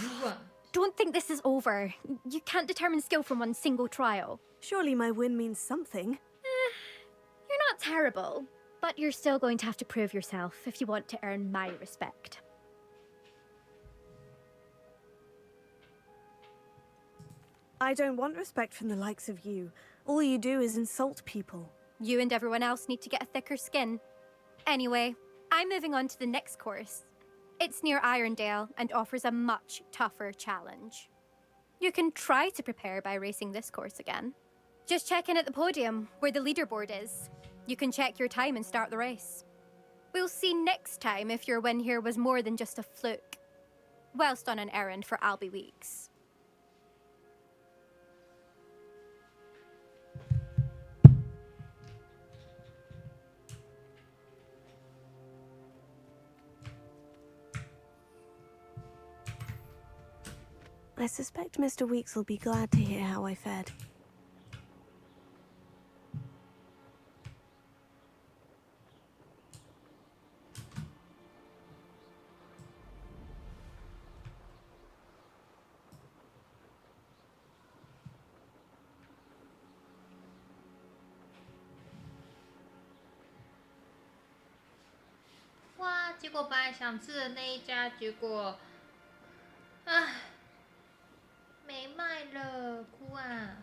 You won. Don't think this is over. You can't determine skill from one single trial. Surely my win means something. You're not terrible, but you're still going to have to prove yourself if you want to earn my respect. I don't want respect from the likes of you. All you do is insult people. You and everyone else need to get a thicker skin. Anyway, I'm moving on to the next course. It's near Irondale and offers a much tougher challenge. You can try to prepare by racing this course again. Just check in at the podium, where the leaderboard is. You can check your time and start the race. We'll see next time if your win here was more than just a fluke. Whilst on an errand for Albie Weeks. I suspect Mr. Weeks will be glad to hear how I fared.哇！结果本来想吃的那一家，结果，唉，没卖了，哭啊！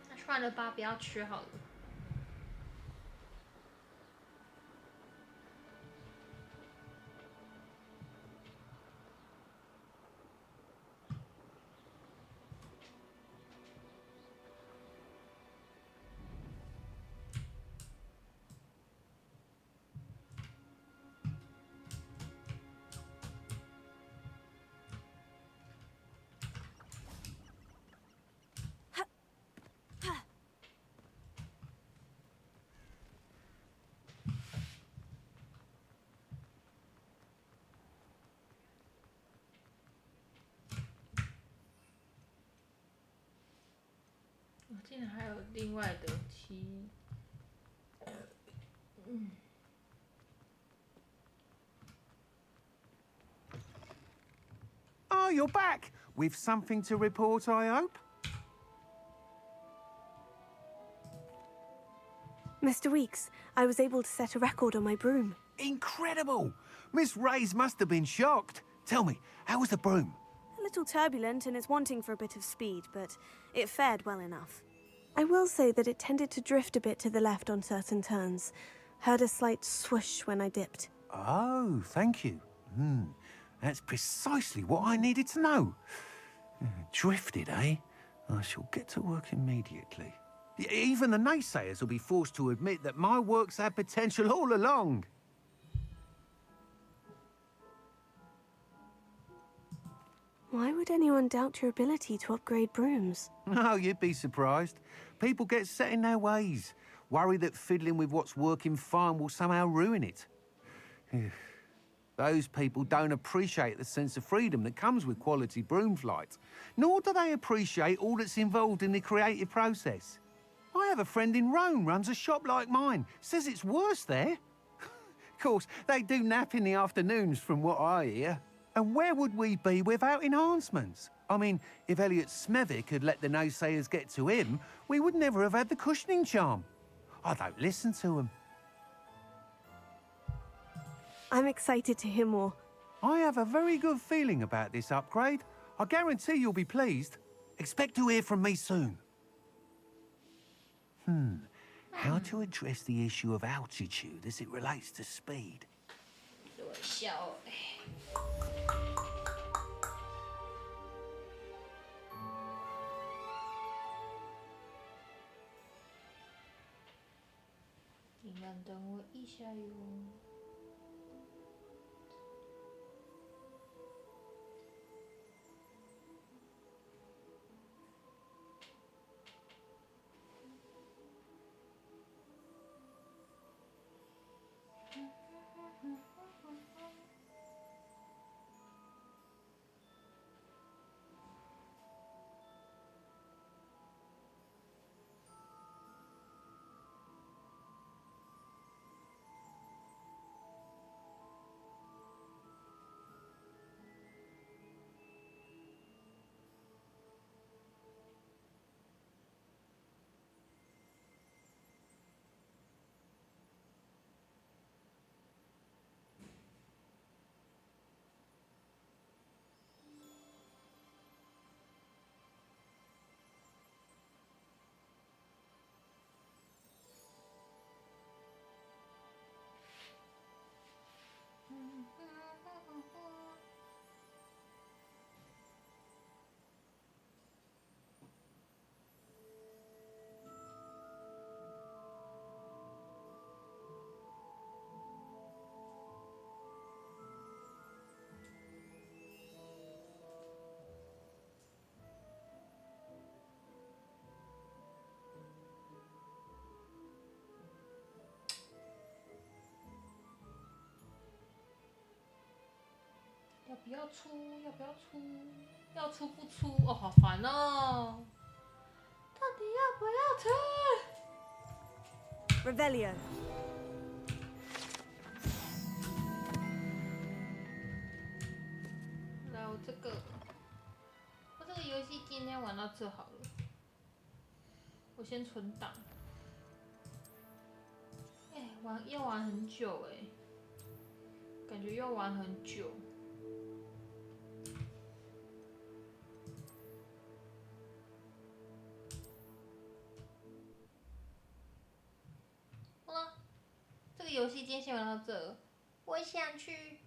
那算了吧，不要吃好了。竟然还有另外的Oh, you're back! With something to report, I hope? Mr. Weeks, I was able to set a record on my broom. Incredible! Miss Reyes must have been shocked. Tell me, how was the broom? A little turbulent and is wanting for a bit of speed, but it fared well enough. I will say that it tended to drift a bit to the left on certain turns. Heard a slight swoosh when I dipped. Oh, thank you. That's precisely what I needed to know. Drifted, eh? I shall get to work immediately. Even the naysayers will be forced to admit that my work's had potential all along. Why would anyone doubt your ability to upgrade brooms? Oh, you'd be surprised. People get set in their ways, worry that fiddling with what's working fine will somehow ruin it. Those people don't appreciate the sense of freedom that comes with quality broom flight, nor do they appreciate all that's involved in the creative process. I have a friend in Rome runs a shop like mine, says it's worse there. Of course, they do nap in the afternoons from what I hear. And where would we be without enhancements? I mean, if Elliot Smethwick had let the naysayers get to him, we would never have had the cushioning charm. I don't listen to them. I'm excited to hear more. I have a very good feeling about this upgrade. I guarantee you'll be pleased. Expect to hear from me soon. How to address the issue of altitude as it relates to speed? 我笑你们等我一下哟。要不要出？要不要出？要出不出？哦，好烦哦！到底要不要出 ？Revelio。来，我这个游戏今天玩到这好了，我先存档。要玩很久感觉要玩很久。好了，这个游戏今天先玩到这，我想去